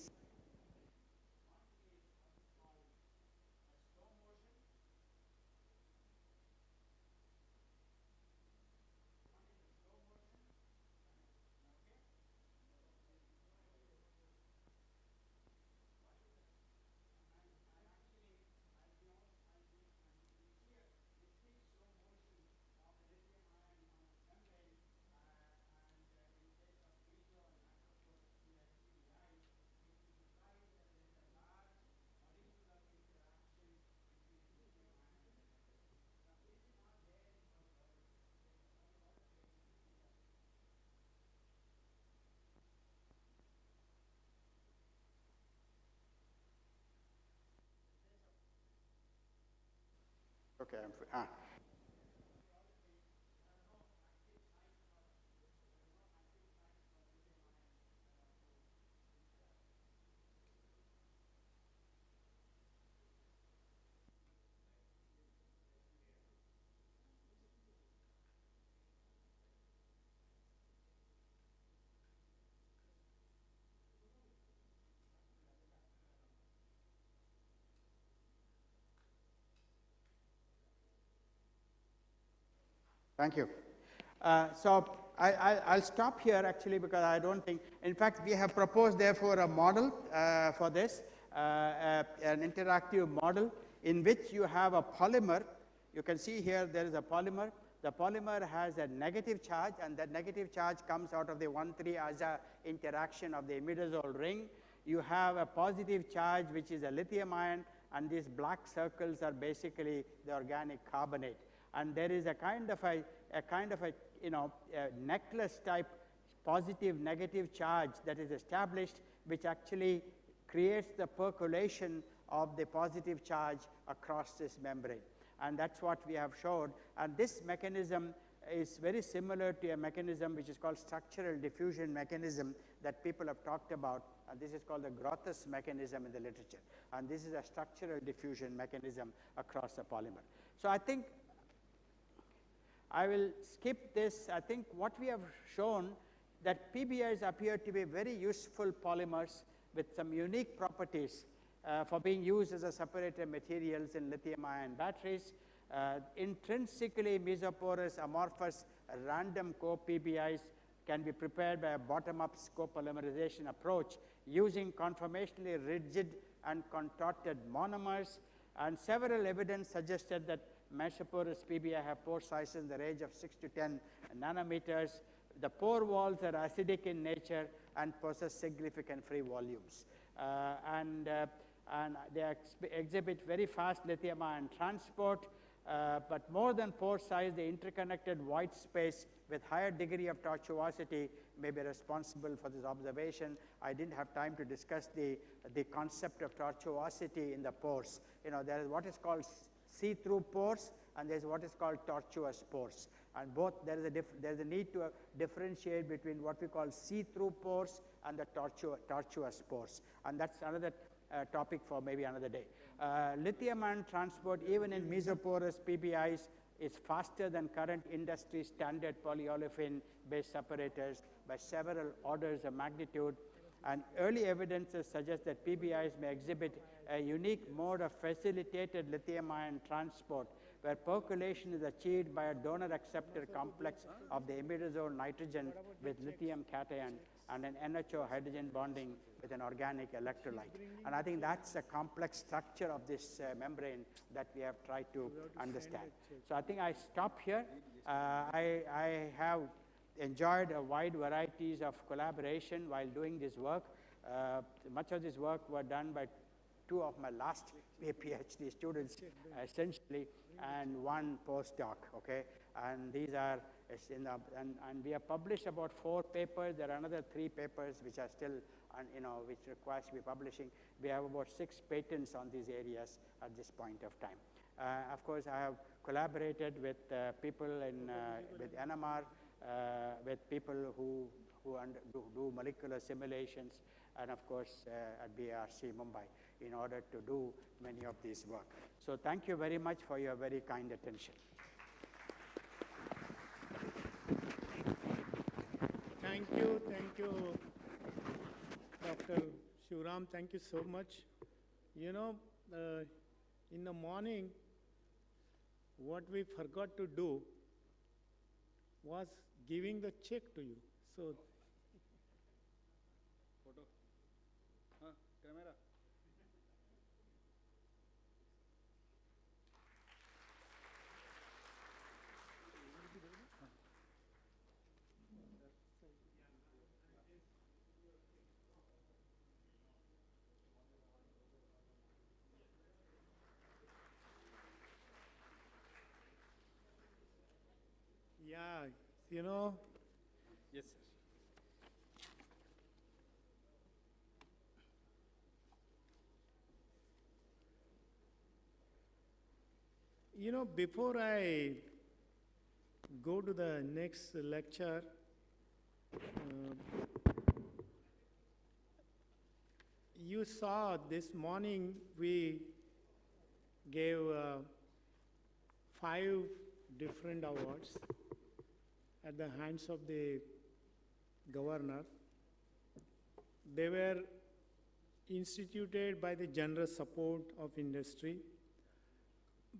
Okay, Thank you. So I'll stop here actually because I don't think, in fact, we have proposed therefore a model for this, an interactive model in which you have a polymer. You can see here there is a polymer. The polymer has a negative charge, and that negative charge comes out of the 1,3-aza interaction of the imidazole ring. You have a positive charge, which is a lithium ion, and these black circles are basically the organic carbonate. And there is a kind of a necklace type positive negative charge that is established, which actually creates the percolation of the positive charge across this membrane. And that's what we have showed. And this mechanism is very similar to a mechanism which is called structural diffusion mechanism that people have talked about. And this is called the Grothus mechanism in the literature. And this is a structural diffusion mechanism across the polymer. So I think I will skip this. I think what we have shown that PBIs appear to be very useful polymers with some unique properties for being used as a separator materials in lithium-ion batteries. Intrinsically mesoporous amorphous random co-PBIs can be prepared by a bottom-up copolymerization approach using conformationally rigid and contorted monomers, and several evidence suggested that mesoporous PBI have pore sizes in the range of 6 to 10 nanometers. The pore walls are acidic in nature and possess significant free volumes. And they exhibit very fast lithium-ion transport, but more than pore size, the interconnected white space with higher degree of tortuosity may be responsible for this observation. I didn't have time to discuss the concept of tortuosity in the pores. You know, there is what is called see-through pores, and there's what is called tortuous pores. And both, there is a need to differentiate between what we call see-through pores and the tortuous pores. And that's another topic for maybe another day. Lithium-ion transport, even in mesoporous PBIs, is faster than current industry standard polyolefin-based separators by several orders of magnitude. And early evidences suggest that PBIs may exhibit a unique mode of facilitated lithium-ion transport, where percolation is achieved by a donor-acceptor complex of the imidazole nitrogen with lithium cation and an NHO hydrogen bonding with an organic electrolyte. And I think that's the complex structure of this membrane that we have tried to understand. So I think I stop here. I have enjoyed a wide varieties of collaboration while doing this work. Much of this work was done by two of my last PhD students, essentially, and one postdoc, okay? And these are, and we have published about 4 papers. There are another 3 papers which are still, which requires to be publishing. We have about 6 patents on these areas at this point of time. Of course, I have collaborated with people with NMR, with people who do molecular simulations, and of course at BRC Mumbai, in order to do many of these work. So thank you very much for your very kind attention. Thank you, Dr. Shivram, thank you so much. You know, in the morning, what we forgot to do was giving the check to you. So, photo, camera. yeah, you know. Yes, sir. You know, before I go to the next lecture, you saw this morning we gave 5 different awards at the hands of the governor. They were instituted by the generous support of industry.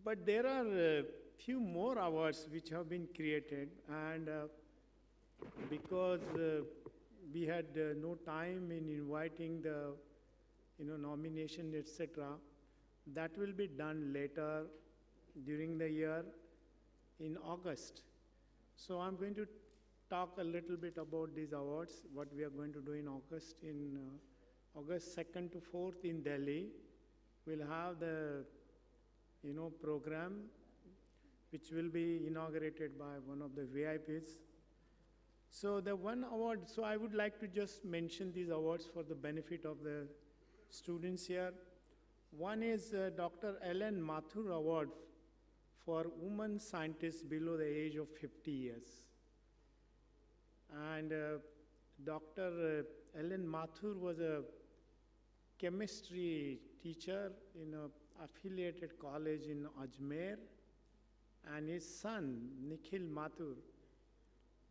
But there are a few more awards which have been created, and because we had no time in inviting the nomination, etc., that will be done later during the year in August. So I'm going to talk a little bit about these awards, what we are going to do in August. In August 2nd to 4th in Delhi, we'll have the program which will be inaugurated by one of the VIPs. So the one award, so I would like to just mention these awards for the benefit of the students here. One is Dr. Ellen Mathur Award for women scientists below the age of 50 years. And Dr. Ellen Mathur was a chemistry teacher in an affiliated college in Ajmer, and his son, Nikhil Mathur,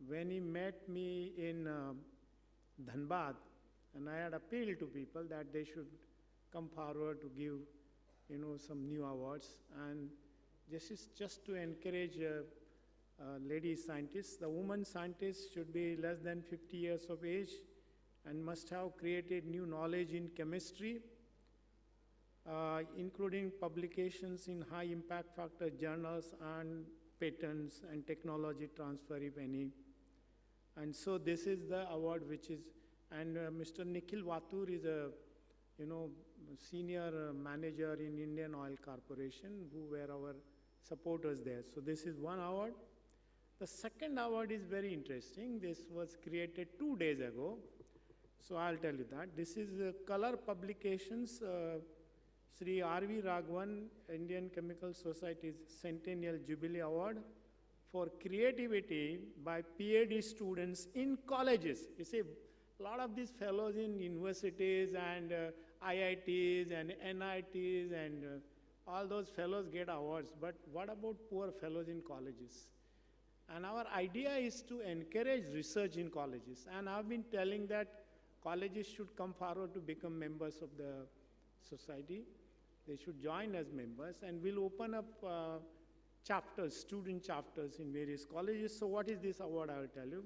when he met me in Dhanbad, and I had appealed to people that they should come forward to give, some new awards, and this is just to encourage lady scientists. The woman scientists should be less than 50 years of age and must have created new knowledge in chemistry, including publications in high impact factor journals and patents and technology transfer, if any. And so this is the award which is, and Mr. Nikhil Mathur is a, senior manager in Indian Oil Corporation, who were our supporters there. So this is one award. The second award is very interesting. This was created 2 days ago. So I'll tell you that. This is Color Publications, Sri R.V. Raghavan, Indian Chemical Society's Centennial Jubilee Award for creativity by PhD students in colleges. You see, a lot of these fellows in universities and IITs and NITs and all those fellows get awards, but what about poor fellows in colleges? And our idea is to encourage research in colleges. And I've been telling that colleges should come forward to become members of the society. They should join as members, and we'll open up chapters, student chapters in various colleges. So what is this award, I will tell you.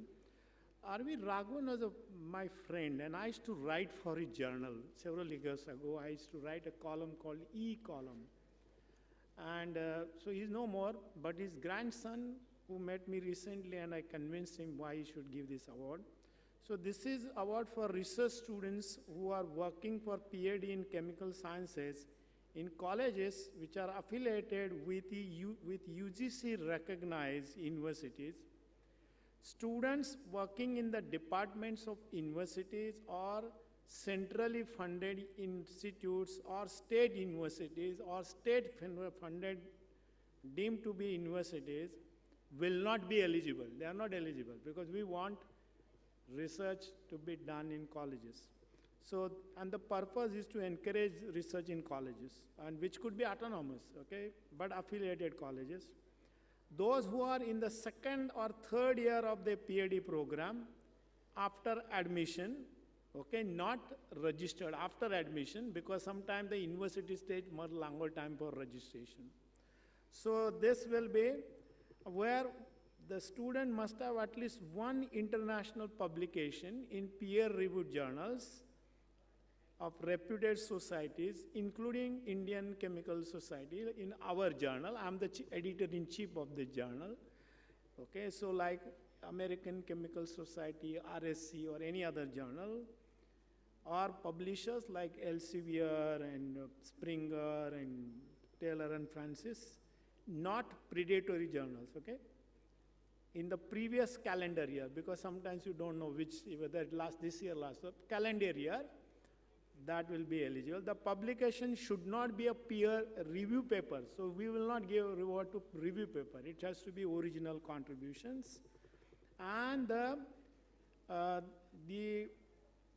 R.V. Raghavan was my friend, and I used to write for his journal. Several years ago, I used to write a column called E-Column. And so he's no more, but his grandson, who met me recently, and I convinced him why he should give this award. So this is award for research students who are working for PhD in chemical sciences in colleges which are affiliated with UGC recognized universities. Students working in the departments of universities or centrally funded institutes or state universities or state funded deemed to be universities will not be eligible. They are not eligible because we want research to be done in colleges. So, and the purpose is to encourage research in colleges, and which could be autonomous, okay, but affiliated colleges. Those who are in the 2nd or 3rd year of the PhD program after admission, okay, not registered, after admission, because sometimes the university takes much longer time for registration. So this will be where the student must have at least one international publication in peer-reviewed journals of reputed societies, including Indian Chemical Society in our journal. I'm the editor-in-chief of the journal. Okay, so like American Chemical Society, RSC, or any other journal, or publishers like Elsevier and Springer and Taylor and Francis, not predatory journals, okay? In the previous calendar year, because sometimes you don't know which, whether it this year, last, so calendar year, that will be eligible. The publication should not be a peer review paper. So we will not give reward to review paper. It has to be original contributions. And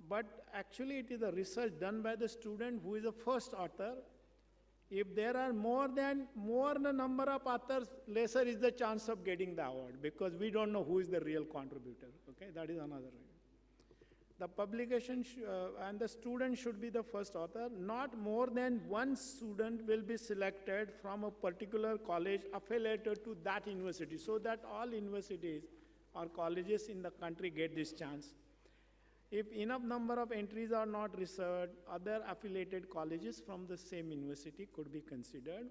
but actually it is a research done by the student who is the first author. If there are more the number of authors, lesser is the chance of getting the award, because we don't know who is the real contributor. Okay, that is another way. The publication and the student should be the first author. Not more than one student will be selected from a particular college affiliated to that university, so that all universities or colleges in the country get this chance. If enough number of entries are not reserved, other affiliated colleges from the same university could be considered.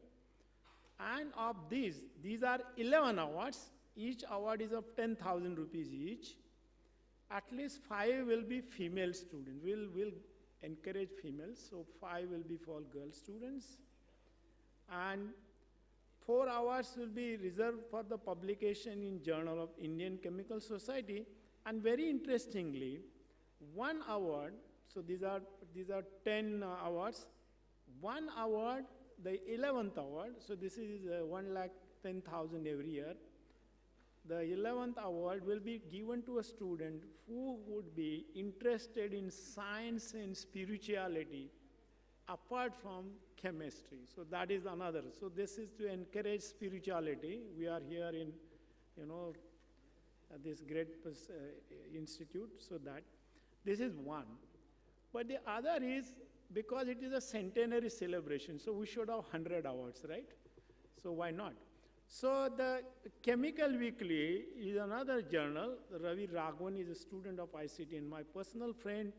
And of these are 11 awards. Each award is of 10,000 rupees each. At least 5 will be female students. We'll encourage females, so 5 will be for girl students. And 4 awards will be reserved for the publication in Journal of Indian Chemical Society. And very interestingly, 1 award, so these are 10 awards. 1 award, the 11th award, so this is 1,10,000 every year. The 11th award will be given to a student who would be interested in science and spirituality apart from chemistry. So that is another. So this is to encourage spirituality. We are here in, this great institute, so that this is one. But the other is, because it is a centenary celebration, so we should have 100 awards, right? So why not? So the Chemical Weekly is another journal. Ravi Raghavan is a student of ICT and my personal friend.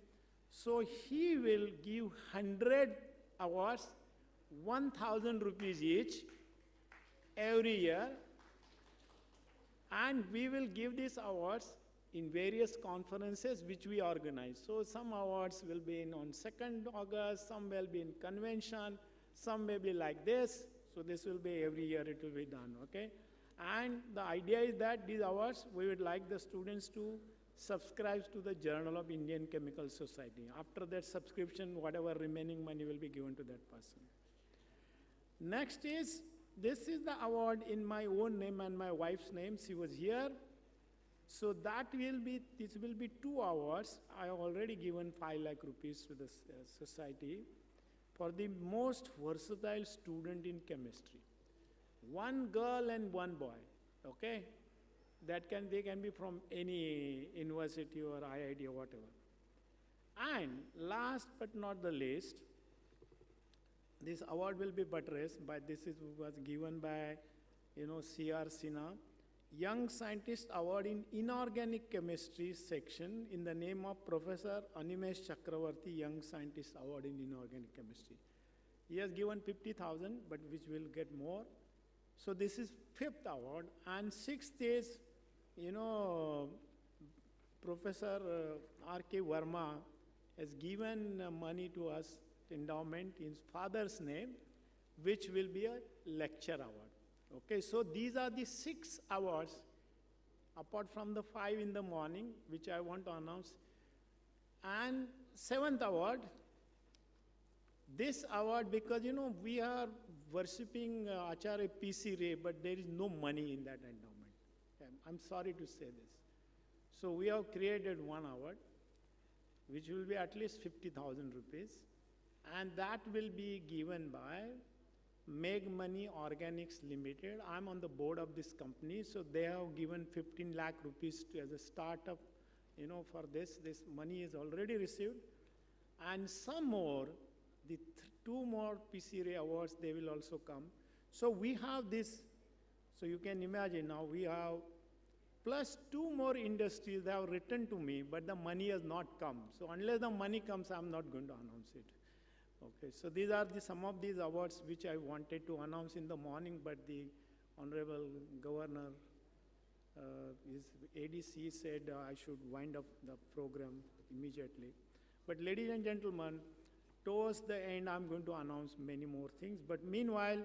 So he will give 100 awards, 1,000 rupees each every year. And we will give these awards in various conferences which we organize. So some awards will be on 2nd August, some will be in convention, some may be like this. So this will be every year it will be done, okay? And the idea is that these awards, we would like the students to subscribe to the Journal of Indian Chemical Society. After that subscription, whatever remaining money will be given to that person. Next is, this is the award in my own name and my wife's name. She was here. So that will be, this will be 2 awards. I have already given 5 lakh rupees to the society for the most versatile student in chemistry. 1 girl and 1 boy, okay? They can be from any university or IIT or whatever. And last but not the least, this award will be buttressed by, was given by, C.R. Sinha, Young Scientist Award in Inorganic Chemistry section in the name of Professor Animesh Chakravarti, Young Scientist Award in Inorganic Chemistry. He has given 50,000, but which will get more. So this is 5th award. And 6th is, Professor R.K. Verma has given money to us, endowment in his father's name, which will be a lecture award. Okay, so these are the 6 awards, apart from the 5 in the morning, which I want to announce. And 7th award, this award, because we are worshipping Acharya P.C. Ray, but there is no money in that endowment. I'm sorry to say this. So we have created 1 award, which will be at least 50,000 rupees, and that will be given by Meg Money Organics Limited. I'm on the board of this company, so they have given 15 lakh rupees as a startup, for this. This money is already received. And some more, the 2 more PC Ray awards, they will also come. So we have this, so you can imagine now we have plus 2 more industries that have written to me, but the money has not come. So unless the money comes, I'm not going to announce it. Okay, so these are some of these awards which I wanted to announce in the morning, but the Honorable Governor, his ADC said I should wind up the program immediately. But ladies and gentlemen, towards the end, I'm going to announce many more things. But meanwhile,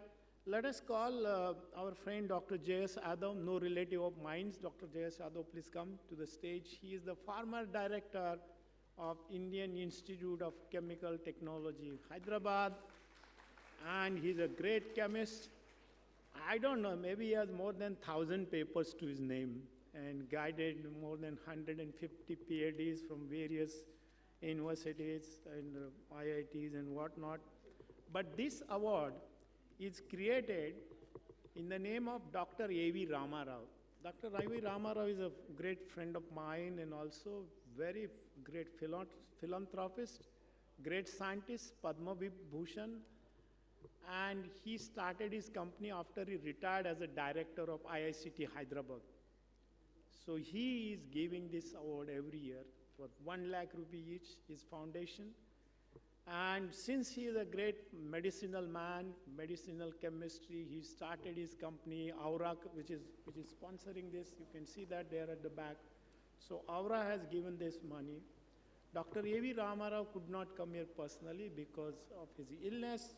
let us call our friend Dr. J.S. Yadav, no relative of mine. Dr. J.S. Yadav, please come to the stage. He is the former director of Indian Institute of Chemical Technology, Hyderabad, and he's a great chemist. I don't know, maybe he has more than 1,000 papers to his name and guided more than 150 PhDs from various universities and IITs and whatnot. But this award is created in the name of Dr. A.V. Ramarao. Dr. A.V. Ramarao is a great friend of mine and also very great philanthropist, great scientist, Padma Vibhushan, and he started his company after he retired as a director of IICT Hyderabad. So he is giving this award every year for 1 lakh rupee each, his foundation. And since he is a great medicinal man, medicinal chemistry, he started his company, Aura, which is sponsoring this. You can see that there at the back. So Aura has given this money. Dr. A.V. Ramarao could not come here personally because of his illness,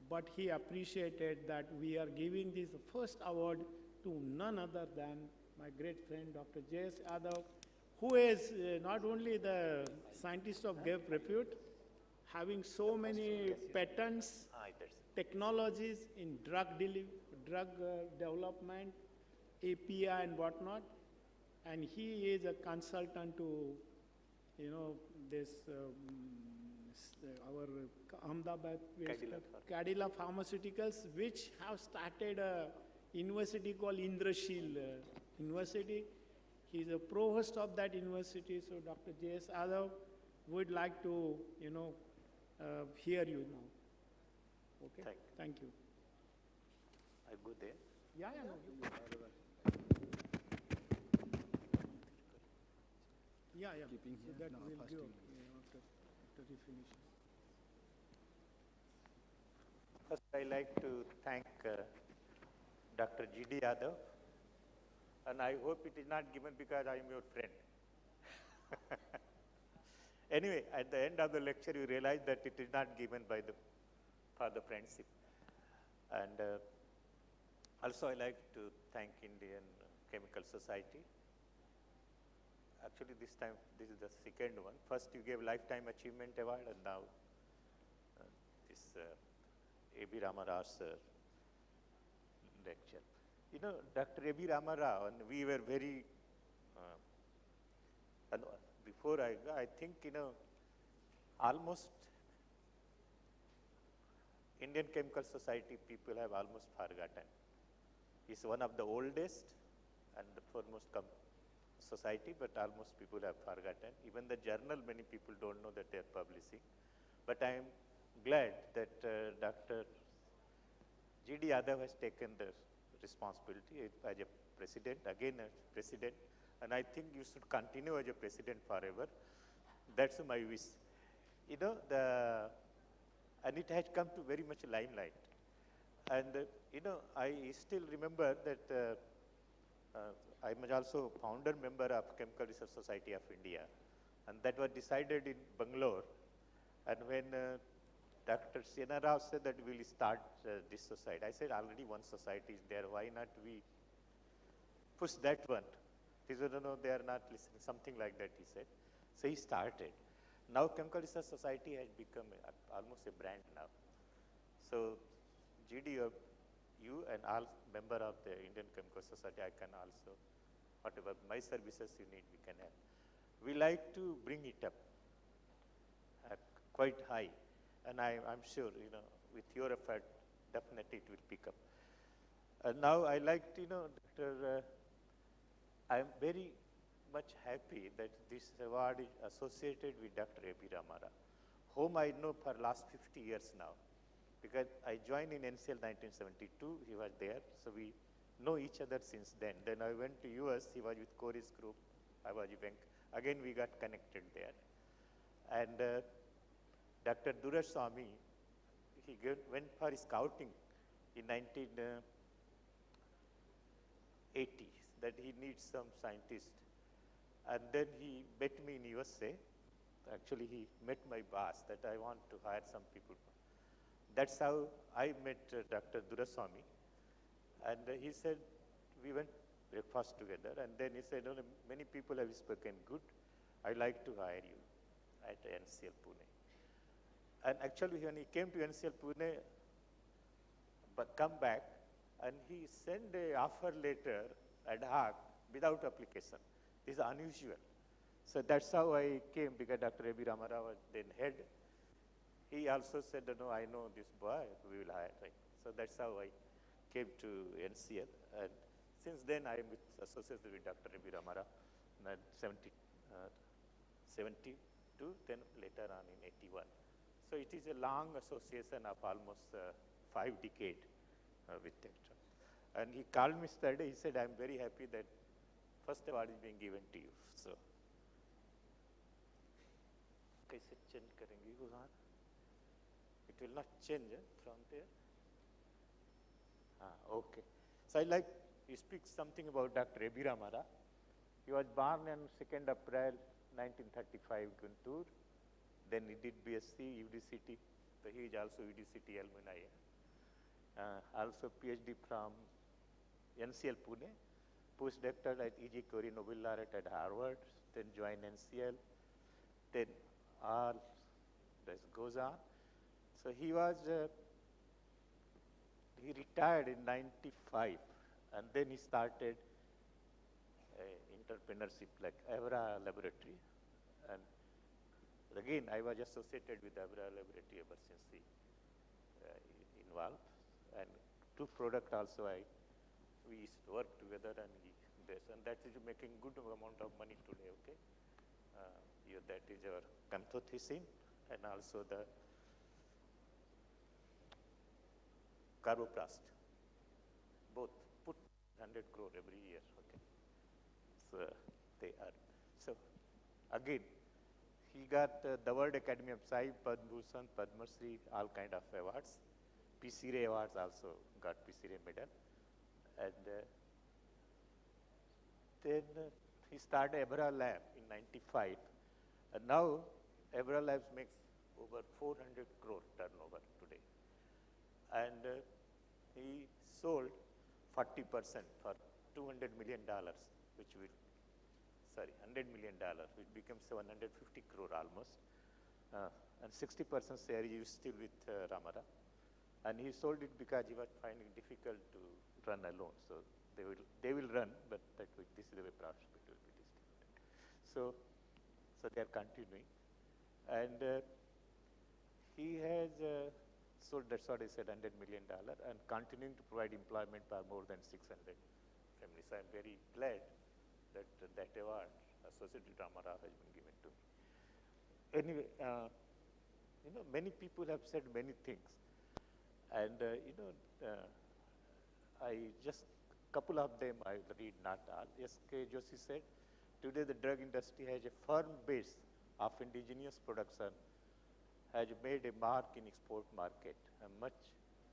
but he appreciated that we are giving this first award to none other than my great friend, Dr. J.S. Yadav, who is not only the scientist of great repute, having so many patents, technologies in drug development, API and whatnot, and he is a consultant to, this our Ahmedabad Cadila Pharmaceuticals, which have started a university called Indrashil University. He is a provost of that university. So Dr. J.S. Yadav would like to, hear you now. Okay? Thank you. I go there? Yeah, no. Yeah. Keeping So here? that No, will first go you. after he finishes. First, I like to thank Dr. G.D. Yadav, and I hope it is not given because I am your friend. Anyway, at the end of the lecture, you realize that it is not given for the friendship. And also, I like to thank Indian Chemical Society. Actually, this time, this is the second one. First, you gave Lifetime Achievement Award, and now this A.B. Ramarao's lecture. Dr. A.B. Ramarao, and we were very, and before I think, almost Indian Chemical Society people have almost forgotten. It's one of the oldest and the foremost society, but almost people have forgotten. Even the journal, many people don't know that they are publishing. But I am glad that Dr. G.D. Yadav has taken the responsibility as a president, again as president, and I think you should continue as a president forever. That's my wish. And it has come to very much limelight. And, I still remember that I am also founder member of Chemical Research Society of India, and that was decided in Bangalore. And when Dr. Sena Rao said that we will start this society, I said already one society is there, why not we push that one? He said, no, they are not listening, something like that, he said. So he started. Now Chemical Research Society has become almost a brand now. So GD, you and all member of the Indian Chemical Society, I can also, whatever my services you need, we can help. We like to bring it up quite high, and I'm sure, with your effort, definitely it will pick up. Now I like to, Dr. I am very much happy that this award is associated with Dr. A.B. Ramarao, whom I know for last 50 years now, because I joined in NCL 1972, he was there, so we know each other since then. Then I went to US, he was with Corey's group, I was with Bank. Again, we got connected there. And Dr. Duraswamy, he went for scouting in 1980, that he needs some scientist. And then he met me in USA. Actually, he met my boss that I want to hire some people. That's how I met Dr. Duraswamy. And he said, we went breakfast together. And then he said, many people have spoken good. I like to hire you. at NCL Pune. And actually, when he came to NCL Pune, but come back, and he sent a offer letter ad hoc without application. This is unusual. So that's how I came, because Dr. A.B. Ramarao was then head. He also said, no, I know this boy, we will hire. Right? So that's how I came to NCL. And since then, I am associated with Dr. A.B. Ramarao, 72, then later on in 81. So it is a long association of almost 5 decades with Dr. And he called me yesterday, he said, I'm very happy that first award is being given to you. So, कैसे change करेंगे वहाँ? It will not change from there. Okay. So I like to speak something about Dr. A.B. Ramarao. He was born on 2nd April 1935 Guntur. Then he did BSc, UDCT. So he is also UDCT alumni. Also PhD from NCL Pune, postdoctoral at E.G. Corey Nobel Laureate at Harvard, then joined NCL, then all this goes on. So he was, he retired in 95, and then he started entrepreneurship like Evra Laboratory. And again, I was associated with Evra Laboratory ever since he involved. And 2 products also we used to work together, and that is making good amount of money today, okay? That is our canthothecin and also the carboprast. Both put 100 crore every year, okay? So they are. So again, he got the World Academy of Science, Padma Bhushan, Padma Shri, all kind of awards. P.C. Ray Awards also got P.C. Ray medal. And then he started Evra Lab in 95. And now Evra Labs makes over 400 crore turnover today. And he sold 40% for $200 million, which will, $100 million, which becomes 750 crore almost. And 60% share is still with Ramarao. And he sold it because he was finding it difficult to run alone. So they will run, but this is the way profit will be distributed. So they are continuing. And he has sold, that's what I said, $100 million, and continuing to provide employment for more than 600 families. I'm very glad that that award associated with Ramarao has been given to me. Anyway, many people have said many things. And, I just, couple of them I will read, not all. S.K. Joshi said, today the drug industry has a firm base of indigenous production, has made a mark in export market, and much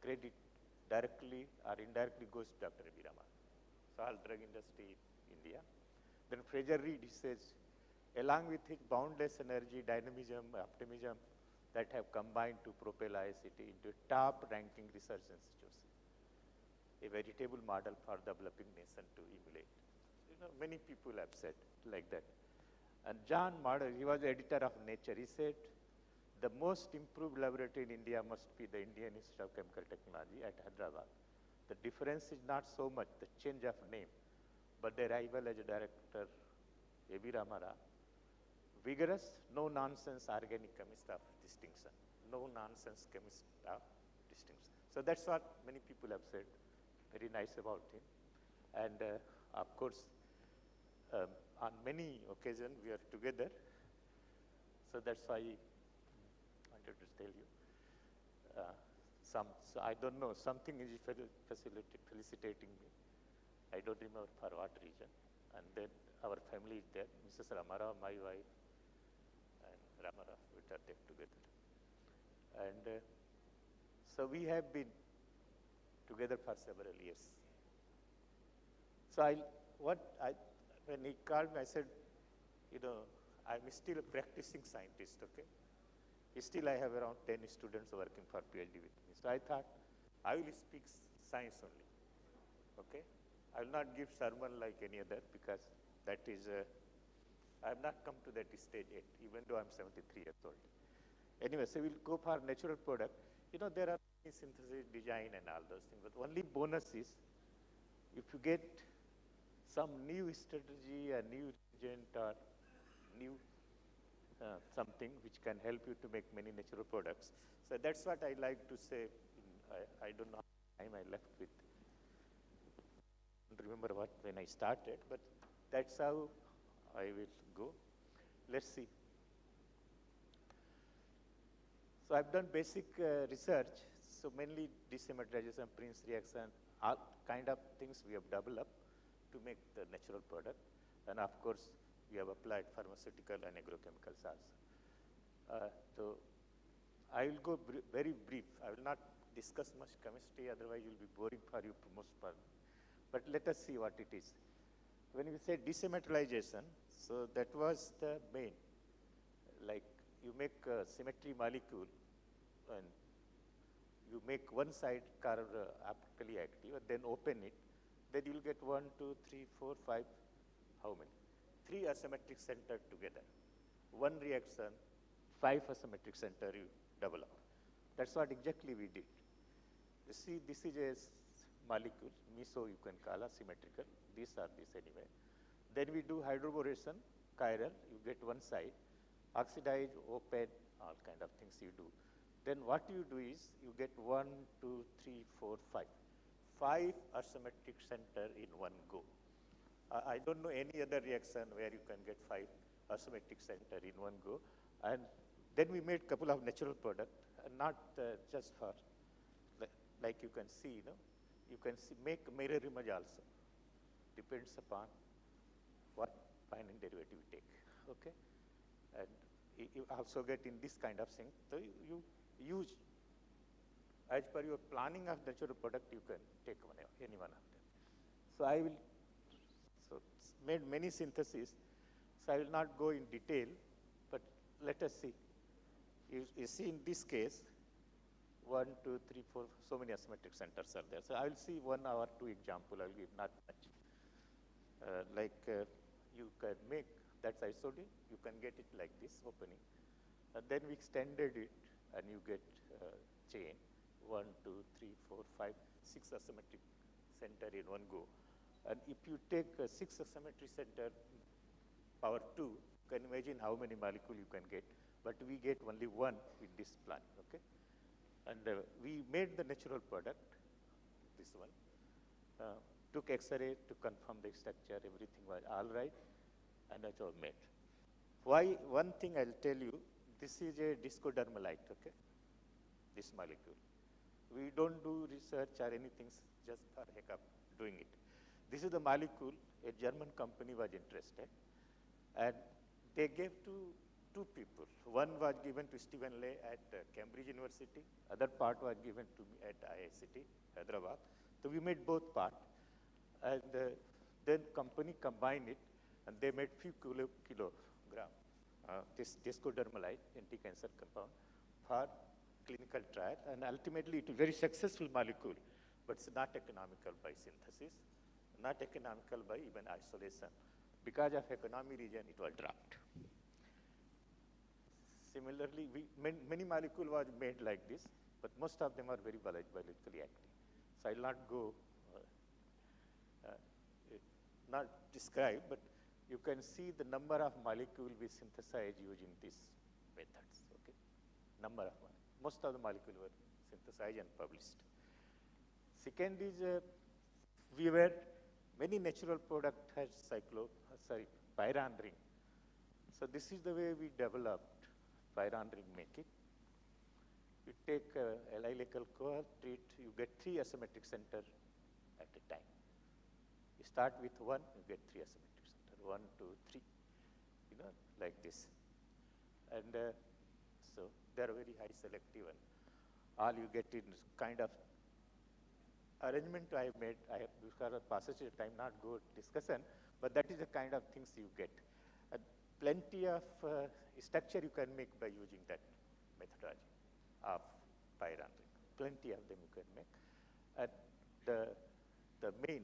credit directly or indirectly goes to Dr. A.B. Ramarao. So all drug industry in India. Then Fraser Reed, he says, along with his boundless energy, dynamism, optimism, that have combined to propel ICT into a top-ranking research institution, a veritable model for developing nation to emulate. Many people have said like that. And John Marder, he was editor of Nature. He said, the most improved laboratory in India must be the Indian Institute of Chemical Technology at Hyderabad. The difference is not so much the change of name, but the arrival as a director, A.B. Ramarao, vigorous, no-nonsense organic chemist of distinction. No-nonsense chemist of distinction. So that's what many people have said. Very nice about him. And of course, on many occasions we are together. So that's why I wanted to tell you. So I don't know, something is felicitating me. I don't remember for what reason. And then our family is there, Mrs. Ramarao, my wife, and Ramarao, we are there together. And so we have been together for several years. So when he called me, I said, I'm still a practicing scientist, okay? Still I have around 10 students working for PhD with me. So I thought, I will speak science only, okay? I will not give sermon like any other because that is I have not come to that stage yet, even though I'm 73 years old. Anyway, so we'll go for natural product. You know, there are many synthesis, design, and all those things, but only bonus is if you get some new strategy, a new reagent, or new something which can help you to make many natural products. So that's what I like to say. I don't know how much time I left with. I don't remember what when I started, but that's how I will go. Let's see. So I've done basic research, so mainly desymmetrization, Prince reaction, all kind of things we have developed to make the natural product. And of course, we have applied pharmaceutical and agrochemicals also. So I will go very brief. I will not discuss much chemistry, otherwise it will be boring for you most part. But let us see what it is. When we say desymmetralization, so that was the main. Like you make a symmetry molecule and you make one side optically active and then open it, then you will get 1, 2, 3, 4, 5, how many? 3 asymmetric center together. One reaction, 5 asymmetric center you develop. That's what exactly we did. You see, this is a molecule, meso you can call asymmetrical. These are this anyway. Then we do hydroboration, chiral, you get one side, oxidize, open, all kind of things you do. Then what you do is you get 1, 2, 3, 4, 5. 5 asymmetric center in one go. I don't know any other reaction where you can get 5 asymmetric center in one go. And then we made couple of natural product, not just for, like you can see, you can see, make mirror image also. Depends upon what binding derivative you take, okay? And you also get in this kind of thing. So you use, as per your planning of natural product, you can take any one of them. So I will, made many syntheses, so I will not go in detail, but let us see. You see in this case, 1, 2, 3, 4, so many asymmetric centers are there. So I will see 1 or 2 example, I will give not much. You can make, that's isodine, you can get it like this, opening. And then we extended it, and you get chain, 1, 2, 3, 4, 5, 6 asymmetric center in one go. And if you take 6 asymmetry center power 2, you can imagine how many molecules you can get, but we get only 1 with this plan, okay? And we made the natural product, this one, took X-ray to confirm the structure, everything was all right, and that's all made. Why? One thing I'll tell you, this is a discodermalite, okay? This molecule. We don't do research or anything just for heck of doing it. This is the molecule, a German company was interested, and they gave to 2 people. One was given to Stephen Lay at Cambridge University, other part was given to me at IICT, Hyderabad. So we made both part, and then company combined it, and they made few kilogram, this discodermalite, anti-cancer compound, for clinical trial, and ultimately it is a very successful molecule, but it's not economical by synthesis, not economical by even isolation. Because of economy reason, it was dropped. Similarly, many molecules was made like this, but most of them are very biologically active. So I will not go, not describe, but you can see the number of molecules we synthesize using these methods, okay? Number of molecules. Most of the molecules were synthesized and published. Second is, many natural product has pyran ring. So this is the way we developed pyran ring making. You take allylical cohort, treat, you get 3 asymmetric center at a time. You start with 1, you get 3 asymmetric center, 1, 2, 3, like this. And so they are very high selective, and all you get in kind of arrangement I made. I have, because of passage of time, not go discussion, but that is the kind of things you get. Plenty of structure you can make by using that methodology of pyran ring. Plenty of them you can make. And the main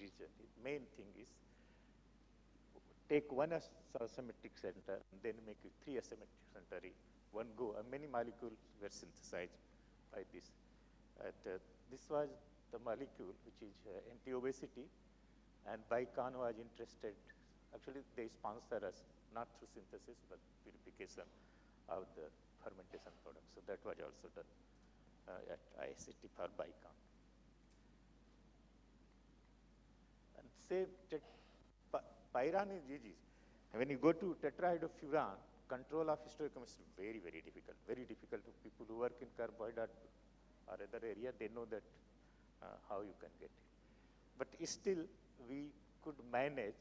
reason, main thing is take one asymmetric center and then make it 3 asymmetric center in one go. And many molecules were synthesized by this. This was the molecule which is anti-obesity, and Bicon was interested. Actually, they sponsor us not through synthesis but purification of the fermentation product. So that was also done at ICT for Bicon. And say pyran is easy. When you go to tetrahydrofuran, control of histochemistry is very, very difficult. Very difficult to people who work in carbohydrate or other area, they know that how you can get it. But still, we could manage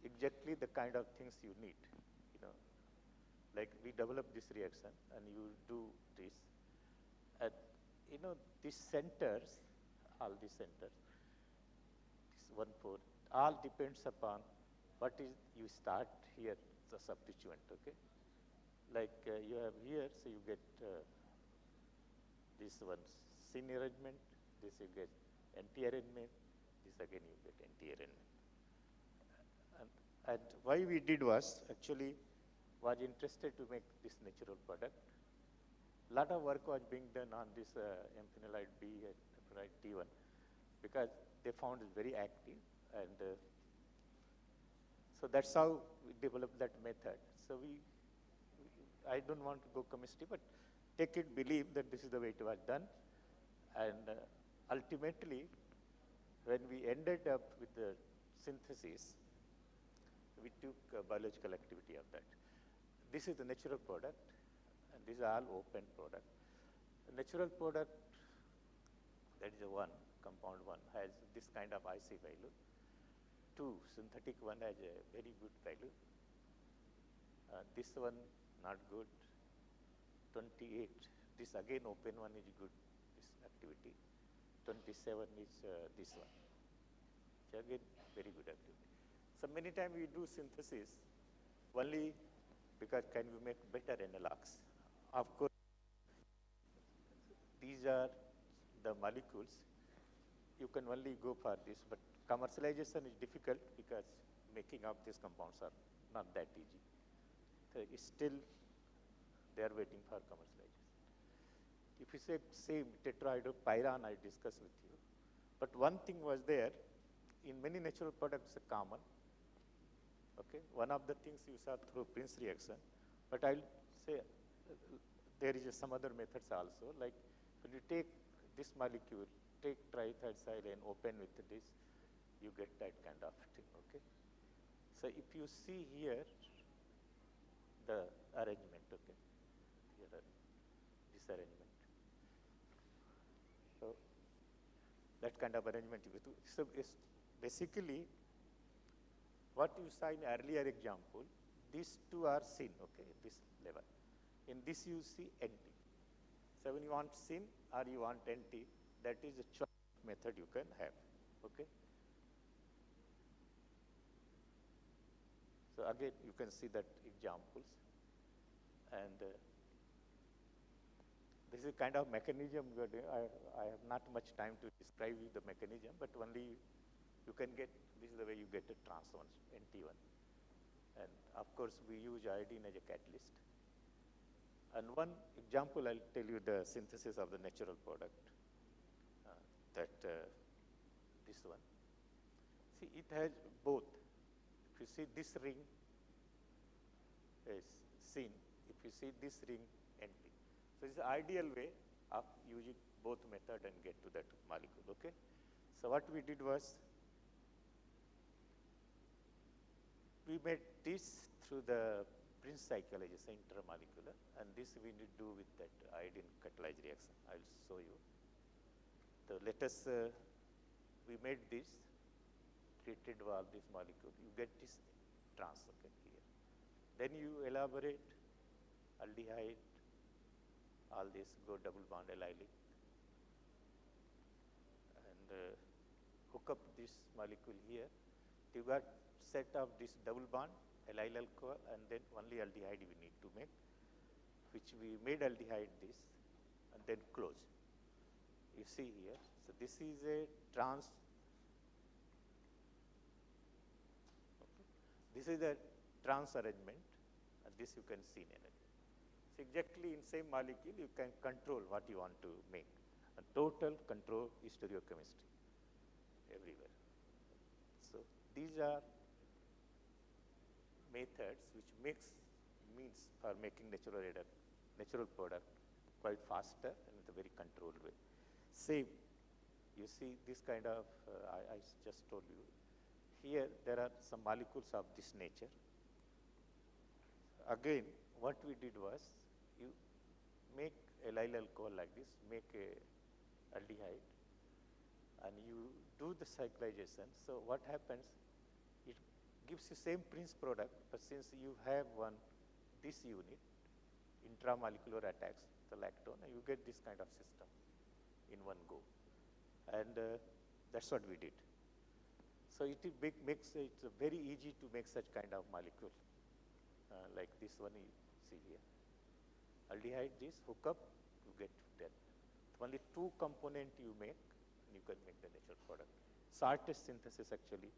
exactly the kind of things you need. You know, like we develop this reaction, and you do this. You know, these centers, all these centers, this 1/4, all depends upon what is you start here, the substituent. Okay, like you have here, so you get this one syn arrangement, this you get anti-arrangement, this again you get anti-arrangement. And why we did was actually was interested to make this natural product. A lot of work was being done on this amphenolide B and amphenolide T1 because they found it very active, and so that's how we developed that method. So I don't want to go chemistry, but take it, believe that this is the way it was done. And ultimately, when we ended up with the synthesis, we took biological activity of that. This is the natural product, and these are all open product. The natural product, that is the one, compound 1, has this kind of IC value. 2, synthetic one has a very good value. This one, not good. 28, this again open one is good, this activity. 27 is this one. So again, very good activity. So many times we do synthesis only because can we make better analogs. Of course, these are the molecules. You can only go for this, but commercialization is difficult because making of these compounds are not that easy. So it's still they are waiting for commercialization. If you say same tetrahydropyran I discussed with you, but one thing was there, in many natural products are common. Okay, one of the things you saw through Prince reaction, but I'll say there is some other methods also, like when you take this molecule, take triethylsilane, open with this, you get that kind of thing, okay? So if you see here, the arrangement, okay? Here, this arrangement. So that kind of arrangement you do. So it's basically what you saw in earlier example, these two are syn, okay, this level. In this you see NT. So when you want syn or you want NT, that is a choice method you can have, okay? So again, you can see that examples, and this is kind of mechanism. I have not much time to describe you the mechanism, but only you can get, this is the way you get a trans one, NT1. And of course, we use iodine as a catalyst. And one example, I'll tell you the synthesis of the natural product, this one. See, it has both. If you see this ring is syn, if you see this ring NT. So it's the ideal way of using both method and get to that molecule, okay? So what we did was, we made this through the Prince cycle as a intermolecular, and this we need to do with that iodine catalyzed reaction. I'll show you. So let us, we made this, treated all these molecules. You get this trans, okay, here. Then you elaborate aldehyde, all this go double bond allylic, and hook up this molecule here. You got set of this double bond, allyl alcohol, and then only aldehyde we need to make, which we made aldehyde this, and then close. You see here, so this is a trans, okay. This is the trans arrangement, and this you can see in energy. So exactly in same molecule, you can control what you want to make. And total control is stereochemistry everywhere. So these are methods which means for making natural product quite faster and in a very controlled way. Same, you see this kind of, I just told you, here there are some molecules of this nature. Again, what we did was, you make a allyl alcohol like this, make a aldehyde, and you do the cyclization. So what happens, it gives you same Prince product, but since you have this unit, intramolecular attacks the lactone, and you get this kind of system in one go. And that's what we did. So it makes it very easy to make such kind of molecule, like this one you see here. Aldehyde, this hook up, you get that. Only two component you make, and you can make the natural product. Shortest synthesis actually,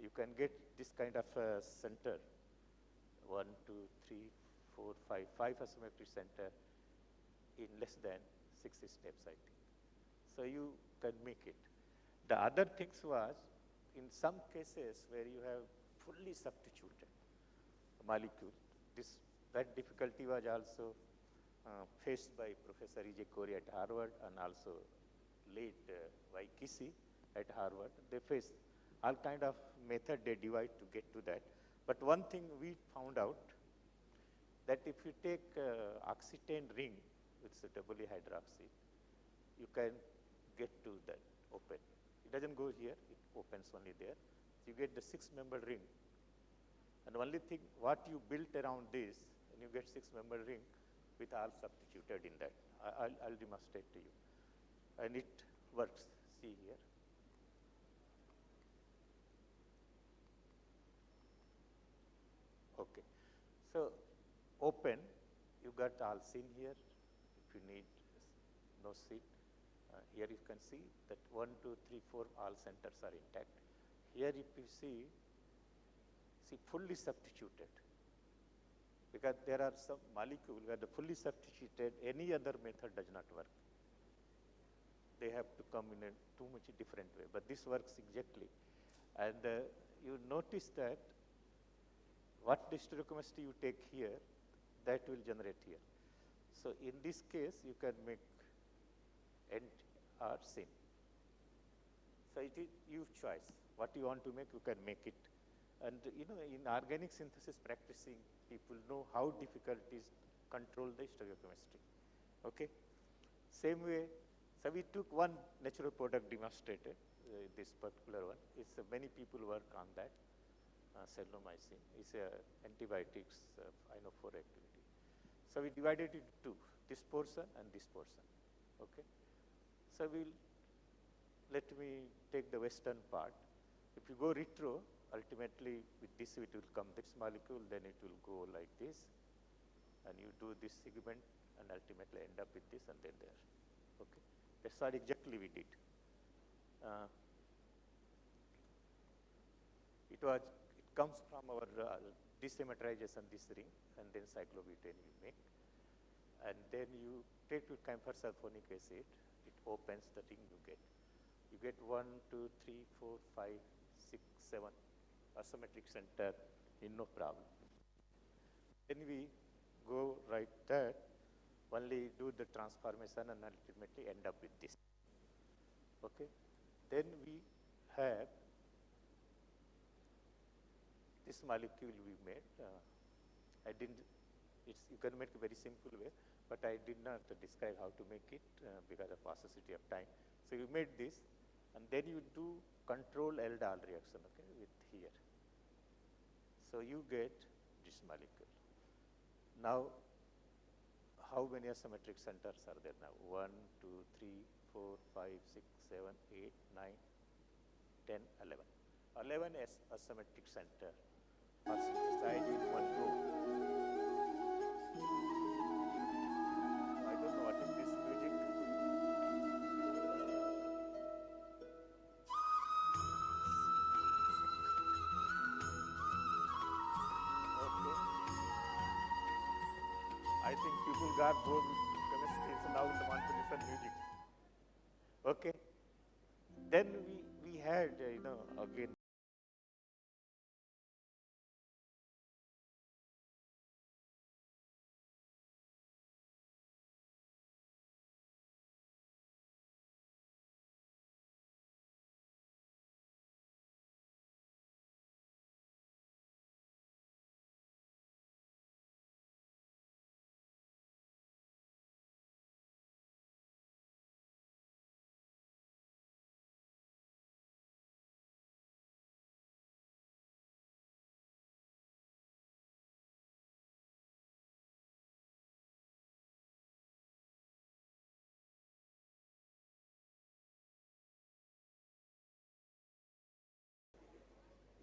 you can get this kind of center, 1, 2, 3, 4, 5 asymmetric center in less than 60 steps, I think. So you can make it. The other things was, in some cases where you have fully substituted molecule, that difficulty was also faced by Professor E.J. Corey at Harvard and also late Y. Kissy at Harvard. They faced all kind of method they devise to get to that. But one thing we found out, that if you take oxytane ring with the double hydroxy, you can get to that open. It doesn't go here, it opens only there. You get the 6-member ring. And only thing, what you built around this, and you get 6-member ring with all substituted in that. I'll demonstrate to you. And it works, see here. Okay. So open, you got all seen here. If you need no seat, here you can see that 1, 2, 3, 4, all centers are intact. Here if you see fully substituted. Because there are some molecules where the fully substituted, any other method does not work. They have to come in a too much different way, but this works exactly. And you notice that what stereochemistry you take here, that will generate here. So in this case, you can make N or syn. So it is your choice. What you want to make, you can make it. And in organic synthesis practicing, people know how difficult it is to control the stereochemistry. Okay? Same way, so we took one natural product demonstrated, this particular one. Many people work on that. Celnomycin is antibiotics, INO4 activity. So we divided it into this portion and this portion. Okay. So let me take the western part. If you go retro, ultimately with this it will come this molecule, then it will go like this, and you do this segment, and ultimately end up with this, and then there. Okay. That's what exactly we did. It comes from our desymmetrization this ring, and then cyclobutane you make. And then you take with camphor sulfonic acid, it opens the ring you get. You get 1, 2, 3, 4, 5, 6, 7 asymmetric center in no problem. Then we go right there, only do the transformation and ultimately end up with this. Okay. Then we have this molecule we made. You can make a very simple way, but I did not describe how to make it because of paucity of time. So you made this, and then you do control aldol reaction, okay, with here. So you get this molecule. Now, how many asymmetric centers are there now? 1, 2, 3, 4, 5, 6, 7, 8, 9, 10, 11. 11 asymmetric center are synthesized in one go. I don't know what is this music. people got bored with chemistry, so now they want to listen music. Okay. Then we had, again,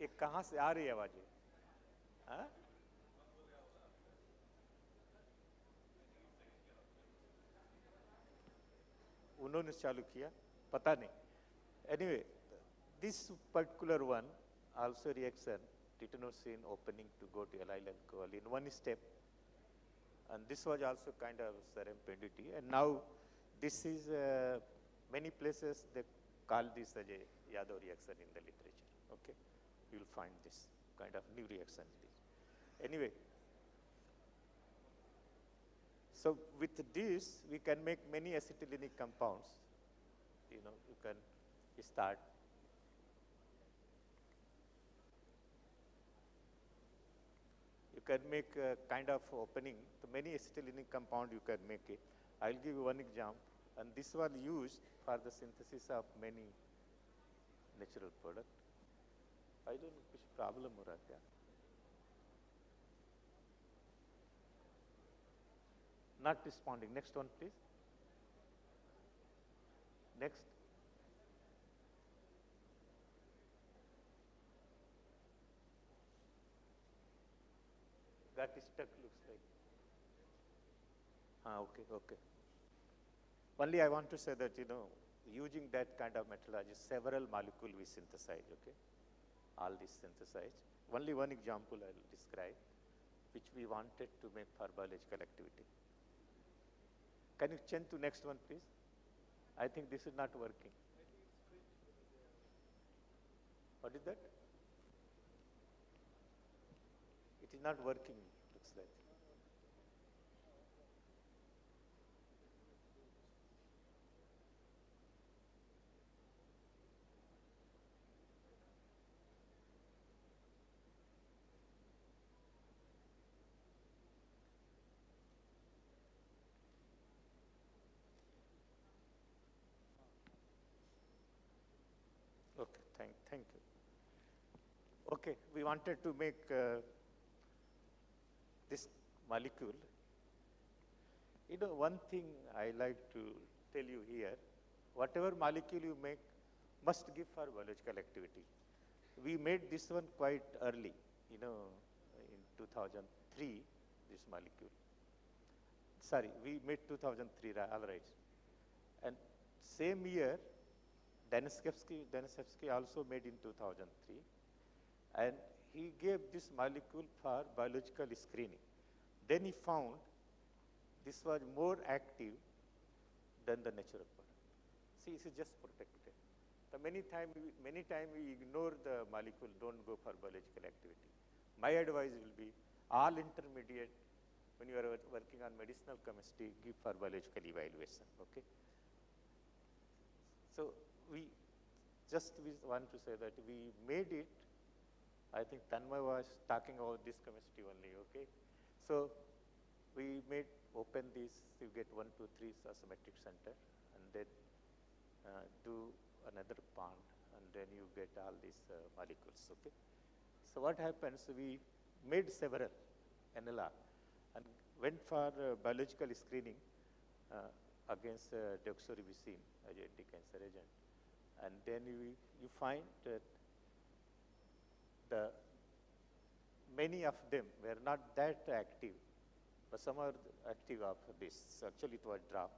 ये कहाँ से आ रही है आवाजें? हाँ? उन्होंने चालू किया, पता नहीं. Anyway, this particular one also reaction, titanosin opening to go to allyl alcohol in one step. And this was also kind of serendipity. And now this is, many places they call this as a Yadav reaction in the literature. Okay, you will find this kind of new reaction. Anyway, so with this we can make many acetylenic compounds. You can start. You can make a kind of opening to many acetylenic compound you can make it. I'll give you one example, and this was used for the synthesis of many natural products. I don't know which problem हो रहा है क्या? Not responding. Next one, please. Next. Got stuck, looks like. Okay, okay. Only I want to say that, using that kind of methodology, several molecules we synthesize, okay? All these synthesized. Only one example I will describe, which we wanted to make for biological activity. Can you change to next one, please? I think this is not working. What is that? It is not working, looks like. Okay, thank you. Okay, we wanted to make this molecule. One thing I like to tell you here, whatever molecule you make must give for biological activity. We made this one quite early, in 2003, this molecule. Sorry, we made 2003, all right. And same year, Daniszewski also made in 2003, and he gave this molecule for biological screening. Then he found this was more active than the natural product. See, this is just protected. So many times we ignore the molecule, don't go for biological activity. My advice will be all intermediate, when you are working on medicinal chemistry, give for biological evaluation, okay? So we want to say that we made it. I think Tanmay was talking about this chemistry only, okay? So we open this, you get 1, 2, 3 symmetric center, and then do another bond, and then you get all these molecules, okay? So what happens, we made several NLR and went for biological screening against deoxyribosine as an anti-cancer agent. And then you find that many of them were not that active, but some are active of this. So actually it was drop.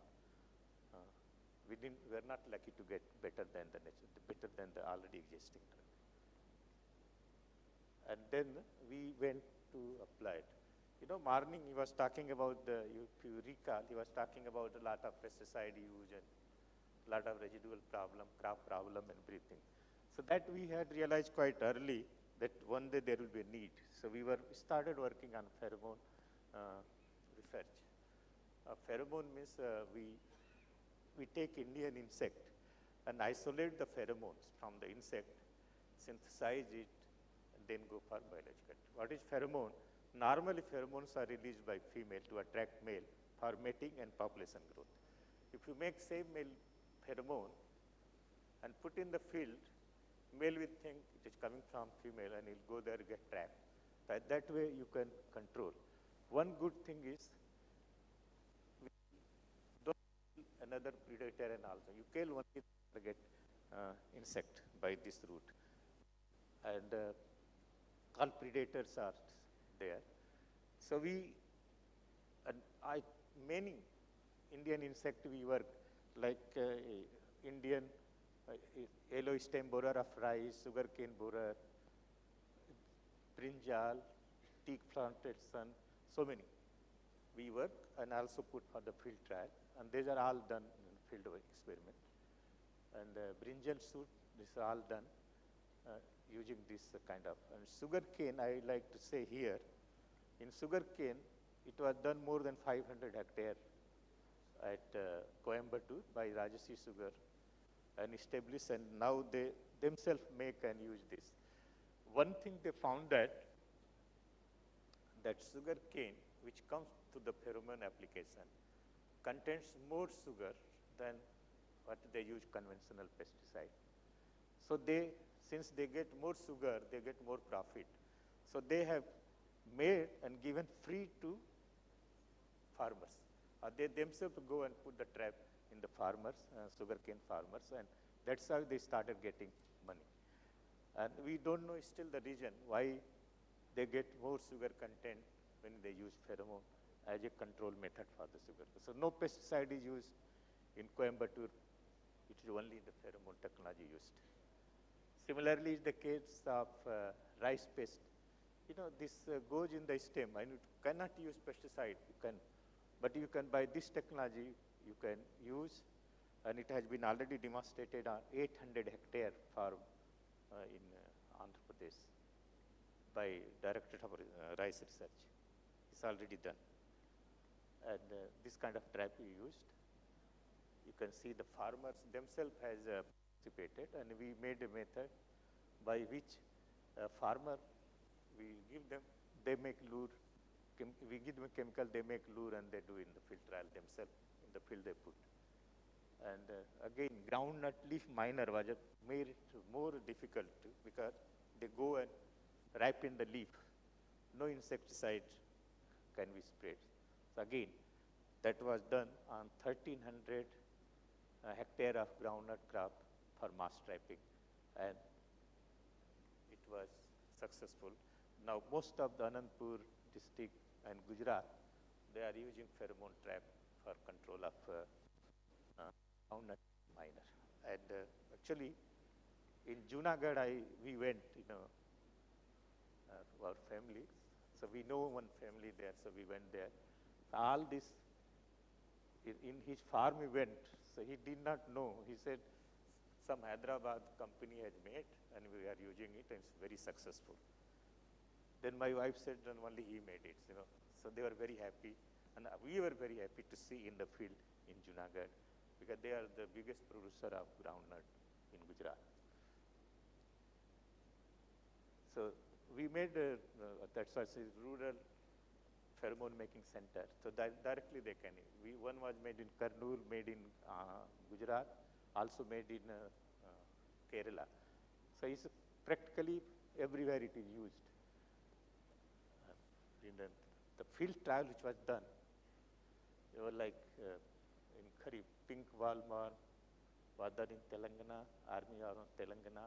We were not lucky to get better than the already existing drug. And then we went to apply it. You know, morning he was talking about the, if you recall, he was talking about a lot of pesticide use and a lot of residual problem, crop problem and everything. So that we had realized quite early that one day there will be a need. So we started working on pheromone research. Pheromone means we take Indian insect and isolate the pheromones from the insect, synthesize it, and then go for biological. What is pheromone? Normally pheromones are released by female to attract male for mating and population growth. If you make same male pheromone and put in the field, male will think it is coming from female and he'll go there, get trapped. That way you can control. One good thing is, we don't kill another predator and also. You kill only the target insect by this route. And all predators are there. So many Indian insect we work, like Indian yellow stem borer of rice, sugarcane borer, brinjal, teak planted sun, so many. We work and also put for the field trial, and these are all done in field experiment. And brinjal shoot, this is all done using this kind of. And sugarcane, I like to say here, in sugarcane, it was done more than 500 hectares at Coimbatore by Rajasi Sugar and established, and now they themselves make and use this. One thing they found that sugar cane, which comes to the pheromone application, contains more sugar than what they use conventional pesticide. So since they get more sugar, they get more profit. So they have made and given free to farmers. They themselves go and put the trap in the farmers, sugarcane farmers, and that's how they started getting money. And we don't know still the reason why they get more sugar content when they use pheromone as a control method for the sugar. So no pesticide is used in Coimbatore. It is only the pheromone technology used. Similarly, is the case of rice pest. You know, this goes in the stem, and you cannot use pesticide. But you can, by this technology, you can use, and it has been already demonstrated on 800 hectare farm in Andhra Pradesh by Directorate of Rice Research. It's already done. And this kind of trap we used. You can see the farmers themselves has participated, and we made a method by which farmer, we give them, they make lure, we give them a chemical, they make lure, and they do in the field trial themselves, in the field they put. And again, groundnut leaf miner was made it more difficult because they go and ripen the leaf. No insecticide can be sprayed. So again, that was done on 1,300 hectare of groundnut crop for mass trapping, and it was successful. Now most of the Anandpur district and Gujarat, they are using pheromone trap for control of groundnut miner. And actually, in Junagadh, we went, our family. So we know one family there, so we went there. All this, in his farm we went, so he did not know. He said, some Hyderabad company has made, and we are using it, and it's very successful. Then my wife said, and only he made it, So they were very happy, and we were very happy to see in the field in Junagadh, because they are the biggest producer of groundnut in Gujarat. So we made, that's why it's a rural pheromone making center. So directly they can, one was made in Kurnool, made in Gujarat, also made in Kerala. So it's practically everywhere it is used. In the field trial which was done, they were like in Kharif, pink Walmart, was done in Telangana, Army of Telangana,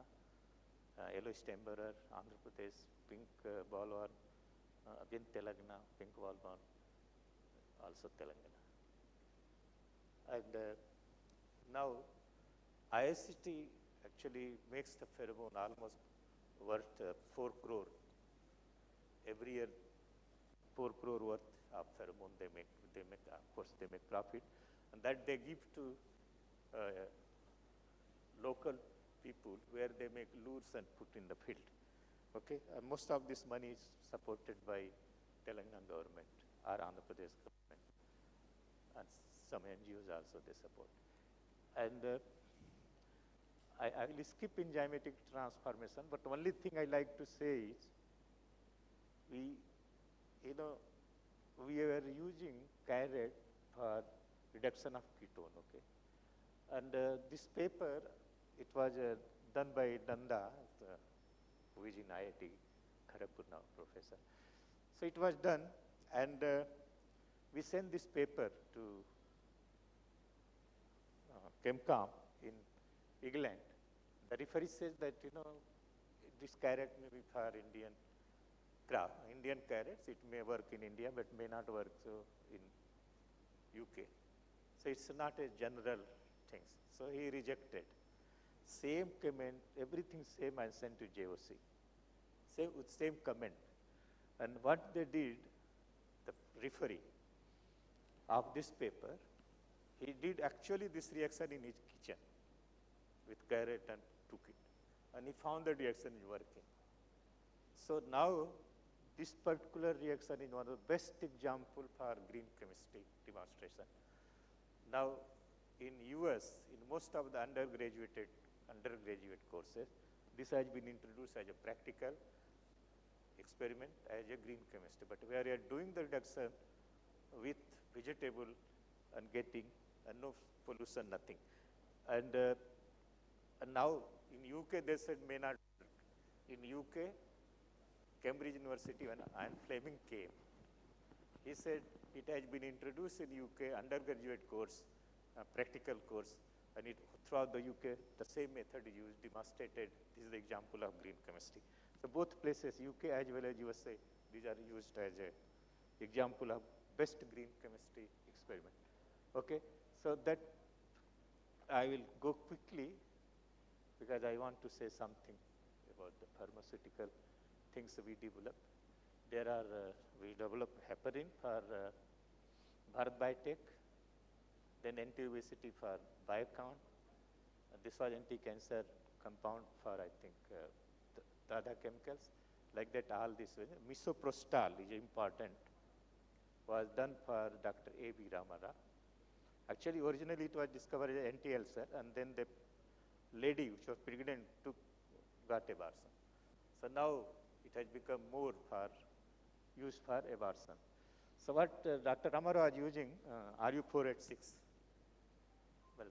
yellow stem bearer, Andhra Pradesh, pink bollworm, again Telangana, pink bollworm, also Telangana. And now ISCT actually makes the pheromone almost worth 4 crore every year 4 crore worth of pheromone they make, of course, they make profit, and that they give to local people where they make lures and put in the field. Okay, most of this money is supported by Telangana government or Andhra Pradesh government, and some NGOs also they support. And I will skip enzymatic transformation, but only thing I like to say is, we were using carrot for reduction of ketone, okay? And this paper, it was done by Nanda, who is in IIT, Kharagpur now, professor. So it was done, and we sent this paper to ChemCom in England. The referee says that, this carrot may be for Indian carrots, it may work in India, but may not work so in UK. So it's not a general thing. So he rejected. Same comment, everything same I sent to JOC. Same comment. And what they did, the referee of this paper, he did actually this reaction in his kitchen with carrot and took it. And he found the reaction is working. So now, this particular reaction is one of the best example for green chemistry demonstration. Now, in US, in most of the undergraduate courses, this has been introduced as a practical experiment as a green chemistry. But where you are doing the reduction with vegetable and getting no pollution, nothing. And now in UK, they said may not work. In UK, Cambridge University, when Ian Fleming came, he said it has been introduced in UK undergraduate course, practical course, and throughout the UK, the same method is used, demonstrated. This is the example of green chemistry. So both places, UK as well as USA, these are used as an example of best green chemistry experiment. Okay, so that I will go quickly because I want to say something about the pharmaceutical things we develop. There are, we develop heparin for Bharat Biotech, then anti-obesity for Biocon. This was anti-cancer compound for, I think, the other chemicals. Like that, all this, misoprostol is important, was done for Dr. A.B. Ramara. Actually, originally it was discovered as anti-ulcer, and then the lady which was pregnant got abortion. So now it has become more for used for abortion. So what Dr. Ramara was using, RU486, well,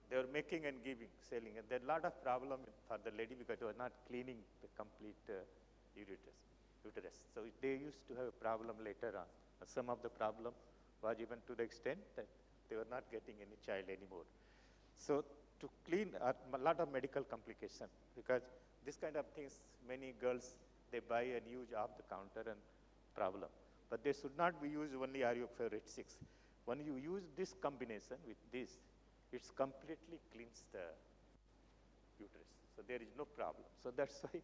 they were making and giving, selling, and there are a lot of problem for the lady because they were not cleaning the complete uterus. So they used to have a problem later on. Some of the problem was even to the extent that they were not getting any child anymore. So to clean a lot of medical complication, because this kind of things, many girls, they buy and use off the counter and problem. But they should not be used only RU486. When you use this combination with this, it's completely cleans the uterus. So there is no problem. So that's why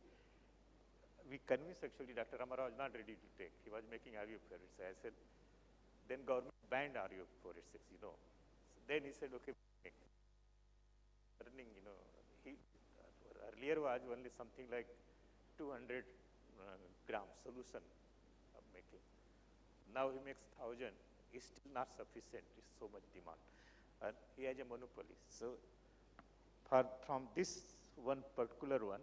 we convinced actually Dr. Ramara was not ready to take. He was making RU486. I said, then government banned RU486, So then he said, okay, learning, he earlier was only something like 200 gram solution of making. Now he makes 1,000. It's still not sufficient. It's so much demand. And he has a monopoly. So from this one particular one,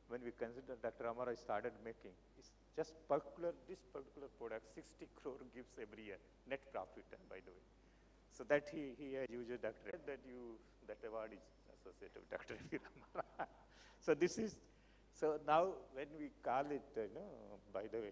when we consider Dr. Amara started making, it's just this particular product, 60 crore gives every year, net profit, by the way. So that he has used Dr. That award is associated with Dr. Amara. So this is, so now when we call it, by the way,